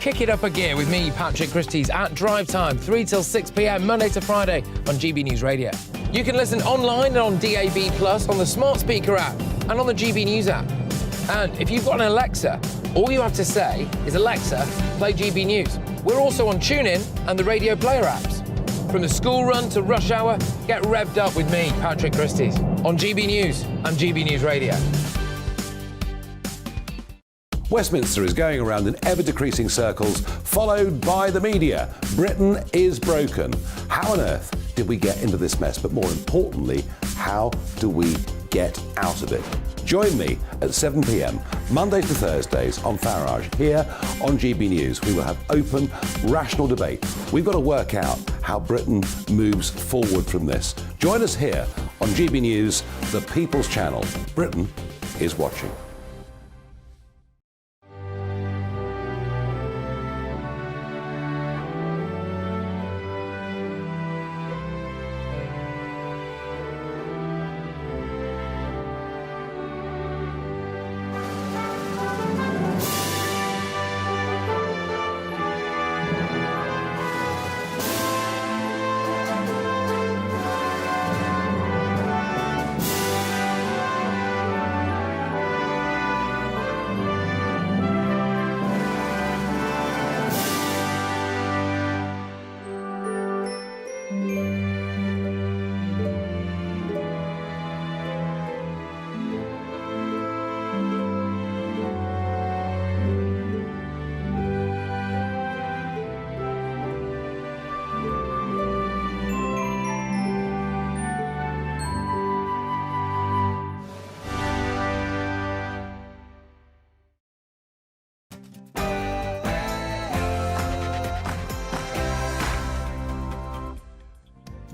kick it up a gear with me, Patrick Christie's, at Drive Time, 3 till 6 p.m, Monday to Friday on GB News Radio. You can listen online and on DAB+, on the smart speaker app and on the GB News app. And if you've got an Alexa, all you have to say is, Alexa, play GB News. We're also on TuneIn and the Radio Player apps. From the school run to rush hour, get revved up with me, Patrick Christie's, on GB News and GB News Radio. Westminster is going around in ever-decreasing circles, followed by the media. Britain is broken. How on earth did we get into this mess? But more importantly, how do we get out of it? Join me at 7 p.m, Mondays to Thursdays on Farage, here on GB News. We will have open, rational debate. We've got to work out how Britain moves forward from this. Join us here on GB News, the People's Channel. Britain is watching.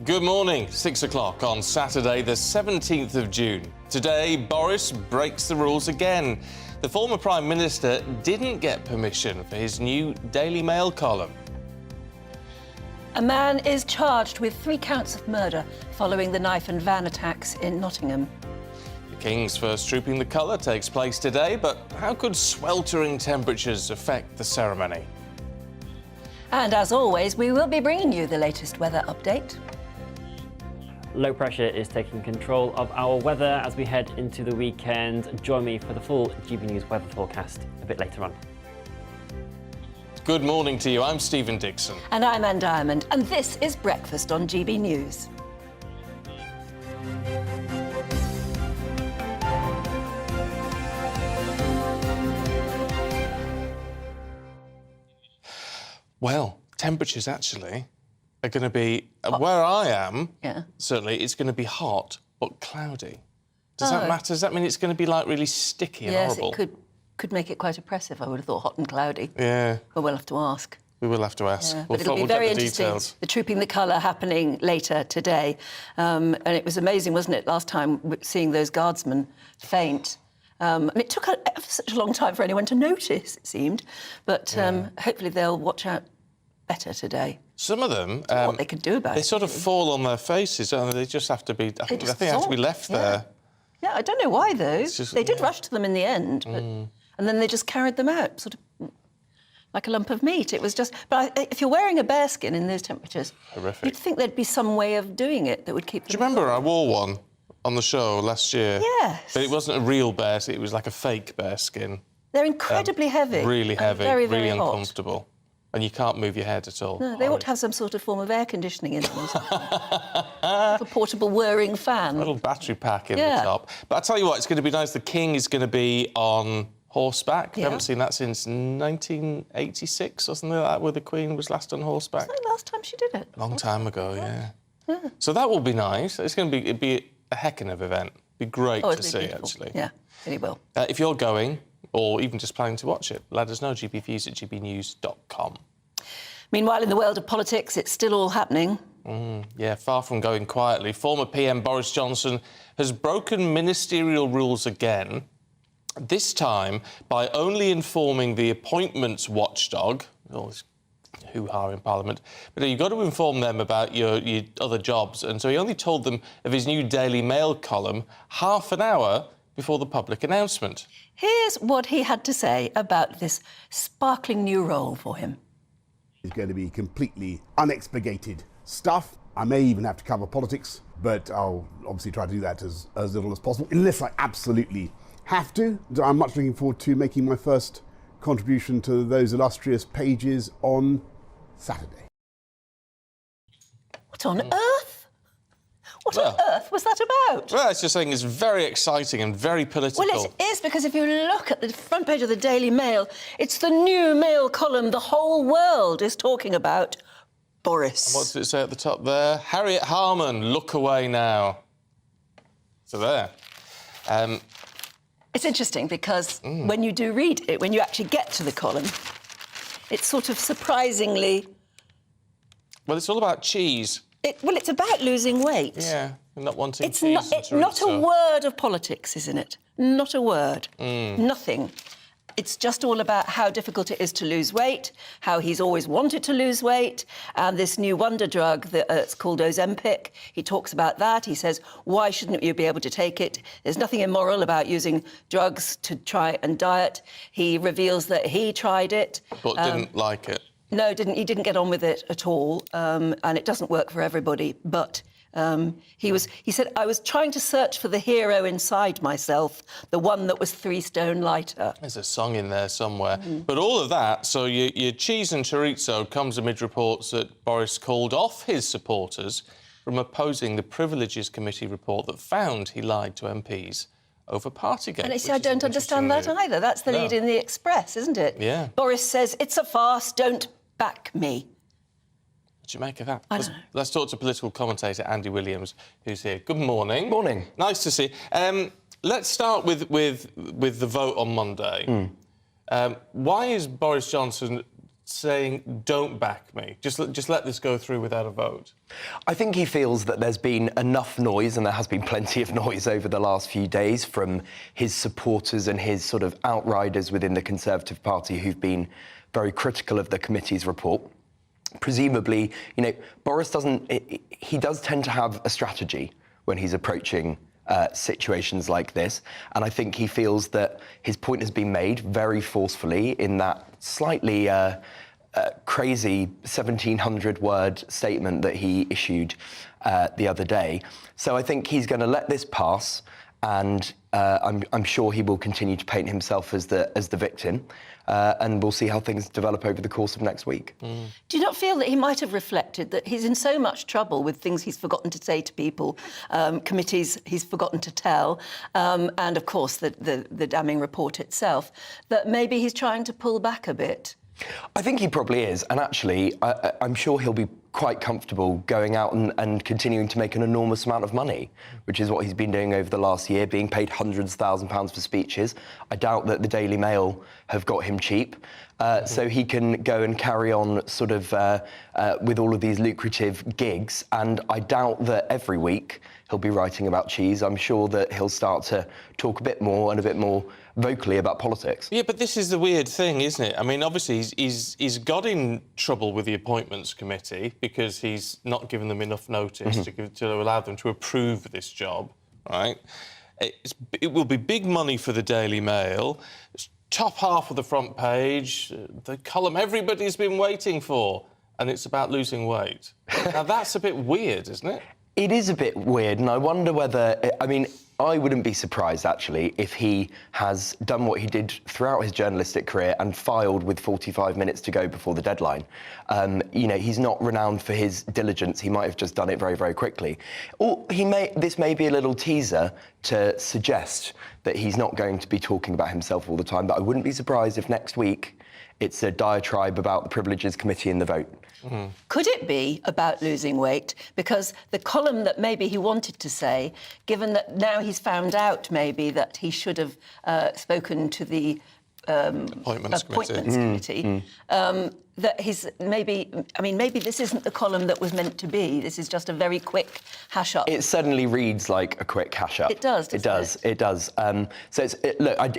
Good morning, 6 o'clock on Saturday, the 17th of June. Today, Boris breaks the rules again. The former Prime Minister didn't get permission for his new Daily Mail column. A man is charged with 3 counts of murder following the knife and van attacks in Nottingham. The King's first Trooping the Colour takes place today, but how could sweltering temperatures affect the ceremony? And as always, we will be bringing you the latest weather update. Low pressure is taking control of our weather as we head into the weekend. Join me for the full GB News weather forecast a bit later on. Good morning to you. I'm Stephen Dixon. And I'm Anne Diamond, and this is Breakfast on GB News. Well, temperatures actually are going to be, where I am, certainly, it's going to be hot but cloudy. Does that matter? Does that mean it's going to be, like, really sticky and horrible? Yes, it could make it quite oppressive. I would have thought hot and cloudy. Yeah. But we'll have to ask. We will have to ask. Yeah, We'll but it'll be very get the interesting. details. The Trooping the Colour happening later today. And it was amazing, wasn't it, last time, seeing those guardsmen faint. And it took such a long time for anyone to notice, it seemed. But hopefully they'll watch out better today. Some of them... what they can do about it. They sort of fall on their faces, don't they? They just have to be... I think they have to be left there. Yeah, I don't know why, though. They did rush to them in the end, but, and then they just carried them out, sort of like a lump of meat. It was just... But if you're wearing a bearskin in those temperatures... Horrific. You'd think there'd be some way of doing it that would keep them... Do you remember I wore one on the show last year? Yes. But it wasn't a real bearskin, it was like a fake bearskin. They're incredibly heavy. Really heavy, very, very really hot. uncomfortable. And you can't move your head at all. No, they ought to have some sort of form of air conditioning in them or something. A little portable whirring fan. A little battery pack in the top. But I tell you what, it's going to be nice. The King is going to be on horseback. We haven't seen that since 1986 or something like that, where the Queen was last on horseback. Was that the last time she did it? Long time ago, yeah. So that will be nice. It's going to be, it'd be a heckin' of event. It'd be great to see, actually. Yeah, really will. If you're going, or even just planning to watch it, let us know, gbviews@gbnews.com. Meanwhile, in the world of politics, it's still all happening. Yeah, far from going quietly. Former PM Boris Johnson has broken ministerial rules again, this time by only informing the appointments watchdog, all this hoo-ha in Parliament, but you've got to inform them about your other jobs, and so he only told them of his new Daily Mail column half an hour before the public announcement. Here's what he had to say about this sparkling new role for him. It's going to be completely unexpurgated stuff. I may even have to cover politics, but I'll obviously try to do that as little as possible, unless I absolutely have to. I'm much looking forward to making my first contribution to those illustrious pages on Saturday. What on earth? What on earth was that about? Well, it's just saying it's very exciting and very political. Well, it is, because if you look at the front page of the Daily Mail, it's the new Mail column the whole world is talking about. Boris. And what does it say at the top there? Harriet Harman, look away now. So there. It's interesting because when you do read it, when you actually get to the column, it's sort of surprisingly... Well, it's all about cheese. It's about losing weight. Yeah, and not wanting It's cheese. not a word of politics, isn't it? Not a word. Nothing. It's just all about how difficult it is to lose weight, how he's always wanted to lose weight, and this new wonder drug that's called Ozempic. He talks about that. He says, why shouldn't you be able to take it? There's nothing immoral about using drugs to try and diet. He reveals that he tried it. But didn't like it. No, he didn't get on with it at all, and it doesn't work for everybody, but... he said, I was trying to search for the hero inside myself, the one that was 3 stone lighter. There's a song in there somewhere. But all of that, so your cheese and chorizo comes amid reports that Boris called off his supporters from opposing the Privileges Committee report that found he lied to MPs over Partygate. And I don't understand that either. That's the lead in the Express, isn't it? Yeah. Boris says, it's a farce, don't back me. What do you make of that? I don't know. Let's talk to political commentator Andy Williams, who's here. Good morning. Morning. Nice to see you. Let's start with the vote on Monday. Why is Boris Johnson saying, don't back me? Just let this go through without a vote? I think he feels that there's been enough noise, and there has been plenty of noise over the last few days from his supporters and his sort of outriders within the Conservative Party who've been very critical of the committee's report. Presumably, Boris he does tend to have a strategy when he's approaching situations like this. And I think he feels that his point has been made very forcefully in that slightly crazy 1,700-word statement that he issued the other day. So I think he's going to let this pass, and I'm sure he will continue to paint himself as the victim. And we'll see how things develop over the course of next week. Do you not feel that he might have reflected that he's in so much trouble with things he's forgotten to say to people, committees he's forgotten to tell, and, of course, the damning report itself, that maybe he's trying to pull back a bit? I think he probably is. And actually, I'm sure he'll be quite comfortable going out and continuing to make an enormous amount of money, which is what he's been doing over the last year, being paid hundreds of £1,000s for speeches. I doubt that the Daily Mail have got him cheap. So he can go and carry on sort of with all of these lucrative gigs. And I doubt that every week he'll be writing about cheese. I'm sure that he'll start to talk a bit more and a bit more vocally about politics. Yeah, but this is the weird thing, isn't it? I mean, obviously, he's got in trouble with the Appointments Committee because he's not given them enough notice to allow them to approve this job, right? It will be big money for the Daily Mail. It's top half of the front page, the column everybody's been waiting for, and it's about losing weight. Now, that's a bit weird, isn't it? It is a bit weird, and I wonder whether... I mean, I wouldn't be surprised, actually, if he has done what he did throughout his journalistic career and filed with 45 minutes to go before the deadline. He's not renowned for his diligence. He might have just done it very, very quickly. Or this may be a little teaser to suggest that he's not going to be talking about himself all the time, but I wouldn't be surprised if next week it's a diatribe about the Privileges Committee and the vote. Could it be about losing weight? Because the column that maybe he wanted to say, given that now he's found out maybe that he should have spoken to the Appointments Committee. That he's maybe this isn't the column that was meant to be. This is just a very quick hash up. It certainly reads like a quick hash up. It does. It does. So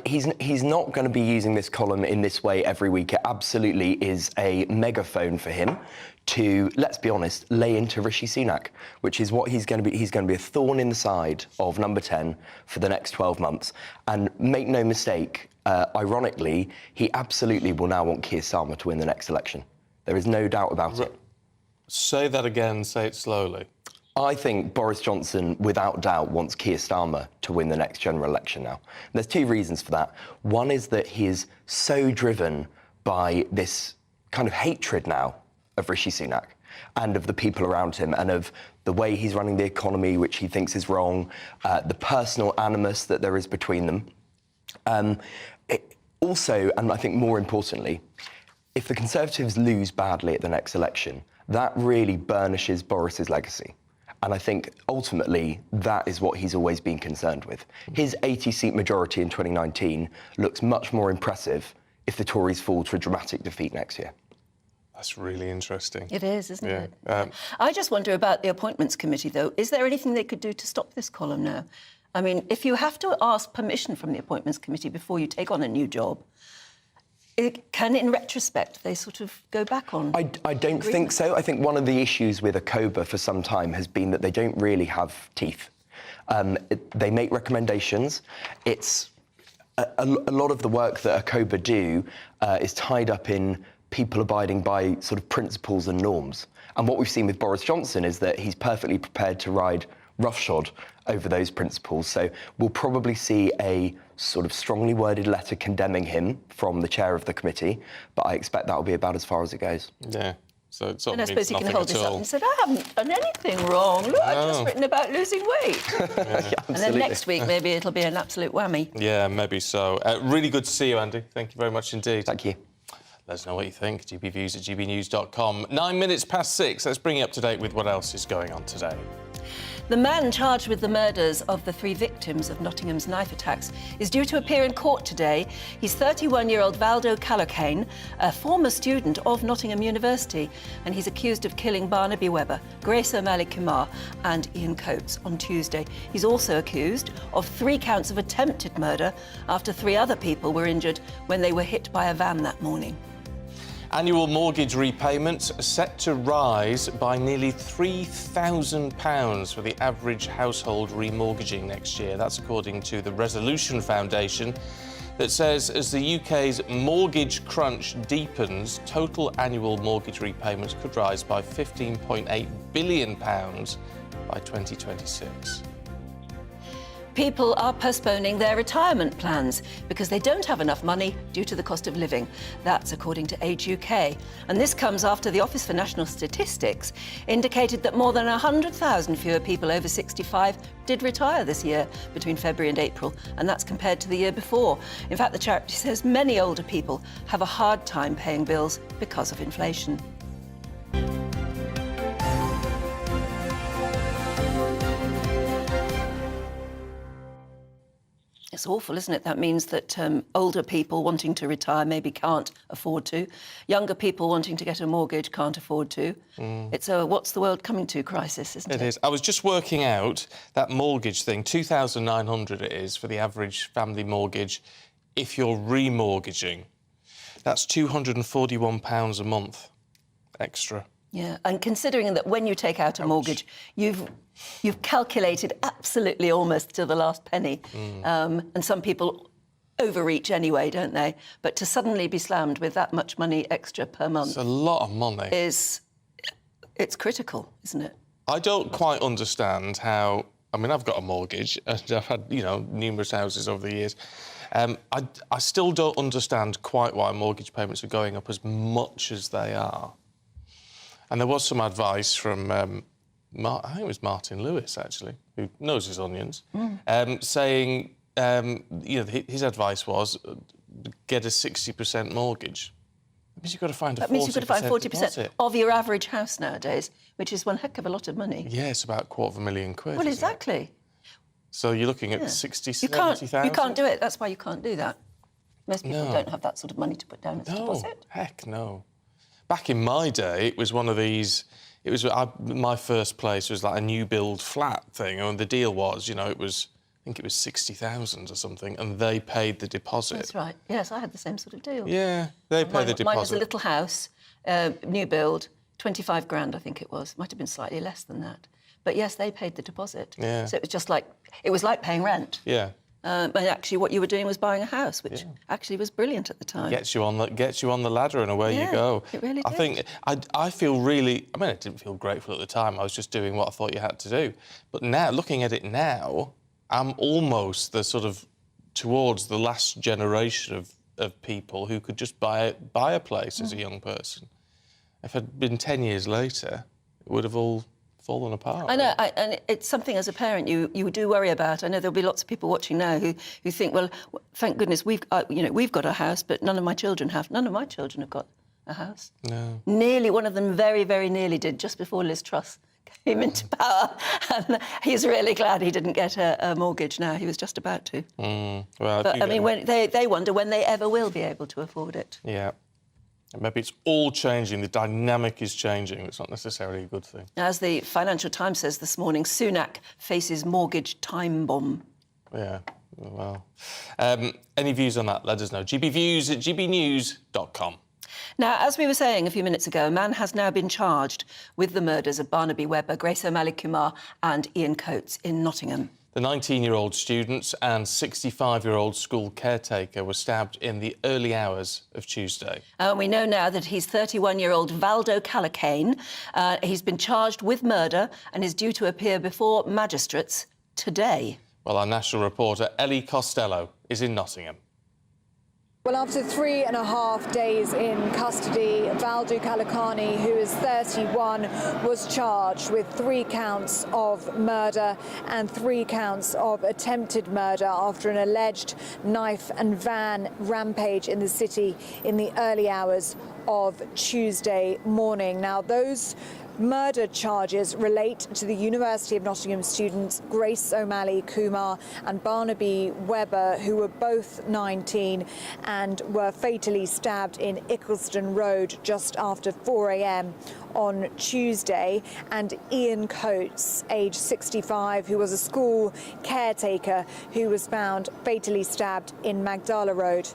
he's not going to be using this column in this way every week. It absolutely is a megaphone for him to, let's be honest, lay into Rishi Sunak, which is what he's going to be. He's going to be a thorn in the side of number 10 for the next 12 months. And make no mistake, ironically, he absolutely will now want Keir Starmer to win the next election. There is no doubt about it. Say that again, say it slowly. I think Boris Johnson, without doubt, wants Keir Starmer to win the next general election now. And there's two reasons for that. One is that he is so driven by this kind of hatred now of Rishi Sunak and of the people around him and of the way he's running the economy, which he thinks is wrong, the personal animus that there is between them. Also, and I think more importantly, if the Conservatives lose badly at the next election, that really burnishes Boris's legacy. And I think ultimately that is what he's always been concerned with. His 80-seat majority in 2019 looks much more impressive if the Tories fall to a dramatic defeat next year. That's really interesting. It is, isn't it? I just wonder about the Appointments Committee, though. Is there anything they could do to stop this column now? I mean, if you have to ask permission from the Appointments Committee before you take on a new job, can, in retrospect, they sort of go back on? I don't think so. I think one of the issues with ACOBA for some time has been that they don't really have teeth. They make recommendations. It's a lot of the work that ACOBA do is tied up in people abiding by sort of principles and norms. And what we've seen with Boris Johnson is that he's perfectly prepared to ride roughshod over those principles. So we'll probably see a sort of strongly worded letter condemning him from the chair of the committee, but I expect that will be about as far as it goes. Yeah. So it sort and of I suppose he means can hold nothing this at up all. and say, I haven't done anything wrong. Look, I've just written about losing weight. And then next week, maybe it'll be an absolute whammy. Yeah, maybe so. Really good to see you, Andy. Thank you very much indeed. Thank you. Let us know what you think. gbviews@gbnews.com. 6:09. Let's bring you up to date with what else is going on today. The man charged with the murders of the 3 victims of Nottingham's knife attacks is due to appear in court today. He's 31-year-old Valdo Calocane, a former student of Nottingham University, and he's accused of killing Barnaby Webber, Grace O'Malley Kumar and Ian Coates on Tuesday. He's also accused of 3 counts of attempted murder after 3 other people were injured when they were hit by a van that morning. Annual mortgage repayments are set to rise by nearly £3,000 for the average household remortgaging next year. That's according to the Resolution Foundation, that says as the UK's mortgage crunch deepens, total annual mortgage repayments could rise by £15.8 billion by 2026. People are postponing their retirement plans because they don't have enough money due to the cost of living. That's according to Age UK. And this comes after the Office for National Statistics indicated that more than 100,000 fewer people over 65 did retire this year between February and April, and that's compared to the year before. In fact, the charity says many older people have a hard time paying bills because of inflation. It's awful, isn't it? That means that older people wanting to retire maybe can't afford to. Younger people wanting to get a mortgage can't afford to. It's a what's the world coming to crisis, isn't it? It is. I was just working out that mortgage thing, £2,900 it is for the average family mortgage if you're remortgaging. That's £241 a month extra. Yeah, and considering that when you take out a mortgage, you've calculated absolutely almost to the last penny. And some people overreach anyway, don't they? But to suddenly be slammed with that much money extra per month... It's a lot of money. It's critical, isn't it? I don't quite understand how... I mean, I've got a mortgage and I've had, numerous houses over the years. I still don't understand quite why mortgage payments are going up as much as they are. And there was some advice from, I think it was Martin Lewis, actually, who knows his onions, saying, his advice was get a 60% mortgage. That means you've got to find a 40% That means you've got to find 40% deposit. of your average house nowadays, which is one heck of a lot of money. Yeah, it's about £250,000. Well, exactly. So you're looking at 60, 70,000? You can't do it. That's why you can't do that. Most people don't have that sort of money to put down as a deposit. Heck no. Back in my day, it was one of these... my first place was like a new build flat thing, and the deal was, I think it was 60,000 or something, and they paid the deposit. That's right. Yes, I had the same sort of deal. Yeah, they paid the deposit. Mine was a little house, new build, 25 grand, I think it was. Might have been slightly less than that. But yes, they paid the deposit. Yeah. So it was like paying rent. Yeah. But actually, what you were doing was buying a house, which actually was brilliant at the time. Gets you on the ladder, and away you go. It really did. I think I feel really. I mean, I didn't feel grateful at the time. I was just doing what I thought you had to do. But now, looking at it now, I'm almost towards the last generation of people who could just buy a place as a young person. If it had been 10 years later, it would have all fallen apart. I know, and it's something as a parent you do worry about. I know there'll be lots of people watching now who think, well, thank goodness we've got a house, but none of my children have. None of my children have got a house. No. Nearly, one of them very, very nearly did, just before Liz Truss came into power, and he's really glad he didn't get a mortgage now. He was just about to. Well, but I mean, when they wonder when they ever will be able to afford it. Yeah. Maybe it's all changing, the dynamic is changing. It's not necessarily a good thing. As the Financial Times says this morning, Sunak faces mortgage time bomb. Yeah, well. Any views on that, let us know. gbviews@gbnews.com. Now, as we were saying a few minutes ago, a man has now been charged with the murders of Barnaby Webber, Grace O'Malley-Kumar and Ian Coates in Nottingham. The 19-year-old students and 65-year-old school caretaker were stabbed in the early hours of Tuesday. We know now that he's 31-year-old Valdo Calacane. He's been charged with murder and is due to appear before magistrates today. Well, our national reporter Ellie Costello is in Nottingham. Well, after 3.5 days in custody, Valdo Calacane, who is 31, was charged with 3 counts of murder and 3 counts of attempted murder after an alleged knife and van rampage in the city in the early hours of Tuesday morning. Now, those murder charges relate to the University of Nottingham students Grace O'Malley-Kumar and Barnaby Webber, who were both 19 and were fatally stabbed in Ickleston Road just after 4 a.m. on Tuesday, and Ian Coates, age 65, who was a school caretaker who was found fatally stabbed in Magdala Road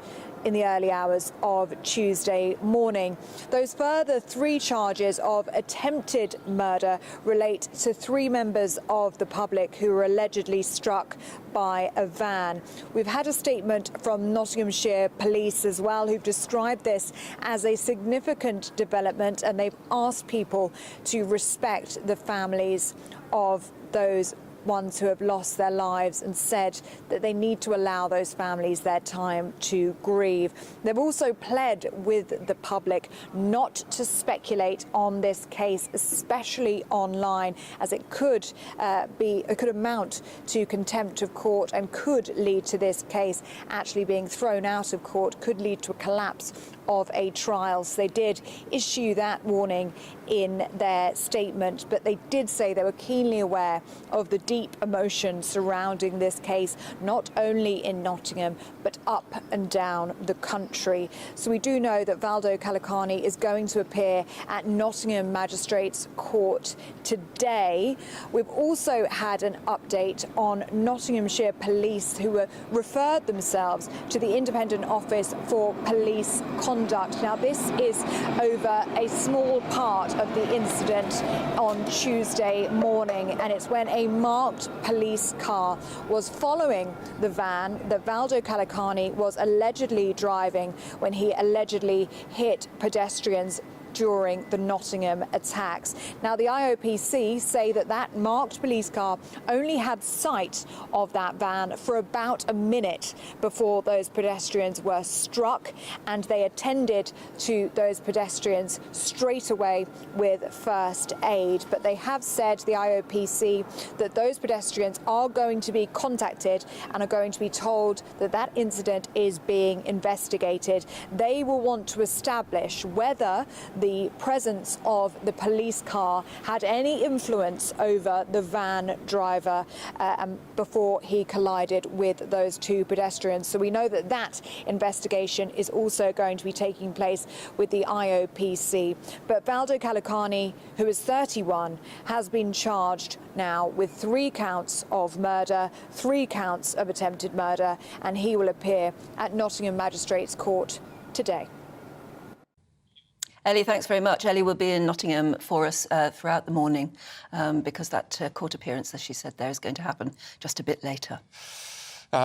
in the early hours of Tuesday morning. Those further 3 charges of attempted murder relate to 3 members of the public who were allegedly struck by a van. We've had a statement from Nottinghamshire Police as well, who've described this as a significant development, and they've asked people to respect the families of those ones who have lost their lives and said that they need to allow those families their time to grieve. They've also pled with the public not to speculate on this case, especially online, as it could amount to contempt of court and could lead to this case actually being thrown out of court, could lead to a collapse of a trial. So they did issue that warning in their statement, but they did say they were keenly aware of the deep emotion surrounding this case, not only in Nottingham, but up and down the country. So we do know that Valdo Calacane is going to appear at Nottingham Magistrates Court today. We've also had an update on Nottinghamshire Police, who referred themselves to the Independent Office for Police Conduct. Now, this is over a small part of the incident on Tuesday morning, and it's when a marked police car was following the van that Valdo Calacane was allegedly driving when he allegedly hit pedestrians during the Nottingham attacks. Now, the IOPC say that that marked police car only had sight of that van for about a minute before those pedestrians were struck, and they attended to those pedestrians straight away with first aid. But they have said, the IOPC, that those pedestrians are going to be contacted and are going to be told that that incident is being investigated. They will want to establish whether the the presence of the police car had any influence over the van driver before he collided with those two pedestrians. So we know that that investigation is also going to be taking place with the IOPC. But Valdo Kalakani, who is 31, has been charged now with 3 counts of murder, 3 counts of attempted murder, and he will appear at Nottingham Magistrates Court today. Ellie, thanks very much. Ellie will be in Nottingham for us throughout the morning because that court appearance, as she said there, is going to happen just a bit later.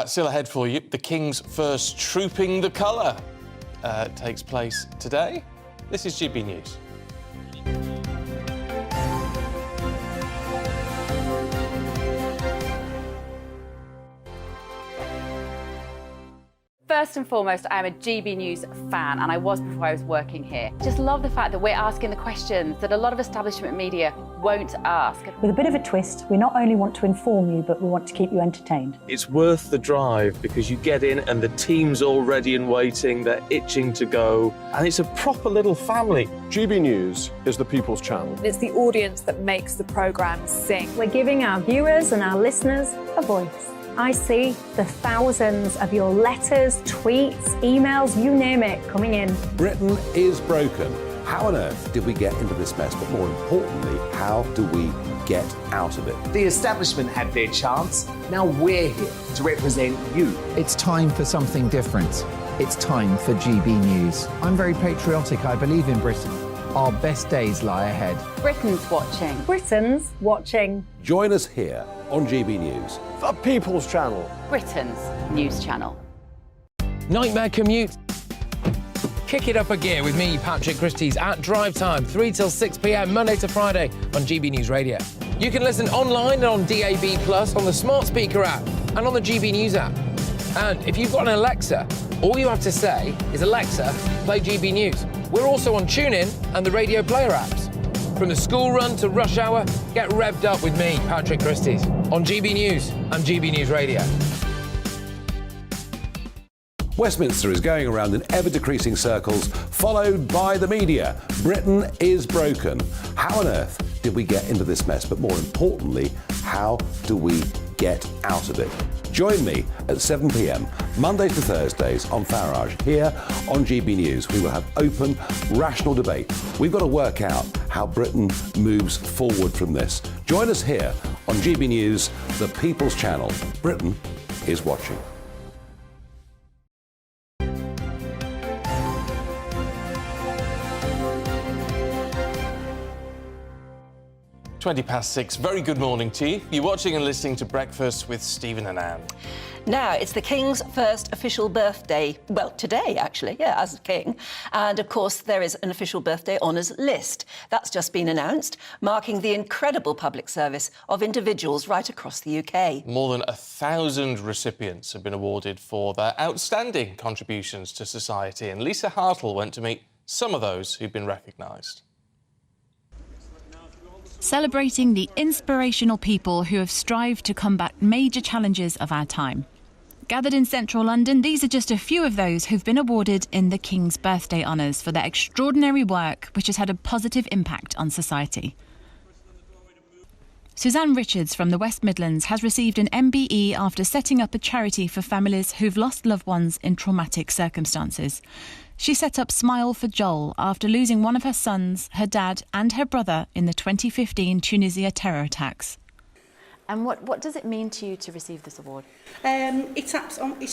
Still ahead for you, the King's first Trooping the Colour takes place today. This is GB News. First and foremost, I'm a GB News fan, and I was before I was working here. Just love the fact that we're asking the questions that a lot of establishment media won't ask. With a bit of a twist, we not only want to inform you, but we want to keep you entertained. It's worth the drive because you get in and the team's all ready and waiting, they're itching to go, and it's a proper little family. GB News is the People's Channel. It's the audience that makes the programme sing. We're giving our viewers and our listeners a voice. I see the thousands of your letters, tweets, emails, you name it, coming in. Britain is broken. How on earth did we get into this mess? But more importantly, how do we get out of it? The establishment had their chance. Now we're here to represent you. It's time for something different. It's time for GB News. I'm very patriotic. I believe in Britain. Our best days lie ahead. Britain's watching. Britain's watching. Join us here on GB News. The People's Channel. Britain's news channel. Nightmare commute? Kick it up a gear with me, Patrick Christie's at Drive Time, 3 till 6 p.m, Monday to Friday on GB News Radio. You can listen online and on DAB+, on the smart speaker app and on the GB News app. And if you've got an Alexa, all you have to say is, Alexa, play GB News. We're also on TuneIn and the Radio Player apps. From the school run to rush hour, get revved up with me, Patrick Christie's, on GB News and GB News Radio. Westminster is going around in ever-decreasing circles, followed by the media. Britain is broken. How on earth did we get into this mess? But more importantly, how do we get out of it? Join me at 7 p.m, Mondays to Thursdays on Farage, here on GB News. We will have open, rational debate. We've got to work out how Britain moves forward from this. Join us here on GB News, the People's Channel. Britain is watching. 6:20. Very good morning to you. You're watching and listening to Breakfast with Stephen and Anne. Now, it's the King's first official birthday, well, today, actually, yeah, as King. And, of course, there is an official birthday honours list. That's just been announced, marking the incredible public service of individuals right across the UK. More than 1,000 recipients have been awarded for their outstanding contributions to society, and Lisa Hartle went to meet some of those who've been recognised. Celebrating the inspirational people who have strived to combat major challenges of our time. Gathered in central London, these are just a few of those who've been awarded in the King's Birthday Honours for their extraordinary work, which has had a positive impact on society. Suzanne Richards from the West Midlands has received an MBE after setting up a charity for families who've lost loved ones in traumatic circumstances. She set up Smile for Joel after losing one of her sons, her dad and her brother in the 2015 Tunisia terror attacks. And what does it mean to you to receive this award? It's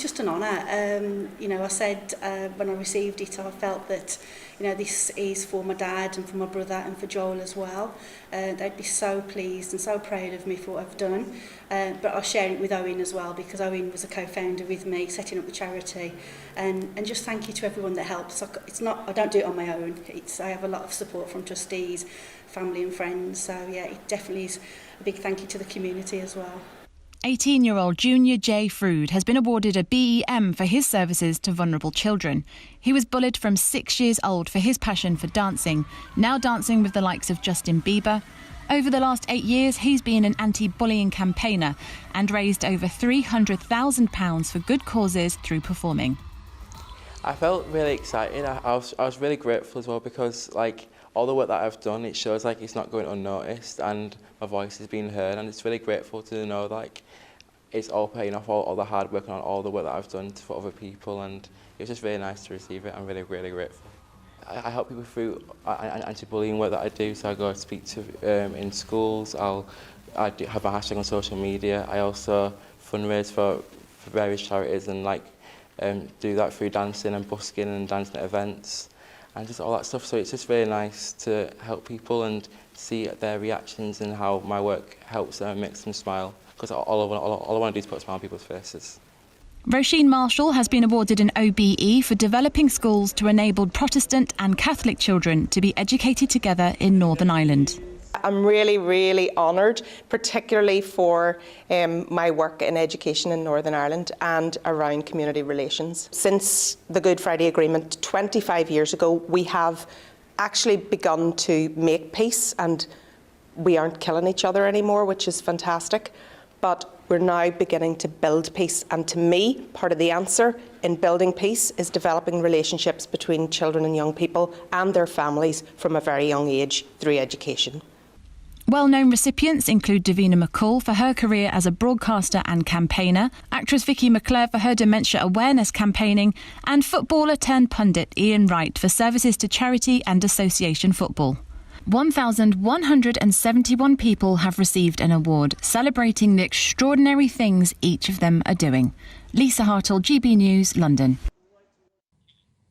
just an honour. You know, I said when I received it, I felt that, you know, this is for my dad and for my brother and for Joel as well. They'd be so pleased and so proud of me for what I've done. But I'll share it with Owen as well, because Owen was a co-founder with me setting up the charity. And just thank you to everyone that helps. I don't do it on my own. I have a lot of support from trustees, family and friends. So yeah, it definitely is a big thank you to the community as well. 18-year-old Junior J. Frood has been awarded a BEM for his services to vulnerable children. He was bullied from 6 years old for his passion for dancing, now dancing with the likes of Justin Bieber. Over the last 8 years, he's been an anti-bullying campaigner and raised over £300,000 for good causes through performing. I felt really excited. I was really grateful as well because like all the work that I've done, it shows like it's not going unnoticed and my voice is being heard, and it's really grateful to know like it's all paying off, all the hard work and all the work that I've done for other people, and it was just really nice to receive it. I'm really, really grateful. I help people through anti-bullying work that I do, so I go speak to in schools. I do have a hashtag on social media. I also fundraise for various charities and like do that through dancing and busking and dancing at events and just all that stuff. So it's just really nice to help people and see their reactions and how my work helps them and makes them smile, because all I want to do is put a smile on people's faces. Roisin Marshall has been awarded an OBE for developing schools to enable Protestant and Catholic children to be educated together in Northern Ireland. I'm really, really honoured, particularly for my work in education in Northern Ireland and around community relations. Since the Good Friday Agreement 25 years ago, we have actually begun to make peace, and we aren't killing each other anymore, which is fantastic. But we're now beginning to build peace, and to me, part of the answer in building peace is developing relationships between children and young people and their families from a very young age through education. Well-known recipients include Davina McCall for her career as a broadcaster and campaigner, actress Vicky McClure for her dementia awareness campaigning, and footballer turned pundit Ian Wright for services to charity and association football. 1,171 people have received an award celebrating the extraordinary things each of them are doing. Lisa Hartle, GB News, London.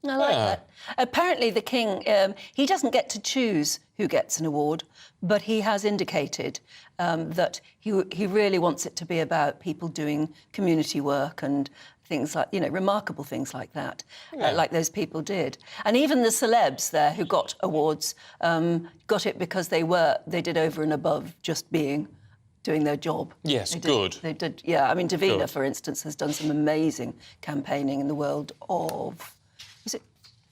I like that. Apparently the King, he doesn't get to choose who gets an award, but he has indicated that he really wants it to be about people doing community work and things like, remarkable things like that, like those people did. And even the celebs there who got awards got it because they did over and above just doing their job. Yes, They did, yeah. I mean, Davina, for instance, has done some amazing campaigning in the world of...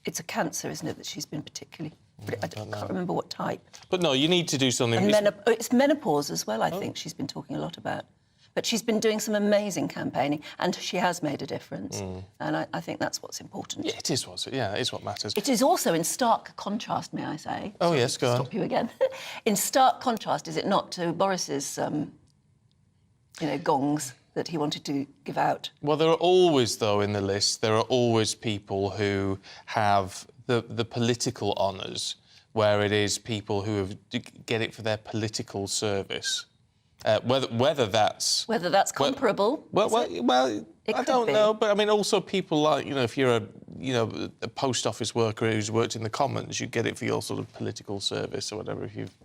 It's a cancer, isn't it, that she's been particularly... I can't remember what type. But no, you need to do something... And it's menopause as well, I think she's been talking a lot about. But she's been doing some amazing campaigning, and she has made a difference. And I think that's what's important. Yeah, it is what matters. It is also in stark contrast, may I say. Oh, yes, go on. Stop you again. In stark contrast, is it not, to Boris's, gongs that he wanted to give out? Well, there are always, though, in the list, there are always people who have the political honours, where it is people who get it for their political service. Whether that's comparable. Well, I don't know, but I mean, also people like, if you're a post office worker who's worked in the Commons, you get it for your sort of political service or whatever. If you've,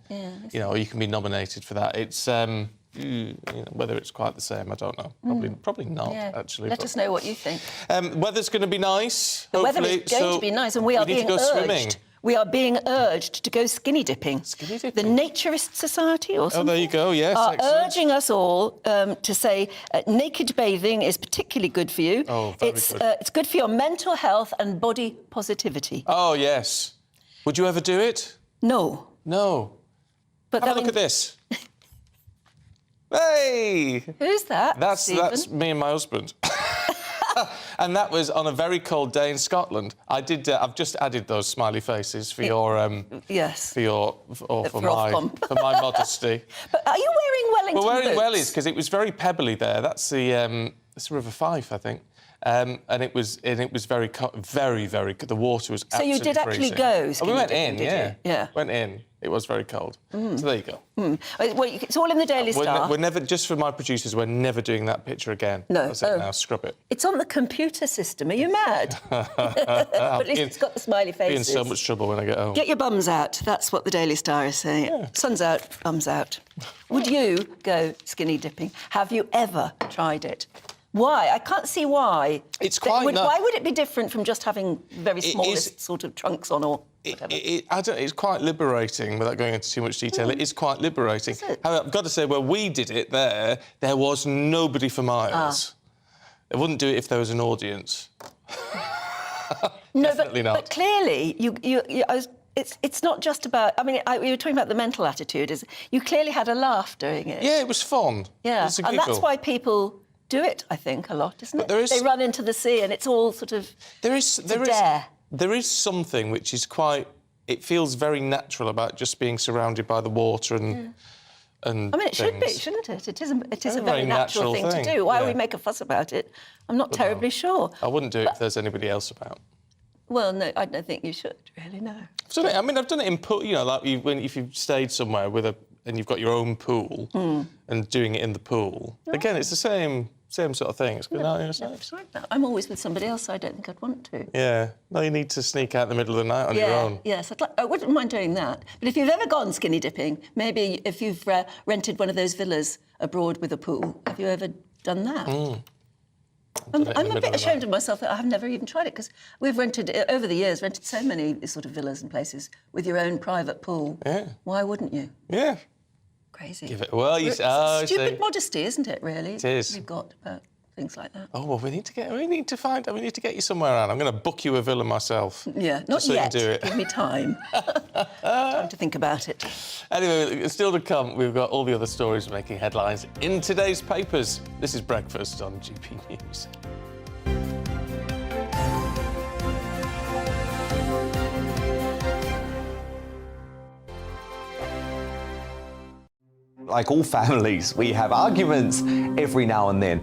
or you can be nominated for that. It's whether it's quite the same, I don't know. Probably not, actually. Let us know what you think. Weather's going to be nice. The weather is going to be nice, and we are being urged. Swimming. We are being urged to go skinny dipping. Skinny dipping? The Naturist Society or something. Oh, there you go, yes. Are excellent. urging us all to say naked bathing is particularly good for you. Oh, very good. It's good for your mental health and body positivity. Oh, yes. Would you ever do it? No. No. But have a look at this. Hey! Who's that, That's me and my husband. And that was on a very cold day in Scotland. I've just added those smiley faces for your yes. For my modesty. But are you wearing Wellington We're wearing boots? wellies because it was very pebbly there. That's the River Fife, I think. And it was very very very good. The water was absolutely freezing. So you did actually go skinny we went dipping, in, yeah. Went in. It was very cold. So there you go. Well, it's all in the Daily Star. We're never, just for my producers, we're never doing that picture again. No. That's it now, scrub it. It's on the computer system. Are you mad? But at least it's got the smiley faces. Be in so much trouble when I get home. Get your bums out. That's what the Daily Star is saying. Yeah. Sun's out, bums out. Would you go skinny dipping? Have you ever tried it? Why? I can't see why. It's quite... Why would it be different from just having very smallest sort of trunks on or whatever? It's quite liberating, without going into too much detail. It is quite liberating. However, I've got to say, where we did it there was nobody for miles. They wouldn't do it if there was an audience. Definitely not. But clearly, it's not just about... I mean, we were talking about the mental attitude. You clearly had a laugh doing it. Yeah, it was fun. Yeah, it was a and giggle. that's why people do it, I think, a lot, isn't it? There is... They run into the sea and it's all sort of There is something which is quite... It feels very natural about just being surrounded by the water and... And I mean, it should be, shouldn't it? It is a very natural thing to do. Why we make a fuss about it, I'm not terribly sure. I wouldn't do it if there's anybody else about. Well, no, I don't think you should, really, no. I've done it in pool, you know, like if you've stayed somewhere and you've got your own pool and doing it in the pool. Oh. Again, it's the same sort of thing. It's good. I'm always with somebody else, so I don't think I'd want to. Yeah. No, you need to sneak out in the middle of the night on your own. Yes, I wouldn't mind doing that. But if you've ever gone skinny dipping, maybe if you've rented one of those villas abroad with a pool, have you ever done that? I'm a bit ashamed of myself that I've never even tried it, because we've over the years, rented so many sort of villas and places with your own private pool. Yeah. Why wouldn't you? Yeah. Crazy. Give it... Well, you say... Stupid modesty, isn't it, really? It is. We've got about things like that. Oh, well, we need to get you somewhere, Anne. I'm going to book you a villa myself. Yeah, not so yet. You can do it. Give me time. Time to think about it. Anyway, still to come, we've got all the other stories making headlines in today's papers. This is Breakfast on GB News. Like all families, we have arguments every now and then,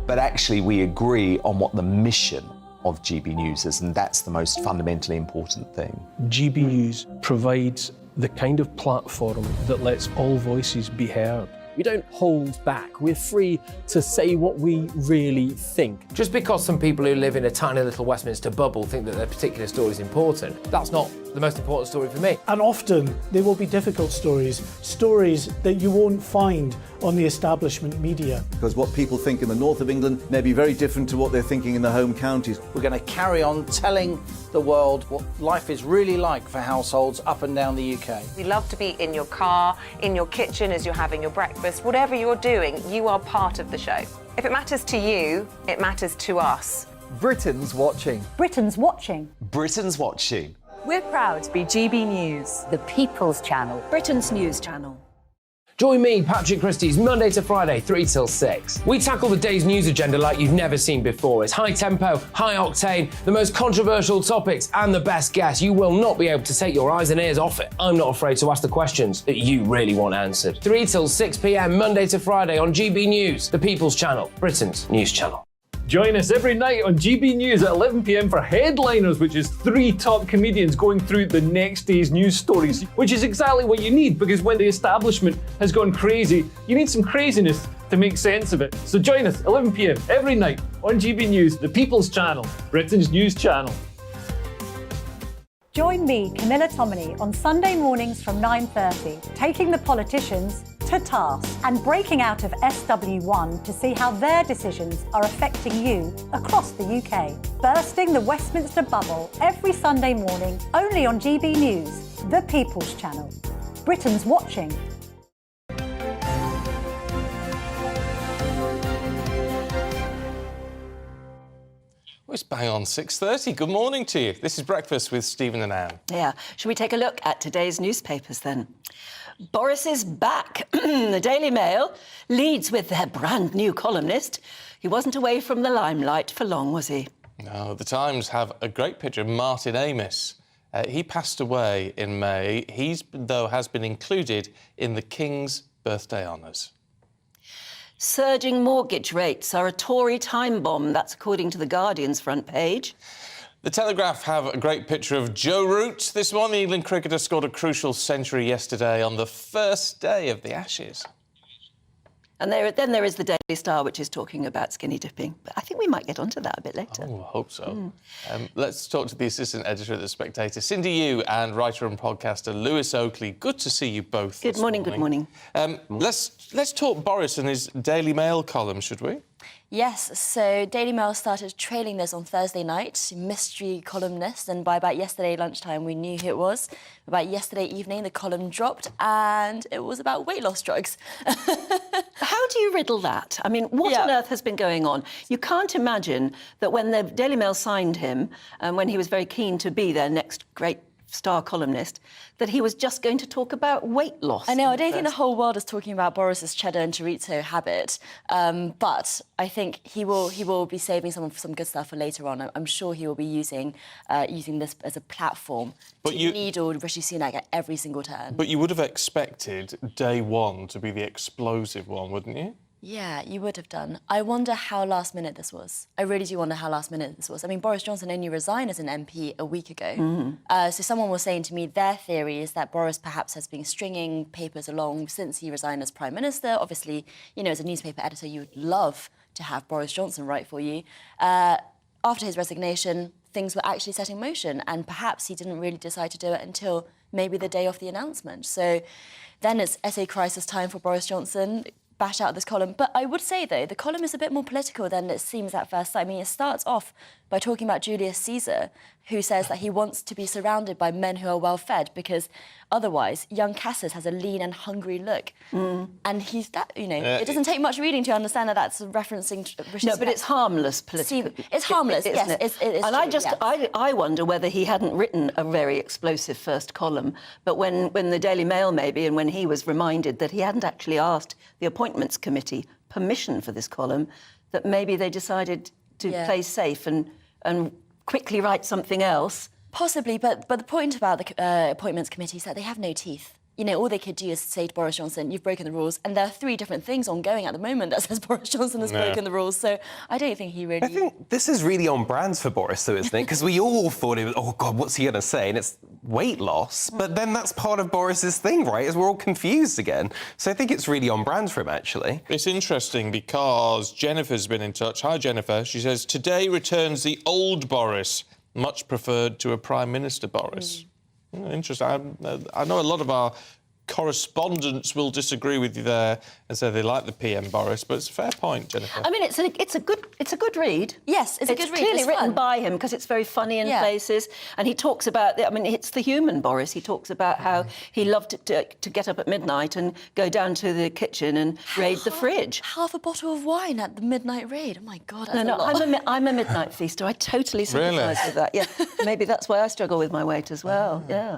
but actually we agree on what the mission of GB News is, and that's the most fundamentally important thing. GB News provides the kind of platform that lets all voices be heard. We don't hold back. We're free to say what we really think. Just because some people who live in a tiny little Westminster bubble think that their particular story is important, that's not the most important story for me. And often they will be difficult stories that you won't find on the establishment media. Because what people think in the north of England may be very different to what they're thinking in the home counties. We're going to carry on telling the world what life is really like for households up and down the UK. We love to be in your car, in your kitchen as you're having your breakfast. Whatever you're doing, you are part of the show. If it matters to you, it matters to us. Britain's watching. Britain's watching. Britain's watching. We're proud to be GB News, the People's Channel. Britain's news channel. Join me, Patrick Christie's, Monday to Friday, 3 till 6. We tackle the day's news agenda like you've never seen before. It's high tempo, high octane, the most controversial topics and the best guests. You will not be able to take your eyes and ears off it. I'm not afraid to ask the questions that you really want answered. 3 till 6 p.m, Monday to Friday on GB News, the People's Channel, Britain's news channel. Join us every night on GB News at 11 p.m. for Headliners, which is 3 top comedians going through the next day's news stories, which is exactly what you need, because when the establishment has gone crazy, you need some craziness to make sense of it. So join us 11 p.m. every night on GB News, the People's Channel, Britain's news channel. Join me, Camilla Tominey, on Sunday mornings from 9:30, taking the politicians to task and breaking out of SW1 to see how their decisions are affecting you across the UK. Bursting the Westminster bubble every Sunday morning, only on GB News, the People's Channel. Britain's watching. Well, it's bang on 6:30. Good morning to you. This is Breakfast with Stephen and Anne. Yeah. Should we take a look at today's newspapers then? Boris is back. The Daily Mail leads with their brand new columnist. He wasn't away from the limelight for long, was he? No, the Times have a great picture of Martin Amis. He passed away in May. He, though, has been included in the King's birthday honours. Surging mortgage rates are a Tory time bomb. That's according to The Guardian's front page. The Telegraph have a great picture of Joe Root this morning. England cricketer scored a crucial century yesterday on the first day of the Ashes. And then there is the Daily Star, which is talking about skinny dipping. But I think we might get onto that a bit later. Oh, I hope so. Let's talk to the assistant editor at The Spectator, Cindy Yu, and writer and podcaster Lewis Oakley. Good to see you both. Good morning, good morning. Let's talk Boris and his Daily Mail column, should we? Yes, so Daily Mail started trailing this on Thursday night, mystery columnist, and by about yesterday lunchtime we knew who it was. About yesterday evening the column dropped and it was about weight loss drugs. How do you riddle that? I mean, what on earth has been going on? You can't imagine that when the Daily Mail signed him, and when he was very keen to be their next great star columnist, that he was just going to talk about weight loss. I know, I don't think the whole world is talking about Boris's cheddar and chorizo habit, but I think he will be saving some good stuff for later on. I'm sure he will be using this as a platform to needle Rishi Sunak at every single turn. But you would have expected day one to be the explosive one, wouldn't you? Yeah, you would have done. I wonder how last minute this was. I really do wonder how last minute this was. I mean, Boris Johnson only resigned as an MP a week ago. So someone was saying to me their theory is that Boris perhaps has been stringing papers along since he resigned as Prime Minister. Obviously, you know, as a newspaper editor, you would love to have Boris Johnson write for you. After his resignation, things were actually set in motion, and perhaps he didn't really decide to do it until maybe the day of the announcement. So then it's essay crisis time for Boris Johnson. Bash out this column. But I would say, though, the column is a bit more political than it seems at first sight. I mean, it starts off by talking about Julius Caesar, who says that he wants to be surrounded by men who are well-fed because otherwise young Cassius has a lean and hungry look. And he's that, you know, it doesn't take much reading to understand that that's referencing Rishi Sunak. But it's harmless politically. It's harmless, isn't yes. it? It is and true, I wonder whether he hadn't written a very explosive first column, but when the Daily Mail maybe, and when he was reminded that he hadn't actually asked the Appointments Committee permission for this column, that maybe they decided to play safe and quickly write something else. Possibly, but the point about the Appointments Committee is that they have no teeth. You know, all they could do is say to Boris Johnson, you've broken the rules, and there are 3 different things ongoing at the moment that says Boris Johnson has broken the rules, so I don't think he really... I think this is really on brands for Boris, though, isn't it? Because we all thought it was, oh, God, what's he going to say? And it's weight loss, but then that's part of Boris's thing, right, is we're all confused again. So I think it's really on brand for him, actually. It's interesting because Jennifer's been in touch. Hi, Jennifer. She says, today returns the old Boris, much preferred to a Prime Minister Boris. Interesting. I know a lot of our correspondents will disagree with you there and say they like the PM Boris, but it's a fair point, Jennifer. I mean, it's a good read. Yes, it's a good read. Clearly It's written fun. by him because it's very funny in places, and he talks about. I mean, it's the human Boris. He talks about how he loved to get up at midnight and go down to the kitchen and raid the fridge. Half a bottle of wine at the midnight raid. Oh my God, that's No, a lot. I'm a midnight feaster. I totally sympathise with that. Yeah, maybe that's why I struggle with my weight as well. Yeah.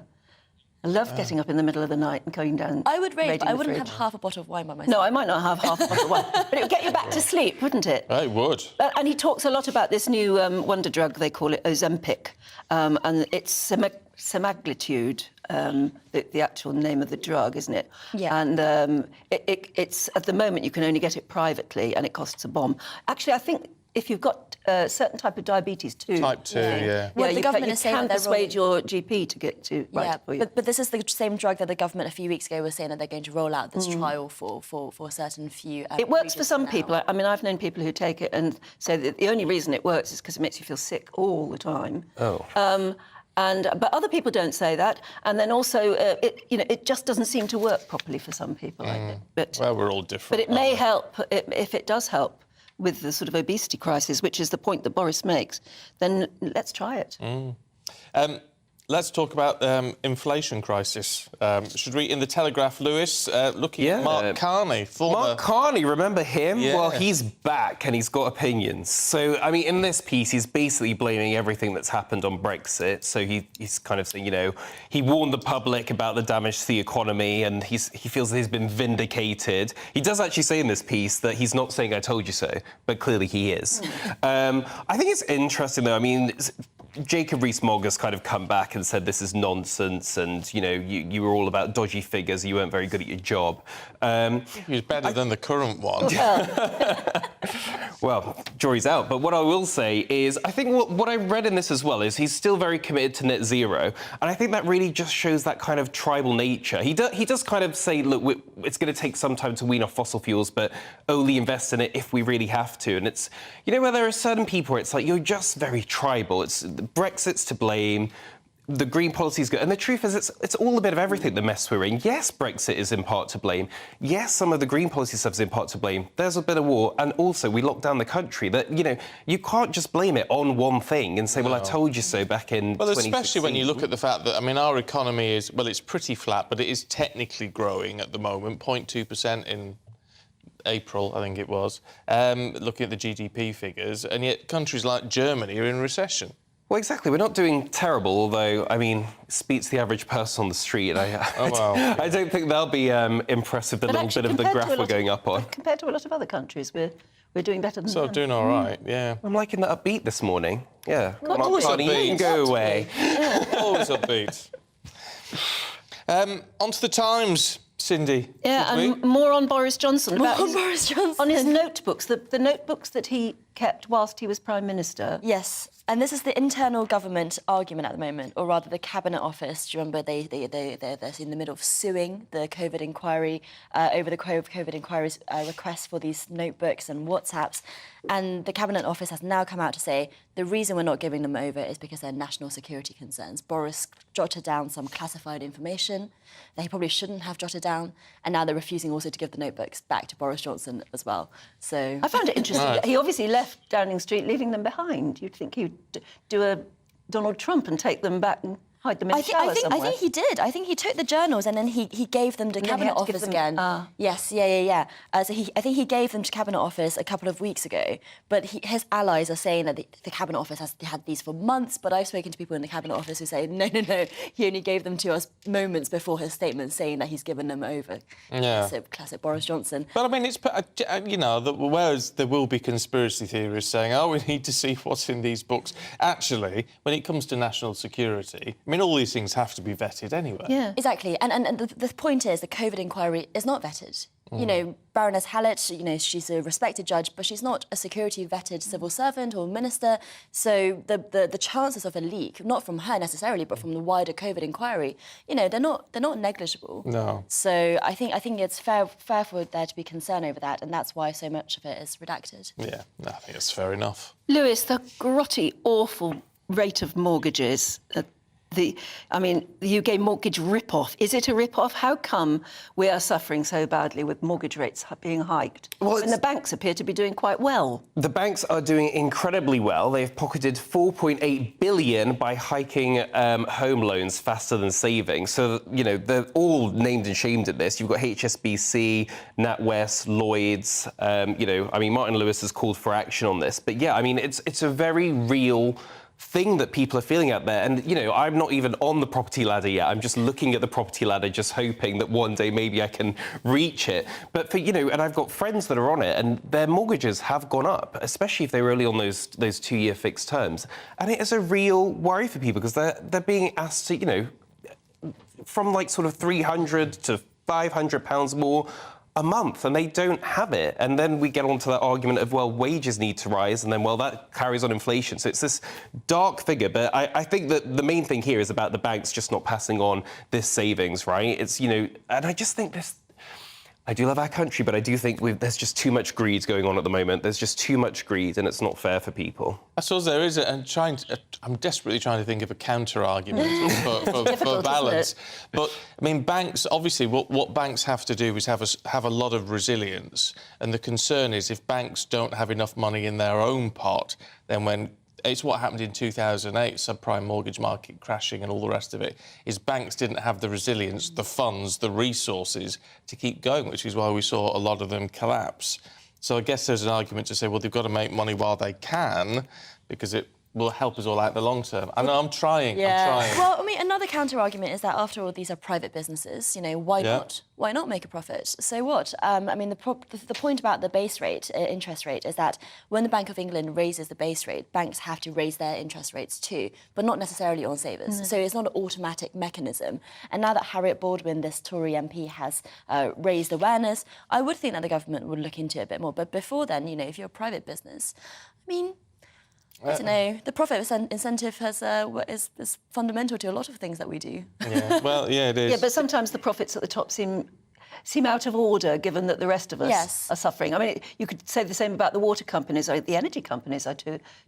I love getting up in the middle of the night and going down. I would rate, but I wouldn't fridge. have half a bottle of wine by myself. No, I might not have half a bottle of wine, but it would get you back to sleep, wouldn't it? It would. And he talks a lot about this new wonder drug, they call it Ozempic, and it's semaglutide, the actual name of the drug, isn't it? Yeah. And it's, at the moment, you can only get it privately, and it costs a bomb. Actually, I think if you've got a certain type of diabetes too... Type 2, yeah. Well, the government is saying you can that they're persuade your GP to get to write it for you. But this is the same drug that the government a few weeks ago was saying that they're going to roll out this trial for a certain few... it works for some people. I mean, I've known people who take it and say that the only reason it works is because it makes you feel sick all the time. Oh. But other people don't say that, and then also, it just doesn't seem to work properly for some people. I think. But well, we're all different. But it may help if it does help with the sort of obesity crisis, which is the point that Boris makes. Then let's try it. Let's talk about inflation crisis. Should we, in the Telegraph, Lewis, looking at Mark Carney, former... Mark Carney, remember him? Yeah. Well, he's back and he's got opinions. So, I mean, in this piece, he's basically blaming everything that's happened on Brexit. So he's kind of saying, you know, he warned the public about the damage to the economy and he feels that he's been vindicated. He does actually say in this piece that he's not saying I told you so, but clearly he is. I think it's interesting, though. I mean... Jacob Rees-Mogg has kind of come back and said this is nonsense and, you know, you were all about dodgy figures, you weren't very good at your job. He's better than the current one. Well, jury's out. But what I will say is I think what I read in this as well is he's still very committed to net zero. And I think that really just shows that kind of tribal nature. He does kind of say, look, it's going to take some time to wean off fossil fuels, but only invest in it if we really have to. And it's, you know, where there are certain people where it's like, you're just very tribal. It's Brexit's to blame. The green policy is good. And the truth is, it's all a bit of everything, the mess we're in. Yes, Brexit is in part to blame. Yes, some of the green policy stuff is in part to blame. There's a bit of war. And also, we locked down the country. That, you know, you can't just blame it on one thing and say, well, I told you so back in 2016. Well, especially when you look at the fact that, I mean, our economy is, well, it's pretty flat, but it is technically growing at the moment, 0.2% in April, I think it was, looking at the GDP figures. And yet countries like Germany are in recession. Well, exactly. We're not doing terrible, although, I mean, speak to the average person on the street, and I don't think they'll be impressed with the little bit of the graph we're going up on. Compared to a lot of other countries, we're doing better than them. Doing all right, yeah. I'm liking that upbeat this morning. Yeah. Not always upbeat. Go away. Always upbeat. On to the Times, Cindy. Yeah, and more on Boris Johnson. Boris Johnson. On his notebooks, the notebooks that he kept whilst he was Prime Minister. Yes, and this is the internal government argument at the moment, or rather the Cabinet Office. Do you remember they're in the middle of suing the COVID inquiry over the COVID inquiry's request for these notebooks and WhatsApps. And the Cabinet Office has now come out to say the reason we're not giving them over is because they're national security concerns. Boris jotted down some classified information that he probably shouldn't have jotted down, and now they're refusing also to give the notebooks back to Boris Johnson as well. So I found it interesting. Right. He obviously left Downing Street, leaving them behind. You'd think he'd do a Donald Trump and take them back and hide them in a shower somewhere. I think he did. I think he took the journals and then he gave them to Cabinet Office again. Yes, yeah. So I think he gave them to Cabinet Office a couple of weeks ago. But his allies are saying that the Cabinet Office has had these for months. But I've spoken to people in the Cabinet Office who say, no. He only gave them to us moments before his statement saying that he's given them over. Yeah. So classic Boris Johnson. But I mean, it's whereas there will be conspiracy theorists saying, oh, we need to see what's in these books. Actually, when it comes to national security, I mean, all these things have to be vetted anyway. Yeah, exactly. And the point is, the COVID inquiry is not vetted. You know, Baroness Hallett, you know, she's a respected judge, but she's not a security-vetted civil servant or minister. So the chances of a leak, not from her necessarily, but from the wider COVID inquiry, you know, they're not negligible. No. So I think it's fair for there to be concern over that, and that's why so much of it is redacted. Yeah, I think it's fair enough. Lewis, the grotty, awful rate of mortgages. The UK mortgage rip-off. Is it a rip-off? How come we are suffering so badly with mortgage rates being hiked? Well, and the banks appear to be doing quite well. The banks are doing incredibly well. They've pocketed $4.8 billion by hiking home loans faster than savings. So, you know, they're all named and shamed at this. You've got HSBC, NatWest, Lloyds. Martin Lewis has called for action on this. But yeah, I mean, it's a very real thing that people are feeling out there. And, you know, I'm not even on the property ladder yet. I'm just looking at the property ladder, just hoping that one day maybe I can reach it. But and I've got friends that are on it, and their mortgages have gone up, especially if they were early on those 2-year fixed terms. And it is a real worry for people because they're being asked to, you know, from like sort of £300 to £500 more a month, and they don't have it. And then we get onto that argument of, well, wages need to rise, and then, well, that carries on inflation. So it's this dark figure. But I think that the main thing here is about the banks just not passing on this savings, right? It's, you know, and I just think this... I do love our country, but I do think there's just too much greed going on at the moment. There's just too much greed, and it's not fair for people. I suppose there is, I'm desperately trying to think of a counter-argument for balance. But, I mean, banks, obviously, what banks have to do is have a lot of resilience. And the concern is if banks don't have enough money in their own pot, then when... It's what happened in 2008, subprime mortgage market crashing and all the rest of it, is banks didn't have the resilience, the funds, the resources to keep going, which is why we saw a lot of them collapse. So I guess there's an argument to say, well, they've got to make money while they can, because it will help us all out in the long term. I know, I'm trying. Well, I mean, another counter-argument is that, after all, these are private businesses. You know, why not? Why not make a profit? So what? I mean, the point about the base rate, interest rate, is that when the Bank of England raises the base rate, banks have to raise their interest rates too, but not necessarily on savers. So it's not an automatic mechanism. And now that Harriet Baldwin, this Tory MP, has raised awareness, I would think that the government would look into it a bit more. But before then, you know, if you're a private business, I mean... I don't know. The profit incentive is fundamental to a lot of things that we do. Yeah, well, yeah, it is. Yeah, but sometimes the profits at the top seem out of order, given that the rest of us are suffering. I mean, you could say the same about the water companies, or the energy companies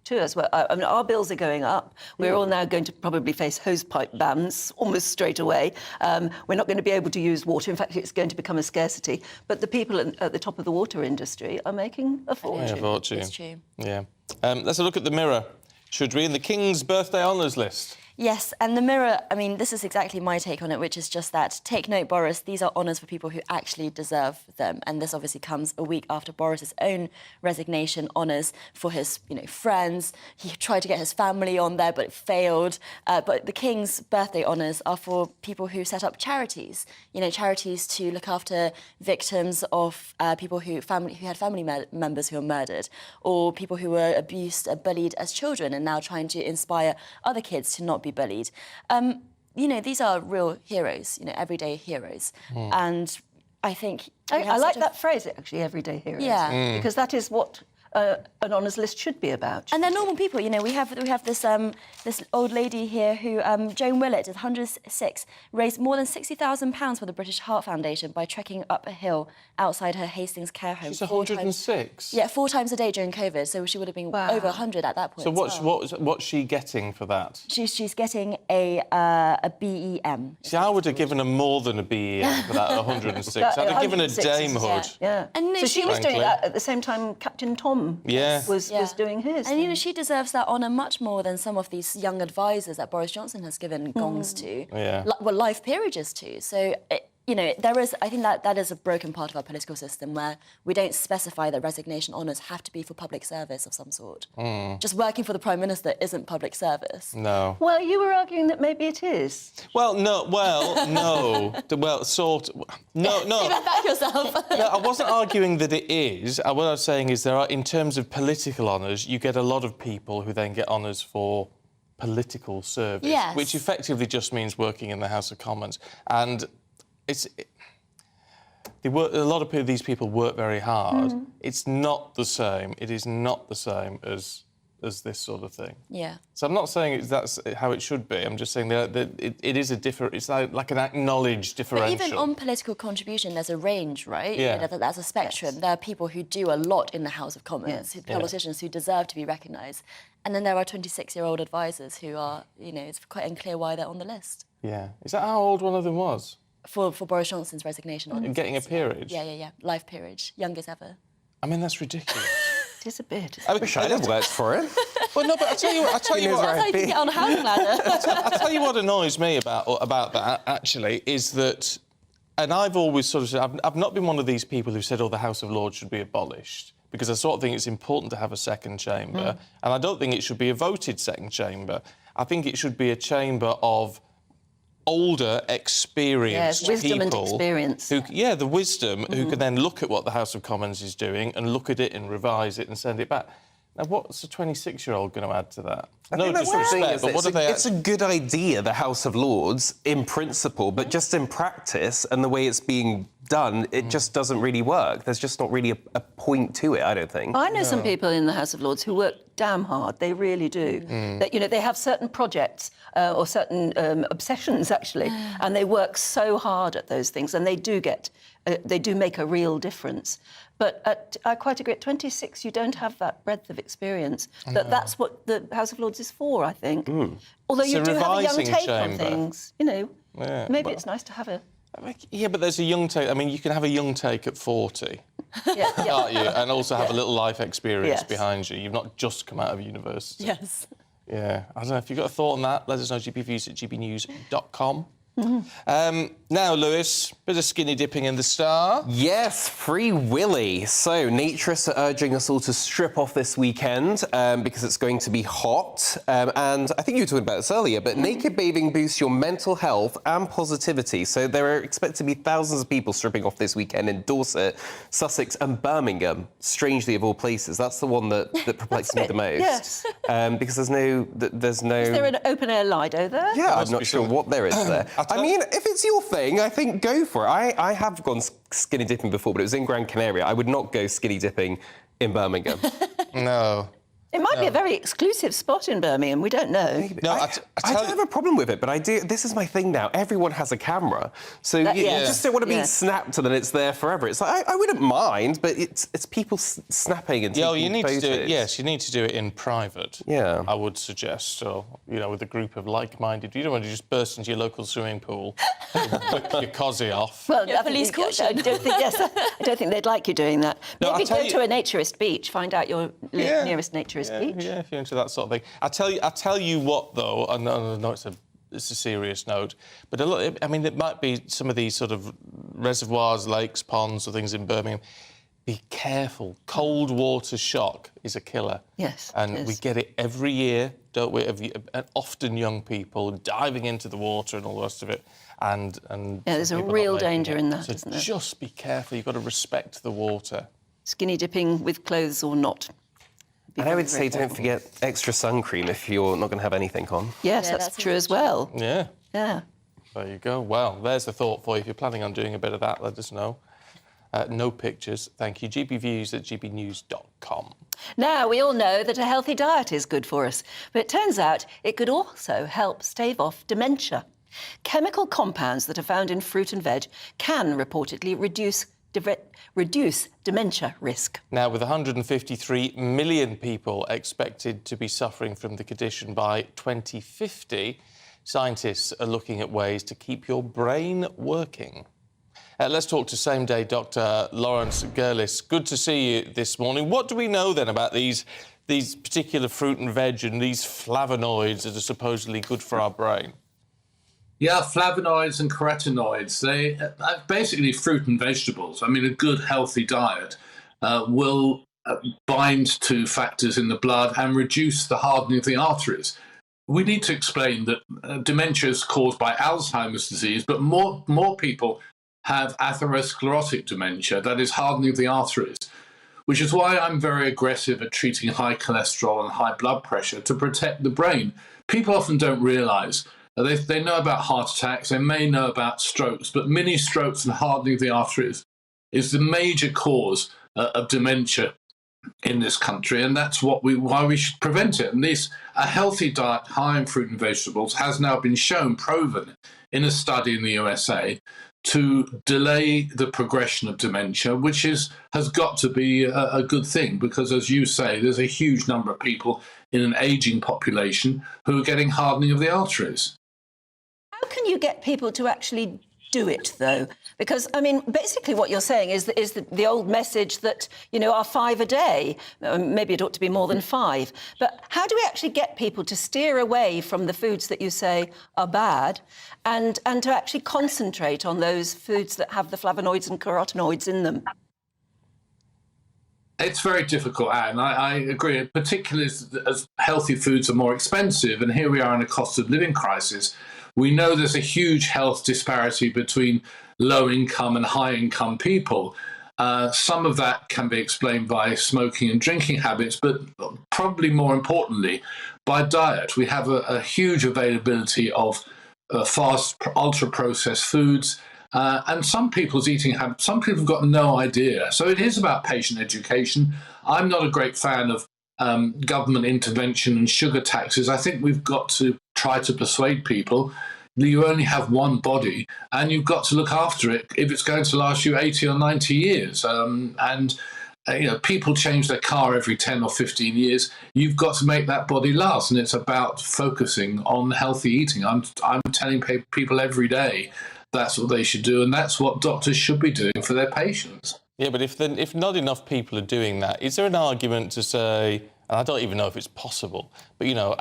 too as well. I mean, our bills are going up. We're all now going to probably face hosepipe bans almost straight away. We're not going to be able to use water. In fact, it's going to become a scarcity. But the people at the top of the water industry are making a fortune. Yeah, a fortune. It's true. Yeah. Let's have a look at the Mirror, should we? In the King's birthday honours list. Yes, and the Mirror, I mean, this is exactly my take on it, which is just that, take note, Boris, these are honours for people who actually deserve them. And this obviously comes a week after Boris's own resignation, honours for his, friends. He tried to get his family on there, but it failed. But the King's birthday honours are for people who set up charities, charities to look after victims of people who had family members who were murdered, or people who were abused, bullied as children, and now trying to inspire other kids to not be bullied. These are real heroes, everyday heroes. And I think... I like that phrase, actually, everyday heroes. Yeah. Because that is what an honours list should be about. And they're normal people. We have this this old lady here who, Joan Willett, is 106, raised more than £60,000 for the British Heart Foundation by trekking up a hill outside her Hastings care home. She's 106? Yeah, 4 times a day during COVID, so she would have been over 100 at that point. So what's she getting for that? She's getting a BEM. See, I would have given her more than a BEM for that 106. I'd have given her damehood. Yeah. And so she was doing that at the same time Captain Tom was doing his. And she deserves that honour much more than some of these young advisors that Boris Johnson has given gongs to. Yeah. Life peerages to. So, there is, I think that is a broken part of our political system where we don't specify that resignation honours have to be for public service of some sort. Just working for the Prime Minister isn't public service. No. Well, you were arguing that maybe it is. No. Sort of. No. Back yourself. No, I wasn't arguing that it is. What I was saying is in terms of political honours, you get a lot of people who then get honours for political service, which effectively just means working in the House of Commons. And a lot of these people work very hard. It's not the same. It is not the same as this sort of thing. Yeah. So I'm not saying that's how it should be. I'm just saying that it is a different. It's like an acknowledged differential. But even on political contribution, there's a range, right? Yeah. There's a spectrum. There are people who do a lot in the House of Commons, politicians who deserve to be recognised, and then there are 26-year-old advisors who are, it's quite unclear why they're on the list. Yeah. Is that how old one of them was? For Boris Johnson's resignation on getting a peerage? Yeah. Life peerage. Youngest ever. I mean, that's ridiculous. It is a bit. I wish I'd have worked for it. Well, no, but I tell you what. That's how you can get on a housing ladder. I tell you what annoys me about that, actually, is that, and I've always sort of said, I've not been one of these people who said, the House of Lords should be abolished, because I sort of think it's important to have a second chamber, and I don't think it should be a voted second chamber. I think it should be a chamber of older, experienced wisdom people. And experience. The wisdom, who can then look at what the House of Commons is doing and look at it and revise it and send it back. Now, what's a 26-year-old going to add to that? No disrespect, but what do they... It's a good idea, the House of Lords, in principle, but just in practice and the way it's being done, it just doesn't really work. There's just not really a point to it, I don't think. I know some people in the House of Lords who work damn hard. They really do. That, they have certain projects or certain obsessions, actually, and they work so hard at those things, and they do make a real difference. But I quite agree, at 26, you don't have that breadth of experience. That's what the House of Lords is for, I think. Although you do have a young take on things, maybe it's nice to have a... Yeah, but there's a young take. I mean, you can have a young take at 40, can't you? And also have a little life experience behind you. You've not just come out of university. Yes. Yeah. I don't know, if you've got a thought on that, let us know, gbviews@gbnews.com. Now, Lewis, bit of skinny dipping in the Star. Yes, Free Willy. So, naturists are urging us all to strip off this weekend because it's going to be hot. And I think you were talking about this earlier, but naked bathing boosts your mental health and positivity. So there are expected to be thousands of people stripping off this weekend in Dorset, Sussex and Birmingham. Strangely, of all places. That's the one that perplexes me the most. Yes. Because there's no... Is there an open-air Lido there? Yeah, I'm not sure what there is there. I mean, if it's your thing, I think go for it. I have gone skinny dipping before, but it was in Gran Canaria. I would not go skinny dipping in Birmingham. It might be a very exclusive spot in Birmingham. We don't know. No, I don't have a problem with it, but I do. This is my thing now. Everyone has a camera, so you just don't want to be snapped and then it's there forever. It's like I wouldn't mind, but it's people snapping and taking you need photos. to do it. Yes, you need to do it in private. Yeah, I would suggest. So with a group of like-minded. You don't want to just burst into your local swimming pool, whip your cosy off. Well, police caution. I don't think they'd like you doing that. Maybe go to a naturist beach. Find out your nearest naturist Chris Yeah, Beach. yeah, if you're into that sort of thing. I tell you what, though, and I know it's a serious note, but I mean, it might be some of these sort of reservoirs, lakes, ponds, or things in Birmingham. Be careful. Cold water shock is a killer. Yes, and we get it every year, don't we? And often young people diving into the water and all the rest of it. And yeah, there's a real danger in that, isn't there? Just be careful. You've got to respect the water. Skinny dipping with clothes or not. And I would say don't forget extra sun cream if you're not going to have anything on. Yes, that's true as well. Yeah. Yeah. There you go. Well, there's the thought for you. If you're planning on doing a bit of that, let us know. No pictures, thank you. gbviews@gbnews.com. Now, we all know that a healthy diet is good for us, but it turns out it could also help stave off dementia. Chemical compounds that are found in fruit and veg can reportedly reduce dementia risk. Now, with 153 million people expected to be suffering from the condition by 2050, scientists are looking at ways to keep your brain working. Let's talk to same-day Dr. Lawrence Gerlis. Good to see you this morning. What do we know then about these particular fruit and veg and these flavonoids that are supposedly good for our brain? Yeah, flavonoids and carotenoids, they basically fruit and vegetables. I mean, a good, healthy diet will bind to factors in the blood and reduce the hardening of the arteries. We need to explain that dementia is caused by Alzheimer's disease, but more people have atherosclerotic dementia, that is hardening of the arteries, which is why I'm very aggressive at treating high cholesterol and high blood pressure to protect the brain. People often don't realise. They know about heart attacks, they may know about strokes, but mini strokes and hardening of the arteries is the major cause of dementia in this country, and that's why we should prevent it. And a healthy diet high in fruit and vegetables has now been proven in a study in the USA to delay the progression of dementia, which has got to be a good thing, because, as you say, there's a huge number of people in an ageing population who are getting hardening of the arteries. How can you get people to actually do it, though? Because, I mean, basically what you're saying is the old message that, you know, are 5 a day. Maybe it ought to be more than 5. But how do we actually get people to steer away from the foods that you say are bad and to actually concentrate on those foods that have the flavonoids and carotenoids in them? It's very difficult, Anne. I agree, particularly as healthy foods are more expensive, and here we are in a cost of living crisis. We know there's a huge health disparity between low-income and high-income people. Some of that can be explained by smoking and drinking habits, but probably more importantly, by diet. We have a huge availability of fast, ultra-processed foods, and some people's eating habits, some people have got no idea. So it is about patient education. I'm not a great fan of government intervention and sugar taxes. I think we've got to try to persuade people that you only have one body and you've got to look after it if it's going to last you 80 or 90 years. You know, people change their car every 10 or 15 years. You've got to make that body last, and it's about focusing on healthy eating. I'm telling people every day that's what they should do, and that's what doctors should be doing for their patients. Yeah, but if not enough people are doing that, is there an argument to say, and I don't even know if it's possible, but, you know,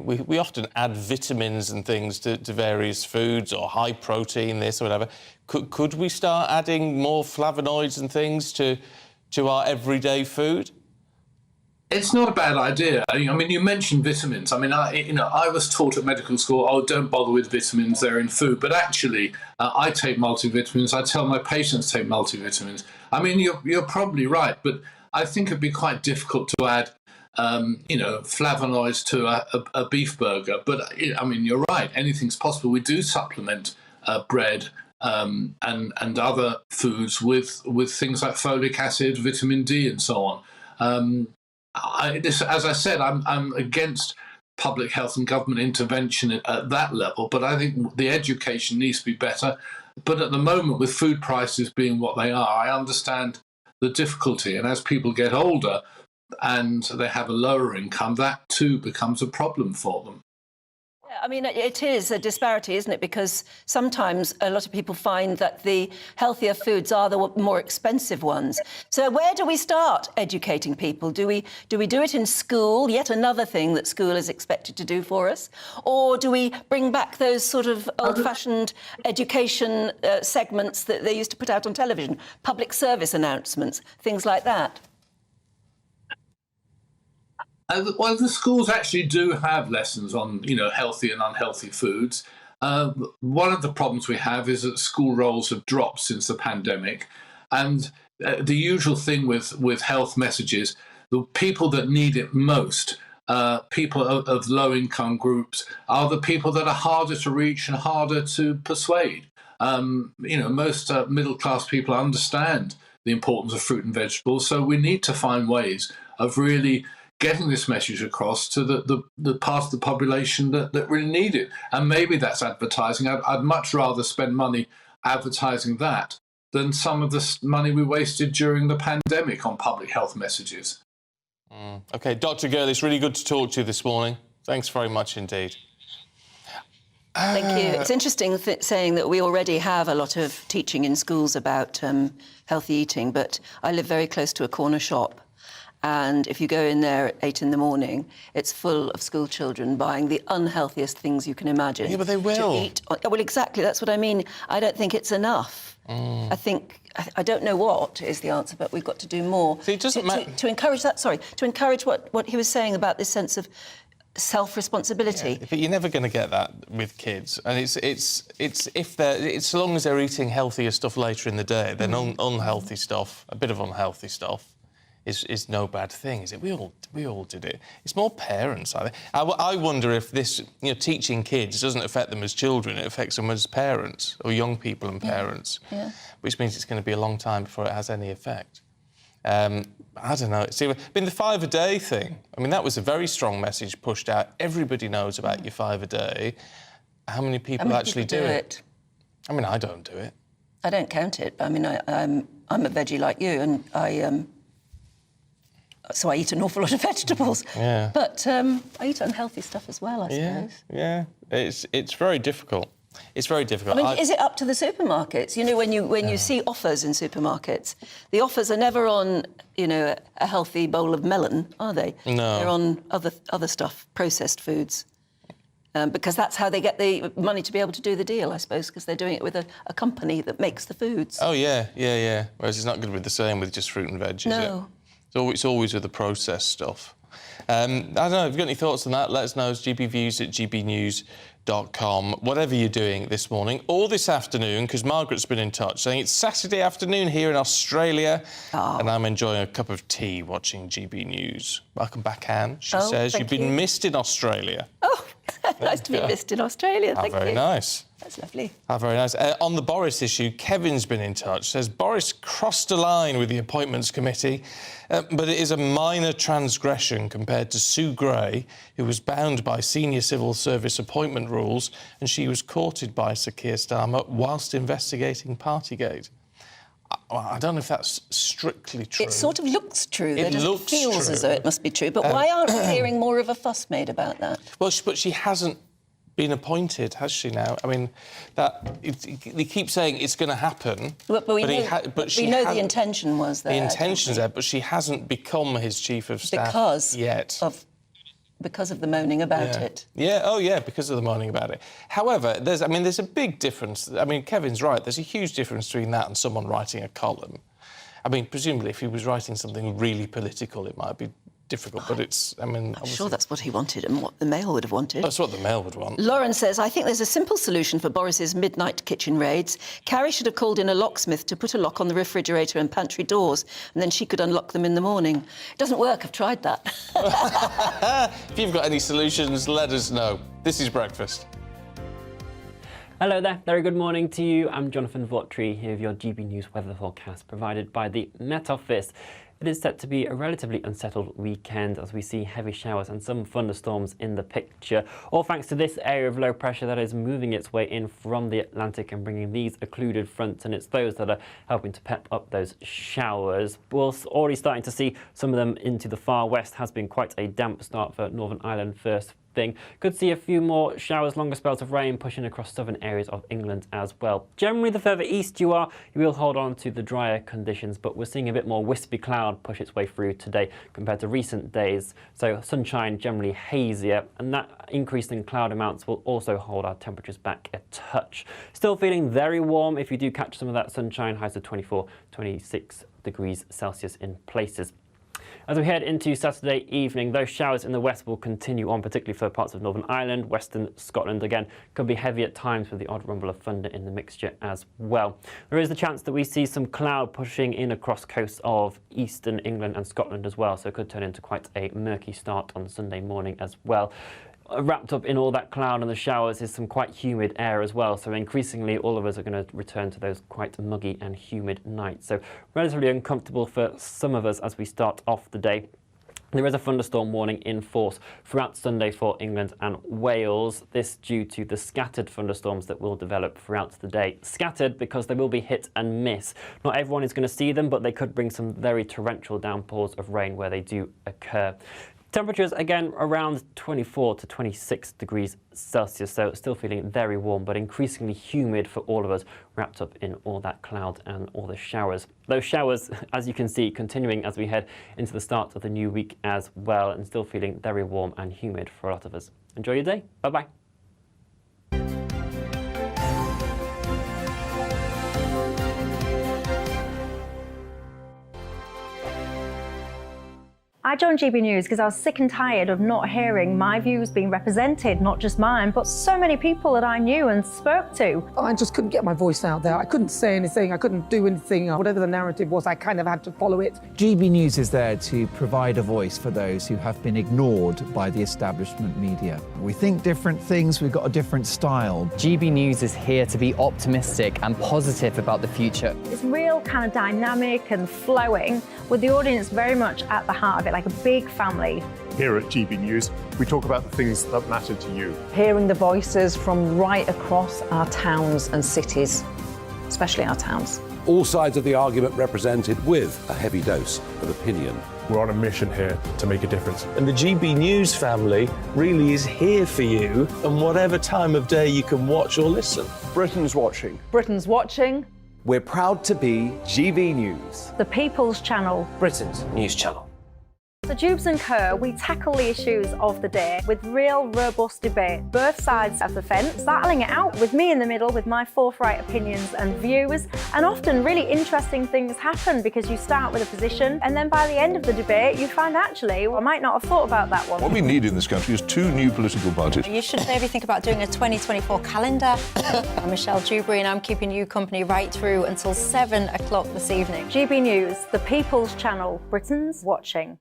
we often add vitamins and things to various foods, or high protein, this or whatever. Could we start adding more flavonoids and things to our everyday food? It's not a bad idea. I mean, you mentioned vitamins. I mean, I was taught at medical school, don't bother with vitamins, they're in food. But actually, I take multivitamins. I tell my patients to take multivitamins. I mean, you're probably right, but I think it'd be quite difficult to add, flavonoids to a beef burger. But, I mean, you're right, anything's possible. We do supplement bread and other foods with things like folic acid, vitamin D, and so on. As I said, I'm against public health and government intervention at that level, but I think the education needs to be better. But at the moment, with food prices being what they are, I understand the difficulty. And as people get older and they have a lower income, that too becomes a problem for them. I mean, it is a disparity, isn't it? Because sometimes a lot of people find that the healthier foods are the more expensive ones. So where do we start educating people? Do we do it in school, yet another thing that school is expected to do for us? Or do we bring back those sort of old-fashioned education segments that they used to put out on television, public service announcements, things like that? Well, the schools actually do have lessons on, healthy and unhealthy foods. One of the problems we have is that school rolls have dropped since the pandemic. And the usual thing with health messages, the people that need it most, people of low-income groups, are the people that are harder to reach and harder to persuade. Most middle-class people understand the importance of fruit and vegetables, so we need to find ways of really getting this message across to the part of the population that really need it. And maybe that's advertising. I'd much rather spend money advertising that than some of the money we wasted during the pandemic on public health messages. OK, Dr. Gurley, it's really good to talk to you this morning. Thanks very much indeed. Thank you. It's interesting saying that we already have a lot of teaching in schools about healthy eating, but I live very close to a corner shop. And if you go in there at 8 in the morning, it's full of school children buying the unhealthiest things you can imagine. Yeah, but they will. To eat. Well, exactly. That's what I mean. I don't think it's enough. I don't know what is the answer, but we've got to do more. See, it doesn't matter. To encourage that, to encourage what he was saying about this sense of self-responsibility. Yeah, but you're never going to get that with kids, and it's so long as they're eating healthier stuff later in the day, then unhealthy stuff, a bit of unhealthy stuff, is no bad thing, is it? We all did it. It's more parents, I think. I wonder if this, teaching kids doesn't affect them as children, it affects them as parents, or young people and parents, which means it's going to be a long time before it has any effect. I don't know. See, the 5 a day thing, that was a very strong message pushed out. Everybody knows about your 5 a day. How many people actually do it? I don't do it. I don't count it. I'm a veggie like you, and so I eat an awful lot of vegetables. Yeah. But I eat unhealthy stuff as well, I suppose. Yeah. It's very difficult. It's very difficult. Is it up to the supermarkets? When you see offers in supermarkets, the offers are never on, a healthy bowl of melon, are they? No. They're on other stuff, processed foods. Because that's how they get the money to be able to do the deal, I suppose, because they're doing it with a company that makes the foods. Oh, yeah. Whereas it's not going to be the same with just fruit and veg, is it? No. It's always with the processed stuff. I don't know, if you've got any thoughts on that, let us know. It's gbviews@gbnews.com. Whatever you're doing this morning or this afternoon, because Margaret's been in touch saying it's Saturday afternoon here in Australia and I'm enjoying a cup of tea watching GB News. Welcome back, Anne. She says you've been missed in Australia. Oh, nice to be missed in Australia. Thank you. Very nice. That's lovely. Very nice. On the Boris issue, Kevin's been in touch. Says Boris crossed a line with the Appointments Committee, but it is a minor transgression compared to Sue Gray, who was bound by senior civil service appointment rules, and she was courted by Sir Keir Starmer whilst investigating Partygate. I don't know if that's strictly true. It sort of looks true. It feels true. As though it must be true. But why aren't we hearing more of a fuss made about that? Well, but she hasn't been appointed, has she now? They keep saying it's going to happen. But we know the intention was there. The intention's there, but she hasn't become his chief of staff yet. Because of the moaning about it. Yeah, because of the moaning about it. However, there's a big difference. Kevin's right. There's a huge difference between that and someone writing a column. Presumably, if he was writing something really political, it might be difficult, but it's, I'm sure that's what he wanted and what the Mail would have wanted. That's what the Mail would want. Lauren says, I think there's a simple solution for Boris's midnight kitchen raids. Carrie should have called in a locksmith to put a lock on the refrigerator and pantry doors, and then she could unlock them in the morning. It doesn't work, I've tried that. If you've got any solutions, let us know. This is Breakfast. Hello there, very good morning to you. I'm Jonathan Vautry here with your GB News weather forecast provided by the Met Office. It is set to be a relatively unsettled weekend as we see heavy showers and some thunderstorms in the picture, all thanks to this area of low pressure that is moving its way in from the Atlantic and bringing these occluded fronts, and it's those that are helping to pep up those showers. We're already starting to see some of them into the far west. Has been quite a damp start for Northern Ireland first thing. Could see a few more showers, longer spells of rain pushing across southern areas of England as well. Generally, the further east you are, you will hold on to the drier conditions, but we're seeing a bit more wispy cloud push its way through today compared to recent days. So sunshine generally hazier, and that increase in cloud amounts will also hold our temperatures back a touch. Still feeling very warm if you do catch some of that sunshine, highs of 24, 26 degrees Celsius in places. As we head into Saturday evening, those showers in the west will continue on, particularly for parts of Northern Ireland, Western Scotland. Again, could be heavy at times with the odd rumble of thunder in the mixture as well. There is the chance that we see some cloud pushing in across coasts of eastern England and Scotland as well, so it could turn into quite a murky start on Sunday morning as well. Wrapped up in all that cloud and the showers is some quite humid air as well, so increasingly all of us are going to return to those quite muggy and humid nights. So relatively uncomfortable for some of us as we start off the day. There is a thunderstorm warning in force throughout Sunday for England and Wales. This due to the scattered thunderstorms that will develop throughout the day. Scattered because they will be hit and miss. Not everyone is going to see them, but they could bring some very torrential downpours of rain where they do occur. Temperatures, again, around 24 to 26 degrees Celsius, so still feeling very warm, but increasingly humid for all of us, wrapped up in all that cloud and all the showers. Those showers, as you can see, continuing as we head into the start of the new week as well, and still feeling very warm and humid for a lot of us. Enjoy your day. Bye-bye. I joined GB News because I was sick and tired of not hearing my views being represented, not just mine, but so many people that I knew and spoke to. I just couldn't get my voice out there. I couldn't say anything. I couldn't do anything. Whatever the narrative was, I kind of had to follow it. GB News is there to provide a voice for those who have been ignored by the establishment media. We think different things, we've got a different style. GB News is here to be optimistic and positive about the future. It's real kind of dynamic and flowing, with the audience very much at the heart of it, like a big family. Here at GB News, we talk about the things that matter to you. Hearing the voices from right across our towns and cities, especially our towns. All sides of the argument represented with a heavy dose of opinion. We're on a mission here to make a difference. And the GB News family really is here for you, and whatever time of day you can watch or listen. Britain's watching. Britain's watching. We're proud to be GB News. The People's Channel. Britain's news channel. So Jubes and Kerr, we tackle the issues of the day with real robust debate, both sides of the fence, battling it out with me in the middle with my forthright opinions and views. And often really interesting things happen because you start with a position and then by the end of the debate you find actually, well, I might not have thought about that one. What we need in this country is two new political parties. You should maybe think about doing a 2024 calendar. I'm Michelle Dewberry and I'm keeping you company right through until 7 o'clock this evening. GB News, the People's Channel, Britain's watching.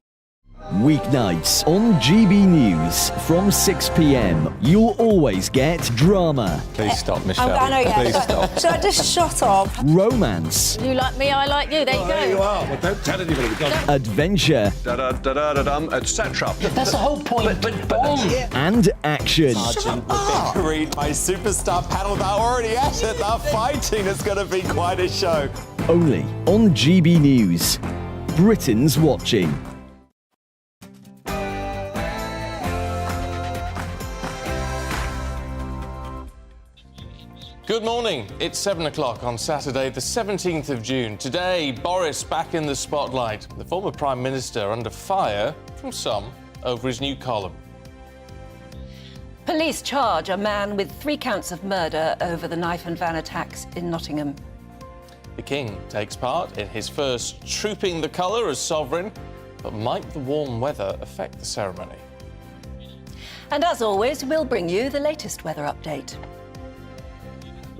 Weeknights on GB News from 6 p.m. You'll always get drama. Please stop, Michelle. I know, yeah. Please stop. Should I just shut up? Romance. You like me, I like you. There you go. There you are. Well, don't tell anybody. Adventure. Etc. That's the whole point. And action. Sergeant, the big read, my superstar panel that are already at it. They're fighting. It's going to be quite a show. Only on GB News. Britain's watching. Good morning. It's 7 o'clock on Saturday, the 17th of June. Today, Boris back in the spotlight. The former Prime Minister under fire from some over his new column. Police charge a man with 3 counts of murder over the knife and van attacks in Nottingham. The King takes part in his first Trooping the Colour as sovereign, but might the warm weather affect the ceremony? And as always, we'll bring you the latest weather update.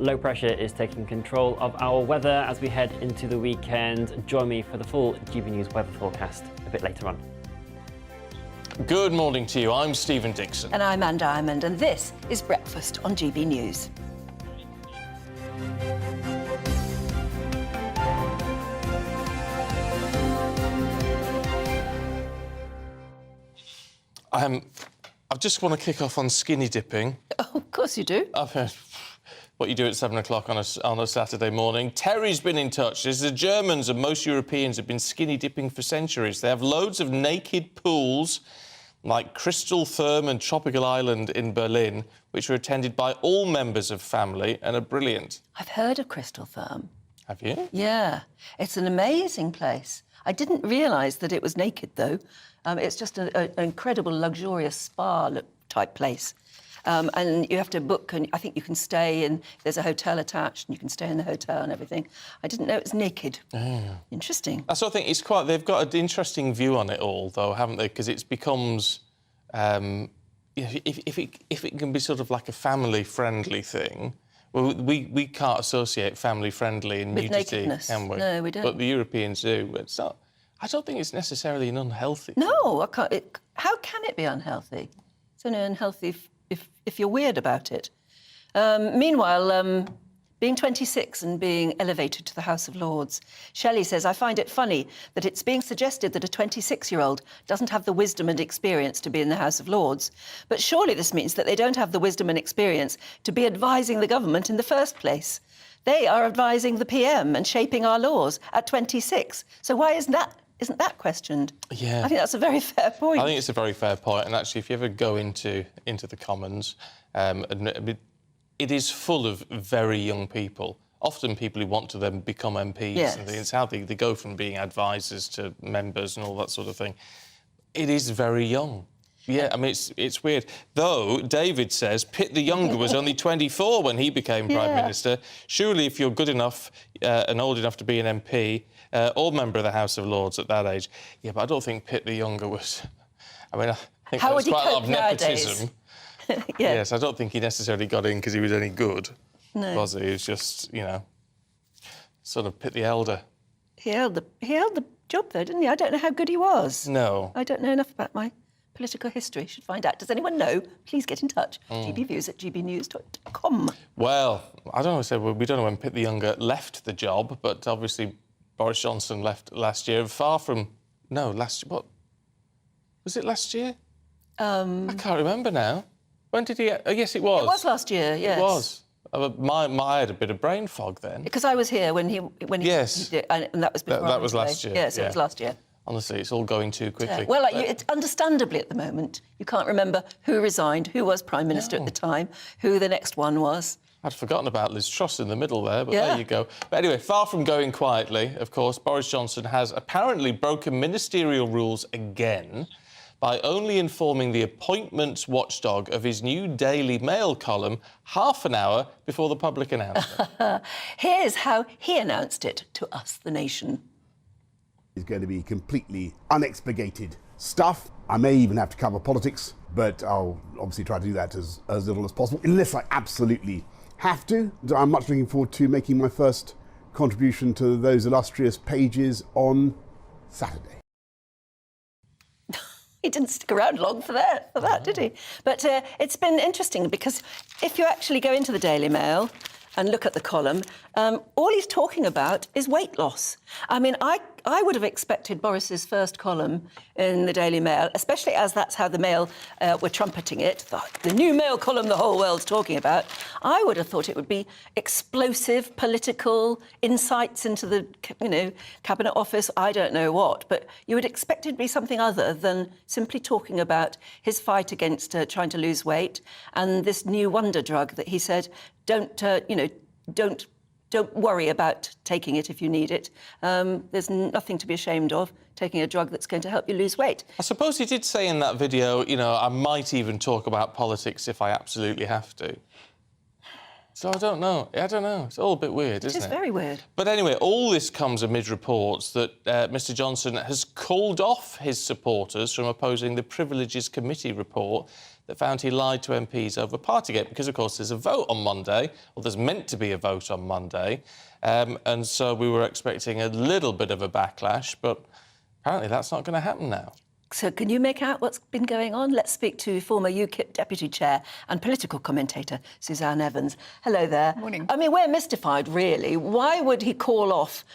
Low pressure is taking control of our weather as we head into the weekend. Join me for the full GB News weather forecast a bit later on. Good morning to you. I'm Stephen Dixon. And I'm Anne Diamond, and this is Breakfast on GB News. I just want to kick off on skinny dipping. Oh, of course you do. What you do at 7 o'clock on a Saturday morning. Terry's been in touch. This is the Germans and most Europeans have been skinny dipping for centuries. They have loads of naked pools like Crystal Therm and Tropical Island in Berlin, which are attended by all members of family and are brilliant. I've heard of Crystal Therm. Have you? Yeah, it's an amazing place. I didn't realise that it was naked, though. It's just an incredible, luxurious spa-type place. And you have to book, and I think you can stay in. There's a hotel attached, and you can stay in the hotel and everything. I didn't know it was naked. Yeah. Interesting. I sort of think it's quite. They've got an interesting view on it all, though, haven't they? Because it becomes, if it can be sort of like a family-friendly thing. Well, we can't associate family-friendly and nudity, can we? No, we don't. But the Europeans do. It's not. I don't think it's necessarily an unhealthy. No, I can't. How can it be unhealthy? It's only unhealthy if you're weird about it. Meanwhile, being 26 and being elevated to the House of Lords, Shelley says, I find it funny that it's being suggested that a 26-year-old doesn't have the wisdom and experience to be in the House of Lords. But surely this means that they don't have the wisdom and experience to be advising the government in the first place. They are advising the PM and shaping our laws at 26. So why isn't that questioned? Yeah. I think that's a very fair point. I think it's a very fair point. And actually, if you ever go into the Commons, it is full of very young people, often people who want to then become MPs. Yes. And it's how they go from being advisors to members and all that sort of thing. It is very young. Yeah, I mean, it's weird. Though, David says Pitt the Younger was only 24 when he became Prime Minister. Surely, if you're good enough and old enough to be an MP or member of the House of Lords at that age... Yeah, but I don't think Pitt the Younger was... I mean, I think How there's would he quite a lot cope of nowadays? nepotism. Yeah. Yes, I don't think he necessarily got in because he was any good. No. Was he? He was just, you know, sort of Pitt the Elder. He held the job, though, didn't he? I don't know how good he was. No. I don't know enough about my political history. Should find out. Does anyone know? Please get in touch. gbviews@gbnews.com. Well, I don't know. So we don't know when Pitt the Younger left the job, but obviously Boris Johnson left last year. Far from... No, last... What? Was it last year? I can't remember now. When did he... Oh, yes, it was. It was last year, yes. It was. I had a bit of brain fog then. Because I was here when he Yes. he did, and that was before. That was last year. Yes, it was last year. Honestly, it's all going too quickly. Well, it's understandably at the moment, you can't remember who resigned, who was Prime Minister at the time, who the next one was. I'd forgotten about Liz Truss in the middle there, but Yeah. there you go. But anyway, far from going quietly, of course, Boris Johnson has apparently broken ministerial rules again by only informing the appointments watchdog of his new Daily Mail column half an hour before the public announcement. Here's how he announced it to us, the nation. It's going to be completely unexpurgated stuff. I may even have to cover politics, but I'll obviously try to do that as little as possible, unless I absolutely have to. I'm much looking forward to making my first contribution to those illustrious pages on Saturday. He didn't stick around long for that, did he? But it's been interesting because if you actually go into the Daily Mail and look at the column, all he's talking about is weight loss. I mean, I would have expected Boris's first column in the Daily Mail, especially as that's how the Mail were trumpeting it, the new Mail column the whole world's talking about. I would have thought it would be explosive political insights into the, Cabinet Office, I don't know what, but you would expect it to be something other than simply talking about his fight against trying to lose weight and this new wonder drug that he said, don't worry about taking it if you need it. There's nothing to be ashamed of, taking a drug that's going to help you lose weight. I suppose he did say in that video, I might even talk about politics if I absolutely have to. So I don't know. It's all a bit weird, isn't it? It is very weird. But anyway, all this comes amid reports that Mr Johnson has called off his supporters from opposing the Privileges Committee report that found he lied to MPs over Partygate, because, of course, there's a vote on Monday, or there's meant to be a vote on Monday, and so we were expecting a little bit of a backlash, but apparently that's not going to happen now. So can you make out what's been going on? Let's speak to former UKIP Deputy Chair and political commentator Suzanne Evans. Hello there. Morning. I mean, we're mystified, really. Why would he call off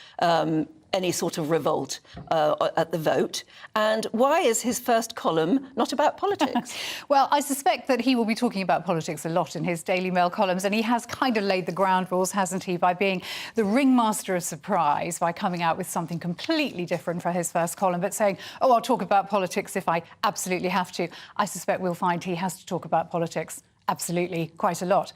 any sort of revolt at the vote? And why is his first column not about politics? Well, I suspect that he will be talking about politics a lot in his Daily Mail columns, and he has kind of laid the ground rules, hasn't he, by being the ringmaster of surprise, by coming out with something completely different for his first column, but saying, oh, I'll talk about politics if I absolutely have to. I suspect we'll find he has to talk about politics. Absolutely, quite a lot.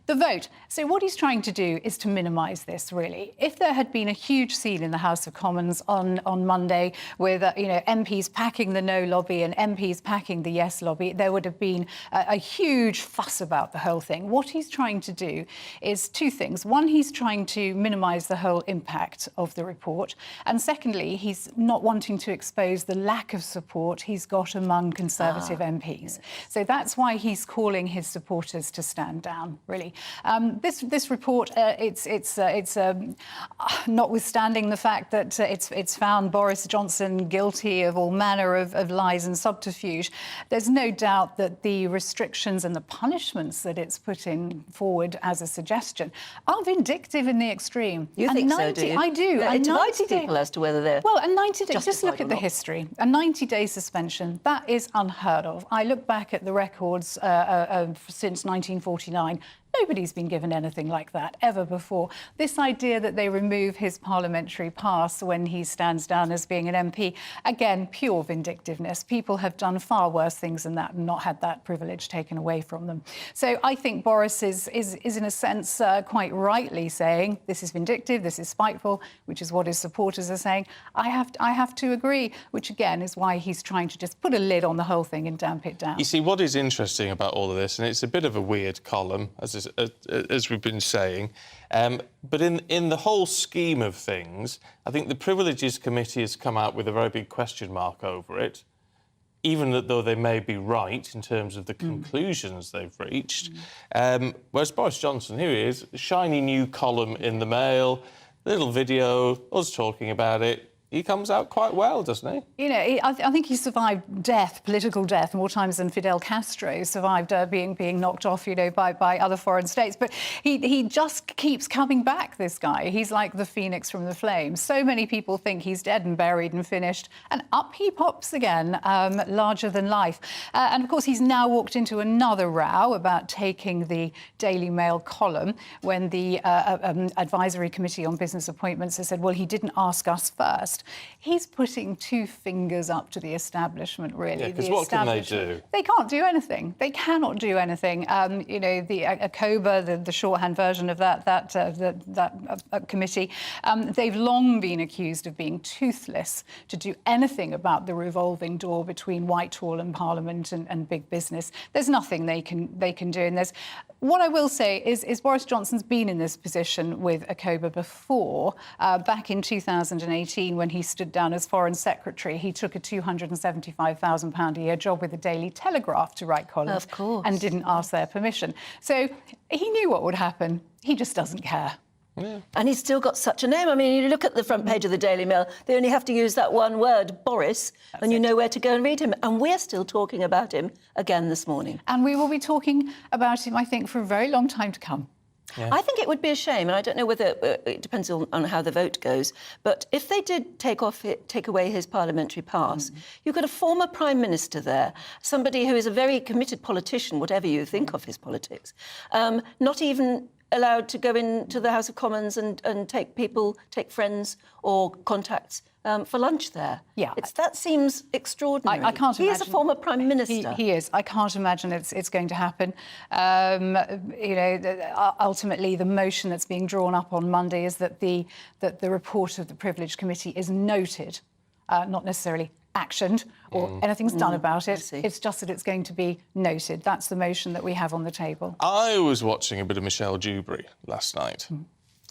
The vote. So what he's trying to do is to minimise this, really. If there had been a huge scene in the House of Commons on Monday with, MPs packing the no lobby and MPs packing the yes lobby, there would have been a huge fuss about the whole thing. What he's trying to do is two things. One, he's trying to minimise the whole impact of the report. And secondly, he's not wanting to expose the lack of support he's got among Conservative MPs. So that's why he's calling his supporters to stand down, really. This report, it's notwithstanding the fact that it's found Boris Johnson guilty of all manner of lies and subterfuge, there's no doubt that the restrictions and the punishments that it's putting forward as a suggestion are vindictive in the extreme. You think so, do you? I do. It divides people as to whether they're Well, a 90 days, just look at the not. history. A 90-day suspension, that is unheard of. I look back at the records since 1949. Nobody's been given anything like that ever before. This idea that they remove his parliamentary pass when he stands down as being an MP, again, pure vindictiveness. People have done far worse things than that and not had that privilege taken away from them. So I think Boris is in a sense, quite rightly saying this is vindictive, this is spiteful, which is what his supporters are saying. I have to agree, which again is why he's trying to just put a lid on the whole thing and damp it down. You see, what is interesting about all of this, and it's a bit of a weird column, as we've been saying, but in the whole scheme of things, I think the Privileges Committee has come out with a very big question mark over it, even though they may be right in terms of the conclusions they've reached. Whereas Boris Johnson, here he is, shiny new column in the Mail, little video, us talking about it. He comes out quite well, doesn't he? I think he survived death, political death, more times than Fidel Castro survived being knocked off, by other foreign states. But he just keeps coming back, this guy. He's like the phoenix from the flames. So many people think he's dead and buried and finished, and up he pops again, larger than life. And, of course, he's now walked into another row about taking the Daily Mail column when the Advisory Committee on Business Appointments has said, well, he didn't ask us first. He's putting two fingers up to the establishment, really. Yeah, because what can they do? They can't do anything. They cannot do anything. The ACOBA, the shorthand version of that committee, they've long been accused of being toothless to do anything about the revolving door between Whitehall and Parliament and big business. There's nothing they can do. And what I will say is Boris Johnson's been in this position with ACOBA before. Back in 2018, when he stood down as Foreign Secretary, he took a £275,000 a year job with the Daily Telegraph to write columns. Of course. And didn't ask their permission. So he knew what would happen. He just doesn't care. Yeah. And he's still got such a name. I mean, you look at the front page of the Daily Mail, they only have to use that one word, Boris, and you know where to go and read him. And we're still talking about him again this morning. And we will be talking about him, I think, for a very long time to come. Yeah. I think it would be a shame, and I don't know whether it depends on how the vote goes, but if they did take away his parliamentary pass, you've got a former Prime Minister there, somebody who is a very committed politician, whatever you think of his politics, not even allowed to go into the House of Commons and take friends or contacts for lunch there. Yeah. That seems extraordinary. I can't imagine. He is a former Prime Minister. He is. I can't imagine it's going to happen. Ultimately, the motion that's being drawn up on Monday is that the report of the Privilege Committee is noted, not necessarily actioned or anything's done about it. It's just that it's going to be noted. That's the motion that we have on the table. I was watching a bit of Michelle Dewberry last night,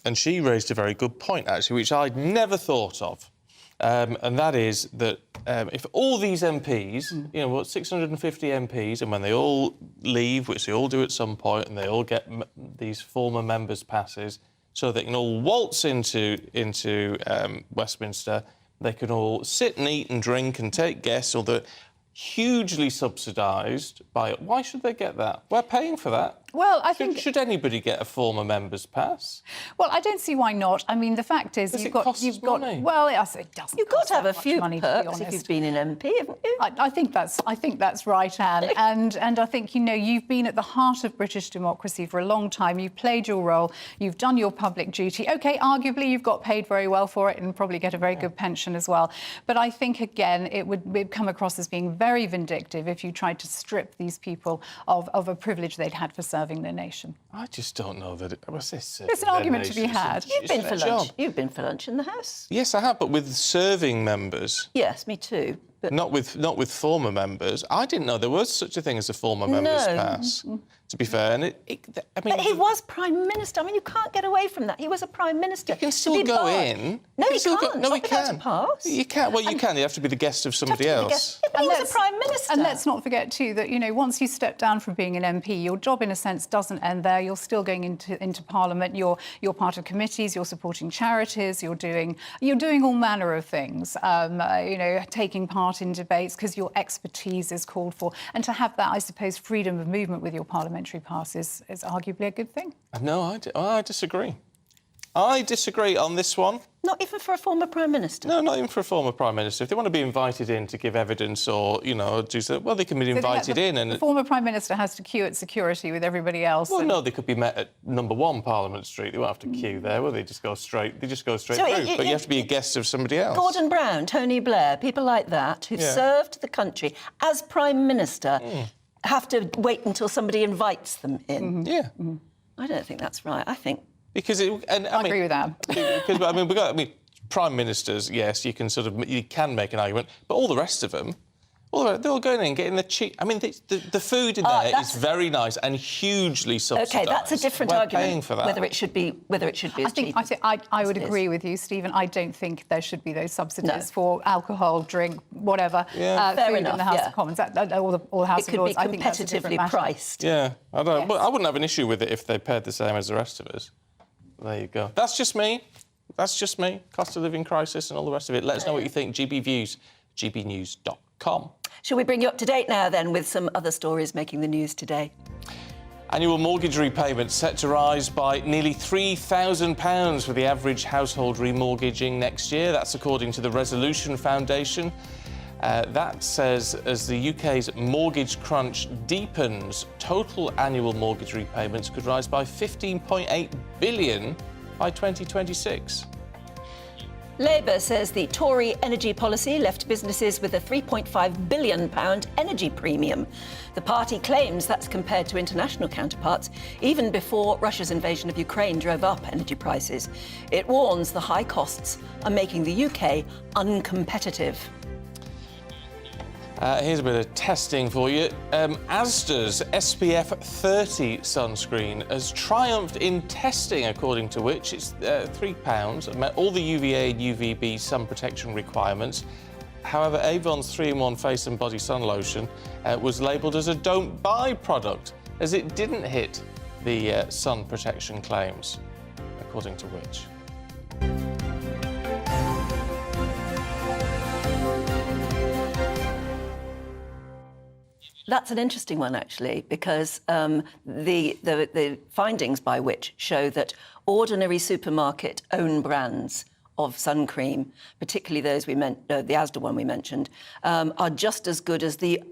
and she raised a very good point, actually, which I'd never thought of. And that is that if all these MPs, 650 MPs, and when they all leave, which they all do at some point, and they all get these former members' passes, so they can all waltz into Westminster, they can all sit and eat and drink and take guests, or they're hugely subsidised by... Why should they get that? We're paying for that. Well, I think... Should anybody get a former member's pass? Well, I don't see why not. I mean, the fact is, you've got... money? Well, yes, it doesn't. You've got to have a few money, perks if you've been an MP, haven't you? I think that's right, Anne. and I think, you know, you've been at the heart of British democracy for a long time. You've played your role. You've done your public duty. OK, arguably, you've got paid very well for it and probably get a very good pension as well. But I think, again, it would come across as being very vindictive if you tried to strip these people of a privilege they'd had for serving their nation. I just don't know that it was this. There's an argument to be had. You've been for lunch. You've been for lunch in the House. Yes, I have, but with serving members. Yes, me too. But not with former members. I didn't know there was such a thing as a former member's pass. To be fair, and I mean, but he was Prime Minister. I mean, you can't get away from that. He was a Prime Minister. You can still go in. No, you can't. No, you can. Pass. You can't. Well, you can. You have to be the guest of somebody else. Yeah, but he was a Prime Minister. And let's not forget too that, you know, once you step down from being an MP, your job in a sense doesn't end there. You're still going into Parliament. You're part of committees. You're supporting charities. You're doing all manner of things. You know, taking part in debates because your expertise is called for. And to have that, I suppose, freedom of movement with your parliamentary pass is arguably a good thing. No, I disagree. I disagree on this one. Not even for a former Prime Minister? No, not even for a former Prime Minister. If they want to be invited in to give evidence or, you know, do so, well, they can be invited in. And the former Prime Minister has to queue at security with everybody else. Well, no, they could be met at number 1 Parliament Street. They won't have to queue there, will they? Just go straight. They just go straight through. But you have to be a guest of somebody else. Gordon Brown, Tony Blair, people like that who've served the country as Prime Minister have to wait until somebody invites them in. Yeah. I don't think that's right. I think... Because I agree with that. Because I mean, prime ministers, yes, you can make an argument, but all the rest of them, they're all going in and getting the cheap. I mean, the food in there is very nice and hugely subsidised. OK, that's a different argument. Paying for that. Whether it should be as cheap. I would agree with you, Stephen. I don't think there should be those subsidies for alcohol, drink, whatever. Fair food enough, in the House of Commons, all the House of Lords. It could be competitively priced. Yeah, I don't. Well, I wouldn't have an issue with it if they paid the same as the rest of us. There you go. That's just me. That's just me. Cost of living crisis and all the rest of it. Let us know what you think. GB Views, gbnews.com. Shall we bring you up to date now, then, with some other stories making the news today? Annual mortgage repayments set to rise by nearly £3,000 for the average household remortgaging next year. That's according to the Resolution Foundation. That says as the UK's mortgage crunch deepens, total annual mortgage repayments could rise by £15.8 billion by 2026. Labour says the Tory energy policy left businesses with a £3.5 billion energy premium. The party claims that's compared to international counterparts, even before Russia's invasion of Ukraine drove up energy prices. It warns the high costs are making the UK uncompetitive. Here's a bit of testing for you. Asda's SPF 30 sunscreen has triumphed in testing, according to which it's £3, met all the UVA and UVB sun protection requirements. However, Avon's 3-in-1 face and body sun lotion was labelled as a don't buy product, as it didn't hit the sun protection claims, according to which. That's an interesting one, actually, because the findings by which show that ordinary supermarket own brands of sun cream, particularly those the Asda one we mentioned, are just as good as the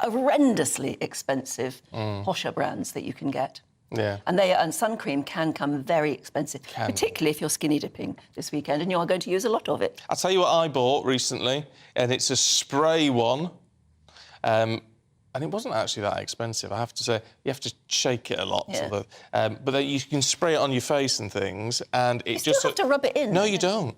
horrendously expensive posher brands that you can get. Yeah. And sun cream can come very expensive, particularly if you're skinny dipping this weekend and you are going to use a lot of it. I'll tell you what I bought recently, and it's a spray one. And it wasn't actually that expensive, I have to say. You have to shake it a lot. Yeah. But then you can spray it on your face and things, and it you just... still have to rub it in. No, you don't.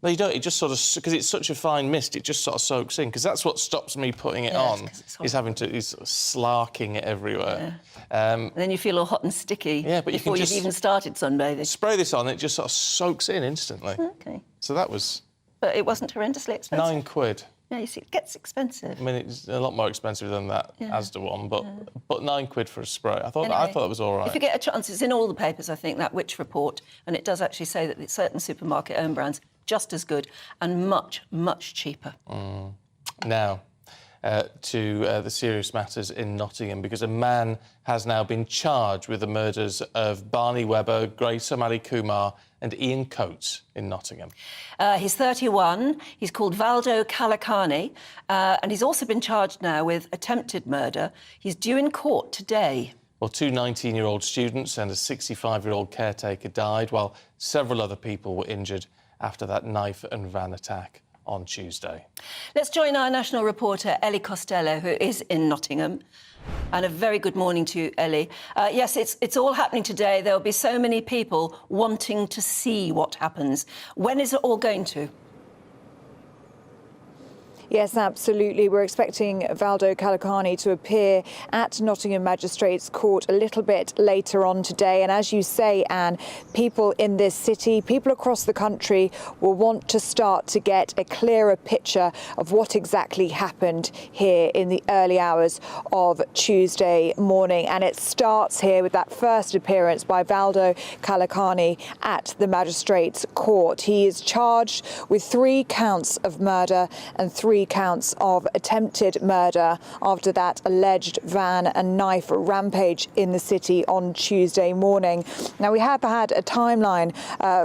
No, you don't. It just sort of... Because it's such a fine mist, it just sort of soaks in. Because that's what stops me putting it on, is having to... is sort of slarking it everywhere. Yeah. And then you feel all hot and sticky before you've even started sunbathing. Spray this on, it just sort of soaks in instantly. OK. So that was... But it wasn't horrendously expensive? £9. Yeah, you see, it gets expensive. I mean, it's a lot more expensive than that Asda one, but £9 for a spray. I thought Anyway, that was all right. If you get a chance, it's in all the papers, I think, that Which report, and it does actually say that certain supermarket-owned brands just as good and much, much cheaper. Now, to the serious matters in Nottingham, because a man has now been charged with the murders of Barney Webber, Grace O'Malley Kumar and Ian Coates in Nottingham. He's 31. He's called Valdo Kalakani, and he's also been charged now with attempted murder. He's due in court today. Well, 2 19-year-old students and a 65-year-old caretaker died, while several other people were injured after that knife and van attack on Tuesday. Let's join our national reporter, Ellie Costello, who is in Nottingham. And a very good morning to you, Ellie. Yes, it's all happening today. There'll be so many people wanting to see what happens. When is it all going to? Yes, absolutely. We're expecting Valdo Kalakani to appear at Nottingham Magistrates Court a little bit later on today. And as you say, Anne, people in this city, people across the country will want to start to get a clearer picture of what exactly happened here in the early hours of Tuesday morning. And it starts here with that first appearance by Valdo Kalakani at the Magistrates Court. He is charged with 3 counts of murder and 3 counts of attempted murder after that alleged van and knife rampage in the city on Tuesday morning. Now, we have had a timeline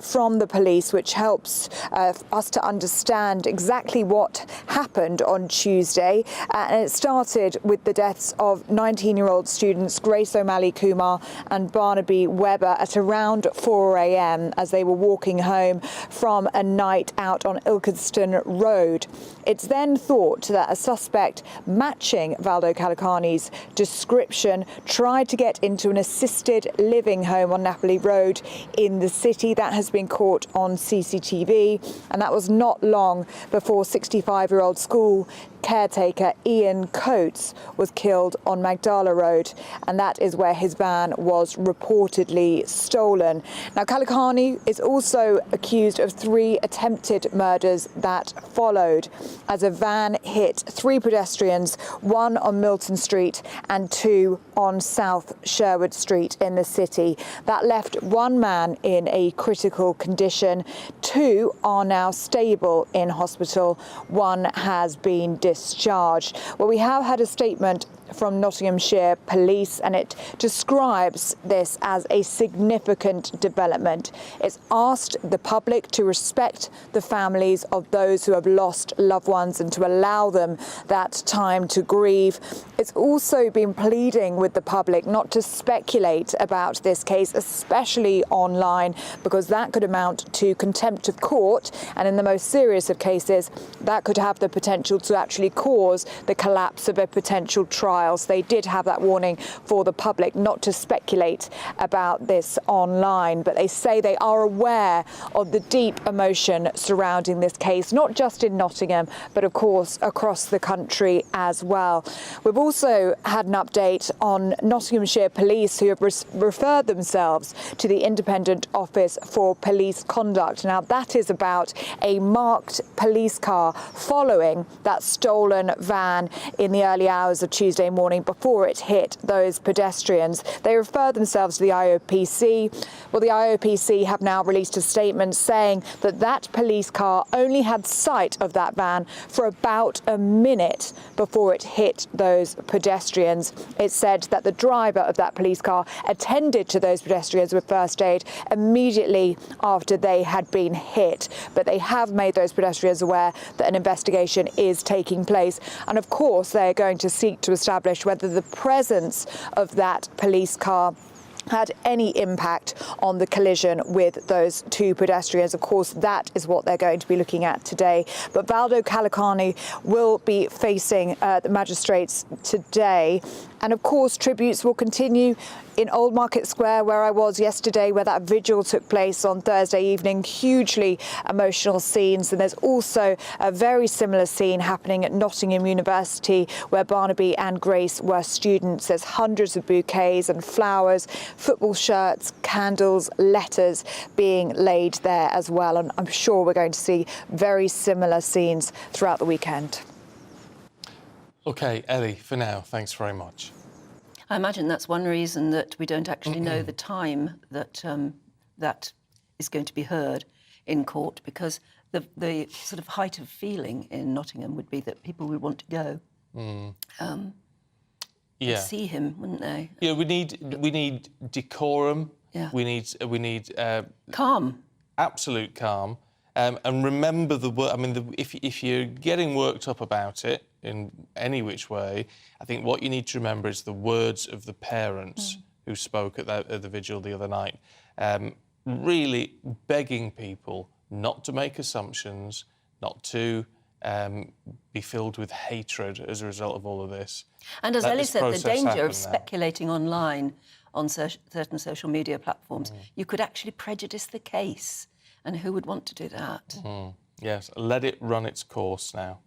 from the police which helps us to understand exactly what happened on Tuesday. And it started with the deaths of 19-year-old students Grace O'Malley Kumar and Barnaby Webber at around 4 a.m. as they were walking home from a night out on Ilkeston Road. It's then thought that a suspect matching Valdo Kalakani's description tried to get into an assisted living home on Napoli Road in the city. That has been caught on CCTV, and that was not long before 65-year-old school caretaker Ian Coates was killed on Magdala Road, and that is where his van was reportedly stolen. Now, Kalakani is also accused of 3 attempted murders that followed as a van hit 3 pedestrians, 1 on Milton Street and 2 on South Sherwood Street in the city. That left 1 man in a critical condition. 2 are now stable in hospital. 1 has been discharged. Well, we have had a statement from Nottinghamshire Police, and it describes this as a significant development. It's asked the public to respect the families of those who have lost loved ones and to allow them that time to grieve. It's also been pleading with the public not to speculate about this case, especially online, because that could amount to contempt of court, and in the most serious of cases, that could have the potential to actually cause the collapse of a potential trial. So they did have that warning for the public not to speculate about this online, but they say they are aware of the deep emotion surrounding this case, not just in Nottingham, but of course across the country as well. We've also had an update on Nottinghamshire Police, who have referred themselves to the Independent Office for Police Conduct. Now, that is about a marked police car following that stolen van in the early hours of Tuesday morning before it hit those pedestrians. They refer themselves to the IOPC. Well, the IOPC have now released a statement saying that that police car only had sight of that van for about a minute before it hit those pedestrians. It said that the driver of that police car attended to those pedestrians with first aid immediately after they had been hit. But they have made those pedestrians aware that an investigation is taking place. And of course, they're going to seek to establish whether the presence of that police car had any impact on the collision with those 2 pedestrians. Of course, that is what they're going to be looking at today. But Valdo Kalakani will be facing the magistrates today. And of course, tributes will continue in Old Market Square, where I was yesterday, where that vigil took place on Thursday evening. Hugely emotional scenes. And there's also a very similar scene happening at Nottingham University, where Barnaby and Grace were students. There's hundreds of bouquets and flowers, football shirts, candles, letters being laid there as well. And I'm sure we're going to see very similar scenes throughout the weekend. OK, Ellie, for now, thanks very much. I imagine that's one reason that we don't actually know the time that that is going to be heard in court, because the sort of height of feeling in Nottingham would be that people would want to go. Yeah. see him, wouldn't they? Yeah, we need decorum. Yeah. We need calm. Absolute calm. And remember the word. I mean, if you're getting worked up about it in any which way, I think what you need to remember is the words of the parents who spoke at the vigil the other night, really begging people not to make assumptions, not to be filled with hatred as a result of all of this. And as Ellie said, the danger of now. speculating online on certain social media platforms, you could actually prejudice the case. And who would want to do that? Yes, let it run its course now.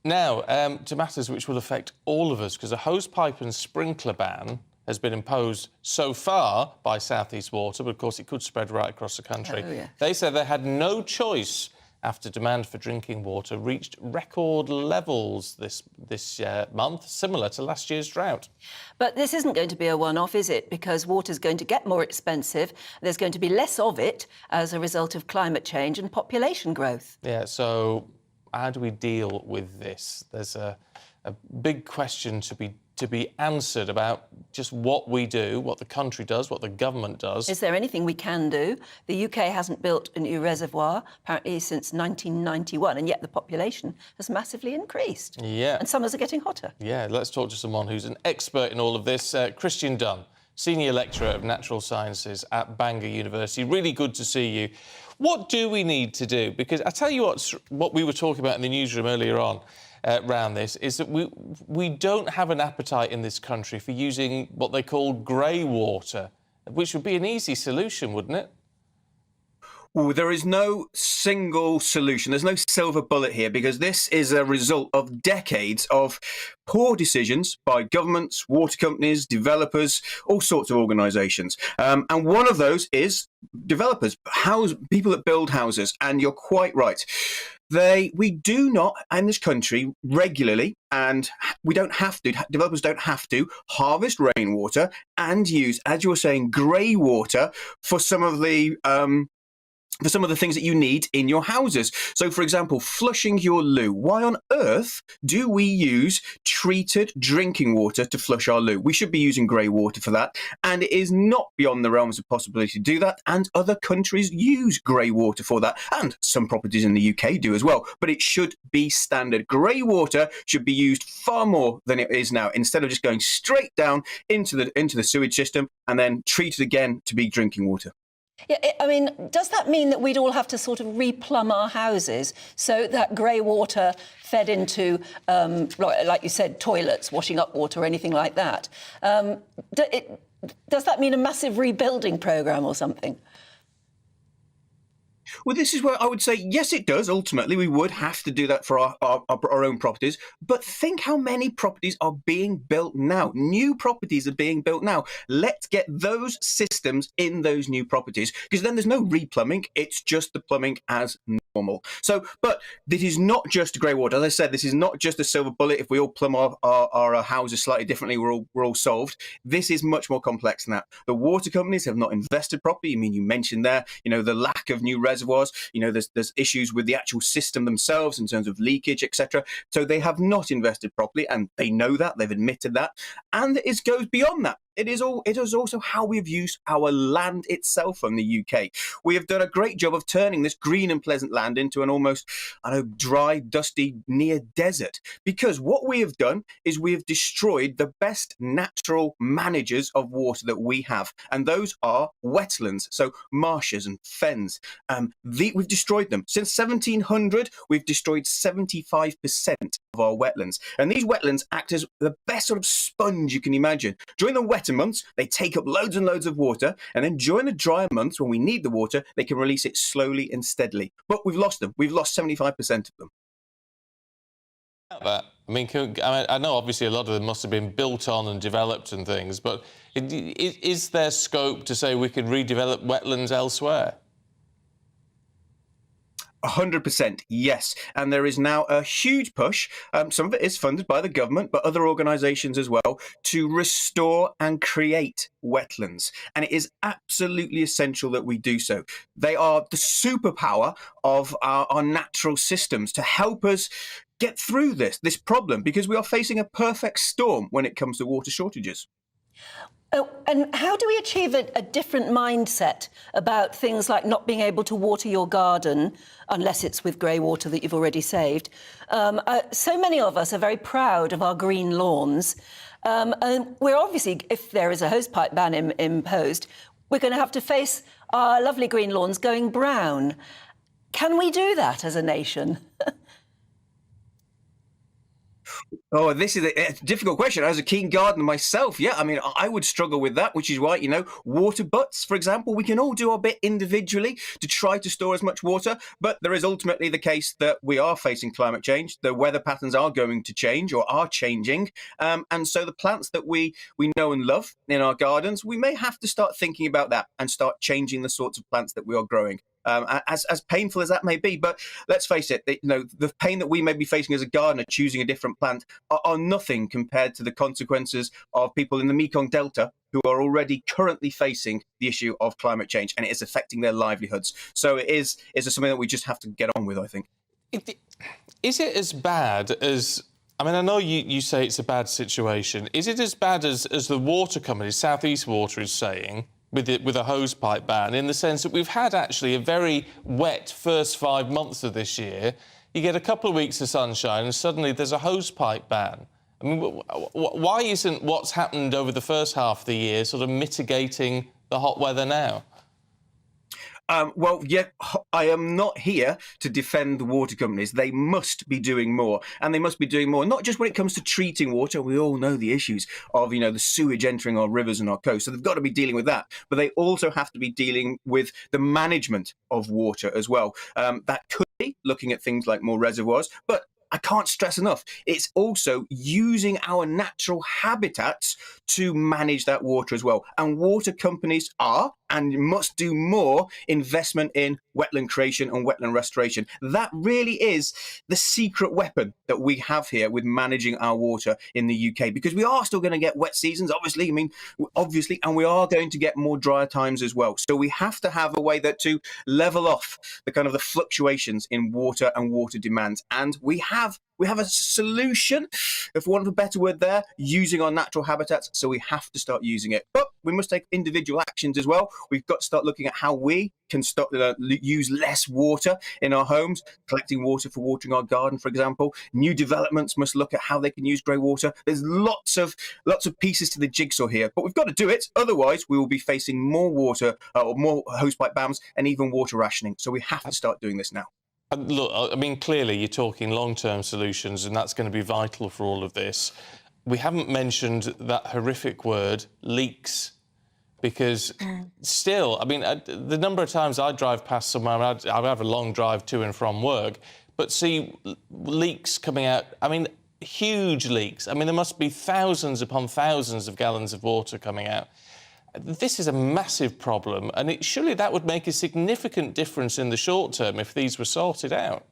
Now, to matters which will affect all of us, because a hosepipe and sprinkler ban has been imposed so far by South East Water, but of course it could spread right across the country. Oh, yeah. They said they had no choice after demand for drinking water reached record levels this month, similar to last year's drought. But this isn't going to be a one-off, is it? Because water's going to get more expensive. There's going to be less of it as a result of climate change and population growth. Yeah, so how do we deal with this? There's a big question to be answered about just what we do, what the country does, what the government does. Is there anything we can do? The UK hasn't built a new reservoir, apparently, since 1991, and yet the population has massively increased. Yeah. And summers are getting hotter. Yeah, let's talk to someone who's an expert in all of this. Christian Dunn, Senior Lecturer of Natural Sciences at Bangor University. Really good to see you. What do we need to do? Because I tell you what we were talking about in the newsroom earlier on, around this, is that we don't have an appetite in this country for using what they call grey water, which would be an easy solution, wouldn't it? Well, there is no single solution. There's no silver bullet here, because this is a result of decades of poor decisions by governments, water companies, developers, all sorts of organisations. And one of those is developers, people that build houses. And you're quite right. We do not, in this country, regularly, and we don't have to, developers don't have to, harvest rainwater and use, as you were saying, grey water for some of the things that you need in your houses. So, for example, flushing your loo. Why on earth do we use treated drinking water to flush our loo? We should be using grey water for that. And it is not beyond the realms of possibility to do that. And other countries use grey water for that. And some properties in the UK do as well. But it should be standard. Grey water should be used far more than it is now, instead of just going straight down into the sewage system and then treated again to be drinking water. Yeah, I mean, does that mean that we'd all have to sort of replumb our houses so that grey water fed into, like you said, toilets, washing up water, or anything like that? Does that mean a massive rebuilding programme or something? Well, this is where I would say, yes, it does. Ultimately, we would have to do that for our own properties. But think how many properties are being built now. New properties are being built now. Let's get those systems in those new properties, because then there's no replumbing. It's just the plumbing as normal. So, but this is not just grey water. As I said, this is not just a silver bullet. If we all plumb our houses slightly differently, we're all solved. This is much more complex than that. The water companies have not invested properly. I mean, you mentioned there, the lack of new reservoirs. There's issues with the actual system themselves in terms of leakage, etc. So they have not invested properly, and they know that. They've admitted that, and it goes beyond that. It is also how we've used our land itself in the UK. We have done a great job of turning this green and pleasant land into an almost, dry, dusty, near desert. Because what we have done is we have destroyed the best natural managers of water that we have. And those are wetlands, so marshes and fens. We've destroyed them. Since 1700, we've destroyed 75% of our wetlands. And these wetlands act as the best sort of sponge you can imagine. During the wetter months, they take up loads and loads of water, and then during the drier months, when we need the water, they can release it slowly and steadily. But we've lost them. We've lost 75% of them. I know obviously a lot of them must have been built on and developed and things, but is there scope to say we could redevelop wetlands elsewhere? 100%, yes. And there is now a huge push, some of it is funded by the government, but other organisations as well, to restore and create wetlands. And it is absolutely essential that we do so. They are the superpower of our natural systems to help us get through this problem, because we are facing a perfect storm when it comes to water shortages. Oh, and how do we achieve a different mindset about things like not being able to water your garden unless it's with grey water that you've already saved? So many of us are very proud of our green lawns. And we're obviously, if there is a hosepipe ban imposed, we're going to have to face our lovely green lawns going brown. Can we do that as a nation? Oh, this is a difficult question. As a keen gardener myself, yeah, I mean, I would struggle with that, which is why, you know, water butts, for example, we can all do our bit individually to try to store as much water. But there is ultimately the case that we are facing climate change. The weather patterns are going to change or are changing. And so the plants that we know and love in our gardens, we may have to start thinking about that and start changing the sorts of plants that we are growing. As painful as that may be, but let's face it, you know, the pain that we may be facing as a gardener choosing a different plant are nothing compared to the consequences of people in the Mekong Delta who are already currently facing the issue of climate change, and it is affecting their livelihoods. So it is something that we just have to get on with, I think. Is it as bad as... I mean, I know you say it's a bad situation. Is it as bad as the water companies, South East Water is saying, with a hosepipe ban, in the sense that we've had actually a very wet first 5 months of this year? You get a couple of weeks of sunshine and suddenly there's a hosepipe ban. I mean, why isn't what's happened over the first half of the year sort of mitigating the hot weather now? Well, yeah, I am not here to defend the water companies. They must be doing more, and they must be doing more, not just when it comes to treating water. We all know the issues of, you know, the sewage entering our rivers and our coast. So they've got to be dealing with that. But they also have to be dealing with the management of water as well. That could be looking at things like more reservoirs, but I can't stress enough, it's also using our natural habitats to manage that water as well. And water companies are and must do more investment in wetland creation and wetland restoration. That really is the secret weapon that we have here with managing our water in the UK, because we are still going to get wet seasons, obviously, and we are going to get more drier times as well. So we have to have a way that to level off the kind of the fluctuations in water and water demands. And we have a solution, if want of a better word there, using our natural habitats, so we have to start using it. But we must take individual actions as well. We've got to start looking at how we can start use less water in our homes, collecting water for watering our garden, for example. New developments must look at how they can use grey water. There's lots of pieces to the jigsaw here, but we've got to do it. Otherwise, we will be facing more water or more hosepipe bans and even water rationing. So we have to start doing this now. Look, I mean, clearly you're talking long-term solutions, and that's going to be vital for all of this. We haven't mentioned that horrific word, leaks, because still, I mean, the number of times I drive past somewhere, I have a long drive to and from work, but see leaks coming out, I mean, huge leaks. I mean, there must be thousands upon thousands of gallons of water coming out. This is a massive problem, and surely that would make a significant difference in the short term if these were sorted out.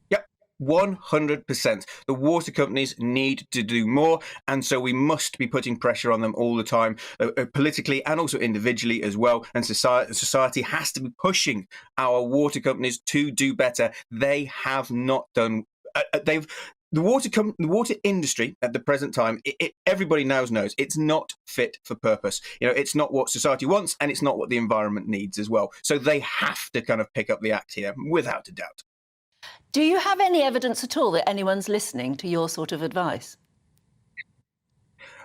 Yep, 100%. The water companies need to do more, and so we must be putting pressure on them all the time, politically and also individually as well. And society has to be pushing our water companies to do better. They have not done... The water industry at the present time, everybody now knows it's not fit for purpose. You know, it's not what society wants, and it's not what the environment needs as well. So they have to kind of pick up the act here, without a doubt. Do you have any evidence at all that anyone's listening to your sort of advice?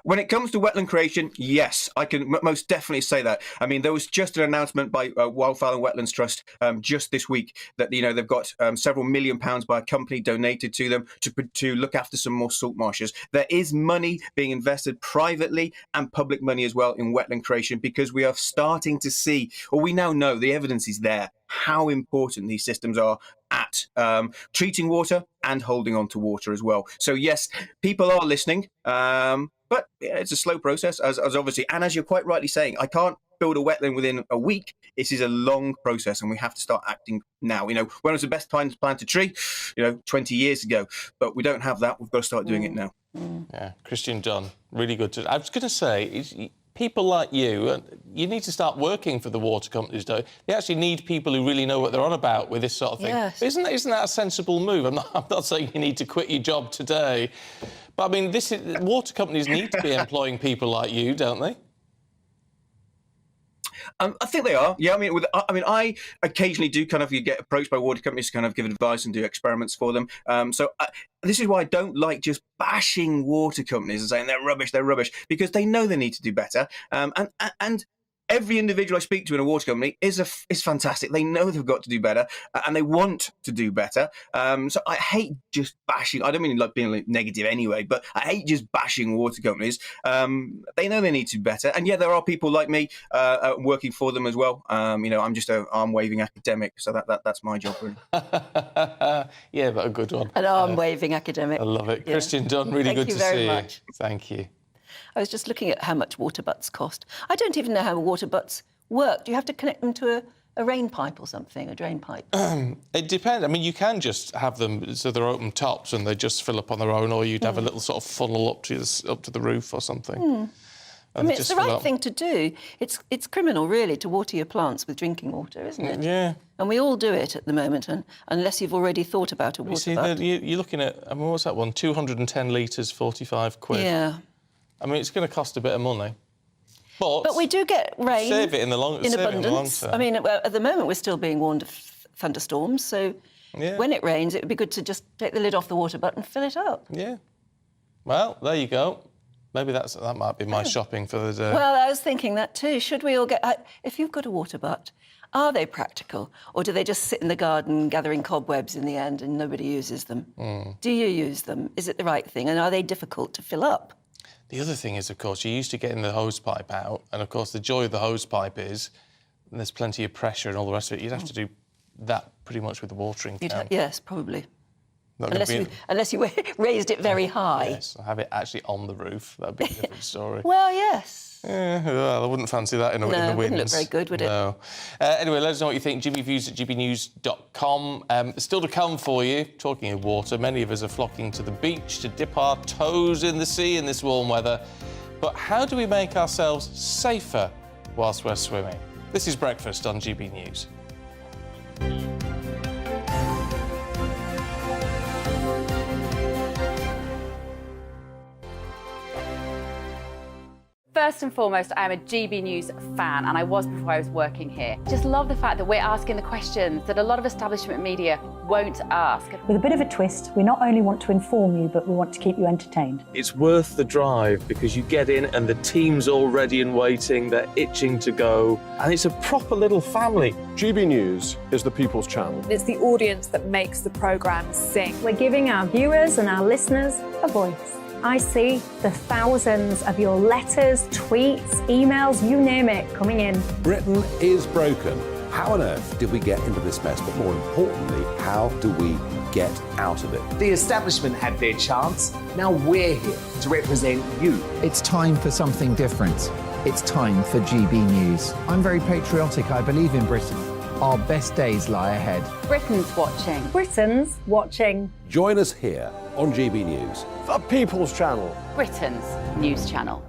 When it comes to wetland creation, yes, I can most definitely say that. I mean, there was just an announcement by Wildfowl and Wetlands Trust just this week that, you know, they've got several £1 million by a company donated to them to look after some more salt marshes. There is money being invested privately and public money as well in wetland creation, because we are starting to see, or we now know, the evidence is there, how important these systems are at treating water and holding on to water as well. So yes, people are listening. But it's a slow process, as obviously, and as you're quite rightly saying, I can't build a wetland within a week. This is a long process, and we have to start acting now. You know, when was the best time to plant a tree? You know, 20 years ago. But we don't have that. We've got to start doing it now. Yeah, Christian Dunn, really good. I was going to say, people like you need to start working for the water companies, don't you? They actually need people who really know what they're on about with this sort of thing. Yes. Isn't that a sensible move? I'm not saying you need to quit your job today, but I mean, water companies need to be employing people like you, don't they? I think they are. Yeah, I occasionally do you get approached by water companies to kind of give advice and do experiments for them. This is why I don't like just bashing water companies and saying they're rubbish, because they know they need to do better. And every individual I speak to in a water company is fantastic. They know they've got to do better, and they want to do better. So I hate just bashing. I don't mean like being negative anyway, but I hate just bashing water companies. They know they need to do better, and yeah, there are people like me working for them as well. I'm just an arm-waving academic, so that's my job really. Yeah, but a good one. An arm-waving academic. I love it. Yeah. Christian Dunn, really good to see you. Thank you very much. Thank you. I was just looking at how much water butts cost. I don't even know how water butts work. Do you have to connect them to a rain pipe or something, a drain pipe? It depends. I mean, you can just have them so they're open tops and they just fill up on their own, or you'd have a little sort of funnel up to the roof or something. I mean, it's the right thing to do. It's criminal, really, to water your plants with drinking water, isn't it? Yeah. And we all do it at the moment, and unless you've already thought about a water butt. You're looking at, what was that one? 210 litres, 45 quid. Yeah. I mean, it's going to cost a bit of money. But we do get rain save it in abundance. I mean, at the moment, we're still being warned of thunderstorms, so when it rains, it would be good to just take the lid off the water butt and fill it up. Yeah. Well, there you go. Maybe that might be my shopping for the day. Well, I was thinking that too. Should we all get... if you've got a water butt, are they practical, or do they just sit in the garden gathering cobwebs in the end and nobody uses them? Do you use them? Is it the right thing? And are they difficult to fill up? The other thing is, of course, you're used to getting the hose pipe out, and, of course, the joy of the hose pipe is there's plenty of pressure and all the rest of it. You'd have to do that pretty much with the watering can. Yes, probably. Unless you raised it very high. Yes, have it actually on the roof. That'd be a different story. Well, yes. Yeah, well, I wouldn't fancy that in the winds. No, it wouldn't look very good, would it? No. Anyway, let us know what you think. gbviews@gbnews.com. Still to come for you. Talking of water, many of us are flocking to the beach to dip our toes in the sea in this warm weather. But how do we make ourselves safer whilst we're swimming? This is Breakfast on GB News. First and foremost, I'm a GB News fan, and I was before I was working here. Just love the fact that we're asking the questions that a lot of establishment media won't ask. With a bit of a twist, we not only want to inform you, but we want to keep you entertained. It's worth the drive because you get in and the team's all ready and waiting, they're itching to go, and it's a proper little family. GB News is the people's channel. It's the audience that makes the programme sing. We're giving our viewers and our listeners a voice. I see the thousands of your letters, tweets, emails, you name it, coming in. Britain is broken. How on earth did we get into this mess? But more importantly, how do we get out of it? The establishment had their chance. Now we're here to represent you. It's time for something different. It's time for GB News. I'm very patriotic. I believe in Britain. Our best days lie ahead. Britain's watching. Britain's watching. Join us here on GB News. The People's Channel. Britain's news channel.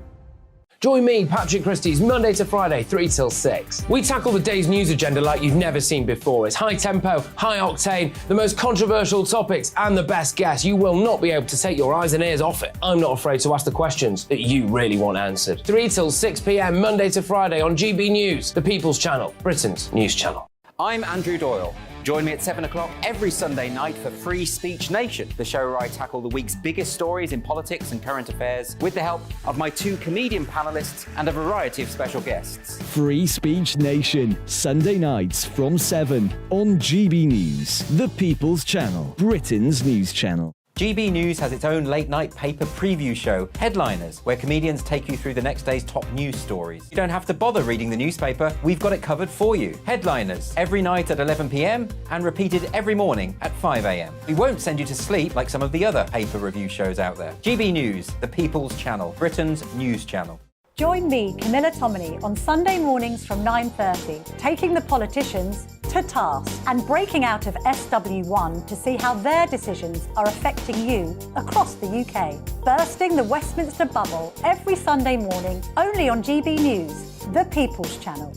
Join me, Patrick Christie's, Monday to Friday, 3 till 6. We tackle the day's news agenda like you've never seen before. It's high tempo, high octane, the most controversial topics, and the best guests. You will not be able to take your eyes and ears off it. I'm not afraid to ask the questions that you really want answered. 3 till 6 p.m, Monday to Friday on GB News, the People's Channel, Britain's news channel. I'm Andrew Doyle. Join me at 7 o'clock every Sunday night for Free Speech Nation, the show where I tackle the week's biggest stories in politics and current affairs with the help of my 2 comedian panellists and a variety of special guests. Free Speech Nation, Sunday nights from 7 on GB News, the People's Channel, Britain's news channel. GB News has its own late-night paper preview show, Headliners, where comedians take you through the next day's top news stories. You don't have to bother reading the newspaper, we've got it covered for you. Headliners, every night at 11 p.m, and repeated every morning at 5 a.m. We won't send you to sleep like some of the other paper review shows out there. GB News, the People's Channel, Britain's news channel. Join me, Camilla Tominey, on Sunday mornings from 9:30, taking the politicians to to task and breaking out of SW1 to see how their decisions are affecting you across the UK. Bursting the Westminster bubble every Sunday morning only on GB News, the People's Channel.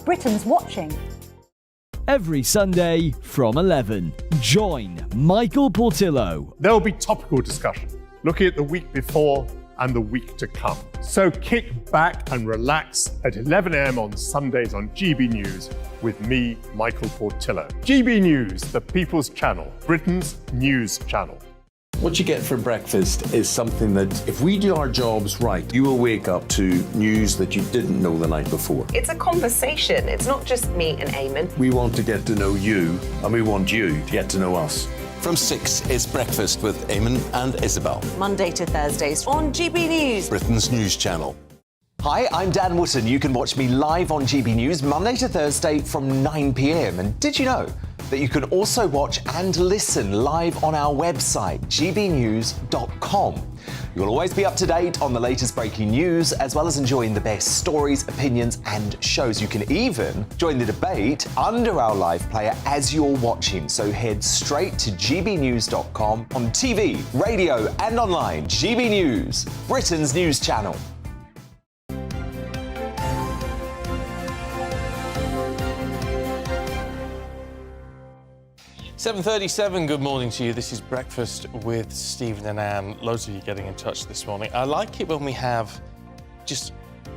Britain's watching. Every Sunday from 11. Join Michael Portillo. There will be topical discussion, looking at the week before and the week to come. So kick back and relax at 11 a.m. on Sundays on GB News with me, Michael Portillo. GB News, the People's Channel, Britain's news channel. What you get for breakfast is something that, if we do our jobs right, you will wake up to news that you didn't know the night before. It's a conversation. It's not just me and Eamon. We want to get to know you, and we want you to get to know us. From 6, it's Breakfast with Eamon and Isabel. Monday to Thursdays on GB News, Britain's news channel. Hi, I'm Dan Wootton. You can watch me live on GB News Monday to Thursday from 9 p.m. And did you know that you can also watch and listen live on our website, gbnews.com. You'll always be up to date on the latest breaking news, as well as enjoying the best stories, opinions and shows. You can even join the debate under our live player as you're watching. So head straight to gbnews.com on TV, radio and online. GB News, Britain's news channel. 7:37, good morning to you. This is Breakfast with Stephen and Anne. Loads of you getting in touch this morning. I like it when we have just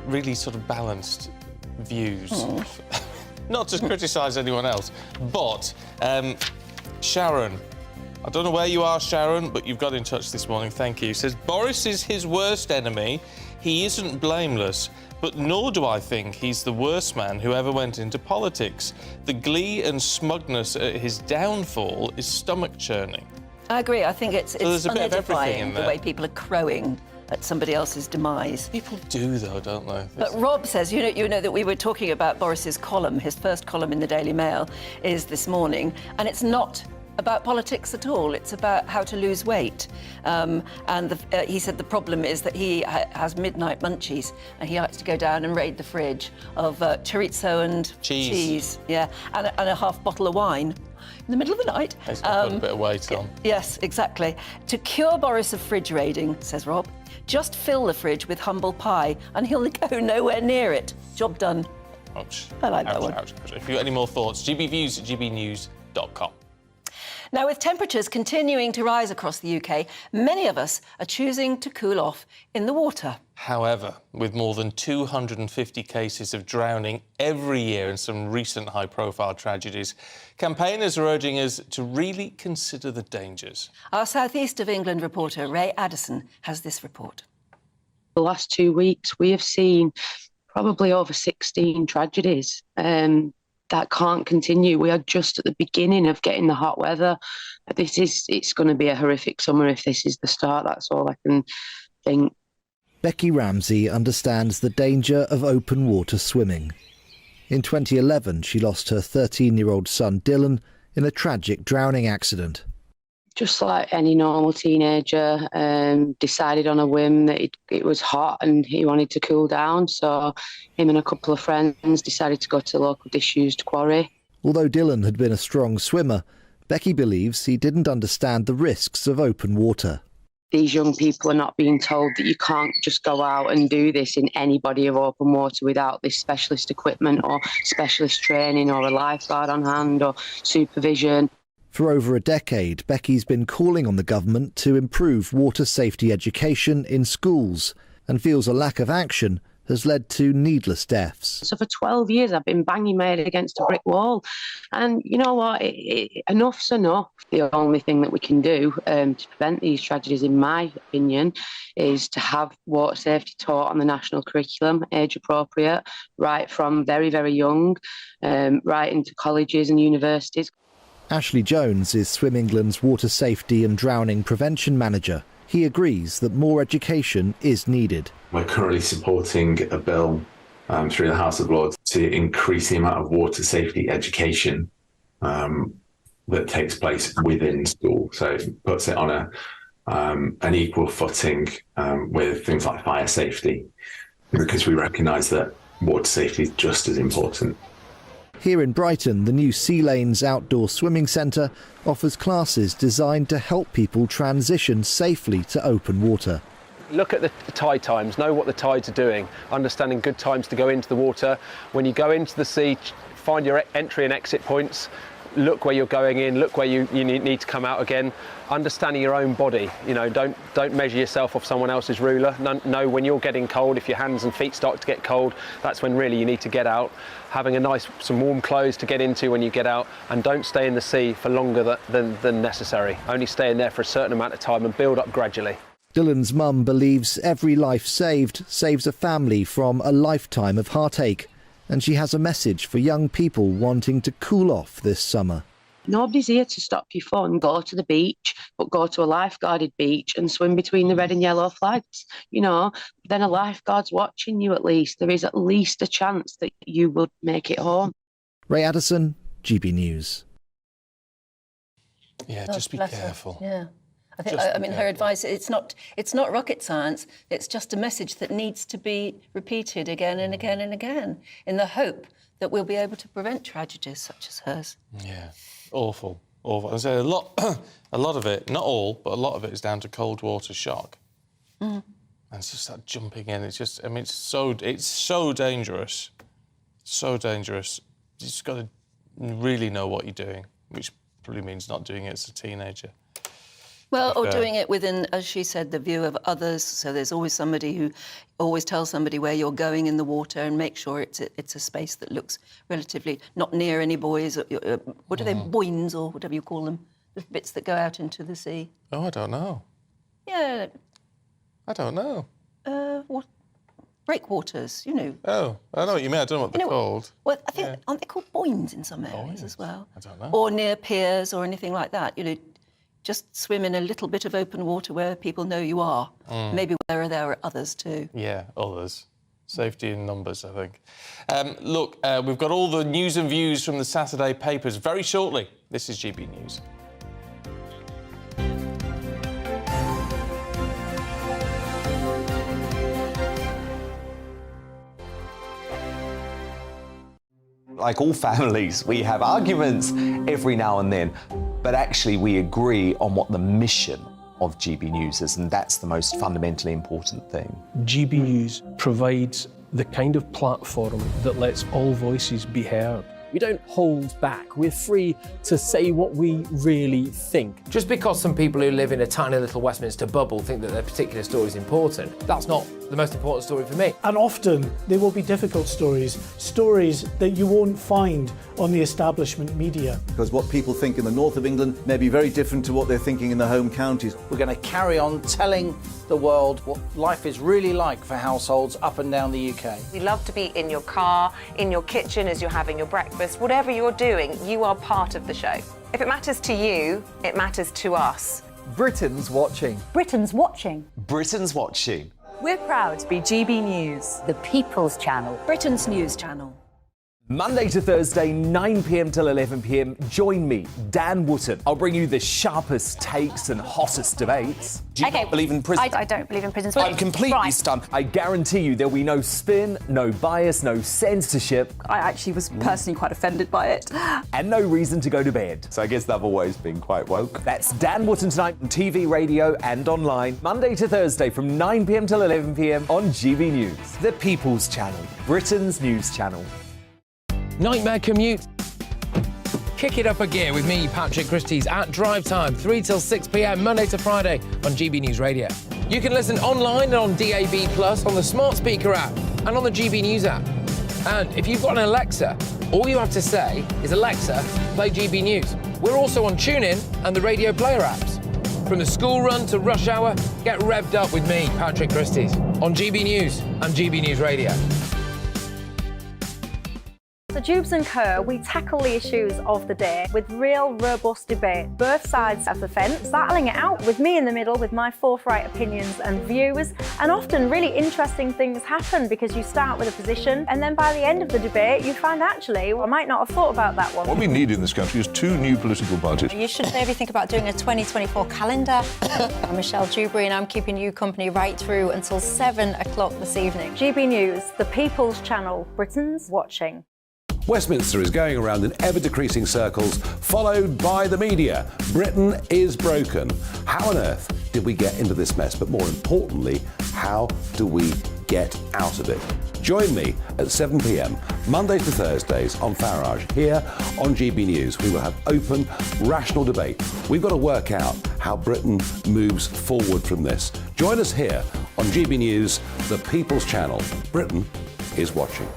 really sort of balanced views. Not to criticise anyone else, but Sharon, I don't know where you are, Sharon, but you've got in touch this morning. Thank you. Says, Boris is his worst enemy. He isn't blameless, but nor do I think he's the worst man who ever went into politics. The glee and smugness at his downfall is stomach-churning. I agree. I think it's there's a bit of everything in unedifying the there. way people are crowing at somebody else's demise. People do, though, don't they? But Rob says, you know that we were talking about Boris's column. His first column in the Daily Mail is this morning, and it's not about politics at all. It's about how to lose weight. He said the problem is that he has midnight munchies and he likes to go down and raid the fridge of chorizo and cheese. Yeah, and a half bottle of wine in the middle of the night. He's got to put a bit of weight on. Yes, exactly. To cure Boris of fridge raiding, says Rob, just fill the fridge with humble pie and he'll go nowhere near it. Job done. Ouch. I like that Ouch, one. ouch, ouch. If you've got any more thoughts, gbviews at gbnews.com. Now, with temperatures continuing to rise across the UK, many of us are choosing to cool off in the water. However, with more than 250 cases of drowning every year and some recent high-profile tragedies, campaigners are urging us to really consider the dangers. Our South East of England reporter, Ray Addison, has this report. The last 2 weeks, we have seen probably over 16 tragedies. That can't continue. We are just at the beginning of getting the hot weather. It's going to be a horrific summer if this is the start. That's all I can think. Becky Ramsey understands the danger of open water swimming. In 2011, she lost her 13-year-old son Dylan in a tragic drowning accident. Just like any normal teenager, decided on a whim that it was hot and he wanted to cool down. So him and a couple of friends decided to go to the local disused quarry. Although Dylan had been a strong swimmer, Becky believes he didn't understand the risks of open water. These young people are not being told that you can't just go out and do this in any body of open water without this specialist equipment or specialist training or a lifeguard on hand or supervision. For over a decade, Becky's been calling on the government to improve water safety education in schools and feels a lack of action has led to needless deaths. So for 12 years, I've been banging my head against a brick wall. And you know what? Enough's enough. The only thing that we can do to prevent these tragedies, in my opinion, is to have water safety taught on the national curriculum, age appropriate, right from very, very young, right into colleges and universities. Ashley Jones is Swim England's water safety and drowning prevention manager. He agrees that more education is needed. We're currently supporting a bill through the House of Lords to increase the amount of water safety education that takes place within school. So it puts it on an equal footing with things like fire safety, because we recognise that water safety is just as important. Here in Brighton, the new Sea Lanes outdoor swimming centre offers classes designed to help people transition safely to open water. Look at the tide times, know what the tides are doing, understanding good times to go into the water. When you go into the sea, find your entry and exit points, look where you're going in, look where you need to come out again, understanding your own body. You know, don't measure yourself off someone else's ruler. Know when you're getting cold, if your hands and feet start to get cold, that's when really you need to get out. Having some warm clothes to get into when you get out, and don't stay in the sea for longer than necessary. Only stay in there for a certain amount of time and build up gradually. Dylan's mum believes every life saved saves a family from a lifetime of heartache, and she has a message for young people wanting to cool off this summer. Nobody's here to stop you fun. Go to the beach, but go to a lifeguarded beach and swim between the red and yellow flags. You know, then a lifeguard's watching you at least. There is at least a chance that you will make it home. Ray Addison, GB News. Yeah, just be careful. Yeah. I mean, her advice, it's not rocket science, it's just a message that needs to be repeated again and again and again in the hope that we'll be able to prevent tragedies such as hers. Yeah, awful. I say a lot of it, not all, but a lot of it is down to cold water shock. And it's just that jumping in, it's just, I mean, it's so dangerous. So dangerous. You just got to really know what you're doing, which probably means not doing it as a teenager. Well, or doing it within, as she said, the view of others. So there's always somebody who always tells somebody where you're going in the water and make sure it's a space that looks relatively not near any buoys. What are they, buoys or whatever you call them? The bits that go out into the sea. Oh, I don't know. Yeah. I don't know. What? Breakwaters, you know. Oh, I know what you mean. I don't know what they're called. Well, I think, aren't they called buoys in some areas as well? I don't know. Or near piers or anything like that, you know. Just swim in a little bit of open water where people know you are. Maybe where there are others too. Yeah, others. Safety in numbers, I think. Look, we've got all the news and views from the Saturday papers very shortly. This is GB News. Like all families, we have arguments every now and then, but actually we agree on what the mission of GB News is, and that's the most fundamentally important thing. GB News provides the kind of platform that lets all voices be heard. We don't hold back. We're free to say what we really think. Just because some people who live in a tiny little Westminster bubble think that their particular story is important, that's not the most important story for me. And often there will be difficult stories that you won't find on the establishment media. Because what people think in the north of England may be very different to what they're thinking in the home counties. We're going to carry on telling the world what life is really like for households up and down the UK. We love to be in your car, in your kitchen as you're having your breakfast. Whatever you're doing, you are part of the show. If it matters to you, it matters to us. Britain's watching. Britain's watching. Britain's watching. We're proud to be GB News, the People's Channel, Britain's news channel. Monday to Thursday, 9 p.m. till 11 p.m. Join me, Dan Wootton. I'll bring you the sharpest takes and hottest debates. Do you not believe in prisons? I don't believe in prisons. I'm completely stunned. I guarantee you there'll be no spin, no bias, no censorship. I actually was personally quite offended by it. And no reason to go to bed. So I guess they've always been quite woke. That's Dan Wootton tonight on TV, radio and online. Monday to Thursday from 9 p.m. till 11 p.m. on GB News. The People's Channel. Britain's news channel. Nightmare commute. Kick it up a gear with me, Patrick Christie's, at drive time, 3 till 6 p.m, Monday to Friday on GB News Radio. You can listen online and on DAB+, on the smart speaker app and on the GB News app. And if you've got an Alexa, all you have to say is, Alexa, play GB News. We're also on TuneIn and the Radio Player apps. From the school run to rush hour, get revved up with me, Patrick Christie's, on GB News and GB News Radio. So Jubes and Kerr, we tackle the issues of the day with real robust debate, both sides of the fence, battling it out with me in the middle with my forthright opinions and views. And often really interesting things happen because you start with a position and then by the end of the debate you find actually, I might not have thought about that one. What we need in this country is 2 new political parties. You should maybe think about doing a 2024 calendar. I'm Michelle Dewberry and I'm keeping you company right through until 7 o'clock this evening. GB News, the People's Channel, Britain's watching. Westminster is going around in ever-decreasing circles, followed by the media. Britain is broken. How on earth did we get into this mess? But more importantly, how do we get out of it? Join me at 7 p.m, Mondays to Thursdays on Farage, here on GB News. We will have open, rational debate. We've got to work out how Britain moves forward from this. Join us here on GB News, the People's Channel. Britain is watching.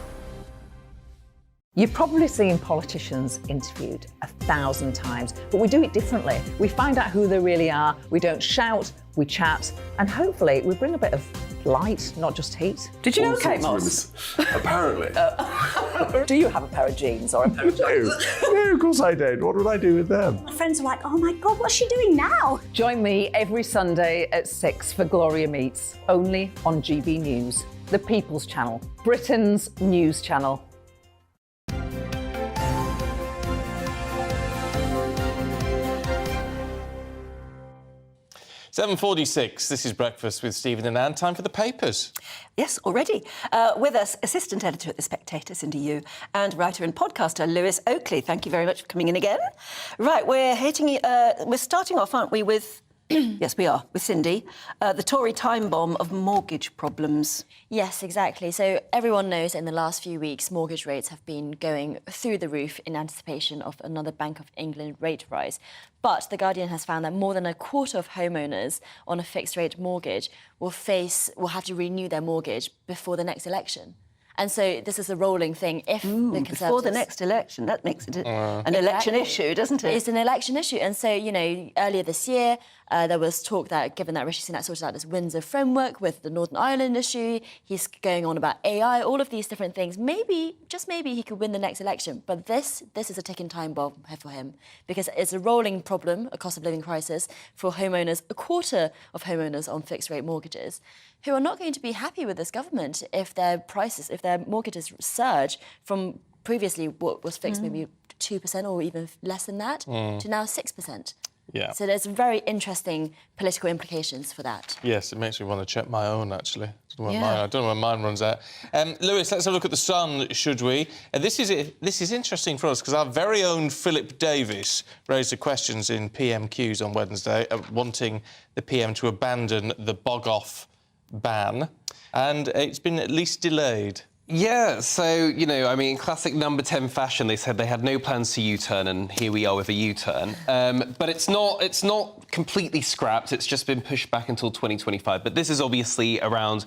You've probably seen politicians interviewed 1,000 times, but we do it differently. We find out who they really are, we don't shout, we chat, and hopefully we bring a bit of light, not just heat. Did you know Kate Moss? Apparently. Do you have a pair of jeans or a pair of jeans? No, of course I don't. What would I do with them? My friends are like, oh my God, what's she doing now? Join me every Sunday at 6 for Gloria Meets, only on GB News, the People's Channel, Britain's news channel. 7:46, this is Breakfast with Stephen and Anne. Time for the papers. Yes, already. With us, assistant editor at The Spectator, Cindy Yu, and writer and podcaster Lewis Oakley. Thank you very much for coming in again. Right, we're starting off, aren't we, with... Yes, we are, with Cindy, the Tory time bomb of mortgage problems. Yes, exactly. So everyone knows in the last few weeks, mortgage rates have been going through the roof in anticipation of another Bank of England rate rise. But The Guardian has found that more than a quarter of homeowners on a fixed-rate mortgage will have to renew their mortgage before the next election. And so this is a rolling thing. If the Conservatives... Before the next election, that makes it an election issue, doesn't it? It's an election issue. And so, you know, earlier this year, there was talk that, given that Rishi Sunak sorted out this Windsor framework with the Northern Ireland issue, he's going on about AI, all of these different things. Maybe, just maybe, he could win the next election. But this is a ticking time bomb for him, because it's a rolling problem, a cost of living crisis, for homeowners, a quarter of homeowners on fixed-rate mortgages, who are not going to be happy with this government if their mortgages surge from previously what was fixed maybe 2% or even less than that to now 6%. Yeah. So there's very interesting political implications for that. Yes, it makes me want to check my own, actually. I don't know when mine runs out. Lewis, let's have a look at the Sun, should we? This is interesting for us, because our very own Philip Davis raised the questions in PMQs on Wednesday, wanting the PM to abandon the bog-off ban, and it's been at least delayed. Yeah, so, you know, I mean, in classic Number 10 fashion, they said they had no plans to U-turn, and here we are with a U-turn. But it's not completely scrapped, it's just been pushed back until 2025. But this is obviously around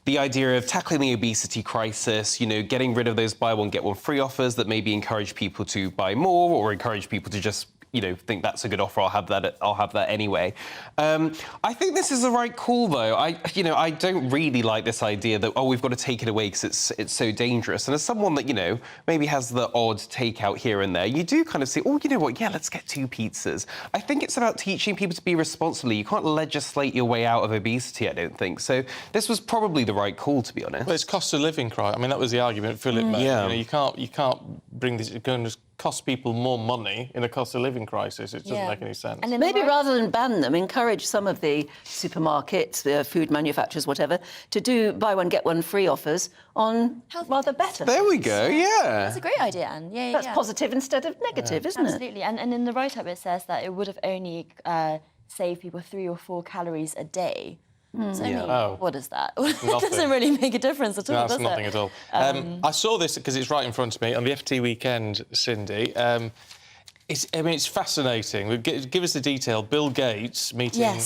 the idea of tackling the obesity crisis, you know, getting rid of those buy one, get one free offers that maybe encourage people to buy more or encourage people to just, you know, think that's a good offer, I'll have that anyway. I think this is the right call, though. I don't really like this idea that, we've got to take it away because it's so dangerous. And as someone that, you know, maybe has the odd takeout here and there, you do kind of say, you know what, yeah, let's get 2 pizzas. I think it's about teaching people to be responsible. You can't legislate your way out of obesity, I don't think. So this was probably the right call, to be honest. Well, it's cost of living crisis. I mean, that was the argument Philip made. Yeah. You know, you can't bring this, it's going to cost people more money in a cost of living crisis. It doesn't make any sense. And maybe rather than ban them, encourage some of the supermarkets, the food manufacturers, whatever, to do buy one, get one free offers on rather better. There we go, yeah. That's a great idea, Anne. Yeah, That's positive instead of negative, isn't it? Absolutely. And in the write-up it says that it would have only saved people 3 or 4 calories a day. So what is that? It doesn't really make a difference at all, does it? That's nothing at all. I saw this because it's right in front of me on the FT Weekend, Cindy. It's fascinating. Give us the detail. Bill Gates meeting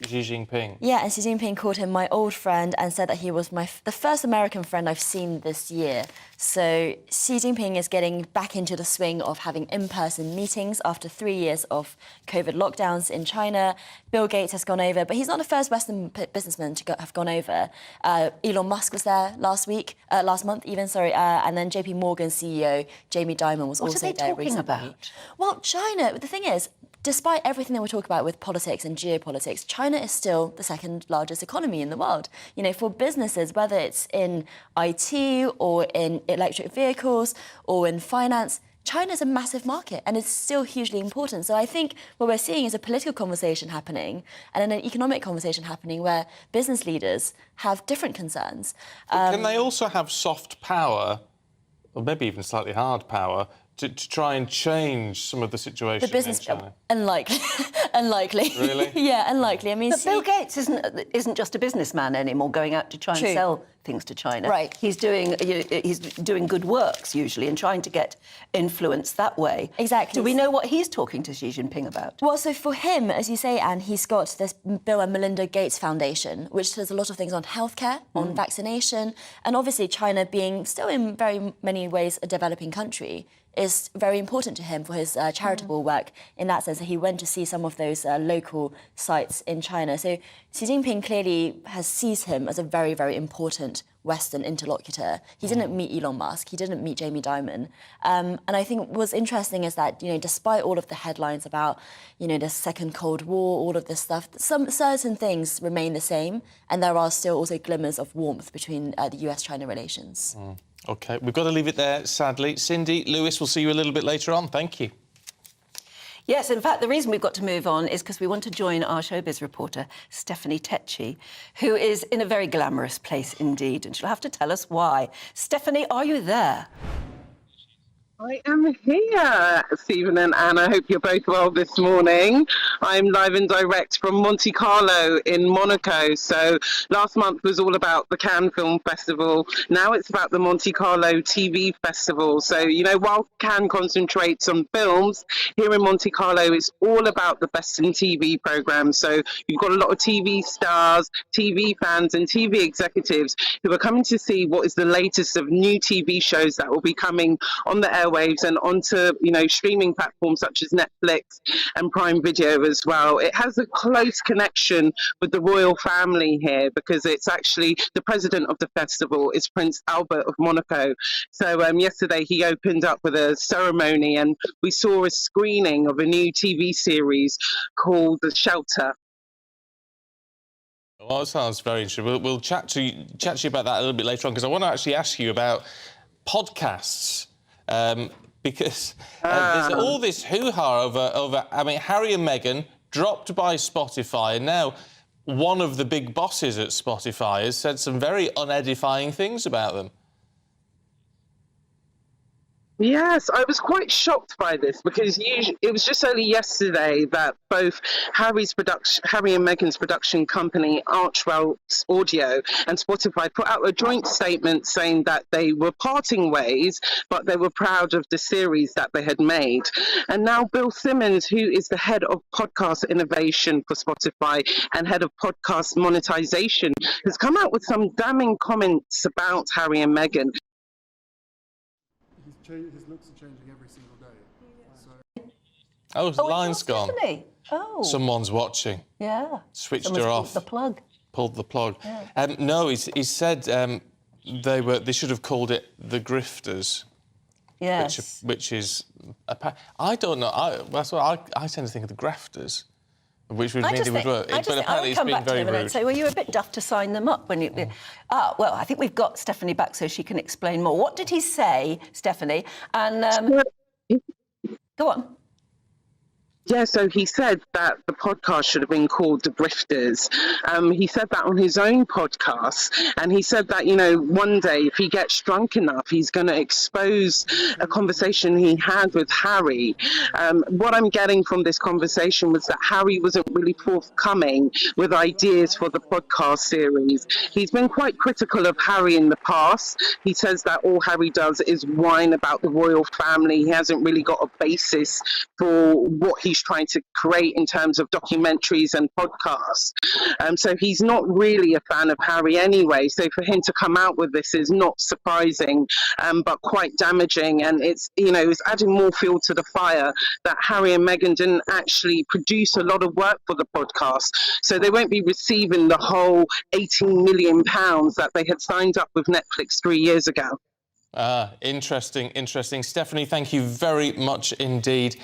Xi Jinping. Yeah, and Xi Jinping called him my old friend and said that he was the first American friend I've seen this year. So Xi Jinping is getting back into the swing of having in-person meetings after 3 years of COVID lockdowns in China. Bill Gates has gone over, but he's not the first Western businessman to have gone over. Elon Musk was there last month, and then JP Morgan CEO Jamie Dimon was also there recently. What are they talking about? Well, China, the thing is, despite everything that we talk about with politics and geopolitics, China is still the second largest economy in the world. You know, for businesses, whether it's in IT or in electric vehicles or in finance, China's a massive market and it's still hugely important. So I think what we're seeing is a political conversation happening and an economic conversation happening where business leaders have different concerns. Can they also have soft power or maybe even slightly hard power, to try and change some of the situation The business, in China? unlikely. Unlikely. Really? Yeah, unlikely. I mean, But Bill Gates isn't just a businessman anymore, going out to try and True. sell things to China. Right. He's doing good works usually and trying to get influence that way. Exactly. Do we know what he's talking to Xi Jinping about? Well, so for him, as you say, Anne, he's got this Bill and Melinda Gates Foundation, which does a lot of things on healthcare, on vaccination, and obviously China being still in very many ways a developing country is very important to him for his charitable work in that sense. He went to see some of those local sites in China. So Xi Jinping clearly has seized him as a very, very important Western interlocutor. He didn't meet Elon Musk. He didn't meet Jamie Dimon. And I think what's interesting is that, despite all of the headlines about, the Second Cold War, all of this stuff, some certain things remain the same. And there are still also glimmers of warmth between the US-China relations. OK, we've got to leave it there, sadly. Cindy, Lewis, we'll see you a little bit later on. Thank you. Yes, in fact, the reason we've got to move on is because we want to join our showbiz reporter, Stephanie Tecci, who is in a very glamorous place indeed, and she'll have to tell us why. Stephanie, are you there? I am here, Stephen and Anna. I hope you're both well this morning. I'm live and direct from Monte Carlo in Monaco. So last month was all about the Cannes Film Festival. Now it's about the Monte Carlo TV Festival. So, while Cannes concentrates on films, here in Monte Carlo it's all about the best in TV programs. So you've got a lot of TV stars, TV fans and TV executives who are coming to see what is the latest of new TV shows that will be coming on the airwaves and onto streaming platforms such as Netflix and Prime Video as well. It has a close connection with the royal family here because it's actually the president of the festival is Prince Albert of Monaco. So yesterday he opened up with a ceremony and we saw a screening of a new TV series called The Shelter. Well, that sounds very interesting. We'll chat to you about that a little bit later on because I want to actually ask you about podcasts. Because there's all this hoo-ha over Harry and Meghan dropped by Spotify, and now one of the big bosses at Spotify has said some very unedifying things about them. Yes, I was quite shocked by this because it was just only yesterday that both Harry and Meghan's production company, Archwell's Audio, and Spotify put out a joint statement saying that they were parting ways, but they were proud of the series that they had made. And now Bill Simmons, who is the head of podcast innovation for Spotify and head of podcast monetization, has come out with some damning comments about Harry and Meghan. His looks are changing every single day. Oh, the line's gone. Oh. Someone's watching. Yeah. Switched her off. Pulled the plug. Yeah. No, he said they should have called it the Grifters. Yes. Which is... I don't know. That's what I tend to think of the Grafters. Which would mean they would work. But apparently it's been very rude. And say, well, you were a bit daft to sign them up when you... well, I think we've got Stephanie back so she can explain more. What did he say, Stephanie? And go on. Yeah, so he said that the podcast should have been called The Grifters. He said that on his own podcast. And he said that, one day if he gets drunk enough, he's going to expose a conversation he had with Harry. What I'm getting from this conversation was that Harry wasn't really forthcoming with ideas for the podcast series. He's been quite critical of Harry in the past. He says that all Harry does is whine about the royal family. He hasn't really got a basis for what he's trying to create in terms of documentaries and podcasts. So he's not really a fan of Harry anyway. So for him to come out with this is not surprising, but quite damaging. And it's adding more fuel to the fire that Harry and Meghan didn't actually produce a lot of work for the podcast. So they won't be receiving the whole £18 million that they had signed up with Netflix 3 years ago. Interesting. Stephanie, thank you very much indeed.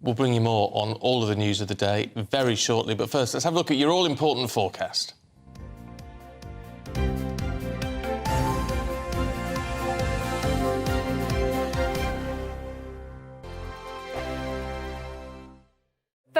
We'll bring you more on all of the news of the day very shortly. But first, let's have a look at your all-important forecast.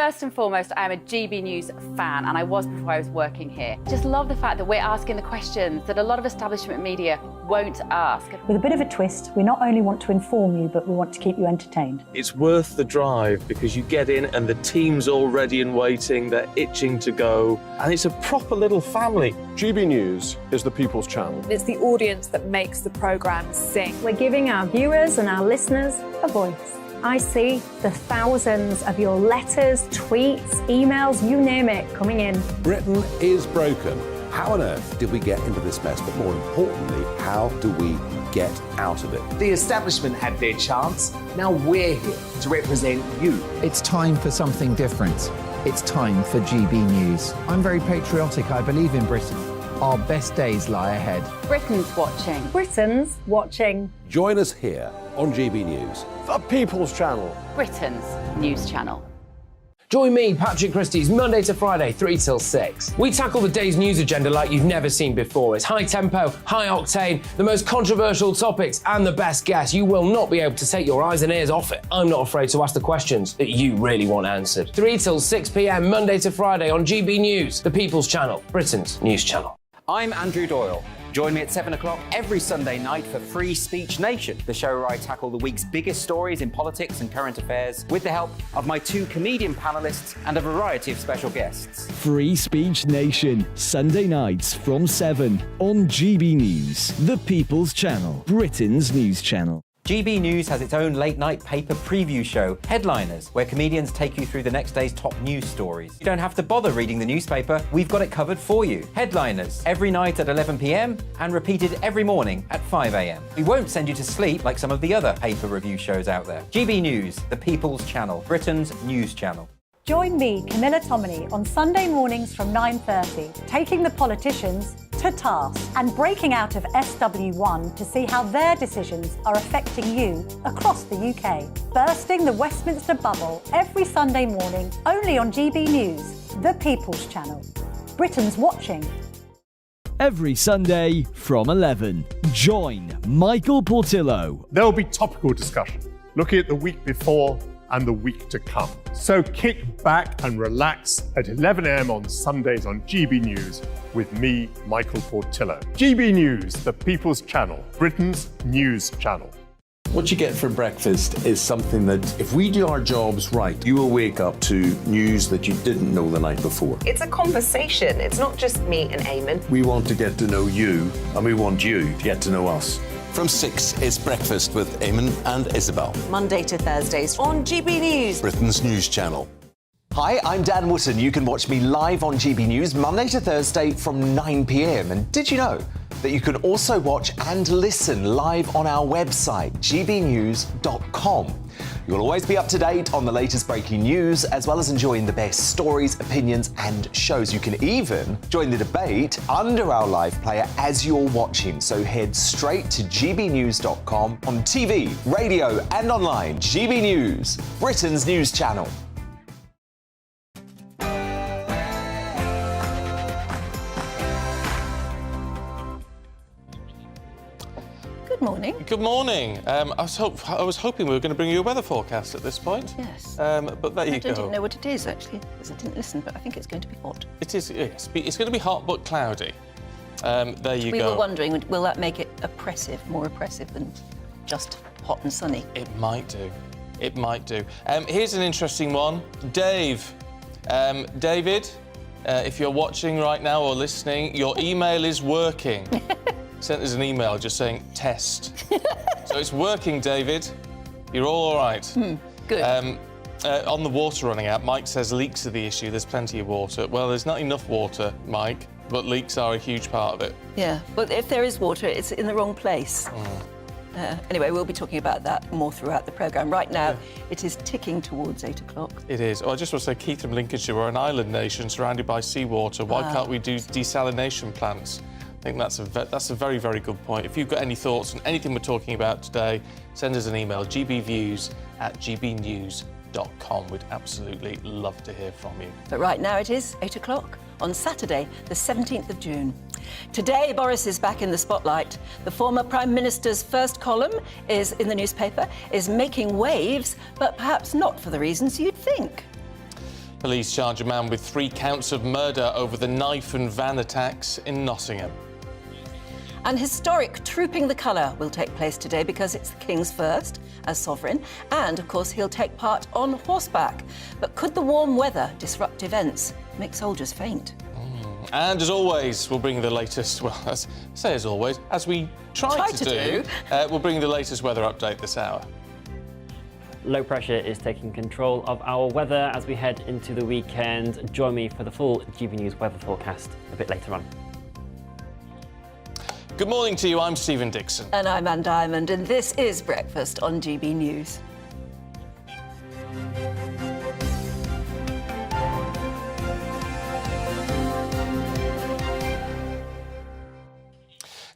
First and foremost, I'm a GB News fan, and I was before I was working here. Just love the fact that we're asking the questions that a lot of establishment media won't ask. With a bit of a twist, we not only want to inform you, but we want to keep you entertained. It's worth the drive because you get in and the team's all ready and waiting, they're itching to go, and it's a proper little family. GB News is the People's Channel. It's the audience that makes the programme sing. We're giving our viewers and our listeners a voice. I see the thousands of your letters, tweets, emails, you name it, coming in. Britain is broken. How on earth did we get into this mess? But more importantly, how do we get out of it? The establishment had their chance. Now we're here to represent you. It's time for something different. It's time for GB News. I'm very patriotic. I believe in Britain. Our best days lie ahead. Britain's watching. Britain's watching. Join us here on GB News. The People's Channel. Britain's news channel. Join me, Patrick Christie's, Monday to Friday, 3 till 6. We tackle the day's news agenda like you've never seen before. It's high tempo, high octane, the most controversial topics, and the best guests. You will not be able to take your eyes and ears off it. I'm not afraid to ask the questions that you really want answered. 3 till 6 p.m, Monday to Friday on GB News, the People's Channel, Britain's news channel. I'm Andrew Doyle. Join me at 7 o'clock every Sunday night for Free Speech Nation, the show where I tackle the week's biggest stories in politics and current affairs with the help of my 2 comedian panellists and a variety of special guests. Free Speech Nation, Sunday nights from 7 on GB News, the People's Channel, Britain's news channel. GB News has its own late-night paper preview show, Headliners, where comedians take you through the next day's top news stories. You don't have to bother reading the newspaper, we've got it covered for you. Headliners, every night at 11 p.m, and repeated every morning at 5 a.m. We won't send you to sleep like some of the other paper review shows out there. GB News, the People's Channel, Britain's news channel. Join me, Camilla Tominey, on Sunday mornings from 9:30, taking the politicians to task and breaking out of SW1 to see how their decisions are affecting you across the UK. Bursting the Westminster bubble every Sunday morning, only on GB News, the People's Channel. Britain's watching. Every Sunday from 11, join Michael Portillo. There will be topical discussion, looking at the week before and the week to come. So kick back and relax at 11 a.m. on Sundays on GB News with me, Michael Portillo. GB News, the People's Channel, Britain's news channel. What you get for breakfast is something that, if we do our jobs right, you will wake up to news that you didn't know the night before. It's a conversation. It's not just me and Eamon. We want to get to know you, and we want you to get to know us. From 6, it's Breakfast with Eamon and Isabel. Monday to Thursdays on GB News, Britain's news channel. Hi, I'm Dan Wootton. You can watch me live on GB News Monday to Thursday from 9 p.m. And did you know that you can also watch and listen live on our website, gbnews.com? You'll always be up to date on the latest breaking news, as well as enjoying the best stories, opinions and shows. You can even join the debate under our live player as you're watching. So head straight to gbnews.com on TV, radio and online. GB News, Britain's news channel. Good morning. Good morning. I was hoping we were going to bring you a weather forecast at this point. Yes. But there you go. I didn't know what it is, actually, because I didn't listen, but I think it's going to be hot. It is, yes. It's going to be hot but cloudy. There you go. We were wondering, will that make it oppressive, more oppressive than just hot and sunny? It might do. It might do. Here's an interesting one. Dave. David, if you're watching right now or listening, your email is working. Sent us an email just saying test. So it's working, David. You're all right. Good. On the water running out, Mike says leaks are the issue. There's plenty of water. Well, there's not enough water, Mike, but leaks are a huge part of it. Yeah, but if there is water, it's in the wrong place. Anyway, we'll be talking about that more throughout the programme. Right now, it is ticking towards 8 o'clock. It is. Oh, I just want to say, Keith from Lincolnshire, we're an island nation surrounded by seawater. Why can't we do desalination plants? I think that's a very, very good point. If you've got any thoughts on anything we're talking about today, send us an email, gbviews@gbnews.com. We'd absolutely love to hear from you. But right now it is 8 o'clock on Saturday, the 17th of June. Today, Boris is back in the spotlight. The former Prime Minister's first column is in the newspaper, is making waves, but perhaps not for the reasons you'd think. Police charge a man with 3 counts of murder over the knife and van attacks in Nottingham. An historic Trooping the Colour will take place today because it's the King's first as sovereign, and of course he'll take part on horseback. But could the warm weather disrupt events, make soldiers faint? And as always, we'll bring the latest, well, as always, as we try to do. We'll bring the latest weather update this hour. Low pressure is taking control of our weather as we head into the weekend. Join me for the full GB News weather forecast a bit later on. Good morning to you, I'm Stephen Dixon. And I'm Ann Diamond, and this is Breakfast on GB News.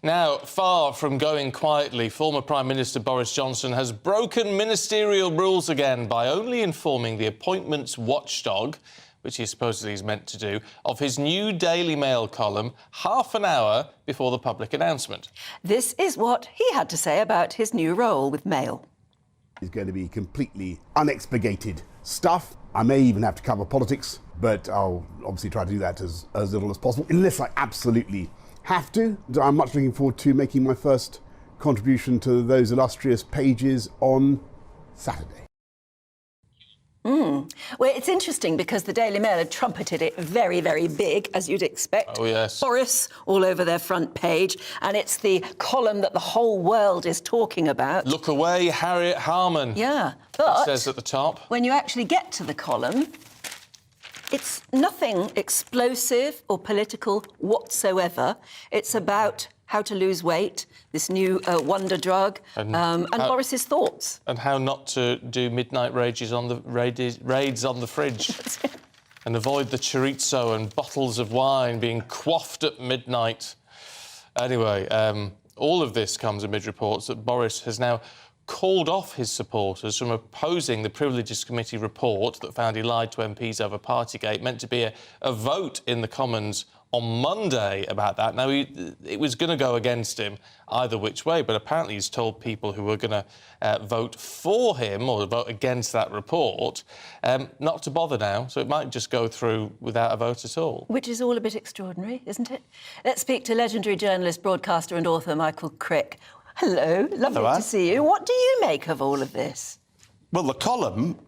Now, far from going quietly, former Prime Minister Boris Johnson has broken ministerial rules again by only informing the appointments watchdog, which he supposedly is meant to do, of his new Daily Mail column half an hour before the public announcement. This is what he had to say about his new role with Mail. It's going to be completely unexpurgated stuff. I may even have to cover politics, but I'll obviously try to do that as little as possible, unless I absolutely have to. I'm much looking forward to making my first contribution to those illustrious pages on Saturday. Well, it's interesting because the Daily Mail had trumpeted it very, very big, as you'd expect. Oh, yes. Boris all over their front page, and it's the column that the whole world is talking about. Look away, Harriet Harman. Yeah, but it says at the top. When you actually get to the column, it's nothing explosive or political whatsoever. It's about how to lose weight, this new wonder drug, and Boris's thoughts. And how not to do midnight raids on the fridge. And avoid the chorizo and bottles of wine being quaffed at midnight. Anyway, all of this comes amid reports that Boris has now called off his supporters from opposing the Privileges Committee report that found he lied to MPs over Partygate, meant to be a vote in the Commons on Monday about that. Now, it was going to go against him either which way, but apparently he's told people who were going to vote for him or vote against that report not to bother now, so it might just go through without a vote at all. Which is all a bit extraordinary, isn't it? Let's speak to legendary journalist, broadcaster and author Michael Crick. Hello, lovely to see you. What do you make of all of this? Well, the column,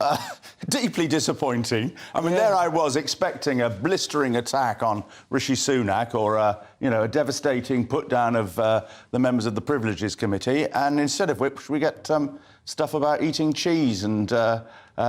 deeply disappointing. I mean, there I was expecting a blistering attack on Rishi Sunak or, a devastating put-down of the members of the Privileges Committee, and instead of which we get stuff about eating cheese and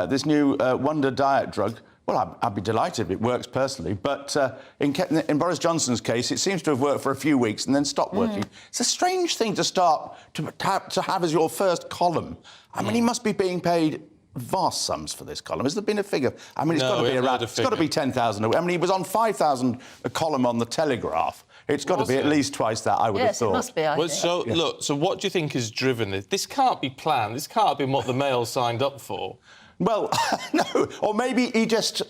this new wonder diet drug. Well, I'd be delighted if it works personally, but in Boris Johnson's case, it seems to have worked for a few weeks and then stopped working. It's a strange thing to start to have as your first column. I mean, he must be being paid vast sums for this column. Has there been a figure? I mean, it's got to be around. It's got to be 10,000. I mean, he was on 5,000 a column on the Telegraph. It's got to be at least twice that, I would have thought. Yes, it must be, I think. So, look, so what do you think has driven this? This can't be planned. This can't have been what the Mail signed up for. Well, no, or maybe he just,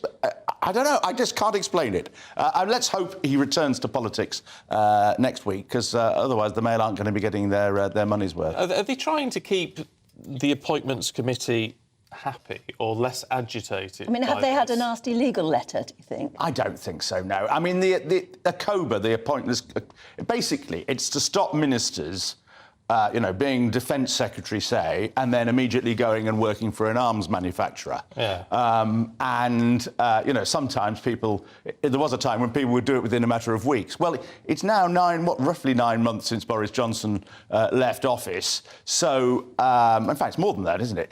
I don't know, I just can't explain it. Let's hope he returns to politics next week, because otherwise the Mail aren't going to be getting their money's worth. Are they trying to keep the Appointments Committee happy or less agitated? I mean, have they had a nasty legal letter, do you think? I don't think so, no. I mean, the COBA, the Appointments, basically, it's to stop ministers being defence secretary, say, and then immediately going and working for an arms manufacturer. Yeah. Sometimes there was a time when people would do it within a matter of weeks. Well, it's now roughly 9 months since Boris Johnson left office. So, in fact, it's more than that, isn't it?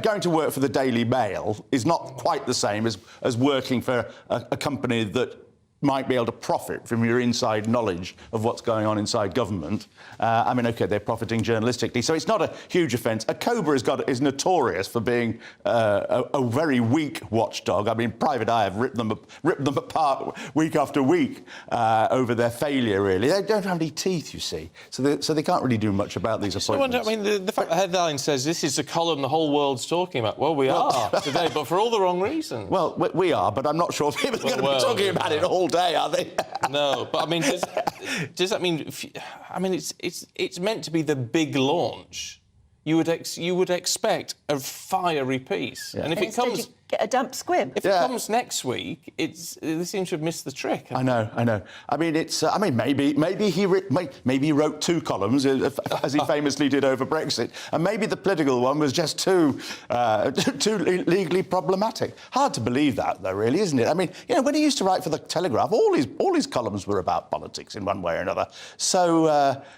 Going to work for the Daily Mail is not quite the same as working for a company that might be able to profit from your inside knowledge of what's going on inside government. OK, they're profiting journalistically, so it's not a huge offence. A COBA is notorious for being a very weak watchdog. I mean, Private Eye have ripped them apart week after week over their failure, really. They don't have any teeth, you see, so they can't really do much about these appointments. I mean, the fact the headline says this is the column the whole world's talking about. Well, we are today, but for all the wrong reasons. Well, we are, but I'm not sure people are going to be talking about it all day, are they? No, but I mean, does that mean? I mean, it's meant to be the big launch. You would expect a fiery piece, and if it comes, get a damp squib. If it comes next week, they seem to have missed the trick. I know. I mean, it's. I mean, maybe he wrote 2 columns as he famously did over Brexit, and maybe the political one was just too legally problematic. Hard to believe that, though, really, isn't it? I mean, you know, when he used to write for the Telegraph, all his columns were about politics in one way or another. So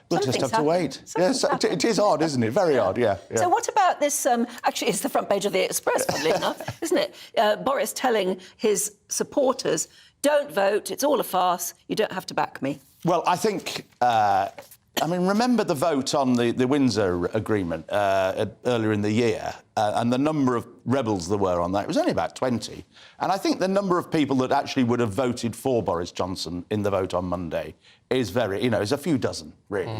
we'll just have to wait. Yes, it is odd, isn't it? Very odd. Yeah. So what about this? Actually, it's the front page of the Express, funnily enough, isn't it? Boris telling his supporters, "Don't vote. It's all a farce. You don't have to back me." Well, I think. I mean, remember the vote on the Windsor Agreement earlier in the year, and the number of rebels there were on that. It was only about 20. And I think the number of people that actually would have voted for Boris Johnson in the vote on Monday is is a few dozen, really.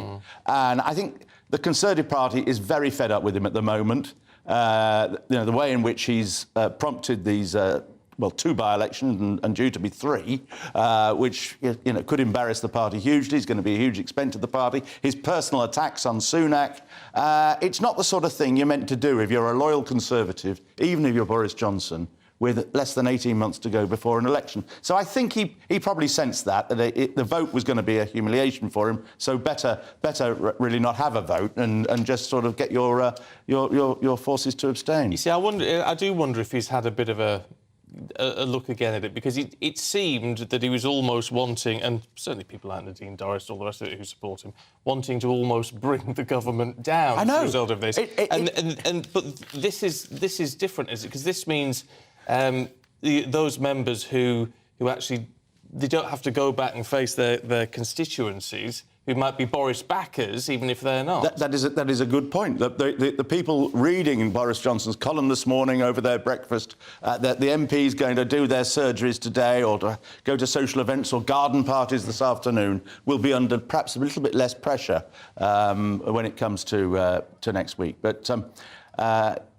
And I think the Conservative Party is very fed up with him at the moment. The way in which he's prompted these 2 by-elections and due to be 3, which could embarrass the party hugely. It's going to be a huge expense to the party. His personal attacks on Sunak. It's not the sort of thing you're meant to do if you're a loyal Conservative, even if you're Boris Johnson, with less than 18 months to go before an election. So I think he probably sensed that the vote was going to be a humiliation for him. So better really not have a vote and just sort of get your forces to abstain. You see, I do wonder if he's had a bit of a look again at it, because it seemed that he was almost wanting, and certainly people like Nadine Dorries, all the rest of it who support him, wanting to almost bring the government down as a result of this. But this is different, is it? Because this means those members who actually they don't have to go back and face their constituencies, who might be Boris backers, even if they're not. That is a good point. The people reading Boris Johnson's column this morning over their breakfast, that the MPs going to do their surgeries today or to go to social events or garden parties this afternoon will be under perhaps a little bit less pressure when it comes to next week. But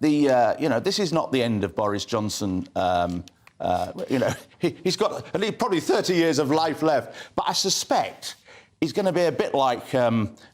this is not the end of Boris Johnson. He's got at least probably 30 years of life left, but I suspect he's going to be a bit like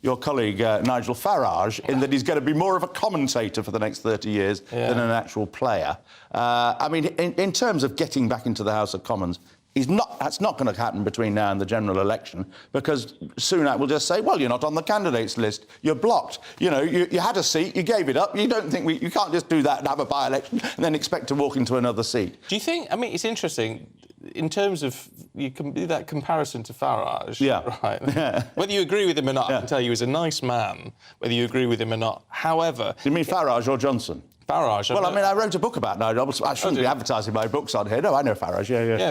your colleague Nigel Farage, in that he's going to be more of a commentator for the next 30 years than an actual player. I mean, in terms of getting back into the House of Commons, that's not going to happen between now and the general election, because Sunak will just say, well, you're not on the candidates list, you're blocked. You had a seat, you gave it up, you can't just do that and have a by-election and then expect to walk into another seat. Do you think, I mean, it's interesting, in terms of, you can do that comparison to Farage, right? Yeah. Whether you agree with him or not, I can tell you he's a nice man, whether you agree with him or not. However... You mean Farage or Johnson? Farage. Well, I mean, I wrote a book about Nigel. I shouldn't be advertising my books on here. No, I know Farage,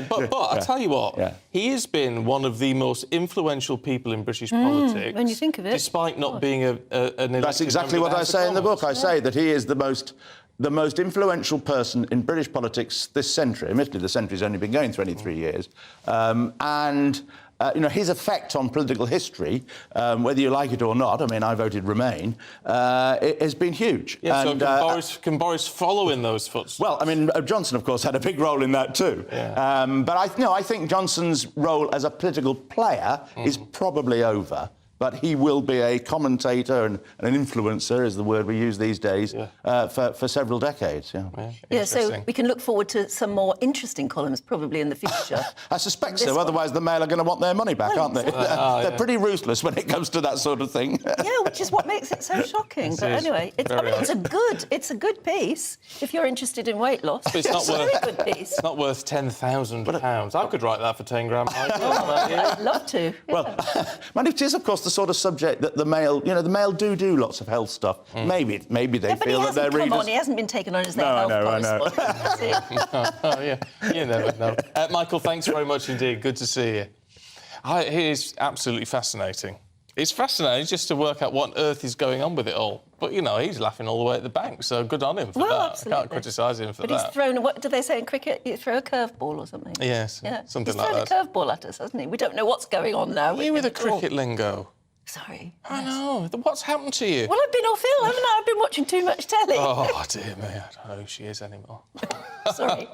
but I'll tell you what, he has been one of the most influential people in British politics. When you think of it. Despite not being an elected That's exactly what I say in the book. I say that he is the most influential person in British politics this century. Admittedly, the century's only been going 23 years. His effect on political history, whether you like it or not, I mean, I voted Remain, it has been huge. Yeah, so can Boris follow in those footsteps? Well, I mean, Johnson, of course, had a big role in that too. Yeah. But I think Johnson's role as a political player is probably over. But he will be a commentator and an influencer, is the word we use these days, for several decades. Yeah, so we can look forward to some more interesting columns probably in the future. I suspect so. Otherwise, the Mail are going to want their money back, aren't they? They're pretty ruthless when it comes to that sort of thing. Yeah, which is what makes it so shocking. But anyway, it's a good piece if you're interested in weight loss. But it's not worth £10,000. I could write that for 10 grand. I'd love to. Yeah. Well, and it is, of course, the sort of subject that the Mail, the Mail do lots of health stuff. Maybe they feel that their readers... Come on, he hasn't been taken on as their health correspondent. You never know. Michael, thanks very much indeed. Good to see you. It is absolutely fascinating. It's fascinating just to work out what on earth is going on with it all. But, he's laughing all the way at the bank, so good on him for that. Absolutely. I can't criticise him for that. But he's thrown... What do they say in cricket? You throw a curveball or something? Yes, something like that. He's thrown a curveball at us, hasn't he? We don't know what's going on now. You with a cricket lingo. Sorry. I know. What's happened to you? Well, I've been off ill, haven't I? I've been watching too much telly. Oh, dear me. I don't know who she is anymore. Sorry.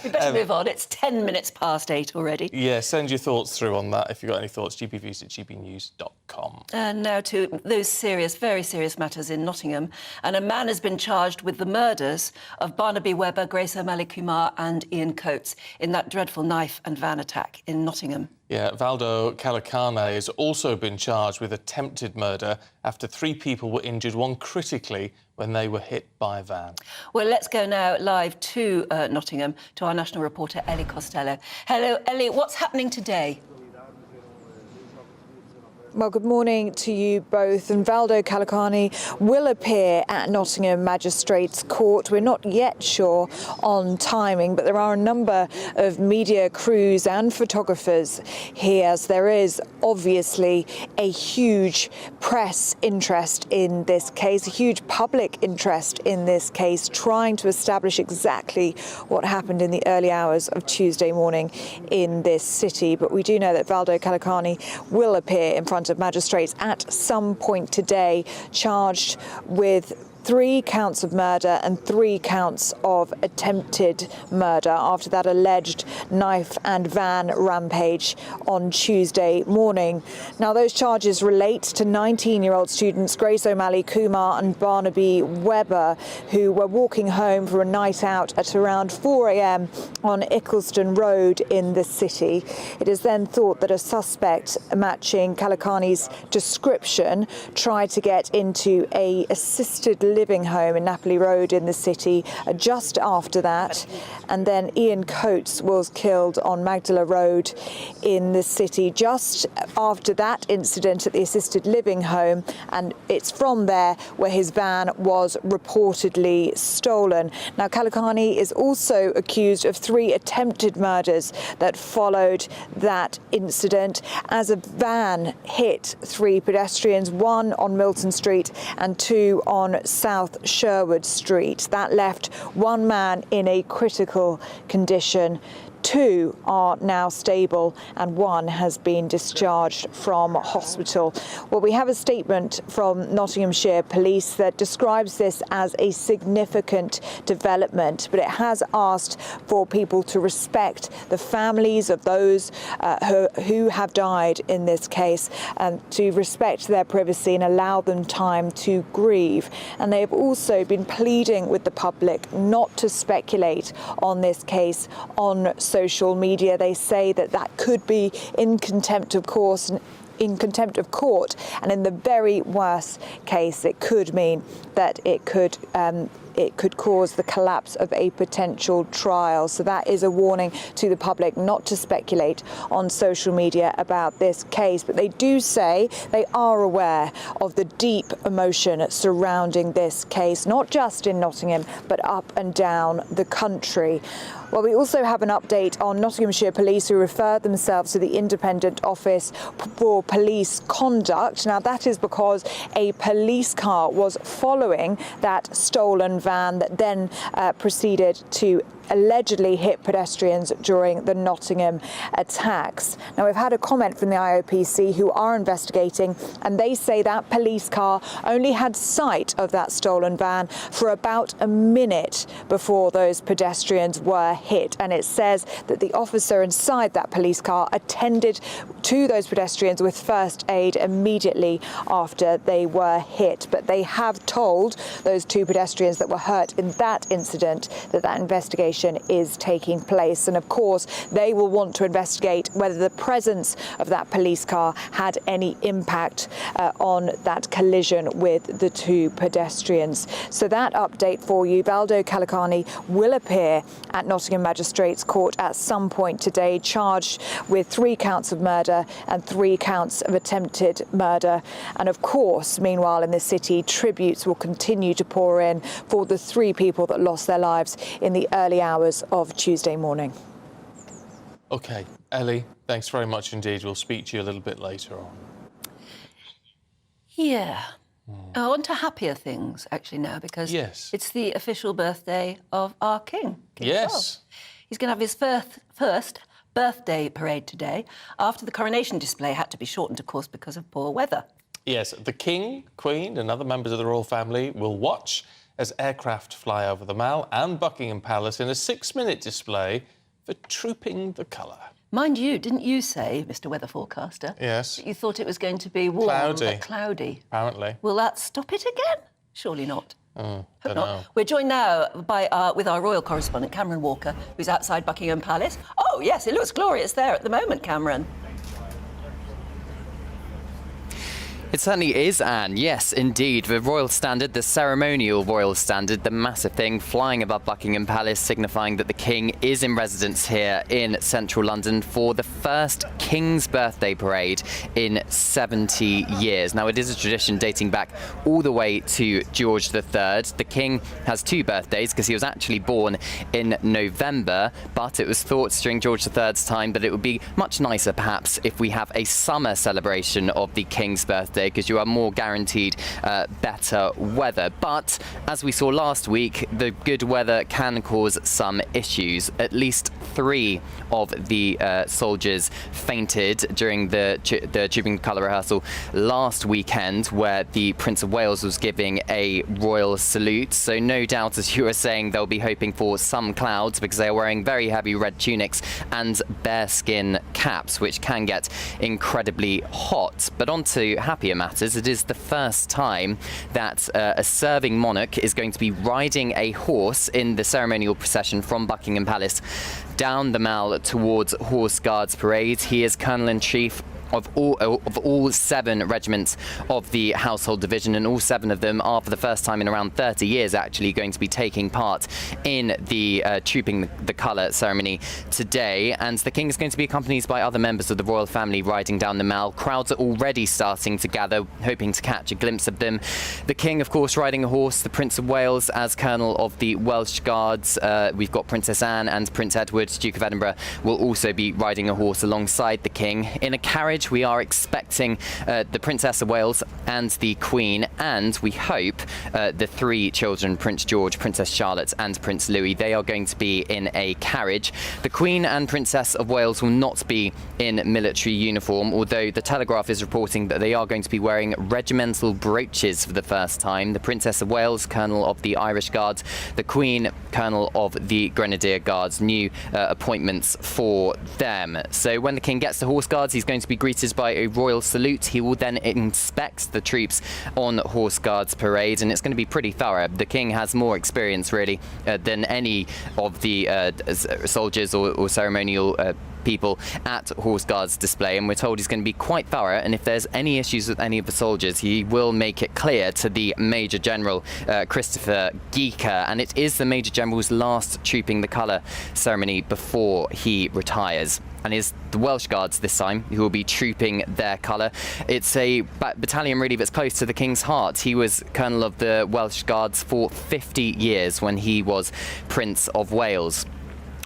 We better move on. It's 10 minutes past 8 already. Yeah, send your thoughts through on that if you've got any thoughts. gbviews@gbnews.com. And now to those serious, very serious matters in Nottingham. And a man has been charged with the murders of Barnaby Webber, Grace O'Malley Kumar and Ian Coates in that dreadful knife and van attack in Nottingham. Yeah, Valdo Calacane has also been charged with attempted murder after 3 people were injured, one critically, when they were hit by a van. Well, let's go now live to Nottingham to our national reporter, Ellie Costello. Hello, Ellie, what's happening today? Well, good morning to you both. And Valdo Calacane will appear at Nottingham Magistrates Court. We're not yet sure on timing, but there are a number of media crews and photographers here, as there is obviously a huge press interest in this case, a huge public interest in this case, trying to establish exactly what happened in the early hours of Tuesday morning in this city. But we do know that Valdo Calacane will appear in front of magistrates at some point today, charged with 3 counts of murder and 3 counts of attempted murder after that alleged knife and van rampage on Tuesday morning. Now, those charges relate to 19-year-old students Grace O'Malley Kumar and Barnaby Webber, who were walking home for a night out at around 4 a.m. on Ickleston Road in the city. It is then thought that a suspect matching Calacane's description tried to get into a assisted living home in Napoli Road in the city just after that, and then Ian Coates was killed on Magdala Road in the city just after that incident at the assisted living home, and it's from there where his van was reportedly stolen. Now, Calacane is also accused of 3 attempted murders that followed that incident, as a van hit 3 pedestrians, 1 on Milton Street and 2 on South Sherwood Street. That left 1 man in a critical condition. 2 are now stable and 1 has been discharged from hospital. Well, we have a statement from Nottinghamshire Police that describes this as a significant development, but it has asked for people to respect the families of those who have died in this case, and to respect their privacy and allow them time to grieve. And they have also been pleading with the public not to speculate on this case on social media. They say that that could be in contempt of court, and in the very worst case, it could mean that it could cause the collapse of a potential trial. So that is a warning to the public not to speculate on social media about this case. But they do say they are aware of the deep emotion surrounding this case, not just in Nottingham, but up and down the country. Well, we also have an update on Nottinghamshire Police, who referred themselves to the Independent Office for Police Conduct. Now, that is because a police car was following that stolen van that then proceeded to allegedly hit pedestrians during the Nottingham attacks. Now, we've had a comment from the IOPC, who are investigating, and they say that police car only had sight of that stolen van for about a minute before those pedestrians were hit. And it says that the officer inside that police car attended to those pedestrians with first aid immediately after they were hit. But they have told those 2 pedestrians that were hurt in that incident that investigation is taking place. And of course, they will want to investigate whether the presence of that police car had any impact on that collision with the 2 pedestrians. So that update for you. Valdo Calacane will appear at Nottingham Magistrates Court at some point today, charged with 3 counts of murder and 3 counts of attempted murder. And of course, meanwhile, in the city, tributes will continue to pour in for the 3 people that lost their lives in the early hours of Tuesday morning. OK, Ellie, thanks very much indeed. We'll speak to you a little bit later on. Yeah. On to happier things, actually, now, because it's the official birthday of our King Charles. He's going to have his first birthday parade today, after the coronation display had to be shortened, of course, because of poor weather. Yes, the King, Queen and other members of the royal family will watch as aircraft fly over the Mall and Buckingham Palace in a 6-minute display for trooping the colour. Mind you, didn't you say, Mr. Weather Forecaster, Yes. that you thought it was going to be warm but cloudy? Apparently. Will that stop it again? Surely not. Don't Hope know. not. We're joined now with our royal correspondent, Cameron Walker, who's outside Buckingham Palace. Oh, yes, it looks glorious there at the moment, Cameron. It certainly is, Anne. Yes, indeed. The royal standard, the ceremonial royal standard, the massive thing flying above Buckingham Palace, signifying that the King is in residence here in central London for the first King's birthday parade in 70 years. Now, it is a tradition dating back all the way to George III. The King has 2 birthdays because he was actually born in November, but it was thought during George III's time that it would be much nicer, perhaps, if we have a summer celebration of the King's birthday, because you are more guaranteed better weather. But as we saw last week, the good weather can cause some issues. At least 3 of the soldiers fainted during the trooping colour rehearsal last weekend, where the Prince of Wales was giving a royal salute. So no doubt, as you were saying, they'll be hoping for some clouds because they are wearing very heavy red tunics and bearskin caps, which can get incredibly hot. But on to happier matters. It is the first time that a serving monarch is going to be riding a horse in the ceremonial procession from Buckingham Palace down the Mall towards Horse Guards Parade. He is Colonel-in-Chief of all 7 regiments of the Household Division, and all 7 of them are, for the first time in around 30 years, actually going to be taking part in the trooping the colour ceremony today. And the King is going to be accompanied by other members of the royal family riding down the Mall. Crowds are already starting to gather, hoping to catch a glimpse of them. The King, of course, riding a horse. The Prince of Wales as Colonel of the Welsh Guards. We've got Princess Anne and Prince Edward, Duke of Edinburgh, will also be riding a horse alongside the King. In a carriage, we are expecting the Princess of Wales and the Queen, and we hope the 3 children, Prince George, Princess Charlotte and Prince Louis. They are going to be in a carriage. The Queen and Princess of Wales will not be in military uniform, although the Telegraph is reporting that they are going to be wearing regimental brooches for the first time. The Princess of Wales, Colonel of the Irish Guards, the Queen, Colonel of the Grenadier Guards. New appointments for them. So when the King gets to Horse Guards, he's going to be greeted by a royal salute. He will then inspect the troops on Horse Guards Parade, and it's going to be pretty thorough. The King has more experience, really, than any of the soldiers or ceremonial people at Horse Guards display, and we're told he's going to be quite thorough, and if there's any issues with any of the soldiers, he will make it clear to the Major General, Christopher Geeker, and it is the Major General's last trooping the colour ceremony before he retires. And it's the Welsh Guards this time who will be trooping their colour. It's a battalion really that's close to the King's heart. He was Colonel of the Welsh Guards for 50 years when he was Prince of Wales.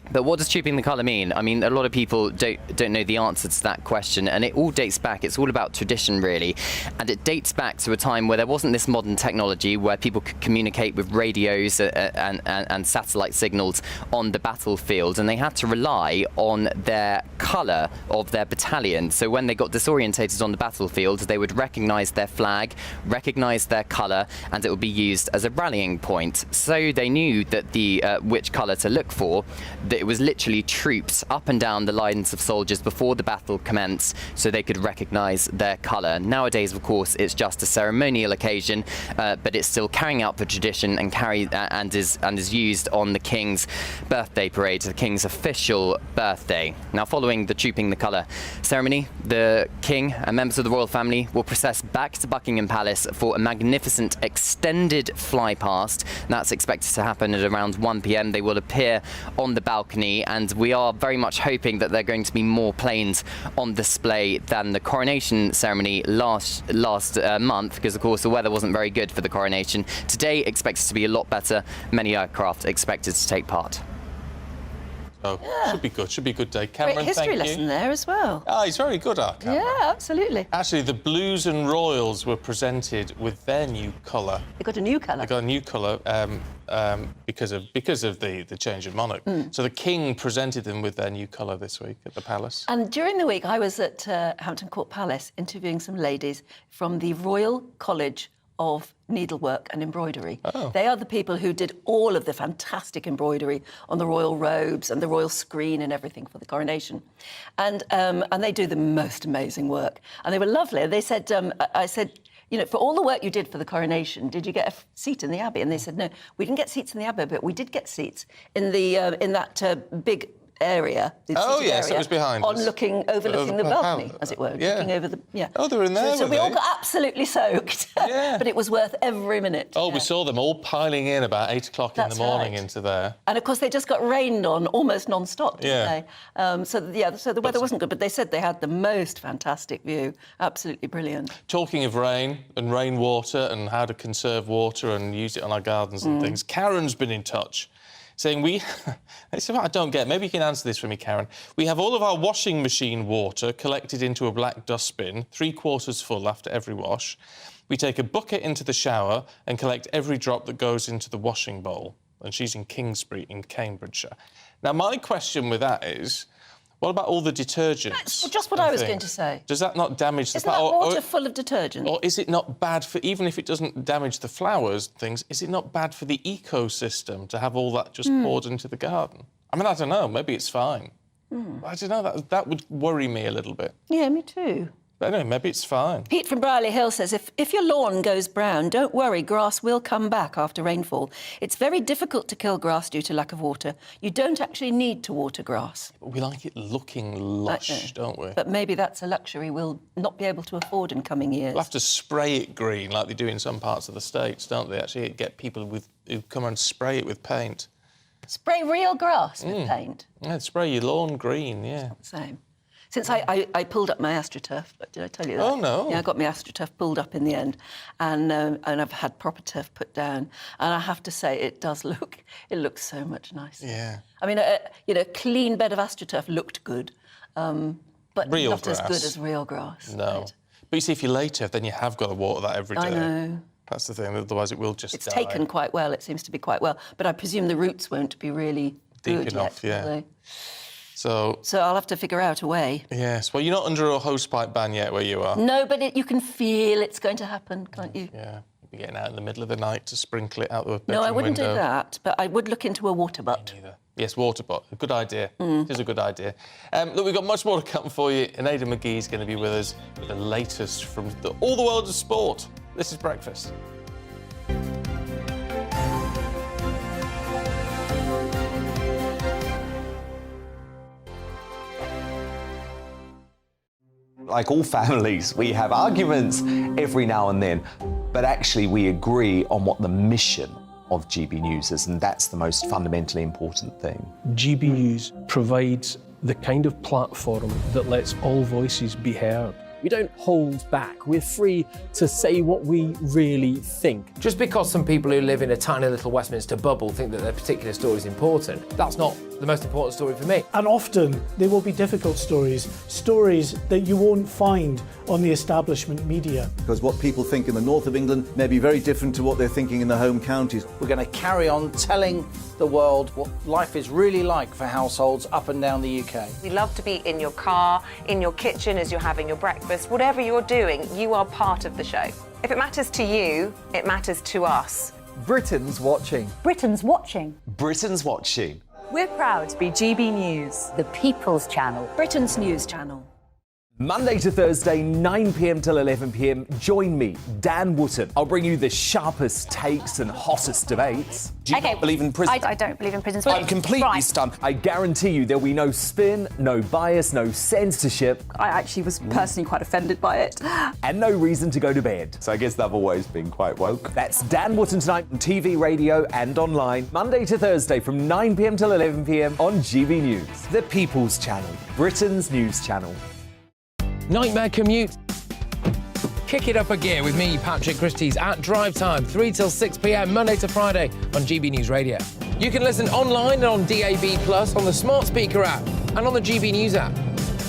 But what does trooping the colour mean? I mean, a lot of people don't know the answer to that question, and it all dates back. It's all about tradition, really, and it dates back to a time where there wasn't this modern technology where people could communicate with radios and satellite signals on the battlefield, and they had to rely on their colour of their battalion. So when they got disorientated on the battlefield, they would recognise their flag, recognise their colour, and it would be used as a rallying point. So they knew that the which colour to look for. It was literally troops up and down the lines of soldiers before the battle commenced, so they could recognise their colour. Nowadays, of course, it's just a ceremonial occasion, but it's still carrying out the tradition and is used on the King's birthday parade, the King's official birthday. Now, following the trooping the colour ceremony, the King and members of the royal family will process back to Buckingham Palace for a magnificent extended fly past. That's expected to happen at around 1 p.m. They will appear on the balcony, and we are very much hoping that there are going to be more planes on display than the coronation ceremony last month, because of course the weather wasn't very good for the coronation. Today expected to be a lot better. Many aircraft expected to take part. So should be good. Should be a good day. Cameron, Great history thank lesson you. there as well. Ah, he's very good, our Cameron. Yeah, absolutely. Actually, the Blues and Royals were presented with their new colour. They got a new colour. They got a new colour because of the change of monarch. So the King presented them with their new colour this week at the Palace. And during the week, I was at Hampton Court Palace interviewing some ladies from the Royal College of Needlework and Embroidery. Oh. They are the people who did all of the fantastic embroidery on the royal robes and the royal screen and everything for the coronation. And they do the most amazing work. And they were lovely. They said, I said, you know, for all the work you did for the coronation, did you get a seat in the Abbey? And they said, no, we didn't get seats in the Abbey, but we did get seats in the in that big area. Oh, yes, area, it was behind us. Overlooking the balcony, as it were. Yeah. Looking over the, yeah. Oh, they were in there, So were we all they? got absolutely soaked. Yeah. But it was worth every minute. Oh, yeah. we saw them all piling in about 8 o'clock in the That's morning right. into there. And, of course, they just got rained on almost non-stop, didn't Yeah. they? So the weather wasn't good, but they said they had the most fantastic view. Absolutely brilliant. Talking of rain and rainwater and how to conserve water and use it on our gardens and things, Karen's been in touch, saying it's what I don't get. Maybe you can answer this for me, Karen. We have all of our washing machine water collected into a black dustbin, 3/4 full after every wash. We take a bucket into the shower and collect every drop that goes into the washing bowl. And she's in Kingsbury in Cambridgeshire. Now, my question with that is, what about all the detergents? That's just what I was going to say. Does that not damage the Isn't that water full of detergent? Or is it not bad for, even if it doesn't damage the flowers and things, is it not bad for the ecosystem to have all that just poured into the garden? I mean, I don't know, maybe it's fine. I don't know, that would worry me a little bit. Yeah, me too. But anyway, maybe it's fine. Pete from Brierley Hill says, if your lawn goes brown, don't worry, grass will come back after rainfall. It's very difficult to kill grass due to lack of water. You don't actually need to water grass. We like it looking lush, don't we? But maybe that's a luxury we'll not be able to afford in coming years. We'll have to spray it green like they do in some parts of the States, don't they? Actually get people who come and spray it with paint. Spray real grass with paint? Yeah, spray your lawn green, yeah. Same. Since I pulled up my AstroTurf, did I tell you that? Oh, no. Yeah, I got my AstroTurf pulled up in the end, and I've had proper turf put down, and I have to say it looks so much nicer. Yeah. I mean, a clean bed of AstroTurf looked good, but Real not grass. as good as real grass. No. But you see, if you're late turf, then you have got to water that every day. I know. That's the thing, otherwise it will just It's die. taken quite well, it seems to be quite well, but I presume the roots won't be really Deep good enough, yet, yeah. will they? So I'll have to figure out a way. Yes, well, you're not under a hosepipe ban yet where you are. No, but you can feel it's going to happen, can't you? Yeah, you'll be getting out in the middle of the night to sprinkle it out the bedroom No, I wouldn't window. do that, but I would look into a water butt. Yes, water butt. A good idea. It is a good idea. Look, we've got much more to come for you, and Aidan McGee's going to be with us with the latest from all the world of sport. This is Breakfast. Like all families, we have arguments every now and then, but actually we agree on what the mission of GB News is, and that's the most fundamentally important thing. GB News provides the kind of platform that lets all voices be heard. We don't hold back. We're free to say what we really think. Just because some people who live in a tiny little Westminster bubble think that their particular story is important, that's not the most important story for me. And often they will be difficult stories that you won't find on the establishment media. Because what people think in the north of England may be very different to what they're thinking in the home counties. We're going to carry on telling the world what life is really like for households up and down the UK. We love to be in your car, in your kitchen as you're having your breakfast. Whatever you're doing, you are part of the show. If it matters to you, it matters to us. Britain's watching. Britain's watching. Britain's watching. We're proud to be GB News, the People's Channel. Britain's news channel. Monday to Thursday, 9 p.m. till 11 p.m. Join me, Dan Wootton. I'll bring you the sharpest takes and hottest debates. Do you not believe in prison? I don't believe in prison. I'm completely stunned. I guarantee you there'll be no spin, no bias, no censorship. I actually was personally quite offended by it. And no reason to go to bed. So I guess they've always been quite woke. That's Dan Wootton tonight on TV, radio and online. Monday to Thursday from 9 p.m. till 11 p.m. on GB News. The People's Channel. Britain's news channel. Nightmare commute. Kick it up a gear with me, Patrick Christie's, at drive time, 3 till 6 p.m, Monday to Friday on GB News Radio. You can listen online and on DAB+, on the smart speaker app and on the GB News app.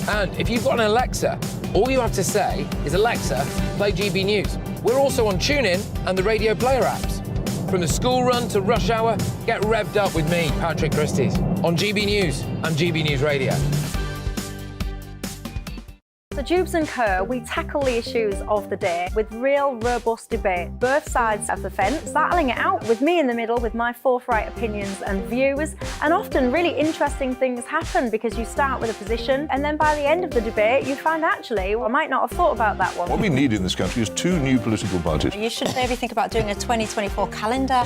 And if you've got an Alexa, all you have to say is, Alexa, play GB News. We're also on TuneIn and the Radio Player apps. From the school run to rush hour, get revved up with me, Patrick Christie's, on GB News and GB News Radio. So Jubes & Co, we tackle the issues of the day with real, robust debate, both sides of the fence, battling it out with me in the middle with my forthright opinions and views. And often really interesting things happen because you start with a position and then by the end of the debate you find actually, well, I might not have thought about that one. What we need in this country is 2 new political parties. You should maybe think about doing a 2024 calendar.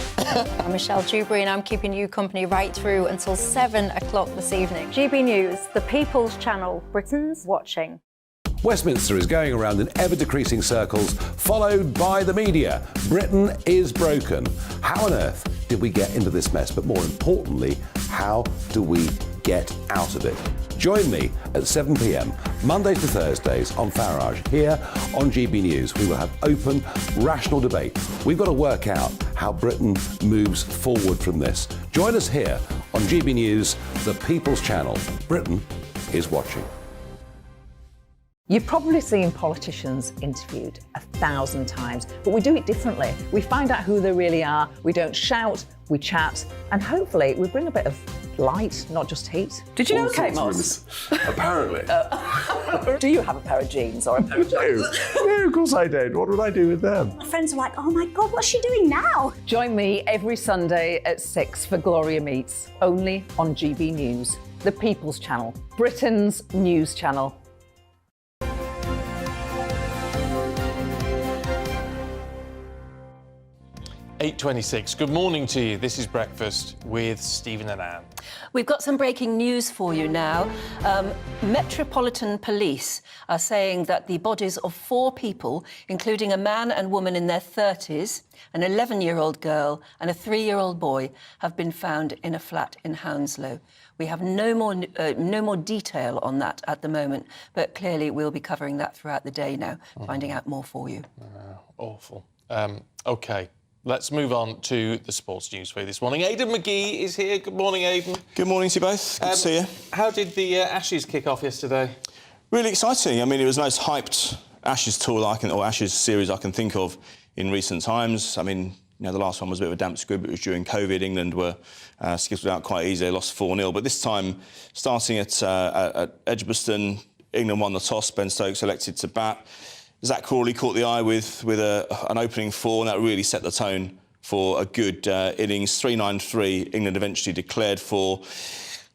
I'm Michelle Dewberry and I'm keeping you company right through until 7 o'clock this evening. GB News, the People's Channel, Britain's watching. Westminster is going around in ever-decreasing circles, followed by the media. Britain is broken. How on earth did we get into this mess? But more importantly, how do we get out of it? Join me at 7 p.m, Mondays to Thursdays on Farage, here on GB News. We will have open, rational debate. We've got to work out how Britain moves forward from this. Join us here on GB News, the People's Channel. Britain is watching. You've probably seen politicians interviewed 1,000 times, but we do it differently. We find out who they really are, we don't shout, we chat, and hopefully we bring a bit of light, not just heat. Did you know Kate Moss? Apparently. Do you have a pair of jeans or a pair of jeans? No, of course I don't. What would I do with them? My friends are like, oh my God, what's she doing now? Join me every Sunday at 6 for Gloria Meets, only on GB News, the People's Channel, Britain's news channel. 8:26. Good morning to you. This is Breakfast with Stephen and Anne. We've got some breaking news for you now. Metropolitan Police are saying that the bodies of 4 people, including a man and woman in their 30s, an 11-year-old girl and a 3-year-old boy, have been found in a flat in Hounslow. We have no more detail on that at the moment, but clearly we'll be covering that throughout the day now, finding out more for you. Awful. OK. Let's move on to the sports news for you this morning. Aidan McGee is here. Good morning, Aidan. Good morning to you both. Good to see you. How did the Ashes kick off yesterday? Really exciting. I mean, it was the most hyped Ashes tour or Ashes series I can think of in recent times. I mean, you know, the last one was a bit of a damp squib. It was during COVID. England were skittled out quite easily. They lost 4-0. But this time, starting at Edgbaston, England won the toss. Ben Stokes elected to bat. Zach Crawley caught the eye with an opening 4, and that really set the tone for a good innings. 3-9-3, England eventually declared for.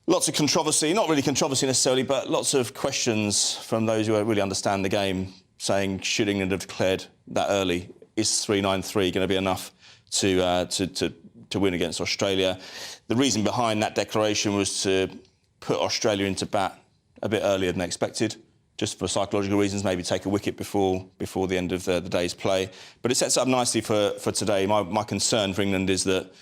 Lots of controversy, not really controversy necessarily, but lots of questions from those who really understand the game, saying, should England have declared that early? Is 3-9-3 going to be enough to win against Australia? The reason behind that declaration was to put Australia into bat a bit earlier than expected, just for psychological reasons, maybe take a wicket before the end of the day's play. But it sets up nicely for today. My concern for England is that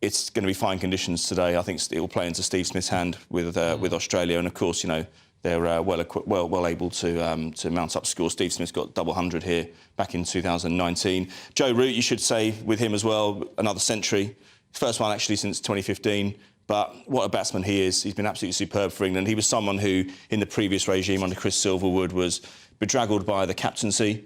it's going to be fine conditions today. I think it will play into Steve Smith's hand with Australia, and of course, you know, they're well able to mount up scores. Steve Smith's got double 100 here back in 2019. Joe Root, you should say, with him as well, another century. First one actually since 2015. But what a batsman he is. He's been absolutely superb for England. He was someone who, in the previous regime under Chris Silverwood, was bedraggled by the captaincy,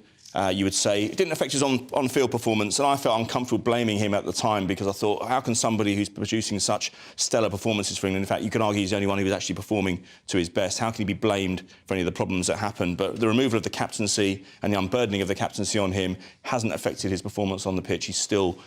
you would say. It didn't affect his on-field performance, and I felt uncomfortable blaming him at the time because I thought, how can somebody who's producing such stellar performances for England, in fact, you could argue he's the only one who was actually performing to his best, how can he be blamed for any of the problems that happened? But the removal of the captaincy and the unburdening of the captaincy on him hasn't affected his performance on the pitch. He's still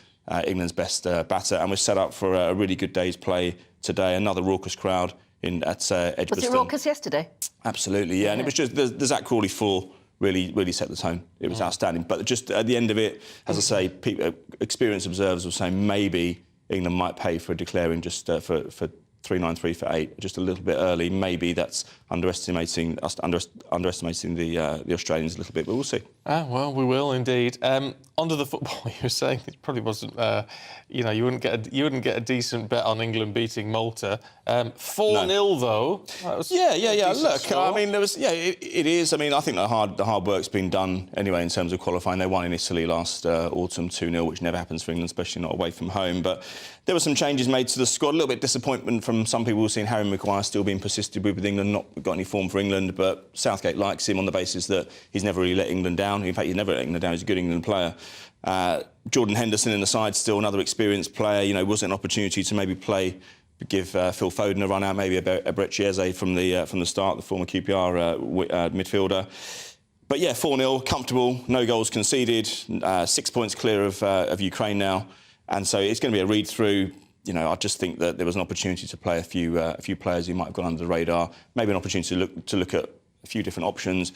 England's best batter, and we're set up for a really good day's play today. Another raucous crowd at Edgbaston. Was it raucous yesterday? Absolutely, yeah. And it was just the Zach Crawley 4 really set the tone. It was outstanding. But just at the end of it, as I say, experienced observers were saying maybe England might pay for declaring just for 3-9-3 for 8, just a little bit early. Maybe that's underestimating the Australians a little bit, but we'll see. Well, we will indeed. Onto the football, you were saying it probably wasn't. You wouldn't get a decent bet on England beating Malta. 4-0 though. Yeah. Look, score. I mean, it is. I mean, I think the hard work's been done anyway in terms of qualifying. They won in Italy last autumn 2-0, which never happens for England, especially not away from home. But there were some changes made to the squad. A little bit disappointment from some people seeing Harry Maguire still being persisted with England, not got any form for England. But Southgate likes him on the basis that he's never really let England down. In fact, he's never let England down. He's a good England player. Jordan Henderson in the side, still another experienced player. You know, was it an opportunity to maybe give Phil Foden a run out, maybe a Eberechi Eze from the start, the former QPR midfielder. But yeah, 4-0, comfortable, no goals conceded, 6 points clear of Ukraine now, and so it's going to be a read-through. You know, I just think that there was an opportunity to play a few players who might have gone under the radar, maybe an opportunity to look at a few different options.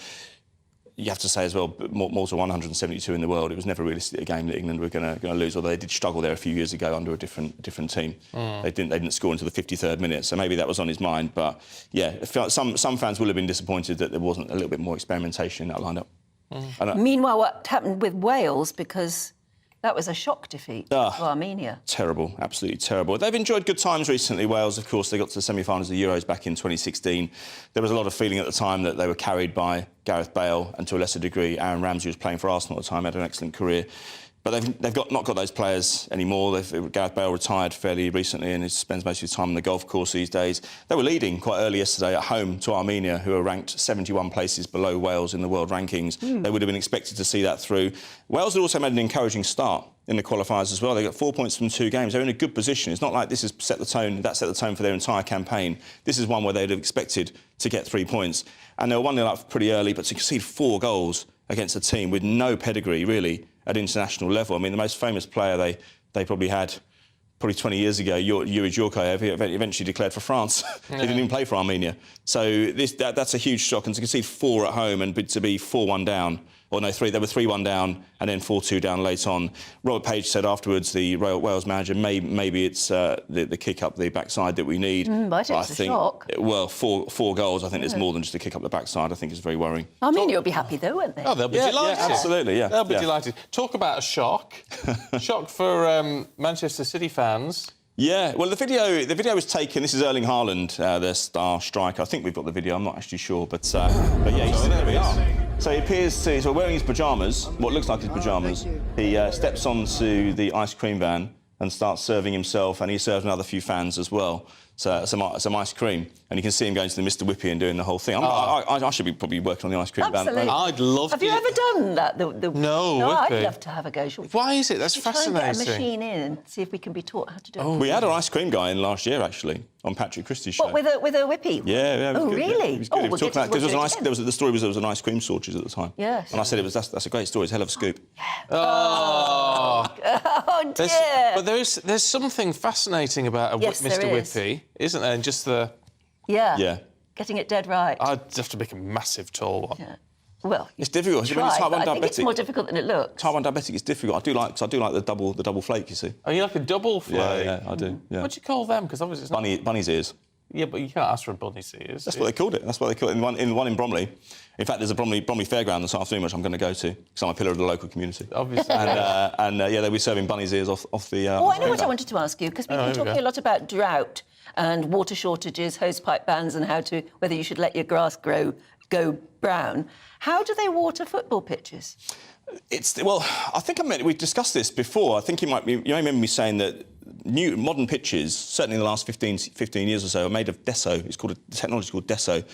You have to say as well, Malta 172 in the world. It was never realistic a game that England were going to lose, although they did struggle there a few years ago under a different team. They didn't score until the 53rd minute, so maybe that was on his mind. But yeah, some fans will have been disappointed that there wasn't a little bit more experimentation in that lineup. Meanwhile, what happened with Wales, because that was a shock defeat to Armenia. Terrible, absolutely terrible. They've enjoyed good times recently, Wales. Of course, they got to the semi-finals of the Euros back in 2016. There was a lot of feeling at the time that they were carried by Gareth Bale, and to a lesser degree, Aaron Ramsey was playing for Arsenal at the time, had an excellent career. But they've not got those players anymore. Gareth Bale retired fairly recently and he spends most of his time on the golf course these days. They were leading quite early yesterday at home to Armenia, who are ranked 71 places below Wales in the world rankings. They would have been expected to see that through. Wales had also made an encouraging start in the qualifiers as well. They got 4 points from 2 games. They're in a good position. It's not like this has set the tone for their entire campaign. This is one where they'd have expected to get 3 points. And they were 1-0 up pretty early, but to concede 4 goals against a team with no pedigree, really, at international level. I mean, the most famous player they probably had 20 years ago, Yuri Djorkaeff, eventually declared for France. He didn't even play for Armenia. So that's a huge shock. And to concede 4 at home and to be 4-1 down, or no, 3, they were 3-1 down and then 4-2 down late on. Robert Page said afterwards, the Wales manager, maybe it's the kick up the backside that we need. But it's a shock. Well, 4 goals, I think there's more than just a kick up the backside. I think it's very worrying. Armenia will be happy though, won't they? Oh, they'll be delighted. Yeah, absolutely, yeah. They'll be delighted. Talk about a shock. Shock for Manchester City fans. Yeah, well, the video was taken. This is Erling Haaland, their star striker. I think we've got the video. I'm not actually sure, but yeah, there we are. So he appears to. So wearing his pyjamas, what looks like his pyjamas. He steps onto the ice cream van and starts serving himself, and he serves another few fans as well. So some ice cream, and you can see him going to the Mr. Whippy and doing the whole thing. I should be probably working on the ice cream van. I'd love to. Have you ever done that? No, I'd love to have a go. Why is it? That's fascinating. Try and get a machine in and see if we can be taught how to do it. We had an ice cream guy in last year, actually, on Patrick Christie's show. What, with a whippy? Yeah. It was good. Really? Yeah, it was good. He was talking about, because the story was there was an ice cream shortage at the time. Yes. And I said that's a great story. It's a hell of a scoop. Oh, oh dear. But there's something fascinating about Mr. Whippy, isn't there? And just the Getting it dead right. I'd have to make a massive tall one. Yeah. Well, it's difficult. Try, type 1 I think diabetic. it's more difficult than it looks. Type 1 diabetic is difficult. I do like the double flake. You see. Oh, you like a double flake? Yeah, I do. Yeah. What do you call them? Because obviously it's not... bunny's ears. Yeah, but you can't ask for a bunny's ears. That's what they called it. That's what they called it. In one in Bromley. In fact, there's a Bromley Fairground this afternoon, which I'm going to go to because I'm a pillar of the local community. Obviously. And they'll be serving bunny's ears off the. Oh, I know what I wanted to ask you, because we've been talking a lot about drought and water shortages, hosepipe bans, and whether you should let your grass go brown. How do they water football pitches? I think we discussed this before. I think you may remember me saying that new modern pitches, certainly in the last 15 years or so, are made of deso. The technology is called deso.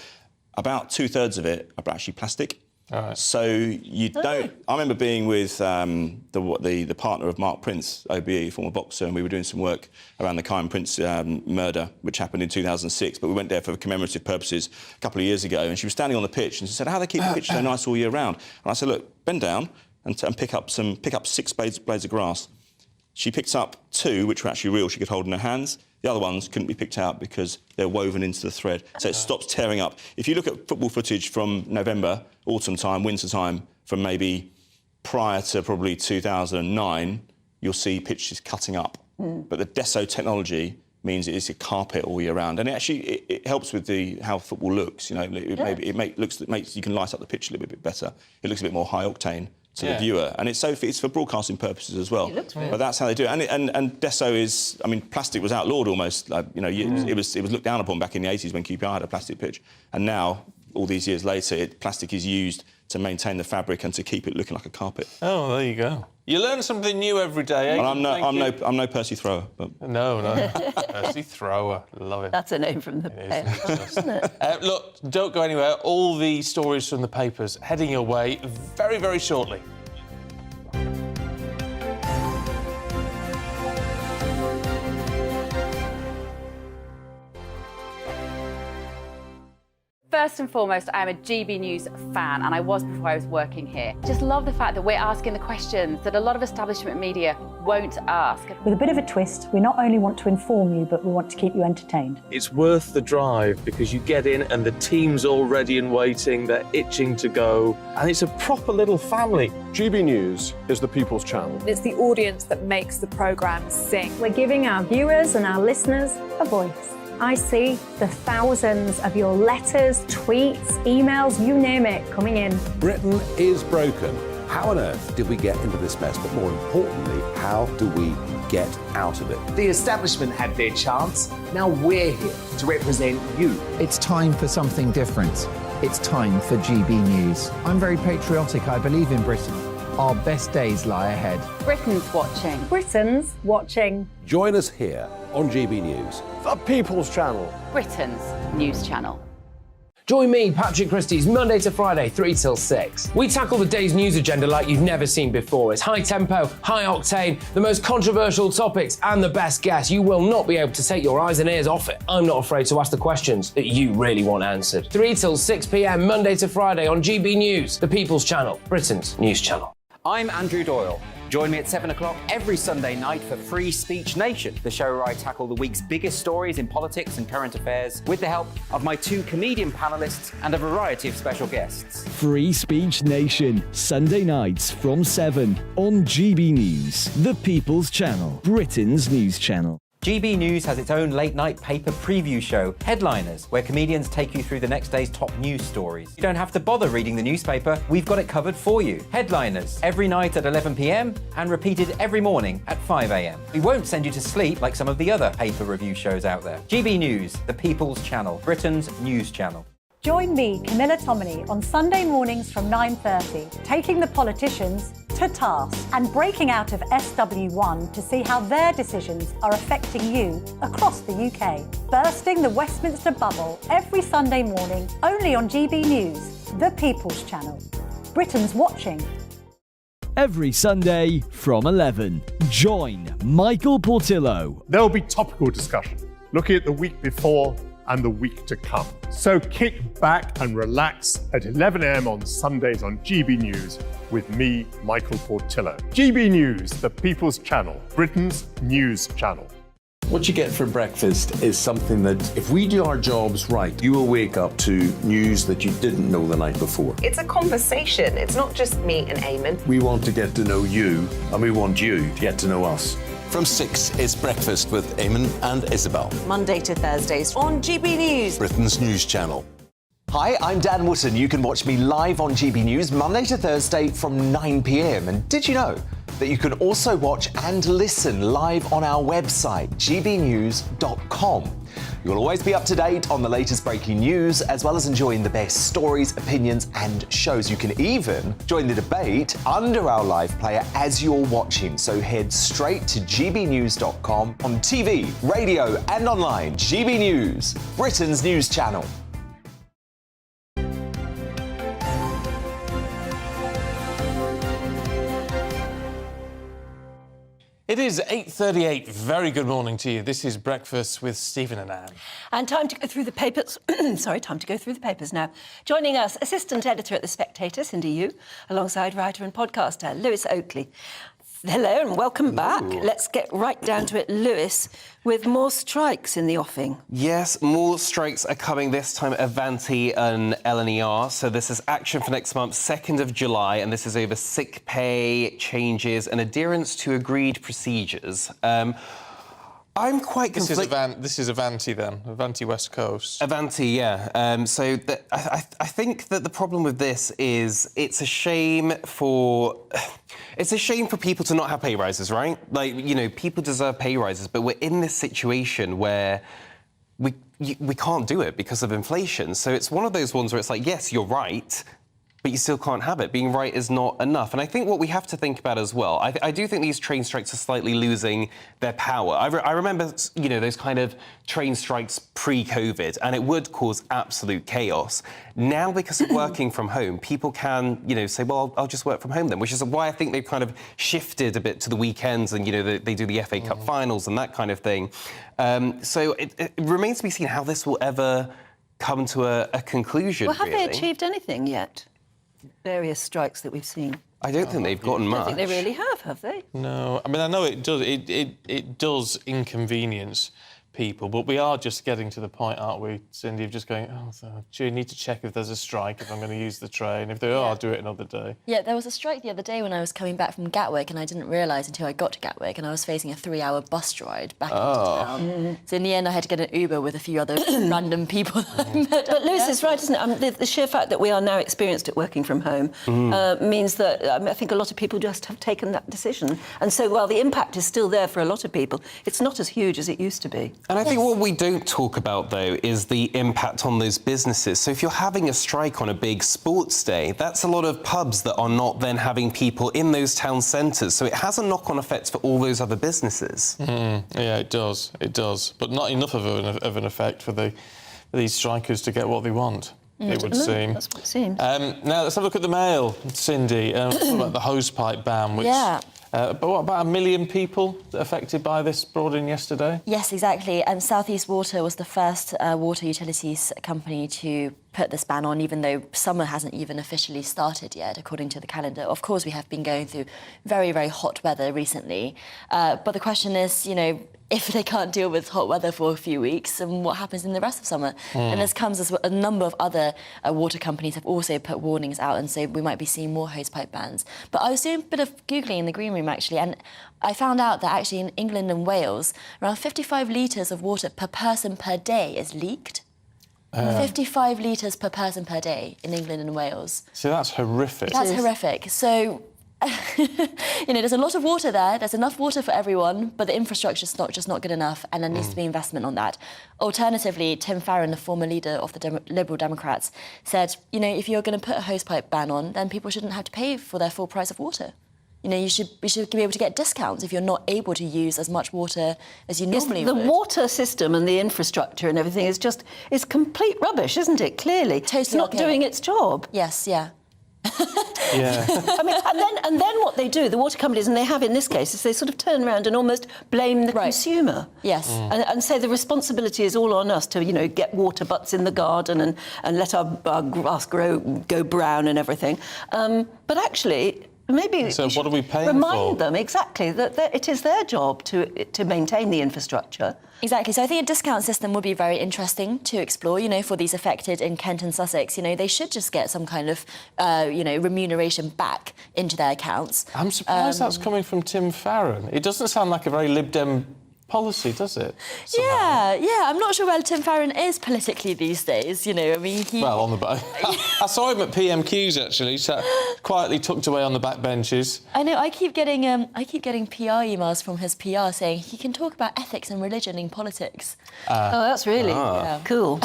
About 2/3 of it are actually plastic. Right. So you don't. I remember being with the partner of Mark Prince, OBE, former boxer, and we were doing some work around the Kyan Prince murder, which happened in 2006. But we went there for commemorative purposes a couple of years ago, and she was standing on the pitch, and she said, "How do they keep the pitch so nice all year round?" And I said, "Look, bend down and pick up 6 blades of grass." She picked up 2, which were actually real, she could hold in her hands. The other ones couldn't be picked out because they're woven into the thread, so it stops tearing up. If you look at football footage from November, autumn time, winter time, from maybe prior to probably 2009, you'll see pitches cutting up. But the Deso technology means it is a carpet all year round, and it helps with how football looks. You know, it makes you can light up the pitch a little bit better. It looks a bit more high octane to the viewer, and it's for broadcasting purposes as well. It looks really but that's how they do it. And Deso is, I mean, plastic was outlawed almost. Like, you know, it was looked down upon back in the 80s when QPR had a plastic pitch, and now all these years later, plastic is used to maintain the fabric and to keep it looking like a carpet. Oh, there you go. You learn something new every day, eh? And I'm no Percy Thrower. But... No. Percy Thrower. Love it. That's a name from the paper, isn't it? Look, don't go anywhere. All the stories from the papers heading your way very, very shortly. First and foremost, I am a GB News fan, and I was before I was working here. Just love the fact that we're asking the questions that a lot of establishment media won't ask. With a bit of a twist, we not only want to inform you, but we want to keep you entertained. It's worth the drive because you get in and the team's all ready and waiting, they're itching to go, and it's a proper little family. GB News is the People's Channel. It's the audience that makes the programme sing. We're giving our viewers and our listeners a voice. I see the thousands of your letters, tweets, emails, you name it, coming in. Britain is broken. How on earth did we get into this mess? But more importantly, how do we get out of it? The establishment had their chance. Now we're here to represent you. It's time for something different. It's time for GB News. I'm very patriotic. I believe in Britain. Our best days lie ahead. Britain's watching. Britain's watching. Join us here on GB News. The People's Channel. Britain's news channel. Join me, Patrick Christie's, Monday to Friday, 3 till 6. We tackle the day's news agenda like you've never seen before. It's high tempo, high octane, the most controversial topics and the best guests. You will not be able to take your eyes and ears off it. I'm not afraid to ask the questions that you really want answered. 3 till 6 p.m, Monday to Friday on GB News, the People's Channel, Britain's news channel. I'm Andrew Doyle. Join me at 7 o'clock every Sunday night for Free Speech Nation, the show where I tackle the week's biggest stories in politics and current affairs with the help of my 2 comedian panellists and a variety of special guests. Free Speech Nation, Sunday nights from 7 on GB News, the People's Channel, Britain's news channel. GB News has its own late-night paper preview show, Headliners, where comedians take you through the next day's top news stories. You don't have to bother reading the newspaper, we've got it covered for you. Headliners, every night at 11 p.m, and repeated every morning at 5 a.m. We won't send you to sleep like some of the other paper review shows out there. GB News, the People's Channel, Britain's news channel. Join me, Camilla Tominey, on Sunday mornings from 9:30, taking the politicians to task and breaking out of SW1 to see how their decisions are affecting you across the UK. Bursting the Westminster bubble every Sunday morning, only on GB News, the People's Channel. Britain's watching. Every Sunday from 11, join Michael Portillo. There'll be topical discussion, looking at the week before and the week to come. So kick back and relax at 11 a.m. on Sundays on GB News with me, Michael Portillo. GB News, the People's Channel, Britain's news channel. What you get for breakfast is something that, if we do our jobs right, you will wake up to news that you didn't know the night before. It's a conversation. It's not just me and Eamon. We want to get to know you, and we want you to get to know us. From 6, it's Breakfast with Eamon and Isabel. Monday to Thursdays on GB News, Britain's news channel. Hi, I'm Dan Wootton. You can watch me live on GB News Monday to Thursday from 9 p.m. And did you know that you can also watch and listen live on our website, gbnews.com? You'll always be up to date on the latest breaking news, as well as enjoying the best stories, opinions and shows. You can even join the debate under our live player as you're watching. So head straight to gbnews.com on TV, radio and online. GB News, Britain's news channel. It is 8:38. Very good morning to you. This is Breakfast with Stephen and Anne. And time to go through the papers. Time to go through the papers now. Joining us, assistant editor at The Spectator, Cindy Yu, alongside writer and podcaster Lewis Oakley. Hello and welcome back. Let's get right down to it, Lewis, with more strikes in the offing. Yes, more strikes are coming, this time Avanti and LNER. So this is action for next month, 2nd of July, and this is over sick pay changes and adherence to agreed procedures. I'm quite conflicted. This is Avanti then, Avanti West Coast. Avanti, yeah. I think that the problem with this is it's a shame for people to not have pay rises, right? Like, you know, people deserve pay rises, but we're in this situation where we can't do it because of inflation. So it's one of those ones where it's like, yes, you're right, but you still can't have it. Being right is not enough. And I think what we have to think about as well, I do think these train strikes are slightly losing their power. I remember, you know, those kind of train strikes pre-COVID, and it would cause absolute chaos. Now, because of working from home, people can, you know, say, well, I'll just work from home then, which is why I think they've kind of shifted a bit to the weekends and, you know, they do the FA Cup finals and that kind of thing. So it remains to be seen how this will ever come to a conclusion, Well, have really. they achieved anything yet? Various strikes that we've seen. I don't think they've gotten much. I don't think they really have they? No, I mean, I know it does. It does inconvenience people, but we are just getting to the point, aren't we, Cindy, of just going, oh, so, do you need to check if there's a strike, if I'm going to use the train? If there are, I'll do it another day. Yeah, there was a strike the other day when I was coming back from Gatwick, and I didn't realise until I got to Gatwick, and I was facing a 3-hour bus ride back into town. So in the end, I had to get an Uber with a few other random people that I met. But Lewis is right, isn't it? The sheer fact that we are now experienced at working from home means that I think a lot of people just have taken that decision. And so while the impact is still there for a lot of people, it's not as huge as it used to be. And I think what we don't talk about, though, is the impact on those businesses. So if you're having a strike on a big sports day, that's a lot of pubs that are not then having people in those town centres. So it has a knock-on effect for all those other businesses. Yeah, it does. It does. But not enough of an effect for these strikers to get what they want, it would seem. That's what it seems. Now, let's have a look at the Mail, Cindy. About the hosepipe ban, which... Yeah. But what, about 1 million people affected by this brought in yesterday? Yes, exactly. South East Water was the first water utilities company to put this ban on, even though summer hasn't even officially started yet, according to the calendar. Of course, we have been going through very, very hot weather recently. But the question is, you know, if they can't deal with hot weather for a few weeks, and what happens in the rest of summer? And this comes as a number of other water companies have also put warnings out and say we might be seeing more hosepipe bans. But I was doing a bit of Googling in the green room, actually, and I found out that actually in England and Wales, around 55 litres of water per person per day is leaked. 55 litres per person per day in England and Wales. So that's horrific. That's horrific. So, you know, there's a lot of water there. There's enough water for everyone, but the infrastructure's just not good enough, and there needs to be investment on that. Alternatively, Tim Farron, the former leader of the Liberal Democrats, said, you know, if you're going to put a hosepipe ban on, then people shouldn't have to pay for their full price of water. You know, we should be able to get discounts if you're not able to use as much water as you normally would. The water system and the infrastructure and everything is complete rubbish, isn't it? Clearly, Totally it's not doing its job. Yes, yeah. Yeah. I mean, and then what they do, the water companies, and they have in this case, is they sort of turn around and almost blame the consumer. Yes. And say the responsibility is all on us to, you know, get water butts in the garden and let our grass go brown and everything. But actually, maybe so what are we paying remind for? them exactly that it is their job to maintain the infrastructure. Exactly. So I think a discount system would be very interesting to explore, you know, for these affected in Kent and Sussex. You know, they should just get some kind of, you know, remuneration back into their accounts. I'm surprised that's coming from Tim Farron. It doesn't sound like a very Lib Dem policy, does it? Yeah. I'm not sure where Tim Farron is politically these days, you know, I mean, he... Well, on the back. I saw him at PMQs, actually, sat quietly tucked away on the back benches. I know, I keep getting PR emails from his PR saying he can talk about ethics and religion in politics. Oh, that's really cool.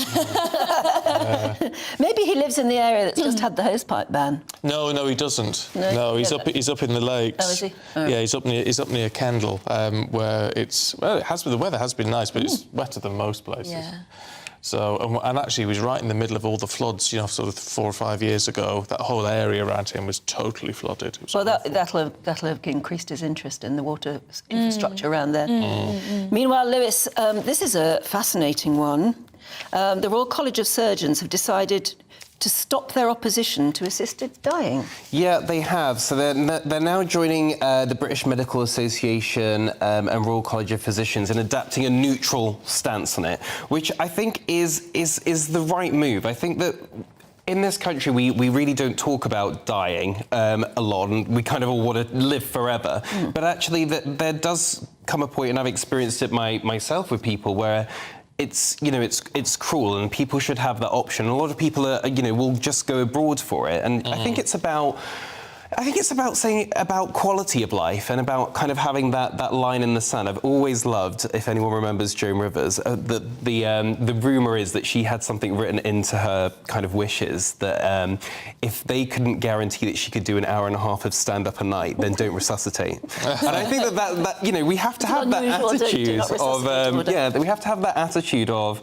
Maybe he lives in the area that's just had the hosepipe ban. No, he doesn't. No, he's up in the lakes. Oh, is he? Oh. Yeah, he's up near Kendal, where it's... Well, the weather has been nice, but it's wetter than most places. Yeah. So, and actually, he was right in the middle of all the floods, you know, sort of 4 or 5 years ago. That whole area around him was totally flooded. Well, that'll have increased his interest in the water infrastructure around there. Meanwhile, Lewis, this is a fascinating one. The Royal College of Surgeons have decided to stop their opposition to assisted dying. Yeah, they have. So they're now joining the British Medical Association and Royal College of Physicians in adapting a neutral stance on it, which I think is the right move. I think that in this country, we really don't talk about dying a lot, and we kind of all want to live forever. But actually, there does come a point, and I've experienced it myself with people, where it's cruel, and people should have that option. A lot of people will just go abroad for it, and I think it's about saying about quality of life and about kind of having that line in the sand. I've always loved, if anyone remembers Joan Rivers, the rumour is that she had something written into her kind of wishes that if they couldn't guarantee that she could do an hour and a half of stand-up a night, then don't resuscitate. And I think that we have to have that attitude of we have to have that attitude of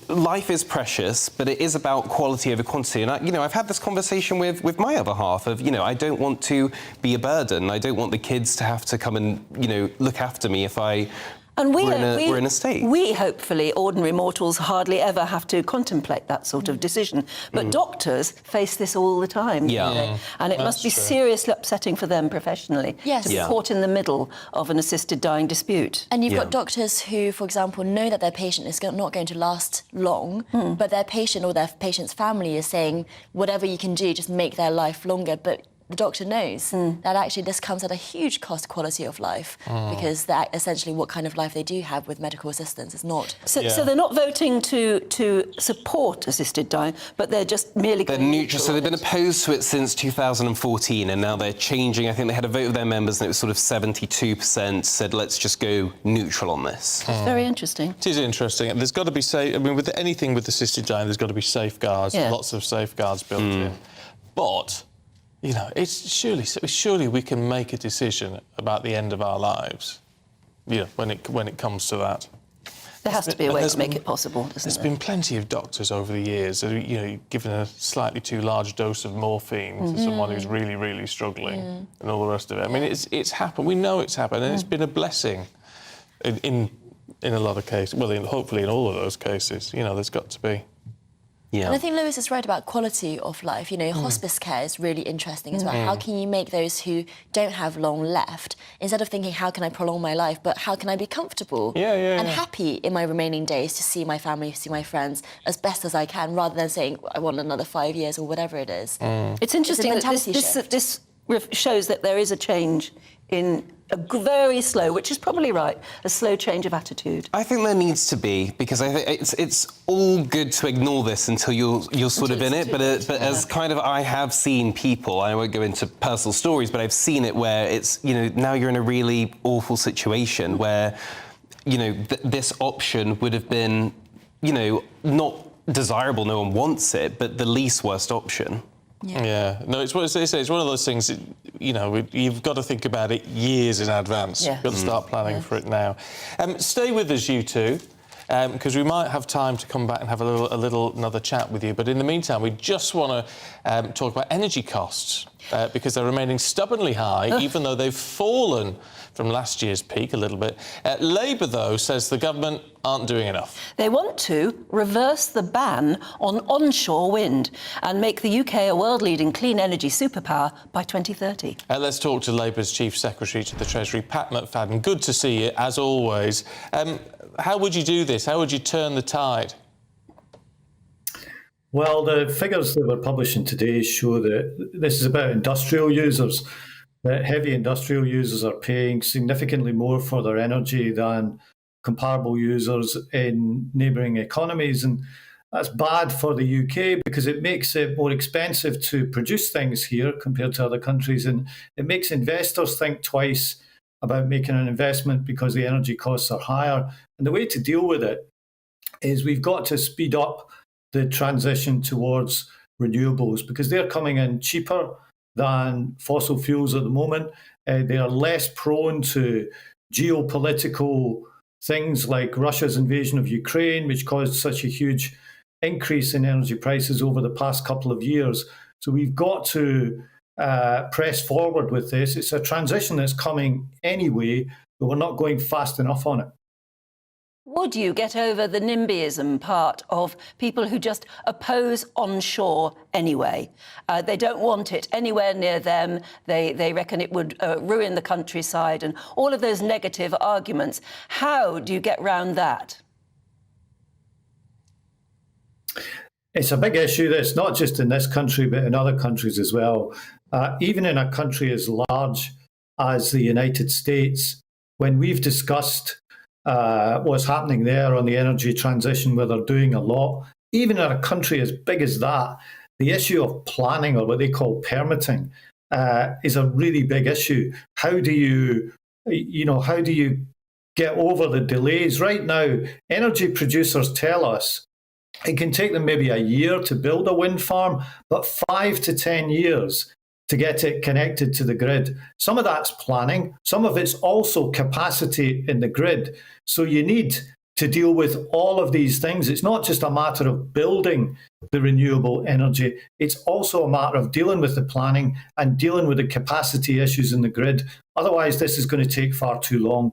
life is precious, but it is about quality over quantity. And I've had this conversation with my other half of I don't want to be a burden. I don't want the kids to have to come and look after me if we're in a state. We, hopefully, ordinary mortals, hardly ever have to contemplate that sort of decision. But doctors face this all the time. Yeah. And it must be seriously upsetting for them professionally to be caught in the middle of an assisted dying dispute. And you've got doctors who, for example, know that their patient is not going to last long, but their patient or their patient's family is saying, whatever you can do, just make their life longer. But the doctor knows that actually this comes at a huge cost quality of life because that essentially what kind of life they do have with medical assistance is not. So they're not voting to support assisted dying, but they're just merely they're neutral. So they've been opposed to it since 2014, and now they're changing. I think they had a vote of their members, and it was sort of 72% said, let's just go neutral on this. It's very interesting. It is interesting. There's got to be with anything with assisted dying, there's got to be safeguards, lots of safeguards built in. But it's surely we can make a decision about the end of our lives. When it comes to that. There has to be a way to make it possible, doesn't there? There's been plenty of doctors over the years that given a slightly too large dose of morphine to someone who's really, really struggling and all the rest of it. I mean, it's happened. We know it's happened, and it's been a blessing in a lot of cases. Well, hopefully in all of those cases, there's got to be. And I think Lewis is right about quality of life. Hospice care is really interesting as well. How can you make those who don't have long left, instead of thinking, how can I prolong my life, but how can I be comfortable and happy in my remaining days to see my family, see my friends as best as I can, rather than saying, I want another 5 years or whatever it is. It's interesting that this shows that there is a change in a very slow, which is probably right, a slow change of attitude. I think there needs to be, because I think it's all good to ignore this until you're sort of in it. But as kind of I have seen people, I won't go into personal stories, but I've seen it where it's now you're in a really awful situation where this option would have been not desirable. No one wants it, but the least worst option. Yeah. No, it's one of those things, you've got to think about it years in advance. You've got to start planning for it now. Stay with us, you two, because we might have time to come back and have another chat with you. But in the meantime, we just want to talk about energy costs, because they're remaining stubbornly high, even though they've fallen from last year's peak a little bit. Labour, though, says the government aren't doing enough. They want to reverse the ban on onshore wind and make the UK a world-leading clean energy superpower by 2030. Let's talk to Labour's Chief Secretary to the Treasury, Pat McFadden. Good to see you, as always. How would you do this? How would you turn the tide? Well, the figures that we're publishing today show that this is about industrial users, that heavy industrial users are paying significantly more for their energy than comparable users in neighbouring economies. And that's bad for the UK because it makes it more expensive to produce things here compared to other countries. And it makes investors think twice about making an investment because the energy costs are higher. And the way to deal with it is we've got to speed up the transition towards renewables because they're coming in cheaper than fossil fuels at the moment. They are less prone to geopolitical things like Russia's invasion of Ukraine, which caused such a huge increase in energy prices over the past couple of years. So we've got to press forward with this. It's a transition that's coming anyway, but we're not going fast enough on it. Would you get over the NIMBYism part of people who just oppose onshore anyway? They don't want it anywhere near them. They reckon it would ruin the countryside and all of those negative arguments. How do you get round that? It's a big issue that's not just in this country, but in other countries as well. Even in a country as large as the United States, when we've discussed what's happening there on the energy transition, where they're doing a lot, even in a country as big as that, the issue of planning, or what they call permitting, is a really big issue. How do you get over the delays? Right now, energy producers tell us it can take them maybe a year to build a wind farm, but 5 to 10 years to get it connected to the grid. Some of that's planning, some of it's also capacity in the grid. So you need to deal with all of these things. It's not just a matter of building the renewable energy, it's also a matter of dealing with the planning and dealing with the capacity issues in the grid. Otherwise, this is going to take far too long.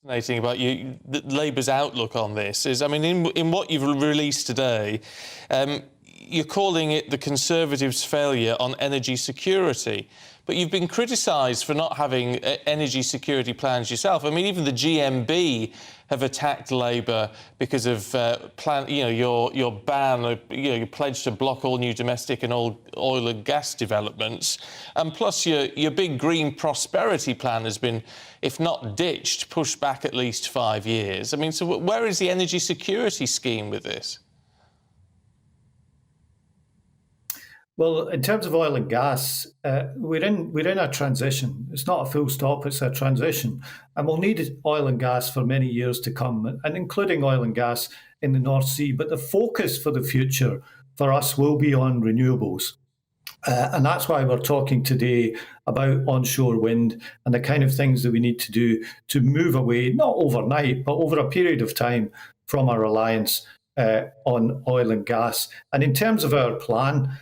Fascinating about Labour's outlook on this is, I mean, in what you've released today, you're calling it the Conservatives' failure on energy security. But you've been criticised for not having energy security plans yourself. I mean, even the GMB have attacked Labour because of your ban, your pledge to block all new domestic and oil and gas developments. And plus, your big green prosperity plan has been, if not ditched, pushed back at least 5 years. I mean, so where is the energy security scheme with this? Well, in terms of oil and gas, we're in a transition. It's not a full stop, it's a transition. And we'll need oil and gas for many years to come, and including oil and gas in the North Sea. But the focus for the future for us will be on renewables. And that's why we're talking today about onshore wind and the kind of things that we need to do to move away, not overnight, but over a period of time, from our reliance on oil and gas. And in terms of our plan,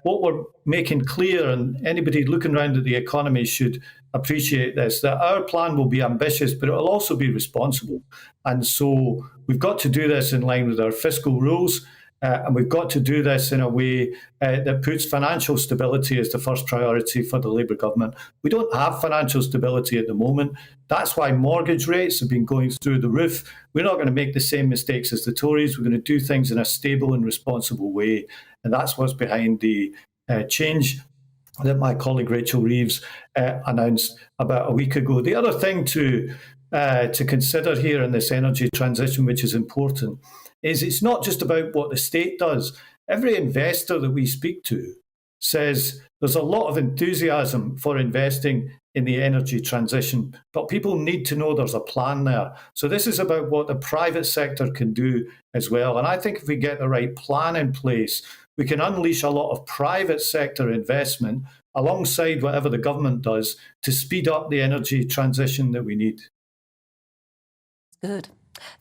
what we're making clear, and anybody looking around at the economy should appreciate this, that our plan will be ambitious, but it will also be responsible. And so we've got to do this in line with our fiscal rules, and we've got to do this in a way that puts financial stability as the first priority for the Labour government. We don't have financial stability at the moment. That's why mortgage rates have been going through the roof. We're not going to make the same mistakes as the Tories. We're going to do things in a stable and responsible way. And that's what's behind the change that my colleague Rachel Reeves announced about a week ago. The other thing to consider here in this energy transition, which is important, is it's not just about what the state does. Every investor that we speak to says there's a lot of enthusiasm for investing in the energy transition, but people need to know there's a plan there. So this is about what the private sector can do as well. And I think if we get the right plan in place, we can unleash a lot of private sector investment alongside whatever the government does to speed up the energy transition that we need. Good.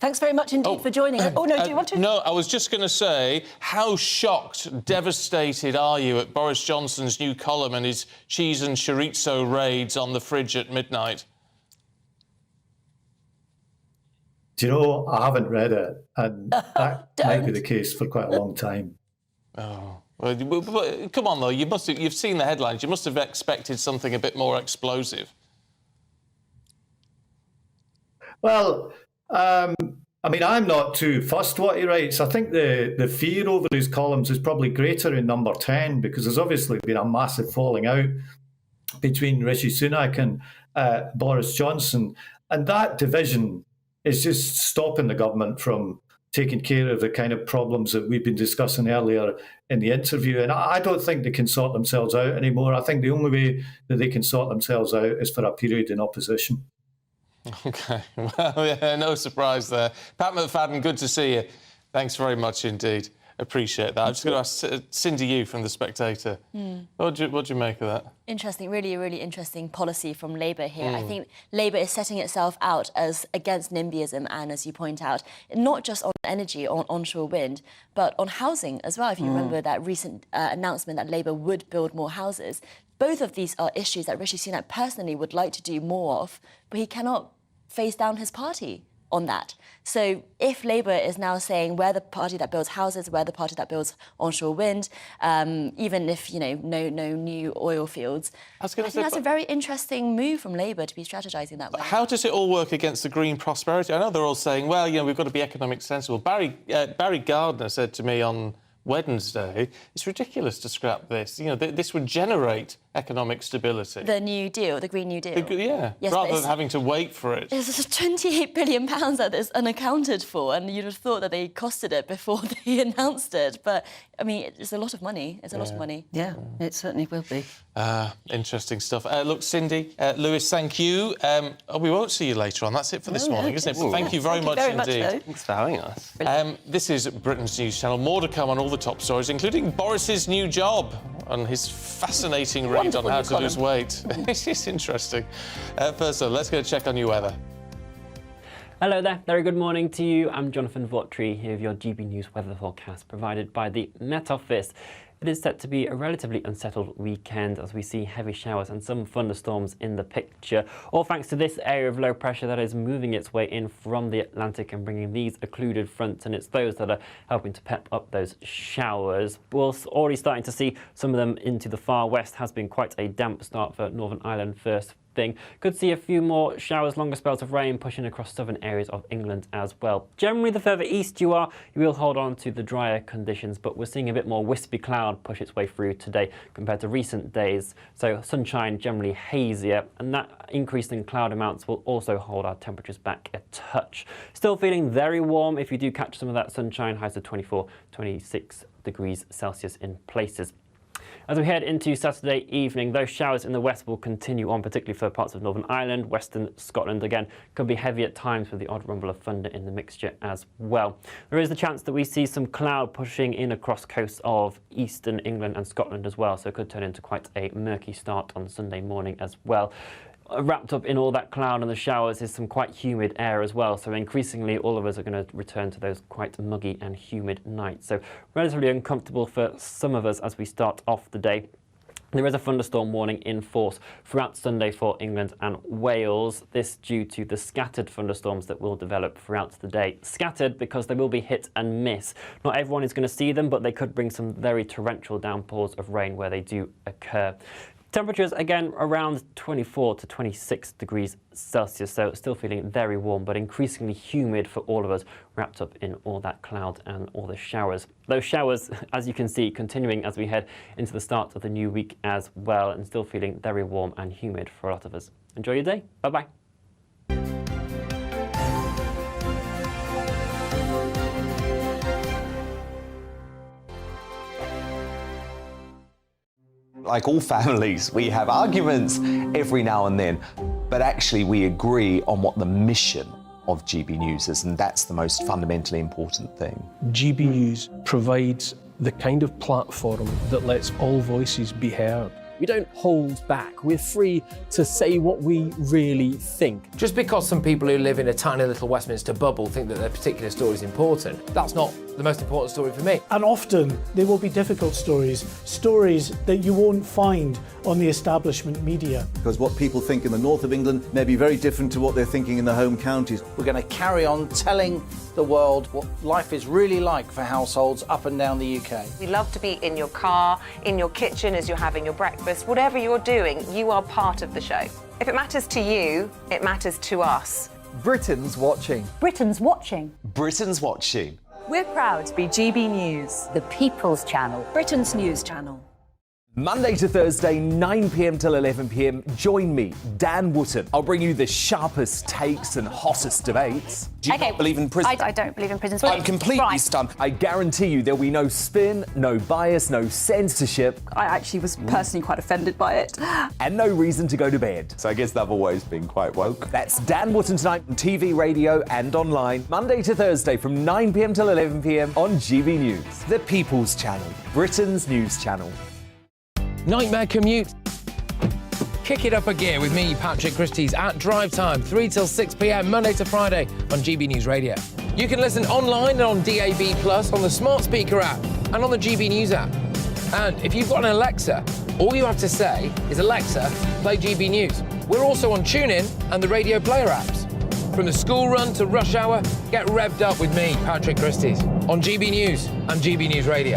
Thanks very much indeed for joining us. Oh, no, do you want to? No, I was just going to say, how shocked, devastated are you at Boris Johnson's new column and his cheese and chorizo raids on the fridge at midnight? Do you know, I haven't read it, and that might be the case for quite a long time. Oh, well, come on, though, you've seen the headlines. You must have expected something a bit more explosive. Well, I mean, I'm not too fussed what he writes. I think the fear over his columns is probably greater in Number 10, because there's obviously been a massive falling out between Rishi Sunak and Boris Johnson. And that division is just stopping the government from taking care of the kind of problems that we've been discussing earlier in the interview. And I don't think they can sort themselves out anymore. I think the only way that they can sort themselves out is for a period in opposition. OK, well, yeah, no surprise there. Pat McFadden, good to see you. Thanks very much indeed. Appreciate that. I'm just going to ask Cindy Yu from The Spectator. What do you make of that? Interesting, really interesting policy from Labour here. I think Labour is setting itself out as against NIMBYism and, as you point out, not just on energy, on onshore wind, but on housing as well. If you remember that recent announcement that Labour would build more houses. Both of these are issues that Rishi Sunak personally would like to do more of, but he cannot face down his party on that. So if Labour is now saying we're the party that builds houses, we're the party that builds onshore wind, even if, no new oil fields, I think that's a very interesting move from Labour to be strategising that way. How does it all work against the green prosperity? I know they're all saying, well, we've got to be economic sensible. Barry Gardner said to me on Wednesday, it's ridiculous to scrap this. This would generate economic stability. The New Deal, the Green New Deal. Yes, rather than having to wait for it. There's £28 billion that is unaccounted for, and you'd have thought that they costed it before they announced it. But, it's a lot of money. It's a lot of money. Yeah, it certainly will be. Interesting stuff. Look, Cindy, Lewis, thank you. We won't see you later on. That's it for this morning, isn't it? But thank you very much indeed. Thanks for having us. This is Britain's News Channel. More to come on all the top stories, including Boris's new job and his fascinating read on how to lose weight. It's interesting. First of all, let's go check on your weather. Hello there, very good morning to you. I'm Jonathan Vautry here with your GB News weather forecast provided by the Met Office. It is set to be a relatively unsettled weekend as we see heavy showers and some thunderstorms in the picture, all thanks to this area of low pressure that is moving its way in from the Atlantic and bringing these occluded fronts, and it's those that are helping to pep up those showers. We're already starting to see some of them into the far west. Has been quite a damp start for Northern Ireland first thing. Could see a few more showers, longer spells of rain pushing across southern areas of England as well. Generally, the further east you are, you will hold on to the drier conditions, but we're seeing a bit more wispy cloud push its way through today compared to recent days. So sunshine generally hazier, and that increase in cloud amounts will also hold our temperatures back a touch. Still feeling very warm if you do catch some of that sunshine, highs of 24, 26 degrees Celsius in places. As we head into Saturday evening, those showers in the west will continue on, particularly for parts of Northern Ireland, western Scotland. Again, could be heavy at times with the odd rumble of thunder in the mixture as well. There is the chance that we see some cloud pushing in across coasts of eastern England and Scotland as well, so it could turn into quite a murky start on Sunday morning as well. Wrapped up in all that cloud and the showers is some quite humid air as well, so increasingly all of us are going to return to those quite muggy and humid nights. So relatively uncomfortable for some of us as we start off the day. There is a thunderstorm warning in force throughout Sunday for England and Wales. This due to the scattered thunderstorms that will develop throughout the day. Scattered because they will be hit and miss. Not everyone is going to see them, but they could bring some very torrential downpours of rain where they do occur. Temperatures, again, around 24 to 26 degrees Celsius, so still feeling very warm, but increasingly humid for all of us, wrapped up in all that cloud and all the showers. Those showers, as you can see, continuing as we head into the start of the new week as well, and still feeling very warm and humid for a lot of us. Enjoy your day. Bye-bye. Like all families, we have arguments every now and then, but actually we agree on what the mission of GB News is, and that's the most fundamentally important thing. GB News provides the kind of platform that lets all voices be heard. We don't hold back. We're free to say what we really think. Just because some people who live in a tiny little Westminster bubble think that their particular story is important, that's not the most important story for me. And often they will be difficult stories, stories that you won't find on the establishment media. Because what people think in the north of England may be very different to what they're thinking in the home counties. We're going to carry on telling the world what life is really like for households up and down the UK. We love to be in your car, in your kitchen as you're having your breakfast. Whatever you're doing, you are part of the show. If it matters to you, it matters to us. Britain's watching. Britain's watching. Britain's watching. We're proud to be GB News, the People's Channel. Britain's news channel. Monday to Thursday, 9 p.m. till 11 p.m. Join me, Dan Wootton. I'll bring you the sharpest takes and hottest debates. Do you not believe in prison? I don't believe in prison. I'm completely stunned. I guarantee you there'll be no spin, no bias, no censorship. I actually was personally quite offended by it. And no reason to go to bed. So I guess they've always been quite woke. That's Dan Wootton tonight on TV, radio and online. Monday to Thursday from 9 p.m. till 11 p.m. on GB News. The People's Channel. Britain's news channel. Nightmare commute. Kick it up a gear with me, Patrick Christie's, at drive time, 3 till 6 p.m, Monday to Friday on GB News Radio. You can listen online and on DAB+, on the smart speaker app and on the GB News app. And if you've got an Alexa, all you have to say is, Alexa, play GB News. We're also on TuneIn and the Radio Player apps. From the school run to rush hour, get revved up with me, Patrick Christys, on GB News and GB News Radio.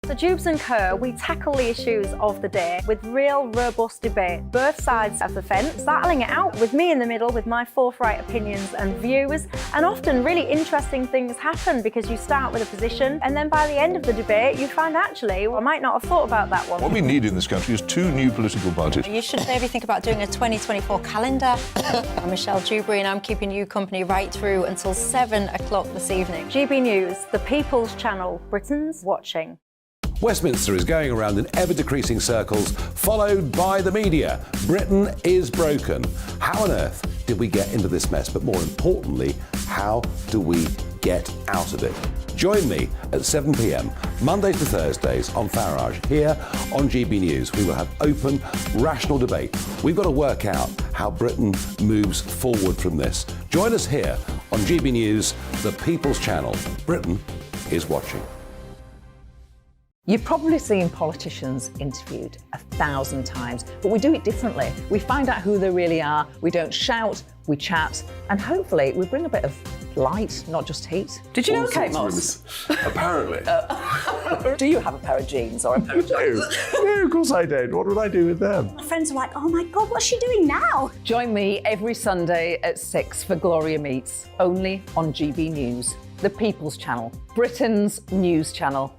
So Jubes and Kerr, we tackle the issues of the day with real, robust debate, both sides of the fence, battling it out with me in the middle with my forthright opinions and views. And often really interesting things happen because you start with a position and then by the end of the debate you find actually, well, I might not have thought about that one. What we need in this country is 2 new political parties. You should maybe think about doing a 2024 calendar. I'm Michelle Dewberry and I'm keeping you company right through until 7 o'clock this evening. GB News, the People's Channel, Britain's watching. Westminster is going around in ever-decreasing circles, followed by the media. Britain is broken. How on earth did we get into this mess? But more importantly, how do we get out of it? Join me at 7 p.m, Mondays to Thursdays on Farage, here on GB News. We will have open, rational debate. We've got to work out how Britain moves forward from this. Join us here on GB News, the People's Channel. Britain is watching. You've probably seen politicians interviewed 1,000 times, but we do it differently. We find out who they really are, we don't shout, we chat, and hopefully we bring a bit of light, not just heat. Did you know Kate Moss? Apparently. Do you have a pair of jeans or a pair of jeans? No, of course I don't. What would I do with them? My friends are like, oh my God, what's she doing now? Join me every Sunday at 6 for Gloria Meets, only on GB News, the People's Channel, Britain's news channel.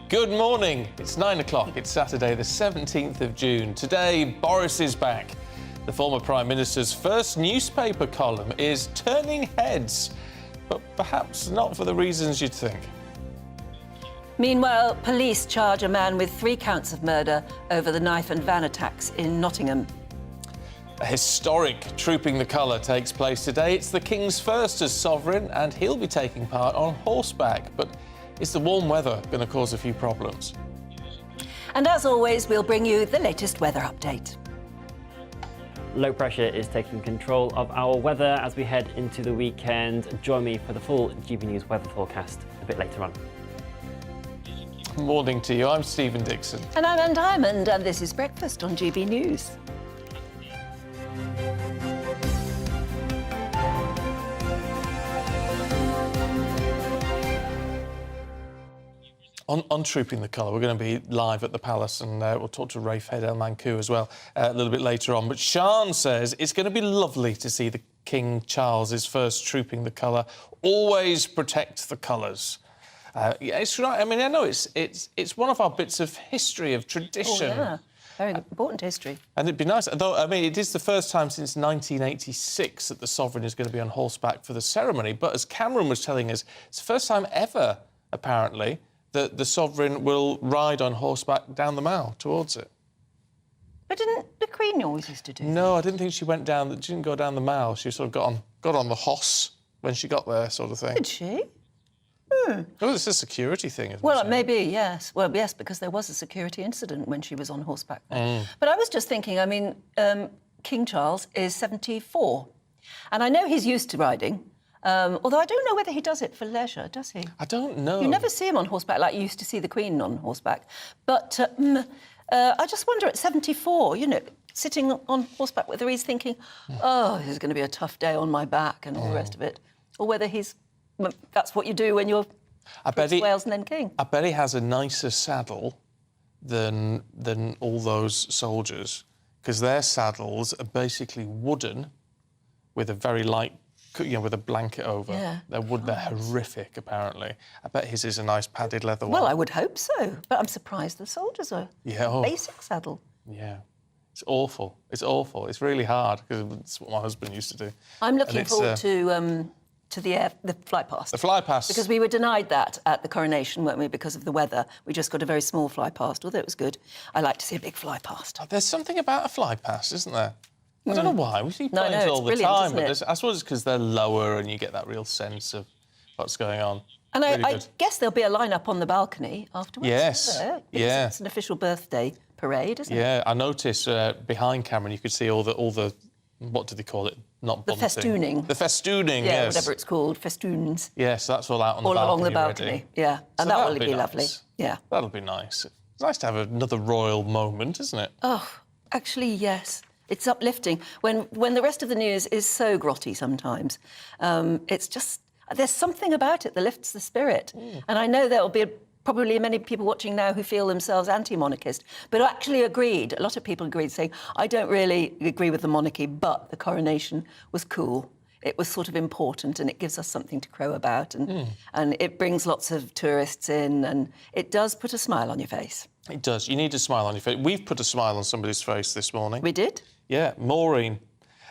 Good morning. It's 9 o'clock. It's Saturday, the 17th of June. Today, Boris is back. The former Prime Minister's first newspaper column is turning heads, but perhaps not for the reasons you'd think. Meanwhile, police charge a man with 3 counts of murder over the knife and van attacks in Nottingham. A historic Trooping the Colour takes place today. It's the King's first as sovereign, and he'll be taking part on horseback. But is the warm weather going to cause a few problems? And as always, we'll bring you the latest weather update. Low pressure is taking control of our weather as we head into the weekend. Join me for the full GB News weather forecast a bit later on. Morning to you. I'm Stephen Dixon. And I'm Anne Diamond, and this is Breakfast on GB News. On Trooping the Colour, we're going to be live at the Palace, and we'll talk to Rafe Head El Mankou as well a little bit later on. But Sian says it's going to be lovely to see the King Charles's first Trooping the Colour. Always protect the colours. Yeah, it's right. I mean, I know it's one of our bits of history, of tradition. Oh, yeah. Very important history. And it'd be nice, though, I mean, it is the first time since 1986 that the Sovereign is going to be on horseback for the ceremony. But as Cameron was telling us, it's the first time ever, apparently, that the Sovereign will ride on horseback down the Mall towards it. But didn't the Queen always used to do that? No, I didn't think she went down. She didn't go down the Mall. She sort of got on the hoss when she got there, sort of thing. Did she? Oh, it's a security thing, isn't Well, it? maybe, yes. Well, yes, because there was a security incident when she was on horseback. But I was just thinking, I mean, King Charles is 74. And I know he's used to riding, although I don't know whether he does it for leisure, does he? I don't know. You never see him on horseback like you used to see the Queen on horseback. But I just wonder, at 74, you know, sitting on horseback, whether he's thinking, oh, this is going to be a tough day on my back and all the rest of it, or whether that's what you do when you're Prince of Wales and then King. I bet he has a nicer saddle than all those soldiers, because their saddles are basically wooden with a very light, you know, with a blanket over. Yeah. They're wood. They're horrific, apparently. I bet his is a nice padded leather one. Well, I would hope so, but I'm surprised the soldiers are basic saddle. Yeah. It's awful. It's awful. It's really hard, because it's what my husband used to do. I'm looking forward to the fly past. The fly past. Because we were denied that at the coronation, weren't we, because of the weather. We just got a very small fly past, although it was good. I like to see a big fly past. There's something about a fly past, isn't there? I don't know why. We see planes all the brilliant, time, isn't but I suppose it's because they're lower and you get that real sense of what's going on. And really I guess there'll be a line-up on the balcony afterwards. Yes. Yeah. It's an official birthday parade, isn't it? Yeah, I noticed behind Cameron you could see all the what do they call it? Not the bunting. festooning. The festooning, yeah, yes. whatever it's called, festoons. Yes, that's all out on all the balcony. along the balcony, ready. yeah. And So that will that'll be nice. lovely. Yeah. That'll be nice. It's nice to have another royal moment, isn't it? Oh, actually, yes. It's uplifting. When the rest of the news is so grotty sometimes, it's just, there's something about it that lifts the spirit. And I know there'll be probably many people watching now who feel themselves anti-monarchist, but actually agreed, a lot of people agreed, saying, I don't really agree with the monarchy, but the coronation was cool. It was sort of important, and it gives us something to crow about, and it brings lots of tourists in, and it does put a smile on your face. It does. You need a smile on your face. We've put a smile on somebody's face this morning. We did? Yeah, Maureen.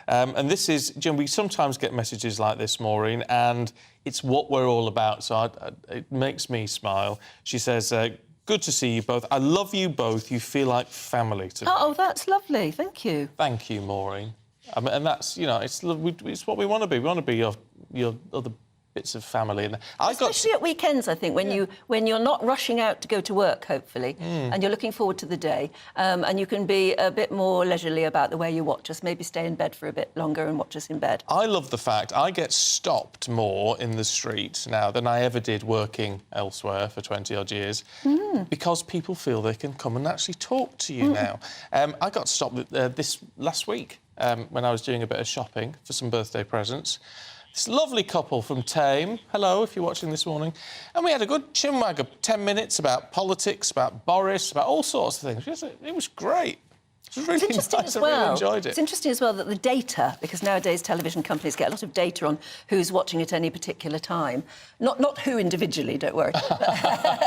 And this is, Jim, we sometimes get messages like this, Maureen, and it's what we're all about, so it makes me smile. She says, good to see you both. I love you both. You feel like family to me. Oh, that's lovely. Thank you. Thank you, Maureen. I mean, and that's, you know, it's what we want to be. We want to be your other bits of family. And especially at weekends, I think, when you're not rushing out to go to work, hopefully, and you're looking forward to the day, and you can be a bit more leisurely about the way you watch us, maybe stay in bed for a bit longer and watch us in bed. I love the fact I get stopped more in the street now than I ever did working elsewhere for 20-odd years, because people feel they can come and actually talk to you now. I got stopped this last week when I was doing a bit of shopping for some birthday presents. This lovely couple from Tame, hello, if you're watching this morning, and we had a good chinwag of 10 minutes about politics, about Boris, about all sorts of things. It was great. It was really nice. I really enjoyed it. It's interesting as well that the data, because nowadays television companies get a lot of data on who's watching at any particular time. Not who individually, don't worry,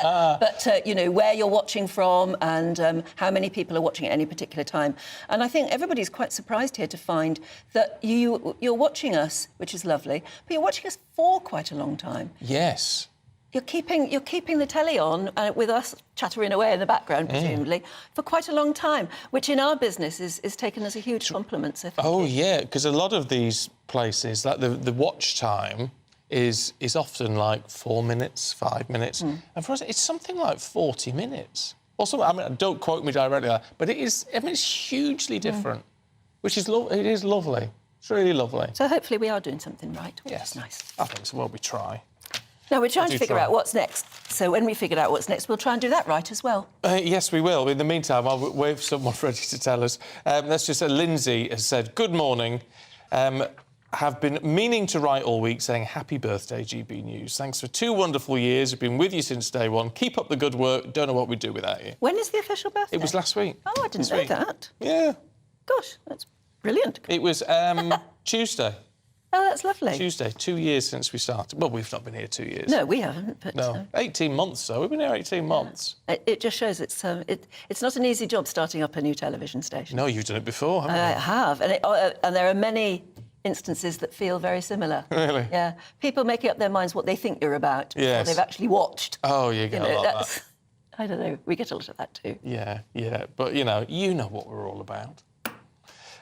but you know, where you're watching from and how many people are watching at any particular time. And I think everybody's quite surprised here to find that you're watching us, which is lovely, but you're watching us for quite a long time. Yes. You're keeping the telly on with us chattering away in the background, presumably, for quite a long time, which in our business is taken as a huge compliment. So yeah, because a lot of these places, like the watch time is often like 4 minutes, 5 minutes, and for us it's something like 40 minutes. Also, I mean, don't quote me directly, but it is. I mean, it's hugely different, which is it is lovely. It's really lovely. So hopefully we are doing something right, which is nice. I think so. Well, we try. Now, we're trying to figure out what's next. So when we figure out what's next, we'll try and do that right as well. Yes, we will. In the meantime, I'll wait for someone ready to tell us. That's just Lindsay has said, good morning. Have been meaning to write all week saying happy birthday, GB News. Thanks for 2 wonderful years. We've been with you since day one. Keep up the good work. Don't know what we'd do without you. When is the official birthday? It was last week. Oh, I didn't know that. Yeah. Gosh, that's brilliant. It was Tuesday. Oh, that's lovely. Tuesday, 2 years since we started. Well, we've not been here 2 years. No, we haven't. But, no, 18 months, though. We've been here 18 months. It just shows it's not an easy job starting up a new television station. No, you've done it before, haven't you? I have, and there are many instances that feel very similar. Really? Yeah. People making up their minds what they think you're about before they've actually watched. Oh, you get a lot of that. I don't know. We get a lot of that too. Yeah. But, you know what we're all about.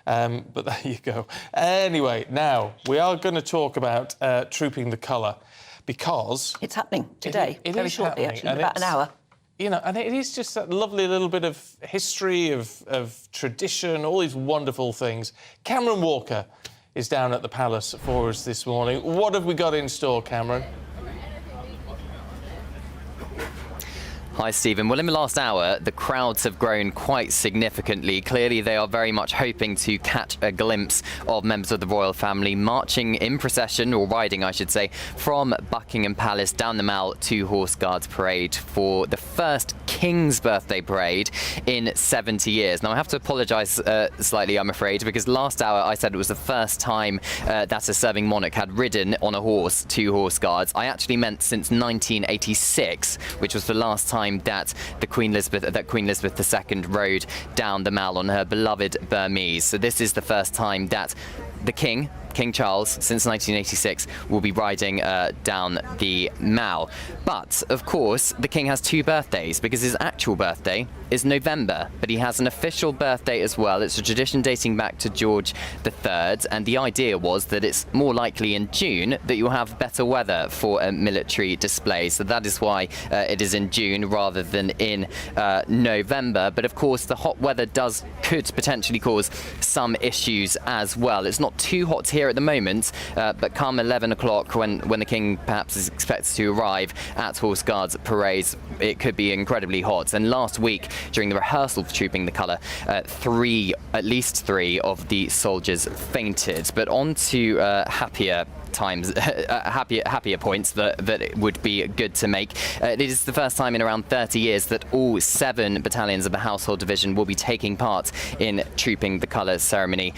But there you go. Anyway, now we are going to talk about Trooping the Colour, because it's happening today, very shortly, actually, in about an hour. You know, and it is just that lovely little bit of history, of tradition, all these wonderful things. Cameron Walker is down at the Palace for us this morning. What have we got in store, Cameron? Hi, Stephen. Well, in the last hour, the crowds have grown quite significantly. Clearly, they are very much hoping to catch a glimpse of members of the royal family marching in procession, or riding, I should say, from Buckingham Palace down the Mall to Horse Guards Parade for the first King's birthday parade in 70 years. Now, I have to apologise slightly, I'm afraid, because last hour I said it was the first time that a serving monarch had ridden on a horse to Horse Guards. I actually meant since 1986, which was the last time that Queen Elizabeth II rode down the Mall on her beloved Burmese. So this is the first time that the King Charles, since 1986, will be riding down the Mall. But, of course, the King has 2 birthdays, because his actual birthday is November, but he has an official birthday as well. It's a tradition dating back to George III, and the idea was that it's more likely in June that you'll have better weather for a military display. So that is why it is in June rather than in November. But, of course, the hot weather could potentially cause some issues as well. It's not too hot here clear at the moment, but come 11 o'clock when the King perhaps is expected to arrive at Horse Guards parades, it could be incredibly hot. And last week, during the rehearsal for Trooping the Colour, at least three of the soldiers fainted. But on to happier times, happier points that it would be good to make. It is the first time in around 30 years that all 7 battalions of the Household Division will be taking part in Trooping the Colours ceremony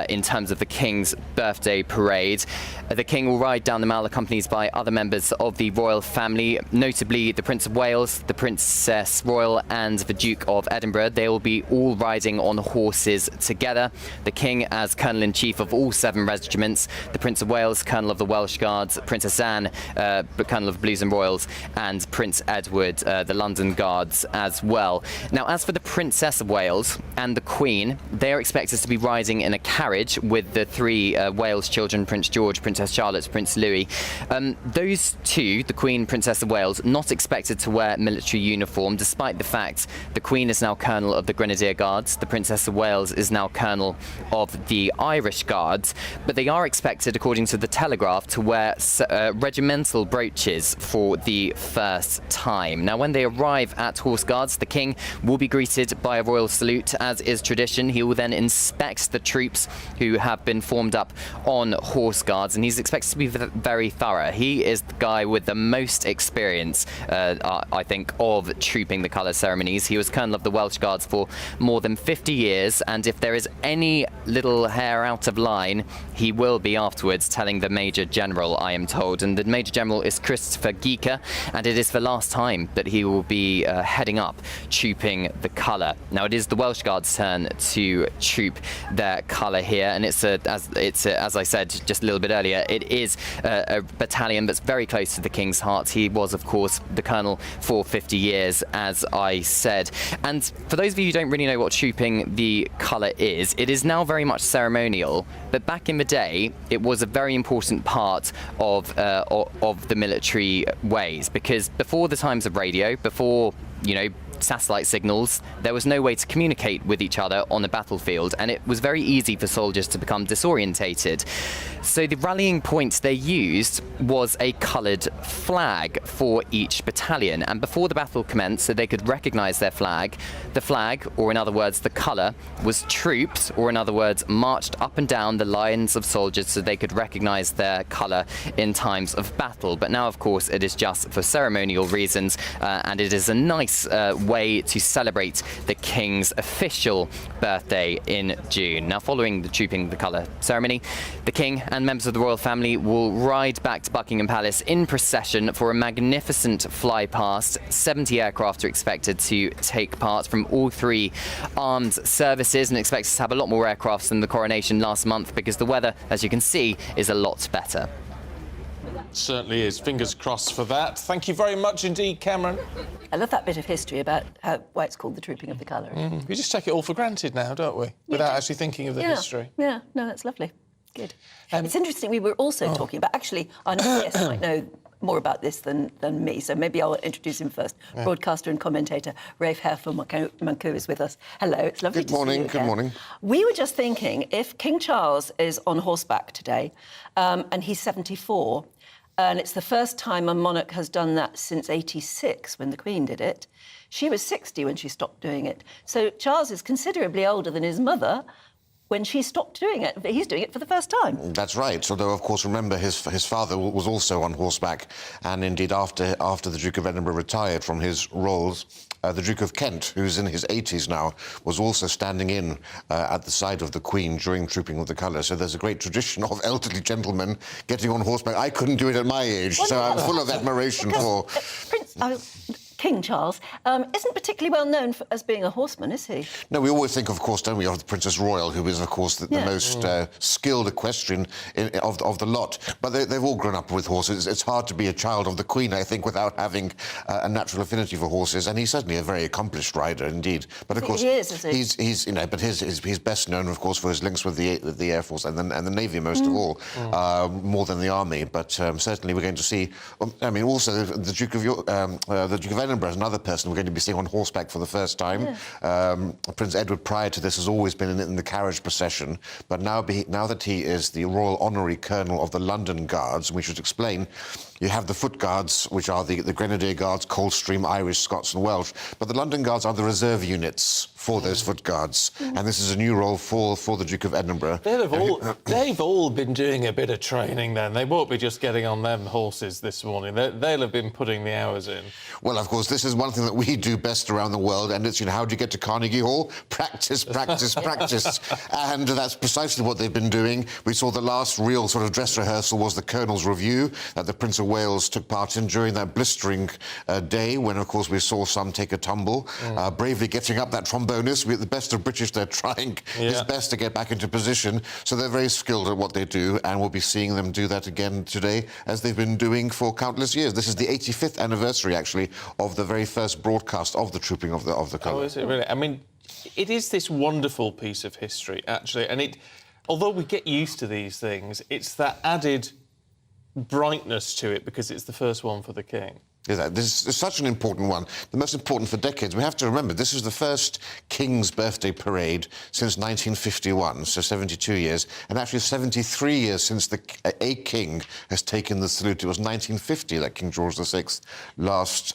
in terms of the King's birthday parade. The King will ride down the Mall accompanied by other members of the royal family, notably the Prince of Wales, the Princess Royal and the Duke of Edinburgh. They will be all riding on horses together. The King as Colonel-in-Chief of all 7 regiments, the Prince of Wales, Colonel of the Welsh Guards, Princess Anne, Colonel of Blues and Royals, and Prince Edward, the London Guards as well. Now, as for the Princess of Wales and the Queen, they are expected to be riding in a carriage with the 3 Wales children, Prince George, Princess Charlotte, Prince Louis. Those 2, the Queen, Princess of Wales, not expected to wear military uniform, despite the fact the Queen is now Colonel of the Grenadier Guards, the Princess of Wales is now Colonel of the Irish Guards, but they are expected, according to the Telegraph, to wear regimental brooches for the first time. Now, when they arrive at Horse Guards, the King will be greeted by a royal salute, as is tradition. He will then inspect the troops who have been formed up on Horse Guards, and he's expected to be very thorough. He is the guy with the most experience, I think, of Trooping the Colour ceremonies. He was Colonel of the Welsh Guards for more than 50 years, and if there is any little hair out of line, he will be afterwards telling the Major General, I am told. And the Major General is Christopher Geeker, and it is the last time that he will be heading up Trooping the Colour. Now, it is the Welsh Guards' turn to troop their colour here, and as I said just a little bit earlier, it is a battalion that's very close to the King's heart. He was, of course, the Colonel for 50 years, as I said. And for those of you who don't really know what Trooping the Colour is, it is now very much ceremonial, but back in the day, it was a very important part of the military ways, because before the times of radio, before, satellite signals, there was no way to communicate with each other on the battlefield, and it was very easy for soldiers to become disorientated. So the rallying point they used was a coloured flag for each battalion, and before the battle commenced, so they could recognise their flag, the flag, or in other words the colour, was trooped, or in other words marched up and down the lines of soldiers so they could recognise their colour in times of battle. But now, of course, it is just for ceremonial reasons, and it is a nice way to celebrate the King's official birthday in June. Now, following the Trooping the Colour ceremony, the King and members of the royal family will ride back to Buckingham Palace in procession for a magnificent fly past. 70 aircraft are expected to take part from all 3 armed services, and expected to have a lot more aircraft than the coronation last month, because the weather, as you can see, is a lot better. Certainly is. Fingers crossed for that. Thank you very much indeed, Cameron. I love that bit of history about why it's called the Trooping of the Colour. We just take it all for granted now, don't we? Without actually thinking of the history. Yeah, no, that's lovely. Good. It's interesting, we were also talking about, actually, our next guest might know more about this than me, so maybe I'll introduce him first. Yeah. Broadcaster and commentator Rafe Hare from Manku is with us. Hello, it's lovely to see you. Good morning. We were just thinking, if King Charles is on horseback today, and he's 74, and it's the first time a monarch has done that since 86, when the Queen did it. She was 60 when she stopped doing it. So Charles is considerably older than his mother when she stopped doing it. But he's doing it for the first time. That's right. Although, of course, remember, his father was also on horseback. And indeed, after the Duke of Edinburgh retired from his roles, the Duke of Kent, who's in his 80s now, was also standing in at the side of the Queen during Trooping of the Colour. So there's a great tradition of elderly gentlemen getting on horseback. I couldn't do it at my age, so I'm full of admiration for... King Charles isn't particularly well known as being a horseman, is he? No, we always think, of course, don't we, of the Princess Royal, who is, of course, the most skilled equestrian of the lot. But they've all grown up with horses. It's hard to be a child of the Queen, I think, without having a natural affinity for horses. And he's certainly a very accomplished rider, indeed. But of course, he is, isn't he? He's but he's best known, of course, for his links with the Air Force and the Navy, most of all, more than the Army. But certainly, we're going to see. I mean, also the Duke of Edinburgh is another person we're going to be seeing on horseback for the first time. Prince Edward, prior to this, has always been in the carriage procession, but now that he is the Royal Honorary Colonel of the London Guards, we should explain, you have the Foot Guards, which are the Grenadier Guards, Coldstream, Irish, Scots and Welsh, but the London Guards are the reserve units for those Foot Guards, and this is a new role for the Duke of Edinburgh. They've all been doing a bit of training then. They won't be just getting on them horses this morning. They'll have been putting the hours in. Well, of course, this is one thing that we do best around the world, and it's, how do you get to Carnegie Hall? Practice, practice, practice. And that's precisely what they've been doing. We saw the last real sort of dress rehearsal was the Colonel's Review that the Prince of Wales took part in during that blistering day when, of course, we saw some take a tumble, bravely getting up that trombonist. The best of British, they're trying his best to get back into position. So they're very skilled at what they do, and we'll be seeing them do that again today, as they've been doing for countless years. This is the 85th anniversary, actually, of the very first broadcast of the trooping of the colour. Oh, is it really? I mean, it is this wonderful piece of history, actually, and although we get used to these things, it's that added brightness to it because it's the first one for the King. Yeah, this is such an important one, the most important for decades. We have to remember, this is the first King's birthday parade since 1951, so 72 years, and actually 73 years since a king has taken the salute. It was 1950 that King George VI last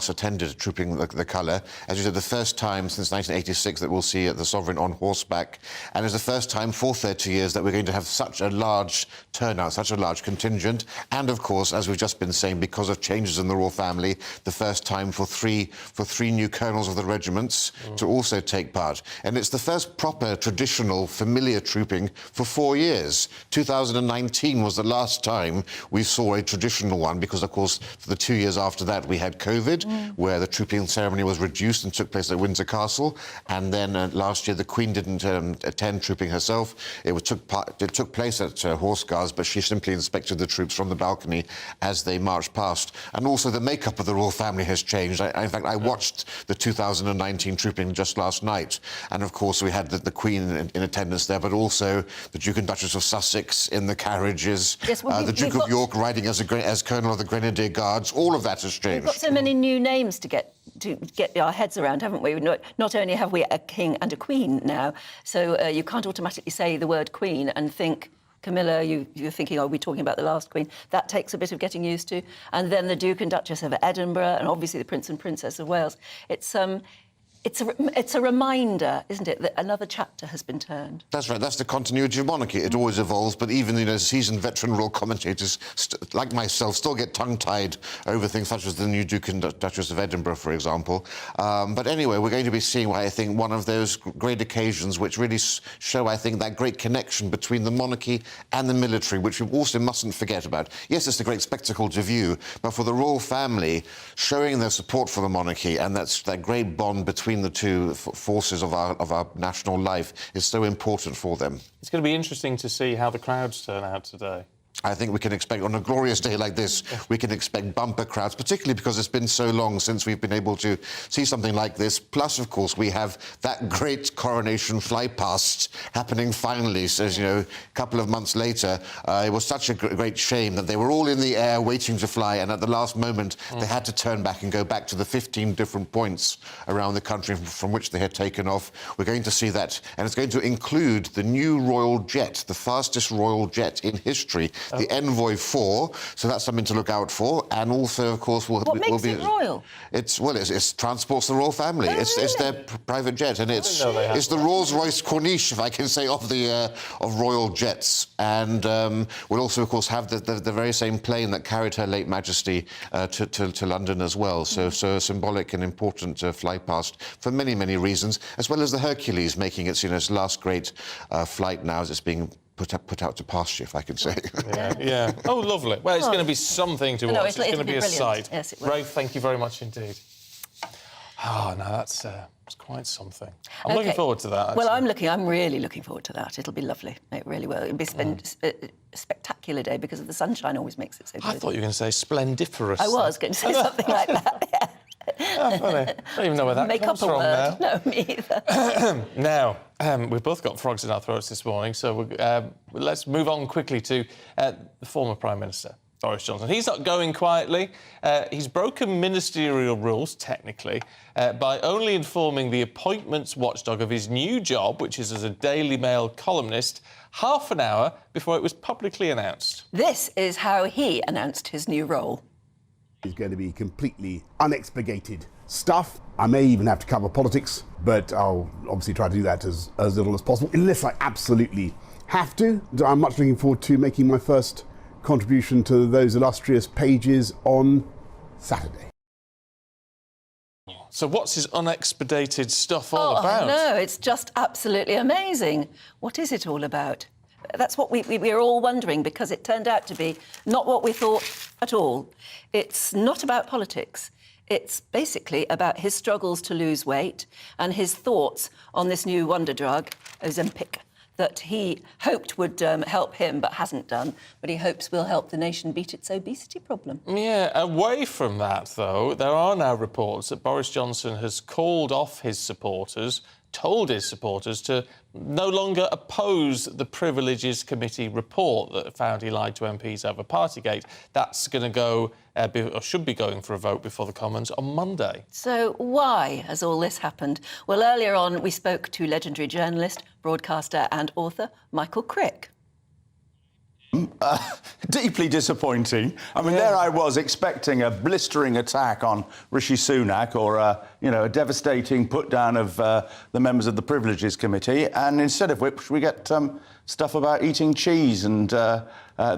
attended Trooping the Colour. As you said, the first time since 1986 that we'll see the Sovereign on horseback, and it's the first time for 30 years that we're going to have such a large turnout, such a large contingent, and of course, as we've just been saying, because of changes in the royal family, the first time for three new colonels of the regiments to also take part. And it's the first proper, traditional, familiar trooping for 4 years. 2019 was the last time we saw a traditional one, because, of course, for the 2 years after that, we had COVID, where the trooping ceremony was reduced and took place at Windsor Castle. And then last year, the Queen didn't attend trooping herself. It took place at Horse Guards, but she simply inspected the troops from the balcony as they marched past. And also the makeup of the royal family has changed. In fact, I watched the 2019 trooping just last night, and of course we had the Queen in attendance there, but also the Duke and Duchess of Sussex in the carriages, the Duke of York riding as Colonel of the Grenadier Guards. All of that has changed. We've got so many new names to get our heads around, haven't we? Not only have we a king and a queen now, so you can't automatically say the word queen and think, Camilla, you're thinking, are we talking about the last Queen? That takes a bit of getting used to. And then the Duke and Duchess of Edinburgh, and obviously the Prince and Princess of Wales. It's a reminder, isn't it, that another chapter has been turned. That's right. That's the continuity of monarchy. It always evolves, but even seasoned veteran royal commentators like myself still get tongue-tied over things such as the new Duke and Duchess of Edinburgh, for example. But anyway, we're going to be seeing, I think, one of those great occasions which really show, I think, that great connection between the monarchy and the military, which we also mustn't forget about. Yes, it's a great spectacle to view, but for the royal family, showing their support for the monarchy and that great bond between the two forces of our national life is so important for them. It's going to be interesting to see how the crowds turn out today. I think we can expect, on a glorious day like this, we can expect bumper crowds, particularly because it's been so long since we've been able to see something like this. Plus, of course, we have that great coronation fly past happening finally. So, as you know, a couple of months later, it was such a great shame that they were all in the air waiting to fly, and at the last moment, they had to turn back and go back to the 15 different points around the country from which they had taken off. We're going to see that, and it's going to include the new royal jet, the fastest royal jet in history. The Envoy 4, so that's something to look out for. And also, of course, what makes it royal? It transports the royal family. It's their private jet, and it's the Rolls-Royce Corniche, if I can say, of royal jets. And we'll also, of course, have the very same plane that carried Her late Majesty to London as well. So a symbolic and important fly past for many, many reasons, as well as the Hercules making its last great flight now as it's being put out to pasture, if I can say. Yeah. Oh, lovely. Well, it's going to be something to watch. It's going to be a sight. Yes, it will. Rafe, thank you very much indeed. Oh, no, that's quite something. I'm looking forward to that, actually. Well, I'm really looking forward to that. It'll be lovely. It really will. It'll be a spectacular day because of the sunshine always makes it so good. I thought you were going to say splendiferous. I was going to say something like that, yeah. Oh, funny. I don't even know where that comes from now. No, me either. Now, we've both got frogs in our throats this morning, so let's move on quickly to the former Prime Minister, Boris Johnson. He's not going quietly. He's broken ministerial rules, technically, by only informing the appointments watchdog of his new job, which is as a Daily Mail columnist, half an hour before it was publicly announced. This is how he announced his new role. It's going to be completely unexpurgated stuff. I may even have to cover politics, but I'll obviously try to do that as little as possible, unless I absolutely have to. I'm much looking forward to making my first contribution to those illustrious pages on Saturday. So what's his unexpurgated stuff all about? No, it's just absolutely amazing. What is it all about? That's what we're all wondering, because it turned out to be not what we thought at all. It's not about politics. It's basically about his struggles to lose weight and his thoughts on this new wonder drug, Ozempic, that he hoped would help him but hasn't done, but he hopes will help the nation beat its obesity problem. Yeah, away from that, though, there are now reports that Boris Johnson has called off his supporters, told his supporters to no longer oppose the Privileges Committee report that found he lied to MPs over Partygate. That's going to go, or should be going for a vote before the Commons on Monday. So why has all this happened? Well, earlier on, we spoke to legendary journalist, broadcaster and author Michael Crick. Deeply disappointing. I mean, there I was expecting a blistering attack on Rishi Sunak or, a devastating put-down of the members of the Privileges Committee, and instead of which we get stuff about eating cheese and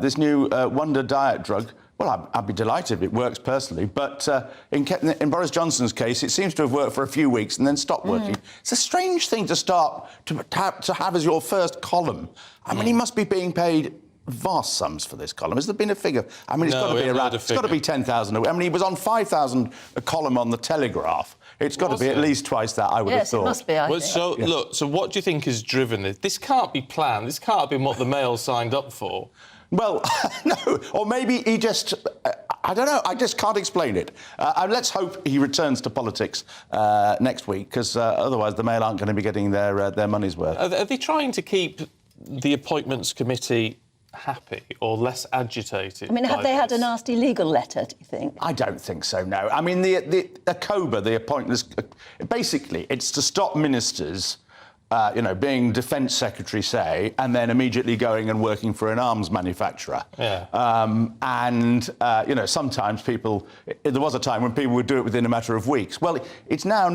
this new wonder diet drug. Well, I'd be delighted if it works personally, but in Boris Johnson's case, it seems to have worked for a few weeks and then stopped working. It's a strange thing to start to have as your first column. I mean, he must be being paid vast sums for this column. Has there been a figure? I mean, it's got to be around. It's got to be 10,000. I mean, he was on 5,000 a column on the Telegraph. It's got to be at least twice that, I would have thought. Yes, it must be. I think. So look. So what do you think has driven this? This can't be planned. This can't have been what the Mail signed up for. Well, no, or maybe he just, I don't know, I just can't explain it. Let's hope he returns to politics next week, because otherwise the Mail aren't going to be getting their money's worth. Are they trying to keep the Appointments Committee happy or less agitated? I mean, have they had a nasty legal letter, do you think? I don't think so, no. I mean, the ACOBA, the Appointments, basically, it's to stop ministers being defence secretary, say, and then immediately going and working for an arms manufacturer. Yeah. Sometimes people... There was a time when people would do it within a matter of weeks. Well, it's now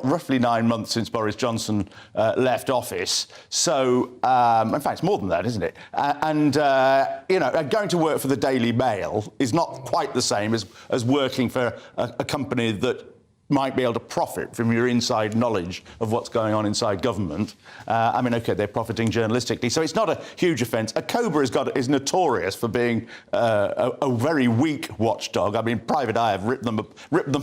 roughly 9 months since Boris Johnson left office. So, in fact, it's more than that, isn't it? Going to work for the Daily Mail is not quite the same as working for a company that might be able to profit from your inside knowledge of what's going on inside government. OK, they're profiting journalistically, so it's not a huge offence. ACOBA is notorious for being a very weak watchdog. I mean, Private Eye have ripped them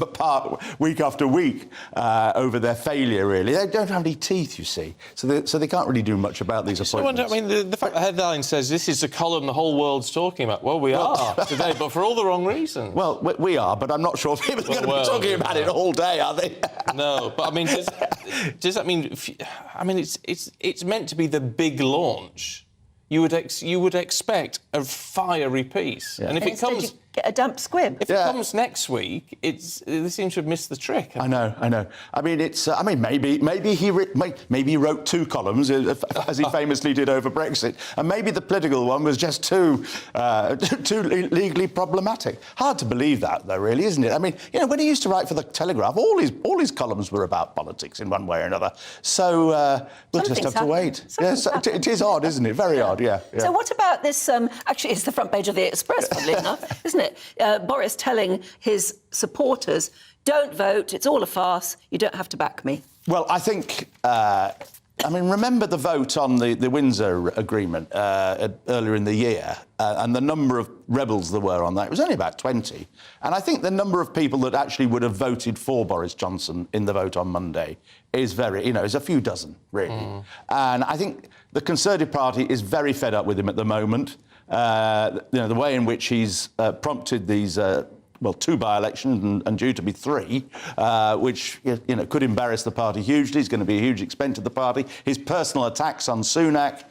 apart week after week over their failure, really. They don't have any teeth, you see, so they can't really do much about these appointments. The fact the headline says this is a column the whole world's talking about. Well, we are today, but for all the wrong reasons. Well, we are, but I'm not sure people are going to be talking about it all day, are they? No, but I mean, does that mean? I mean, it's meant to be the big launch. You would expect a fiery piece, and if it comes, you get a damp squib. If it comes next week, they seem to have missed the trick. I know. I mean, it's. Maybe he wrote 2 columns as he famously did over Brexit, and maybe the political one was just too legally problematic. Hard to believe that, though, really, isn't it? I mean, when he used to write for the Telegraph, all his columns were about politics in one way or another. So we'll just have to wait. Yes, it is odd, isn't it? Very odd. Yeah. So what about this? Actually, it's the front page of the Express, funnily enough, isn't it? Boris telling his supporters, don't vote, it's all a farce, you don't have to back me. Well, I think... remember the vote on the Windsor Agreement earlier in the year, and the number of rebels there were on that. It was only about 20. And I think the number of people that actually would have voted for Boris Johnson in the vote on Monday is is a few dozen, really. And I think the Conservative Party is very fed up with him at the moment. The way in which he's prompted these two by-elections and due to be three, which could embarrass the party hugely. It's going to be a huge expense to the party. His personal attacks on Sunak.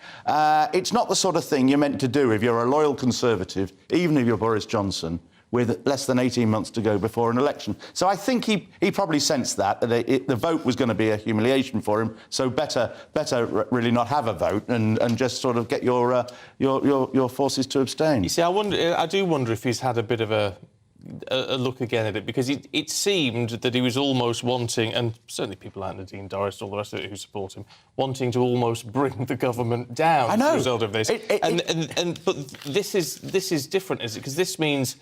It's not the sort of thing you're meant to do if you're a loyal Conservative, even if you're Boris Johnson, with less than 18 months to go before an election. So I think he probably sensed that the vote was going to be a humiliation for him. So better really not have a vote and just sort of get your forces to abstain. You see, I do wonder if he's had a bit of a look again at it, because it seemed that he was almost wanting, and certainly people like Nadine Dorris, all the rest of it who support him, wanting to almost bring the government down as a result of this. But this is different, is it? Because this means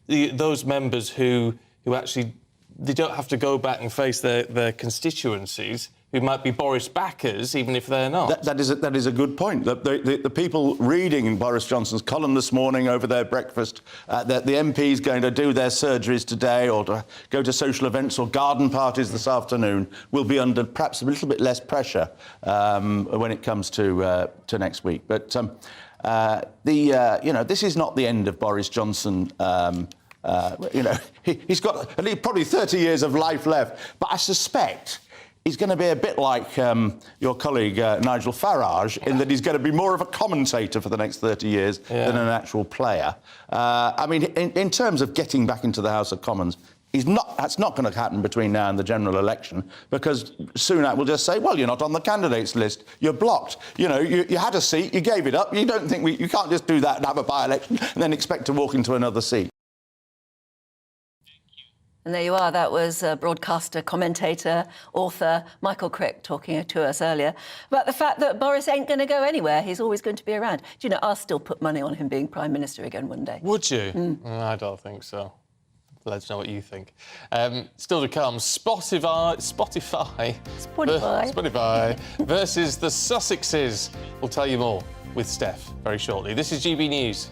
those members who actually they don't have to go back and face their constituencies, who might be Boris backers, even if they're not. That is a good point. The people reading Boris Johnson's column this morning over their breakfast, that the MPs going to do their surgeries today or to go to social events or garden parties this afternoon will be under perhaps a little bit less pressure when it comes to next week. But this is not the end of Boris Johnson. He's got at least probably 30 years of life left, but I suspect he's going to be a bit like your colleague Nigel Farage, in that he's going to be more of a commentator for the next 30 years than an actual player. I mean, in terms of getting back into the House of Commons, that's not going to happen between now and the general election, because Sunak will just say, well, you're not on the candidates list, you're blocked. You had a seat, you gave it up, you don't think you can't just do that and have a by-election and then expect to walk into another seat. And there you are. That was broadcaster, commentator, author Michael Crick talking to us earlier about the fact that Boris ain't going to go anywhere. He's always going to be around. Do you know, I'll still put money on him being Prime Minister again one day. Would you? I don't think so. Let us know what you think. Still to come, Spotify versus the Sussexes. We'll tell you more with Steph very shortly. This is GB News.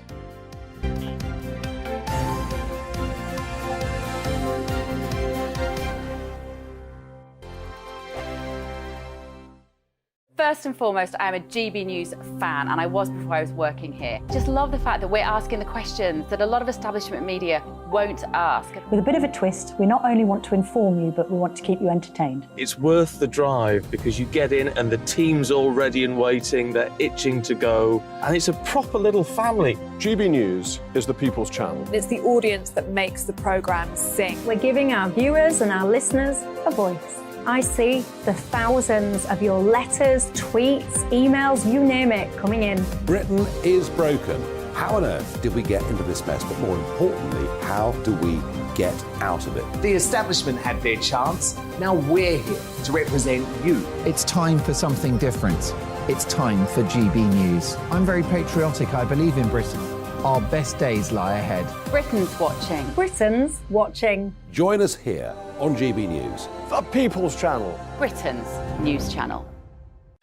First and foremost, I'm a GB News fan, and I was before I was working here. Just love the fact that we're asking the questions that a lot of establishment media won't ask. With a bit of a twist, we not only want to inform you, but we want to keep you entertained. It's worth the drive, because you get in and the team's all ready and waiting, they're itching to go, and it's a proper little family. GB News is the people's channel. It's the audience that makes the programme sing. We're giving our viewers and our listeners a voice. I see the thousands of your letters, tweets, emails, you name it, coming in. Britain is broken. How on earth did we get into this mess? But more importantly, how do we get out of it? The establishment had their chance. Now we're here to represent you. It's time for something different. It's time for GB News. I'm very patriotic. I believe in Britain. Our best days lie ahead. Britain's watching. Britain's watching. Join us here on GB News. The People's Channel. Britain's news channel.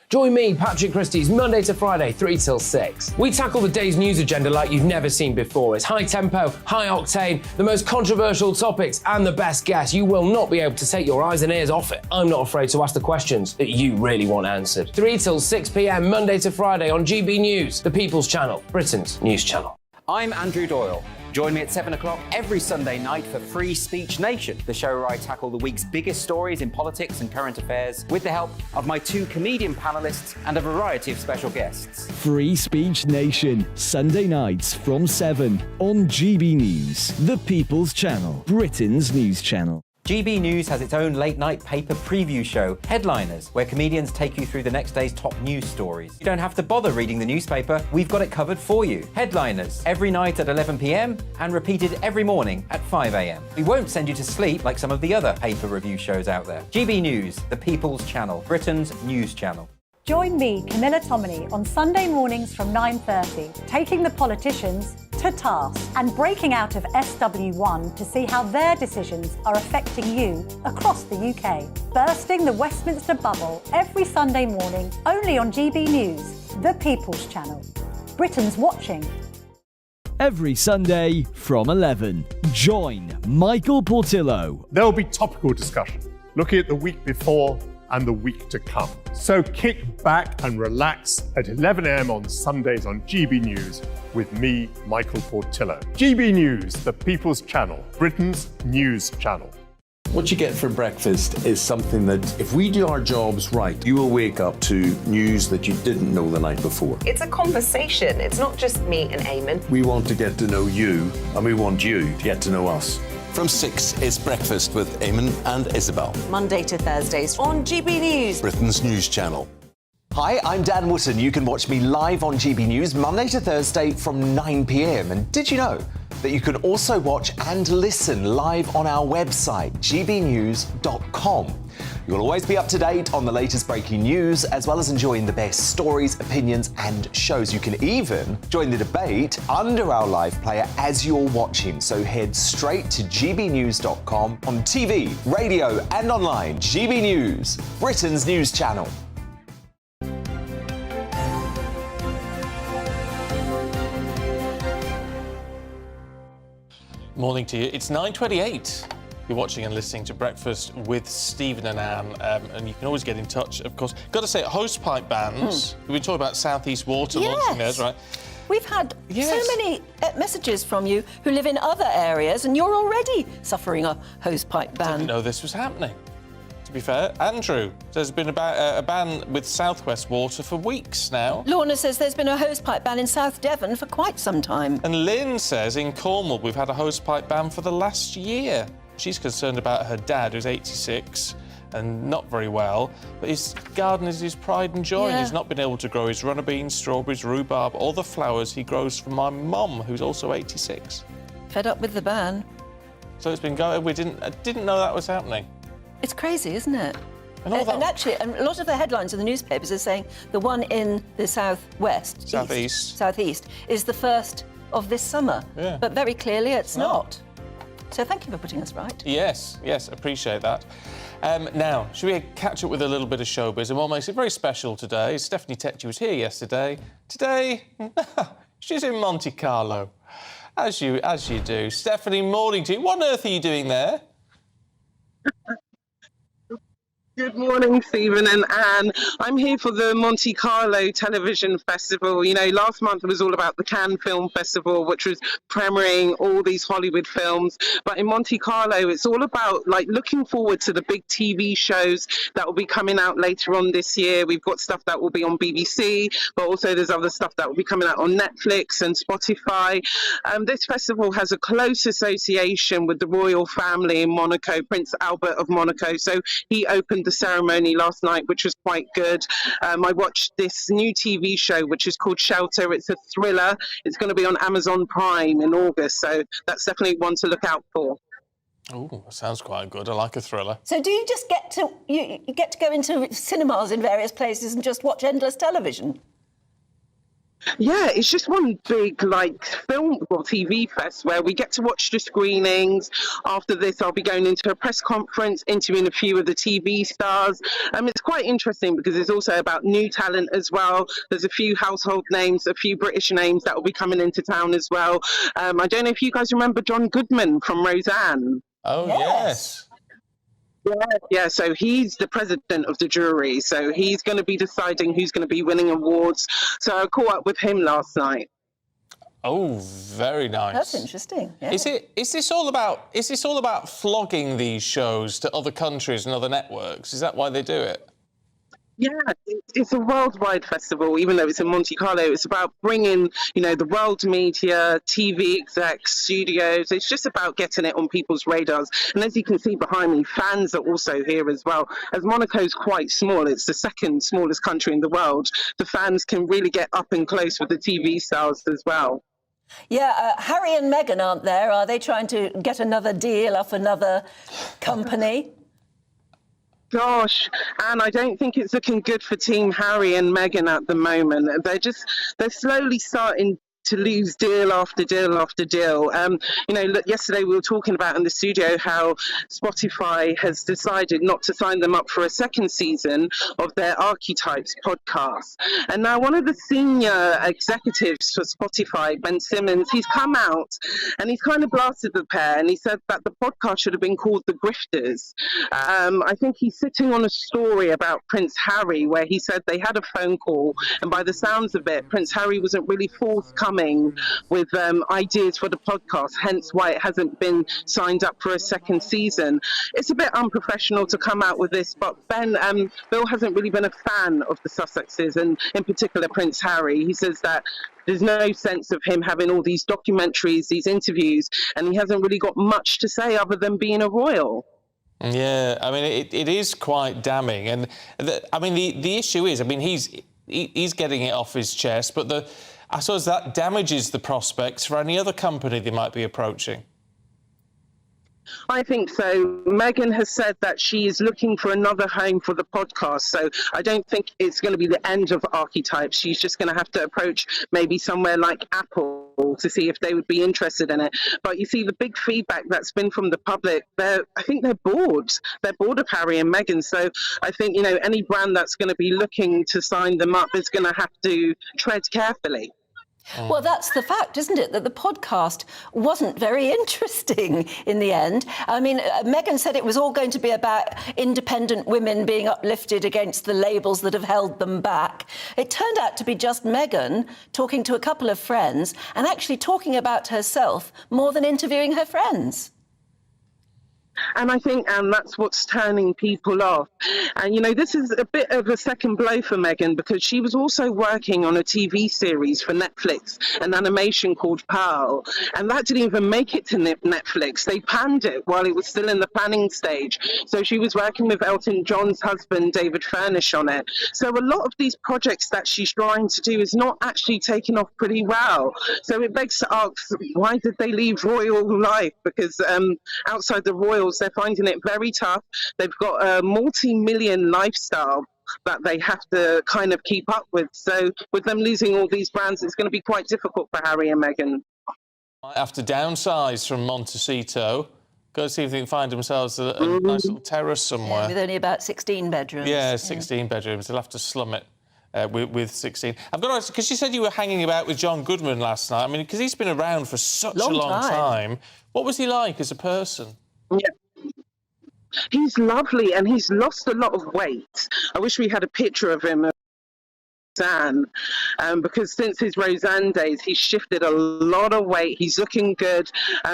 Join me, Patrick Christie's, Monday to Friday, 3 till 6. We tackle the day's news agenda like you've never seen before. It's high tempo, high octane, the most controversial topics and the best guests. You will not be able to take your eyes and ears off it. I'm not afraid to ask the questions that you really want answered. 3 till 6 p.m, Monday to Friday on GB News, the People's Channel, Britain's news channel. I'm Andrew Doyle. Join me at 7 o'clock every Sunday night for Free Speech Nation, the show where I tackle the week's biggest stories in politics and current affairs with the help of my two comedian panellists and a variety of special guests. Free Speech Nation, Sunday nights from 7 on GB News, the People's Channel, Britain's news channel. GB News has its own late-night paper preview show, Headliners, where comedians take you through the next day's top news stories. You don't have to bother reading the newspaper, we've got it covered for you. Headliners, every night at 11 p.m, and repeated every morning at 5 a.m. We won't send you to sleep like some of the other paper review shows out there. GB News, the People's Channel, Britain's news channel. Join me, Camilla Tominey, on Sunday mornings from 9:30, taking the politicians to task and breaking out of SW1 to see how their decisions are affecting you across the UK. Bursting the Westminster bubble every Sunday morning, only on GB News, the People's Channel. Britain's watching. Every Sunday from 11, join Michael Portillo. There'll be topical discussion, looking at the week before and the week to come. So kick back and relax at 11 a.m. on Sundays on GB News with me, Michael Portillo. GB News, the People's Channel, Britain's news channel. What you get for breakfast is something that, if we do our jobs right, you will wake up to news that you didn't know the night before. It's a conversation. It's not just me and Eamon. We want to get to know you, and we want you to get to know us. From 6, it's Breakfast with Eamon and Isabel. Monday to Thursdays on GB News, Britain's news channel. Hi, I'm Dan Wootton. You can watch me live on GB News Monday to Thursday from 9 p.m. And did you know that you can also watch and listen live on our website, gbnews.com. You'll always be up to date on the latest breaking news, as well as enjoying the best stories, opinions and shows. You can even join the debate under our live player as you're watching. So head straight to gbnews.com on TV, radio and online. GB News, Britain's news channel. Morning to you. It's 9:28. You're watching and listening to Breakfast with Stephen and Anne, and you can always get in touch, of course. Got to say, hosepipe bans. We talk about South East Water launching theirs, right? We've had so many messages from you who live in other areas, and you're already suffering a hosepipe ban. I didn't know this was happening. To be fair, Andrew, there's been a ban with South West Water for weeks now. Lorna says there's been a hosepipe ban in South Devon for quite some time. And Lynn says in Cornwall we've had a hosepipe ban for the last year. She's concerned about her dad, who's 86 and not very well, but his garden is his pride and joy, and he's not been able to grow his runner beans, strawberries, rhubarb, or the flowers he grows for my mum, who's also 86. Fed up with the ban. So it's been going. I didn't know that was happening. It's crazy, isn't it? And actually, a lot of the headlines in the newspapers are saying the one in the southwest, southeast, is the first of this summer. Yeah. But very clearly, it's not. So thank you for putting us right. Yes, appreciate that. Now, should we catch up with a little bit of showbiz? And what makes it very special today is Stephanie Tetchy was here yesterday. Today, she's in Monte Carlo, as you do. Stephanie, morning to you. What on earth are you doing there? Good morning, Stephen and Anne. I'm here for the Monte Carlo Television Festival. You know, last month it was all about the Cannes Film Festival, which was premiering all these Hollywood films. But in Monte Carlo, it's all about, like, looking forward to the big TV shows that will be coming out later on this year. We've got stuff that will be on BBC, but also there's other stuff that will be coming out on Netflix and Spotify. This festival has a close association with the royal family in Monaco, Prince Albert of Monaco. So he opened the ceremony last night, which was quite good. I watched this new TV show which is called Shelter. It's a thriller. It's going to be on Amazon Prime in August, so that's definitely one to look out for. Oh, that sounds quite good. I like a thriller. So do you just get to you get to go into cinemas in various places and just watch endless television? Yeah, it's just one big, like, film or TV fest where we get to watch the screenings. After this, I'll be going into a press conference, interviewing a few of the TV stars. It's quite interesting because it's also about new talent as well. There's a few household names, a few British names that will be coming into town as well. I don't know if you guys remember John Goodman from Roseanne. Oh, yes. Yeah, so he's the president of the jury, so he's going to be deciding who's going to be winning awards. So I caught up with him last night. Oh, very nice. That's interesting. Yeah. Is this all about flogging these shows to other countries and other networks? Is that why they do it? Yeah, it's a worldwide festival, even though it's in Monte Carlo. It's about bringing, the world media, TV execs, studios. It's just about getting it on people's radars. And as you can see behind me, fans are also here as well. As Monaco's quite small, it's the second smallest country in the world. The fans can really get up and close with the TV stars as well. Yeah, Harry and Meghan aren't there. Are they trying to get another deal off another company? Gosh, and I don't think it's looking good for Team Harry and Meghan at the moment. They're slowly starting to lose deal after deal after deal. You know, look, yesterday we were talking about in the studio how Spotify has decided not to sign them up for a second season of their Archetypes podcast. And now one of the senior executives for Spotify, Ben Simmons, he's come out and he's kind of blasted the pair, and he said that the podcast should have been called The Grifters. I think he's sitting on a story about Prince Harry where he said they had a phone call, and by the sounds of it, Prince Harry wasn't really forthcoming with ideas for the podcast, hence why it hasn't been signed up for a second season. It's a bit unprofessional to come out with this, but Bill hasn't really been a fan of the Sussexes, and in particular Prince Harry. He says that there's no sense of him having all these documentaries, these interviews, and he hasn't really got much to say other than being a royal. Yeah, I mean, it is quite damning. And, I mean, the issue is, I mean, he's getting it off his chest, but I suppose that damages the prospects for any other company they might be approaching. I think so. Meghan has said that she is looking for another home for the podcast, so I don't think it's going to be the end of Archetypes. She's just going to have to approach maybe somewhere like Apple to see if they would be interested in it. But you see, the big feedback that's been from the public, I think they're bored. They're bored of Harry and Meghan. So I think, you know, any brand that's going to be looking to sign them up is going to have to tread carefully. Well, that's the fact, isn't it? That the podcast wasn't very interesting in the end. I mean, Meghan said it was all going to be about independent women being uplifted against the labels that have held them back. It turned out to be just Meghan talking to a couple of friends and actually talking about herself more than interviewing her friends. And I think, that's what's turning people off. And, you know, this is a bit of a second blow for Meghan, because she was also working on a TV series for Netflix, an animation called Pearl. And that didn't even make it to Netflix. They panned it while it was still in the planning stage. So she was working with Elton John's husband, David Furnish, on it. So a lot of these projects that she's trying to do is not actually taking off pretty well. So it begs to ask, why did they leave royal life? Because outside the royal, they're finding it very tough. They've got a multi-million lifestyle that they have to kind of keep up with. So with them losing all these brands, it's going to be quite difficult for Harry and Meghan. Might have to downsize from Montecito. Go see if they can find themselves a nice little terrace somewhere. Yeah, with only about 16 bedrooms. Yeah, 16 bedrooms. They'll have to slum it. With 16. I've got to ask, because you said you were hanging about with John Goodman last night. I mean, because he's been around for such a long time. What was he like as a person? Yeah. He's lovely, and he's lost a lot of weight. I wish we had a picture of him. Roseanne, because since his Roseanne days, he's shifted a lot of weight. He's looking good.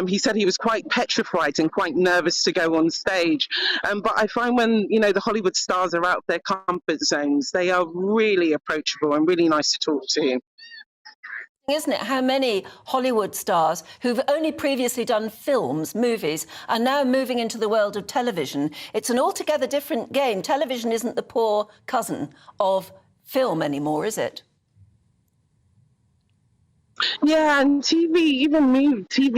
He said he was quite petrified and quite nervous to go on stage. But I find when, you know, the Hollywood stars are out of their comfort zones, they are really approachable and really nice to talk to. Isn't it? How many Hollywood stars who've only previously done films, movies, are now moving into the world of television? It's an altogether different game. Television isn't the poor cousin of film anymore, is it? Yeah, and TV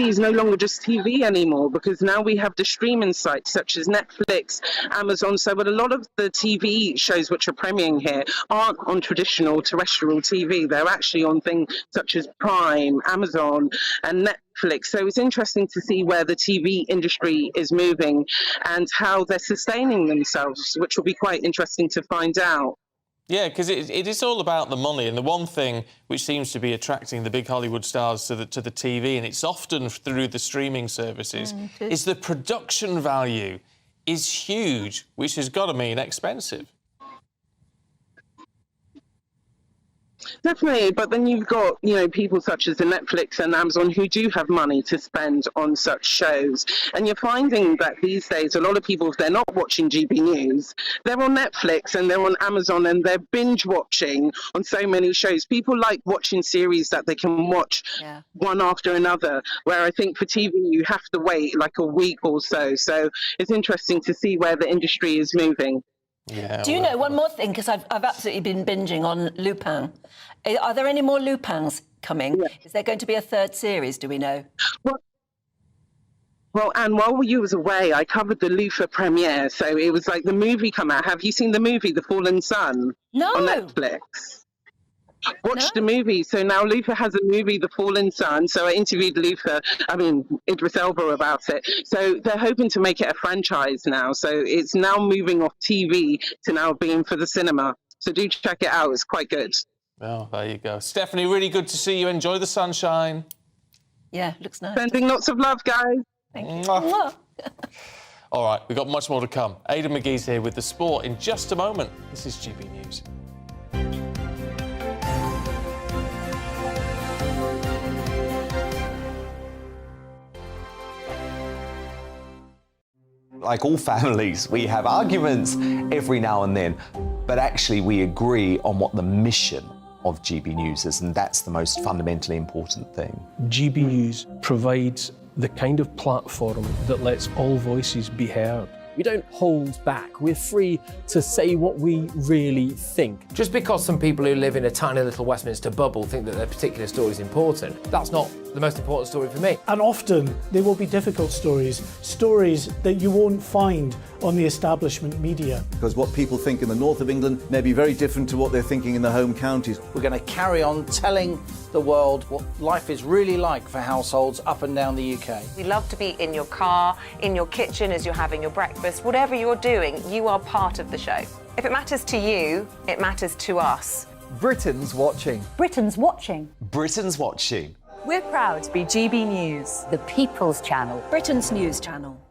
is no longer just TV anymore, because now we have the streaming sites such as Netflix, Amazon. So but a lot of the TV shows which are premiering here aren't on traditional terrestrial TV. They're actually on things such as Prime, Amazon and Netflix. So it's interesting to see where the TV industry is moving and how they're sustaining themselves, which will be quite interesting to find out. Yeah, because it is all about the money, and the one thing which seems to be attracting the big Hollywood stars to the TV, and it's often through the streaming services, is the production value is huge, which has got to mean expensive. Definitely, but then you've got, you know, people such as the Netflix and Amazon who do have money to spend on such shows. And you're finding that these days, a lot of people, if they're not watching GB News, they're on Netflix and they're on Amazon and they're binge watching on so many shows. People like watching series that they can watch one after another, where I think for TV you have to wait like a week or so. So it's interesting to see where the industry is moving. Yeah, Do you know, one more thing, because I've absolutely been binging on Lupin. Are there any more Lupins coming? Yeah. Is there going to be a third series, do we know? Well, Anne, while you was away, I covered the Luther premiere, so it was like the movie come out. Have you seen the movie, The Fallen Sun? No. On Netflix? watched the movie. So now Luther has a movie, The Fallen Son. So I interviewed Idris Elba about it. So they're hoping to make it a franchise now. So it's now moving off TV to now being for the cinema. So do check it out. It's quite good. Well, there you go. Stephanie, really good to see you. Enjoy the sunshine. Yeah, looks nice. Sending lots of love, guys. Thank you. All right, we've got much more to come. Aidan McGee's here with the sport in just a moment. This is GB News. Like all families, we have arguments every now and then, but actually we agree on what the mission of GB News is, and that's the most fundamentally important thing. GB News provides the kind of platform that lets all voices be heard. We don't hold back. We're free to say what we really think. Just because some people who live in a tiny little Westminster bubble think that their particular story is important, that's not the most important story for me. And often they will be difficult stories that you won't find on the establishment media. Because what people think in the north of England may be very different to what they're thinking in the home counties. We're going to carry on telling the world what life is really like for households up and down the UK. We love to be in your car, in your kitchen as you're having your breakfast. Whatever you're doing, you are part of the show. If it matters to you, it matters to us. Britain's watching. Britain's watching. Britain's watching. We're proud to be GB News, the People's Channel. Britain's news channel.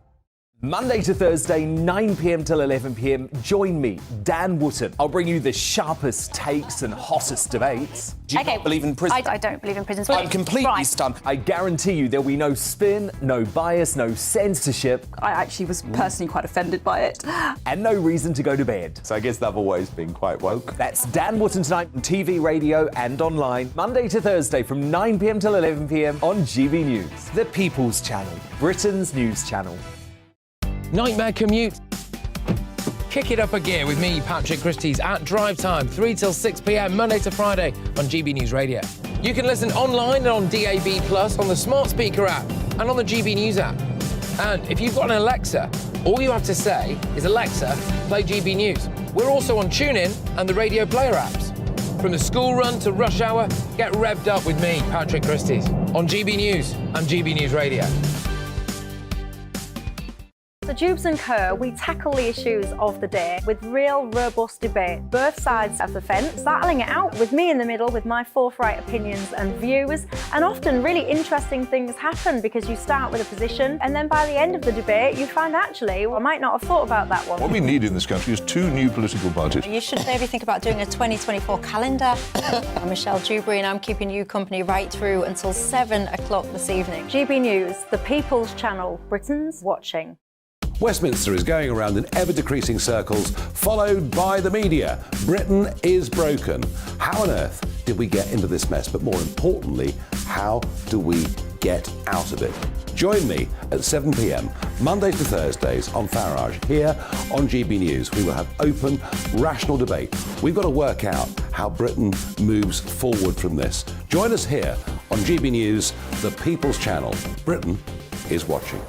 Monday to Thursday, 9 p.m. till 11 p.m. Join me, Dan Wootton. I'll bring you the sharpest takes and hottest debates. Do you not believe in prison? I don't believe in prisons. I'm completely Right. stunned. I guarantee you there'll be no spin, no bias, no censorship. I actually was personally quite offended by it. And no reason to go to bed. So I guess they've always been quite woke. That's Dan Wootton tonight on TV, radio and online. Monday to Thursday from 9 p.m. till 11 p.m. on GB News. The People's Channel. Britain's news channel. Nightmare commute. Kick it up a gear with me, Patrick Christie's, at drive time, 3 till 6 p.m, Monday to Friday on GB News Radio. You can listen online and on DAB+, on the smart speaker app and on the GB News app. And if you've got an Alexa, all you have to say is, Alexa, play GB News. We're also on TuneIn and the Radio Player apps. From the school run to rush hour, get revved up with me, Patrick Christie's, on GB News and GB News Radio. So Jubes and Kerr, we tackle the issues of the day with real, robust debate, both sides of the fence, battling it out with me in the middle with my forthright opinions and views. And often really interesting things happen because you start with a position and then by the end of the debate you find actually, well, I might not have thought about that one. What we need in this country is 2 new political parties. You should maybe think about doing a 2024 calendar. I'm Michelle Dewberry and I'm keeping you company right through until 7 o'clock this evening. GB News, the People's Channel, Britain's watching. Westminster is going around in ever-decreasing circles, followed by the media. Britain is broken. How on earth did we get into this mess? But more importantly, how do we get out of it? Join me at 7 p.m, Mondays to Thursdays on Farage, here on GB News. We will have open, rational debate. We've got to work out how Britain moves forward from this. Join us here on GB News, the People's Channel. Britain is watching.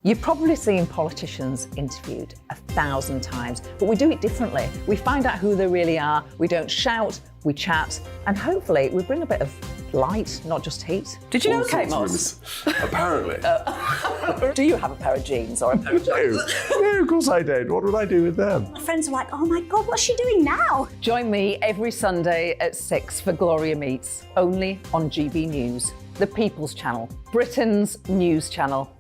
You've probably seen politicians interviewed 1,000 times, but we do it differently. We find out who they really are, we don't shout, we chat, and hopefully we bring a bit of light, not just heat. Did you know Kate Moss? Apparently. Do you have a pair of jeans or a pair of jeans? No, of course I don't. What would I do with them? My friends are like, oh my God, what's she doing now? Join me every Sunday at 6 for Gloria Meets, only on GB News, the People's Channel, Britain's news channel.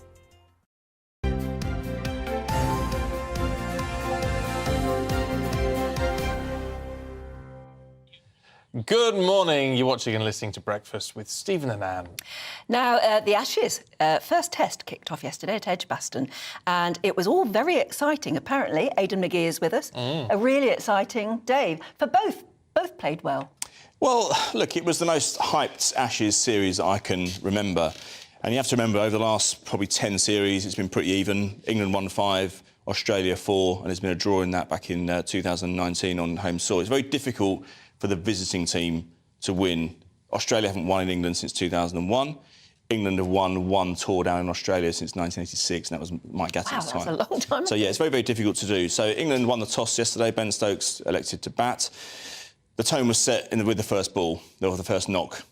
Good morning. You're watching and listening to Breakfast with Stephen and Anne. Now, the Ashes first test kicked off yesterday at Edgbaston, and it was all very exciting. Apparently, Aidan McGee is with us. A really exciting day for both. Both played well. Well, look, it was the most hyped Ashes series I can remember. And you have to remember, over the last probably 10 series, it's been pretty even. England won 5, Australia 4, and there's been a draw in that back in 2019 on home soil. It's very difficult for the visiting team to win. Australia haven't won in England since 2001. England have won 1 tour down in Australia since 1986, and that was Mike Gatton's time. Wow, that's a long time. So, yeah, it's very, very difficult to do. So England won the toss yesterday. Ben Stokes elected to bat. the tone was set with the first ball, or the first knock.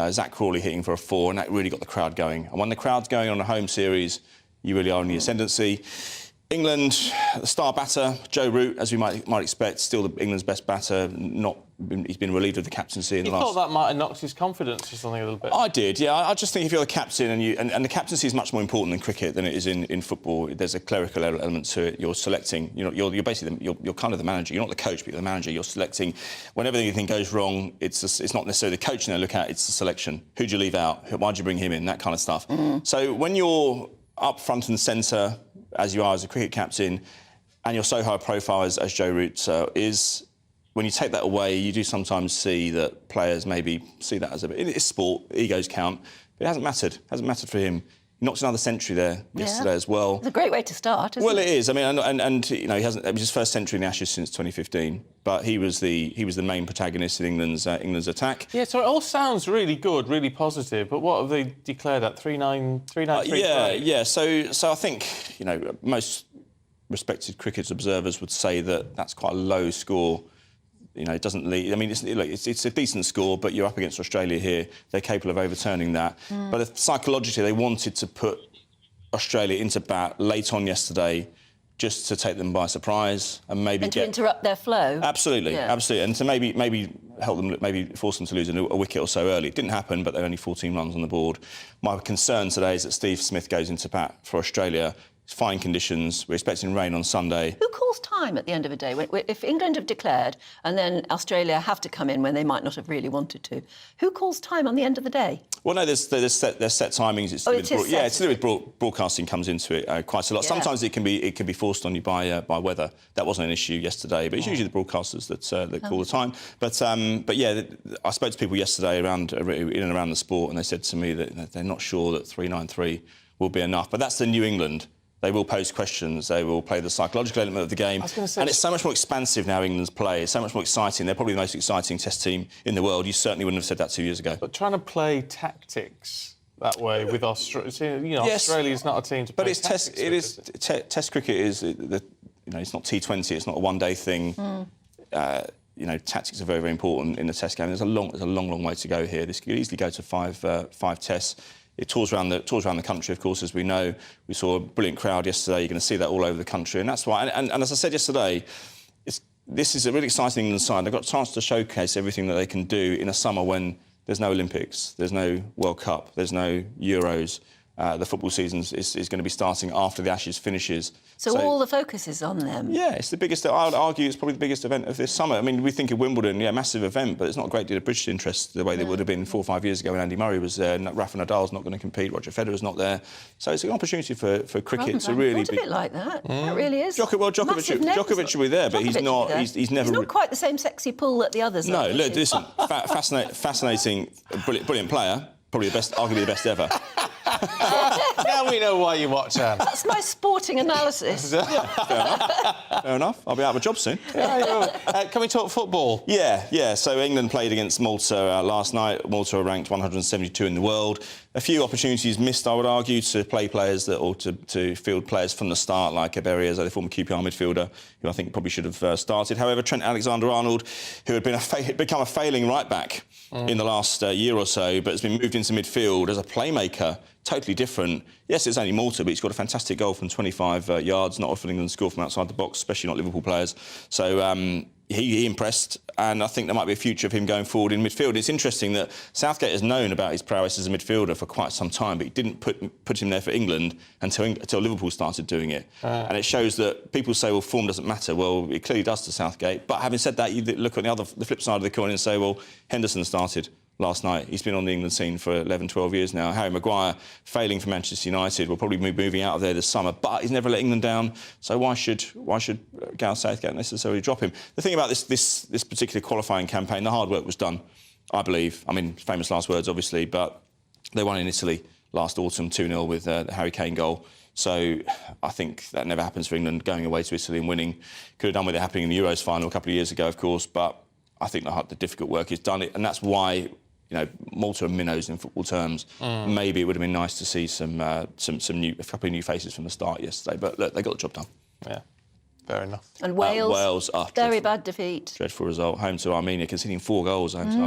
Zach Crawley hitting for a 4, and that really got the crowd going. And when the crowd's going on a home series, you really are in the ascendancy. England, the star batter, Joe Root, as we might expect, still England's best batter. He's been relieved of the captaincy in the last. You thought that might have knocked his confidence or something a little bit. I did, yeah. I just think if you're the captain and the captaincy is much more important than cricket than it is in football. There's a clerical element to it. You're selecting. You're basically you're kind of the manager. You're not the coach, but you're the manager. You're selecting. Whenever anything goes wrong, it's not necessarily the coaching they look at. It's the selection. Who'd you leave out? Why'd you bring him in? That kind of stuff. So when you're up front and centre, as you are as a cricket captain, and you're so high profile as Joe Root is, when you take that away, you do sometimes see that players maybe see that as a bit. It's sport, egos count, but it hasn't mattered. It hasn't mattered for him. He knocked another century there yesterday as well. It's a great way to start, isn't it? Well, it is. I mean, and he hasn't. It was his first century in the Ashes since 2015, but he was the main protagonist in England's attack. Yeah, so it all sounds really good, really positive, but what have they declared at 3-9-3? Yeah. So I think most respected cricket observers would say that that's quite a low score. It doesn't lead. I mean, it's a decent score, but you're up against Australia here. They're capable of overturning that. But psychologically, they wanted to put Australia into bat late on yesterday, just to take them by surprise and maybe to interrupt their flow. Absolutely, absolutely, and to maybe help them, maybe force them to lose a wicket or so early. It didn't happen, but there were only 14 runs on the board. My concern today is that Steve Smith goes into bat for Australia. It's fine conditions. We're expecting rain on Sunday. Who calls time at the end of the day? If England have declared and then Australia have to come in when they might not have really wanted to, who calls time on the end of the day? Well, no, there's set timings. It's to do with broadcasting comes into it quite a lot. Yeah. Sometimes it can be forced on you by weather. That wasn't an issue yesterday, but it's usually the broadcasters that call the time. But yeah, I spoke to people yesterday in and around the sport, and they said to me that they're not sure that 3-9-3 will be enough. But that's the New England. They will pose questions. They will play the psychological element of the game. And it's so much more expansive now, England's play. It's so much more exciting. They're probably the most exciting Test team in the world. You certainly wouldn't have said that 2 years ago. But trying to play tactics that way with Australia, Australia's not a team to play tactics with. Test cricket is, it's not T20. It's not a one-day thing. Tactics are very, very important in the Test game. There's a long way to go here. This could easily go to five Tests. It tours around the country, of course, as we know. We saw a brilliant crowd yesterday. You're going to see that all over the country. And that's why... And as I said yesterday, this is a really exciting England side. They've got a chance to showcase everything that they can do in a summer when there's no Olympics, there's no World Cup, there's no Euros. The football season is going to be starting after the Ashes finishes. So all the focus is on them? Yeah, it's the biggest... I would argue it's probably the biggest event of this summer. I mean, we think of Wimbledon, massive event, but it's not a great deal of British interest the way they would have been 4 or 5 years ago when Andy Murray was there. Rafa Nadal's not going to compete, Roger Federer's not there. So it's an opportunity for cricket to really be... a bit like that. It really is. Djokovic will be there, but he's not... He's never... He's not quite the same sexy pull that the others are. No, look, listen, fascinating, brilliant player, probably arguably the best ever. Now we know why you watch, Anne. That's my sporting analysis. Fair enough. I'll be out of a job soon. Can we talk football? Yeah. So England played against Malta last night. Malta are ranked 172 in the world. A few opportunities missed, I would argue, to play players to field players from the start, like Ebery, the former QPR midfielder, who I think probably should have started. However, Trent Alexander-Arnold, who had become a failing right-back in the last year or so, but has been moved into midfield as a playmaker, totally different. Yes, it's only Malta, but he's got a fantastic goal from 25 yards, not often England score from outside the box, especially not Liverpool players. So he impressed, and I think there might be a future of him going forward in midfield. It's interesting that Southgate has known about his prowess as a midfielder for quite some time, but he didn't put him there for England until Liverpool started doing it. And it shows that people say, well, form doesn't matter. Well, it clearly does to Southgate. But having said that, you look at the flip side of the coin and say, well, Henderson started last night. He's been on the England scene for 11, 12 years now. Harry Maguire, failing for Manchester United, will probably be moving out of there this summer, but he's never let England down, so why should Gareth Southgate necessarily drop him? The thing about this particular qualifying campaign, the hard work was done, I believe. I mean, famous last words, obviously, but they won in Italy last autumn 2-0 with the Harry Kane goal. So I think that never happens for England, going away to Italy and winning. Could have done with it happening in the Euros final a couple of years ago, of course, but I think the difficult work is done, and that's why... Malta are minnows in football terms. Maybe it would have been nice to see a couple of new faces from the start yesterday. But look, they got the job done. Yeah. Fair enough. And Wales, Wales, very bad defeat. Dreadful result. Home to Armenia, conceding 4 goals. Home to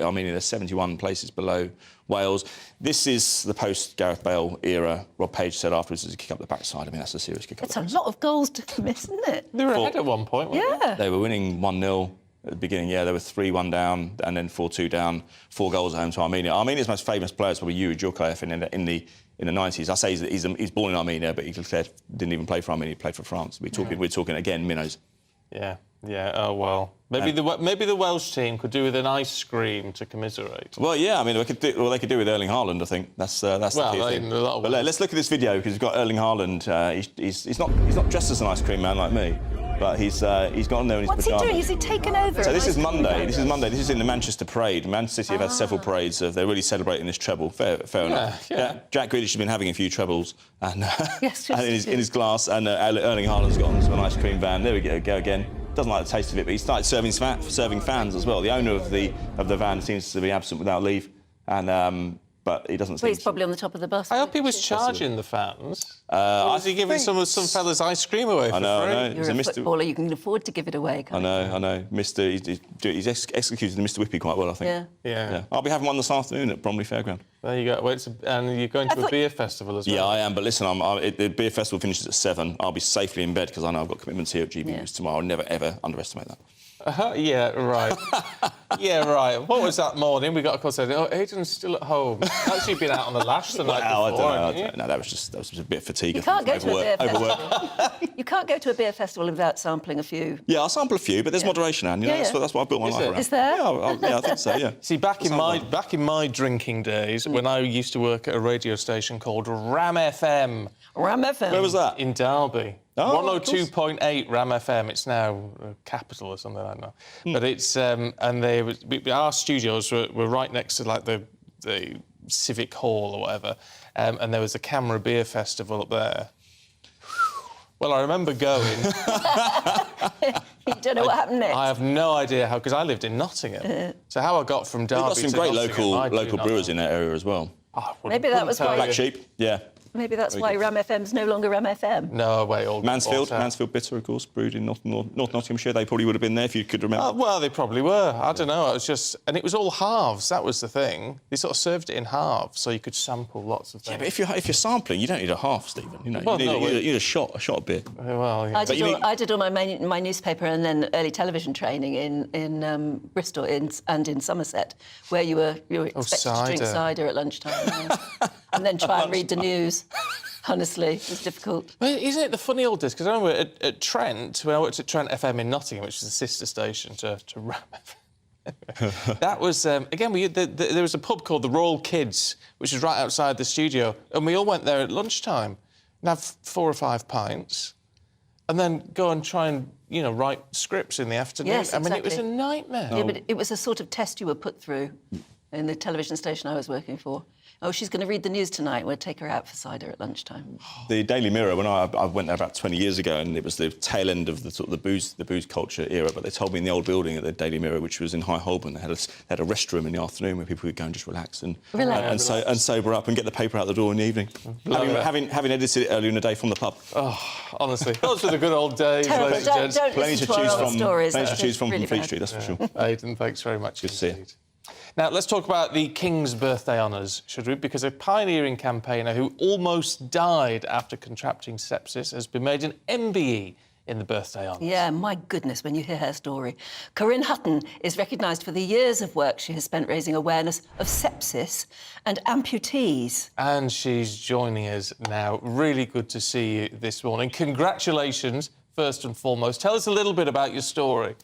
Armenia, they're 71 places below Wales. This is the post-Gareth Bale era. Rob Page said afterwards, it's a kick up the backside. I mean, that's a serious kick up the backside. It's a lot of goals to miss, isn't it? They were ahead at one point, weren't Yeah. They were winning 1-0 at the beginning, yeah. They were 3-1 down and then 4-2 down. 4 goals at home to Armenia. Armenia's most famous player is probably Yuri Djurkaeff in the 90s. I say he's born in Armenia, but he didn't even play for Armenia. He played for France. We're talking again minnows. Yeah. Yeah. Oh well. Maybe the Welsh team could do with an ice cream to commiserate. Well, yeah. I mean, they could do with Erling Haaland. I think that's the key thing. But let's look at this video because we've got Erling Haaland. He's not dressed as an ice cream man like me. But he's got on there in his What's pyjamas. he doing? Is he taken over? So this is Monday. This is in the Manchester Parade. Manchester City have had several parades. They're really celebrating this treble. Fair enough. Yeah. Jack Grealish has been having a few trebles and, and in his glass. And Erling Haaland's got onto an ice cream van. There we go again. Doesn't like the taste of it, but he started serving fans as well. The owner of the van seems to be absent without leave, and but he doesn't. Well, he's probably on the top of the bus. I hope he was charging the fans. Was he giving some fellas ice cream away for free? I know. You're a footballer, you can afford to give it away, can't you? I know. He's executed the Mr. Whippy quite well, I think. Yeah. I'll be having one this afternoon at Bromley Fairground. There you go. And you're going to a beer festival as well? Yeah, I am. But listen, the beer festival finishes at 7. I'll be safely in bed because I know I've got commitments here at GBNews tomorrow. I'll never, ever underestimate that. Yeah, right. Yeah, right. What was that morning? We got a call saying, Aidan's still at home. Actually been out on the lash the night before. I don't know. That was just a bit of fatigue. You can't go to a beer festival. You can't go to a beer festival without sampling a few. Yeah, I'll sample a few, but there's moderation, Anne. That's what I built my life around. Is there? Yeah, I think so. Yeah. See, back in my drinking days, when I used to work at a radio station called Ram FM. Ram FM. Where was that? In Derby. Oh, 102.8 Ram FM. It's now Capital or something like that. But it's and our studios were right next to like the Civic Hall or whatever, and there was a Camera Beer Festival up there. Well, I remember going. You don't know what happened next? I have no idea how, because I lived in Nottingham. So how I got from Derby We've got some to great Nottingham, local brewers in that area as well. Maybe that was why. Black Sheep, yeah. Maybe that's why Ram FM's no longer Ram FM. No, wait, Mansfield Bitter, of course, brewed in North Nottinghamshire. They probably would have been there if you could remember. Well, they probably were. I don't know. It was just... And it was all halves. That was the thing. They sort of served it in halves, so you could sample lots of things. Yeah, but if you're sampling, you don't need a half, Stephen. You know, well, you need a shot of beer. Well, yeah. I did all my newspaper and then early television training in Bristol and in Somerset, where you were expected to drink cider at lunchtime and then try and read the news. Honestly, it was difficult. Well, isn't it the funny old days? Because I remember at Trent, when I worked at Trent FM in Nottingham, which is a sister station to Ram FM. That was, again, there was a pub called the Royal Kids, which is right outside the studio, and we all went there at lunchtime and have 4 or 5 pints and then go and try and, write scripts in the afternoon. Yes, exactly. I mean, it was a nightmare. Yeah, but it was a sort of test you were put through in the television station I was working for. Oh, she's going to read the news tonight. We'll take her out for cider at lunchtime. The Daily Mirror, when I went there about 20 years ago, and it was the tail end of the booze culture era, but they told me in the old building at the Daily Mirror, which was in High Holborn, they had a restroom in the afternoon where people could go and just relax and sober up and get the paper out the door in the evening. Having edited it earlier in the day from the pub. Oh, honestly, those were the good old days, ladies and gents. Plenty to choose from Fleet Street, that's for sure. Aidan, thanks very much. Good to see you. Now, let's talk about the King's birthday honours, should we? Because a pioneering campaigner who almost died after contracting sepsis has been made an MBE in the birthday honours. Yeah, my goodness, when you hear her story. Corinne Hutton is recognised for the years of work she has spent raising awareness of sepsis and amputees. And she's joining us now. Really good to see you this morning. Congratulations, first and foremost. Tell us a little bit about your story.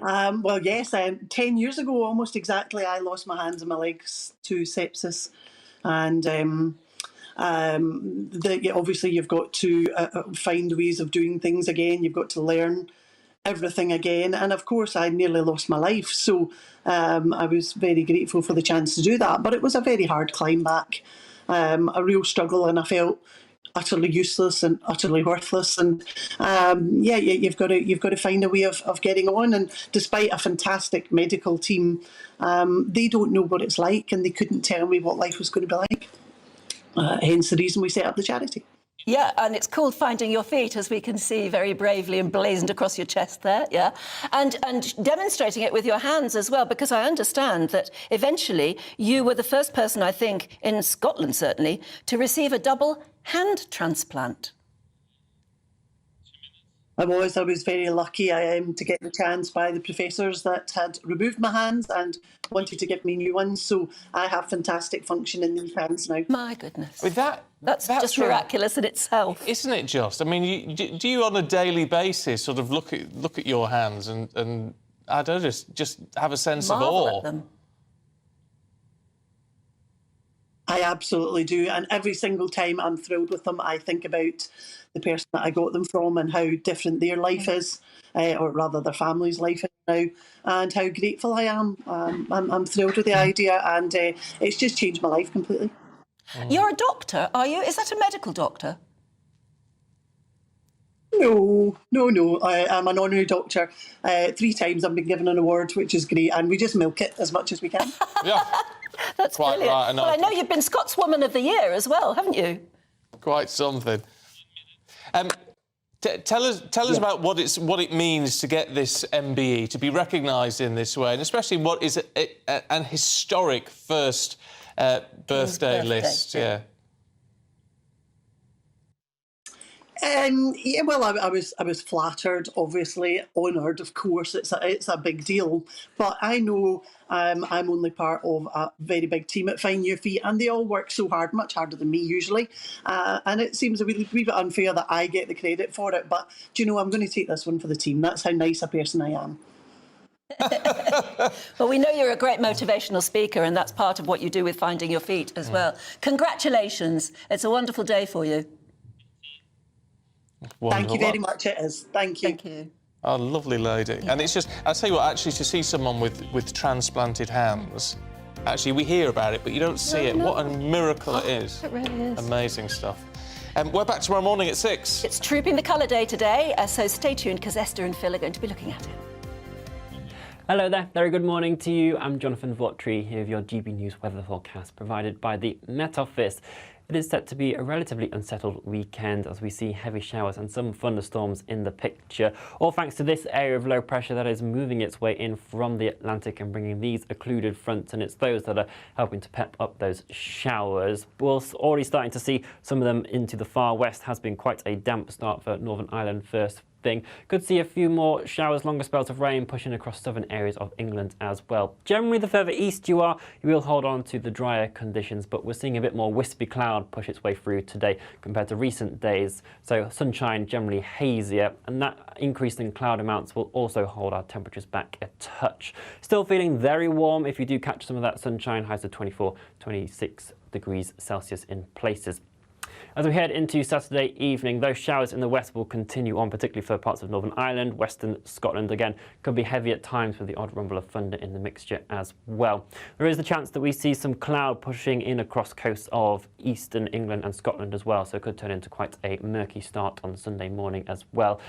Well, yes, 10 years ago, almost exactly, I lost my hands and my legs to sepsis. And obviously you've got to find ways of doing things again. You've got to learn everything again. And of course, I nearly lost my life. So I was very grateful for the chance to do that. But it was a very hard climb back, a real struggle. And I felt utterly useless and utterly worthless, and you've got to find a way of getting on. And despite a fantastic medical team, they don't know what it's like, and they couldn't tell me what life was going to be like. Hence the reason we set up the charity. Yeah, and it's called Finding Your Feet, as we can see very bravely emblazoned across your chest there, yeah. And demonstrating it with your hands as well, because I understand that eventually you were the first person, I think, in Scotland certainly, to receive a double hand transplant. I was very lucky to get the chance by the professors that had removed my hands and wanted to give me new ones. So I have fantastic function in these hands now. My goodness. With that's just miraculous in itself. Isn't it just? I mean, do you on a daily basis sort of look at your hands and I don't know, just have a sense of awe? At them. I absolutely do. And every single time I'm thrilled with them, I think about the person that I got them from and how different their life is, or rather their family's life is now, and how grateful I am. I'm thrilled with the idea, and it's just changed my life completely. You're a doctor, are you? Is that a medical doctor? No. I'm an honorary doctor. 3 times I've been given an award, which is great, and we just milk it as much as we can. Yeah. That's quite brilliant. right. Well, I know you've been Scotswoman of the Year as well, haven't you? Quite something. Tell us about what it means to get this MBE, to be recognised in this way, and especially what is an historic first birthday list. Yeah. Well, I was flattered, obviously, honoured. Of course, it's a big deal. But I know I'm only part of a very big team at Find Your Feet, and they all work so hard, much harder than me usually. And it seems a wee bit unfair that I get the credit for it. But do you know, I'm going to take this one for the team. That's how nice a person I am. Well, we know you're a great motivational speaker, and that's part of what you do with Finding Your Feet as well. Congratulations! It's a wonderful day for you. Wonderful. Thank you very much, it is. Thank you. Thank you. Oh, lovely lady. Yeah. And it's just, I'll tell you what, actually, to see someone with transplanted hands, actually, we hear about it, but you don't see it. No. What a miracle it is. It really is. Amazing stuff. We're back tomorrow morning at 6. It's Trooping the Colour Day today, so stay tuned, because Esther and Phil are going to be looking at it. Hello there, very good morning to you. I'm Jonathan Votri here with your GB News weather forecast provided by the Met Office. It is set to be a relatively unsettled weekend as we see heavy showers and some thunderstorms in the picture, all thanks to this area of low pressure that is moving its way in from the Atlantic and bringing these occluded fronts, and it's those that are helping to pep up those showers. We're already starting to see some of them into the far west. Has been quite a damp start for Northern Ireland first thing. Could see a few more showers, longer spells of rain pushing across southern areas of England as well. Generally, the further east you are, you will hold on to the drier conditions, but we're seeing a bit more wispy cloud push its way through today compared to recent days. So sunshine generally hazier, and that increase in cloud amounts will also hold our temperatures back a touch. Still feeling very warm if you do catch some of that sunshine, highs of 24, 26 degrees Celsius in places. As we head into Saturday evening, those showers in the west will continue on, particularly for parts of Northern Ireland, Western Scotland. Again, could be heavy at times with the odd rumble of thunder in the mixture as well. There is the chance that we see some cloud pushing in across coasts of eastern England and Scotland as well, so it could turn into quite a murky start on Sunday morning as well.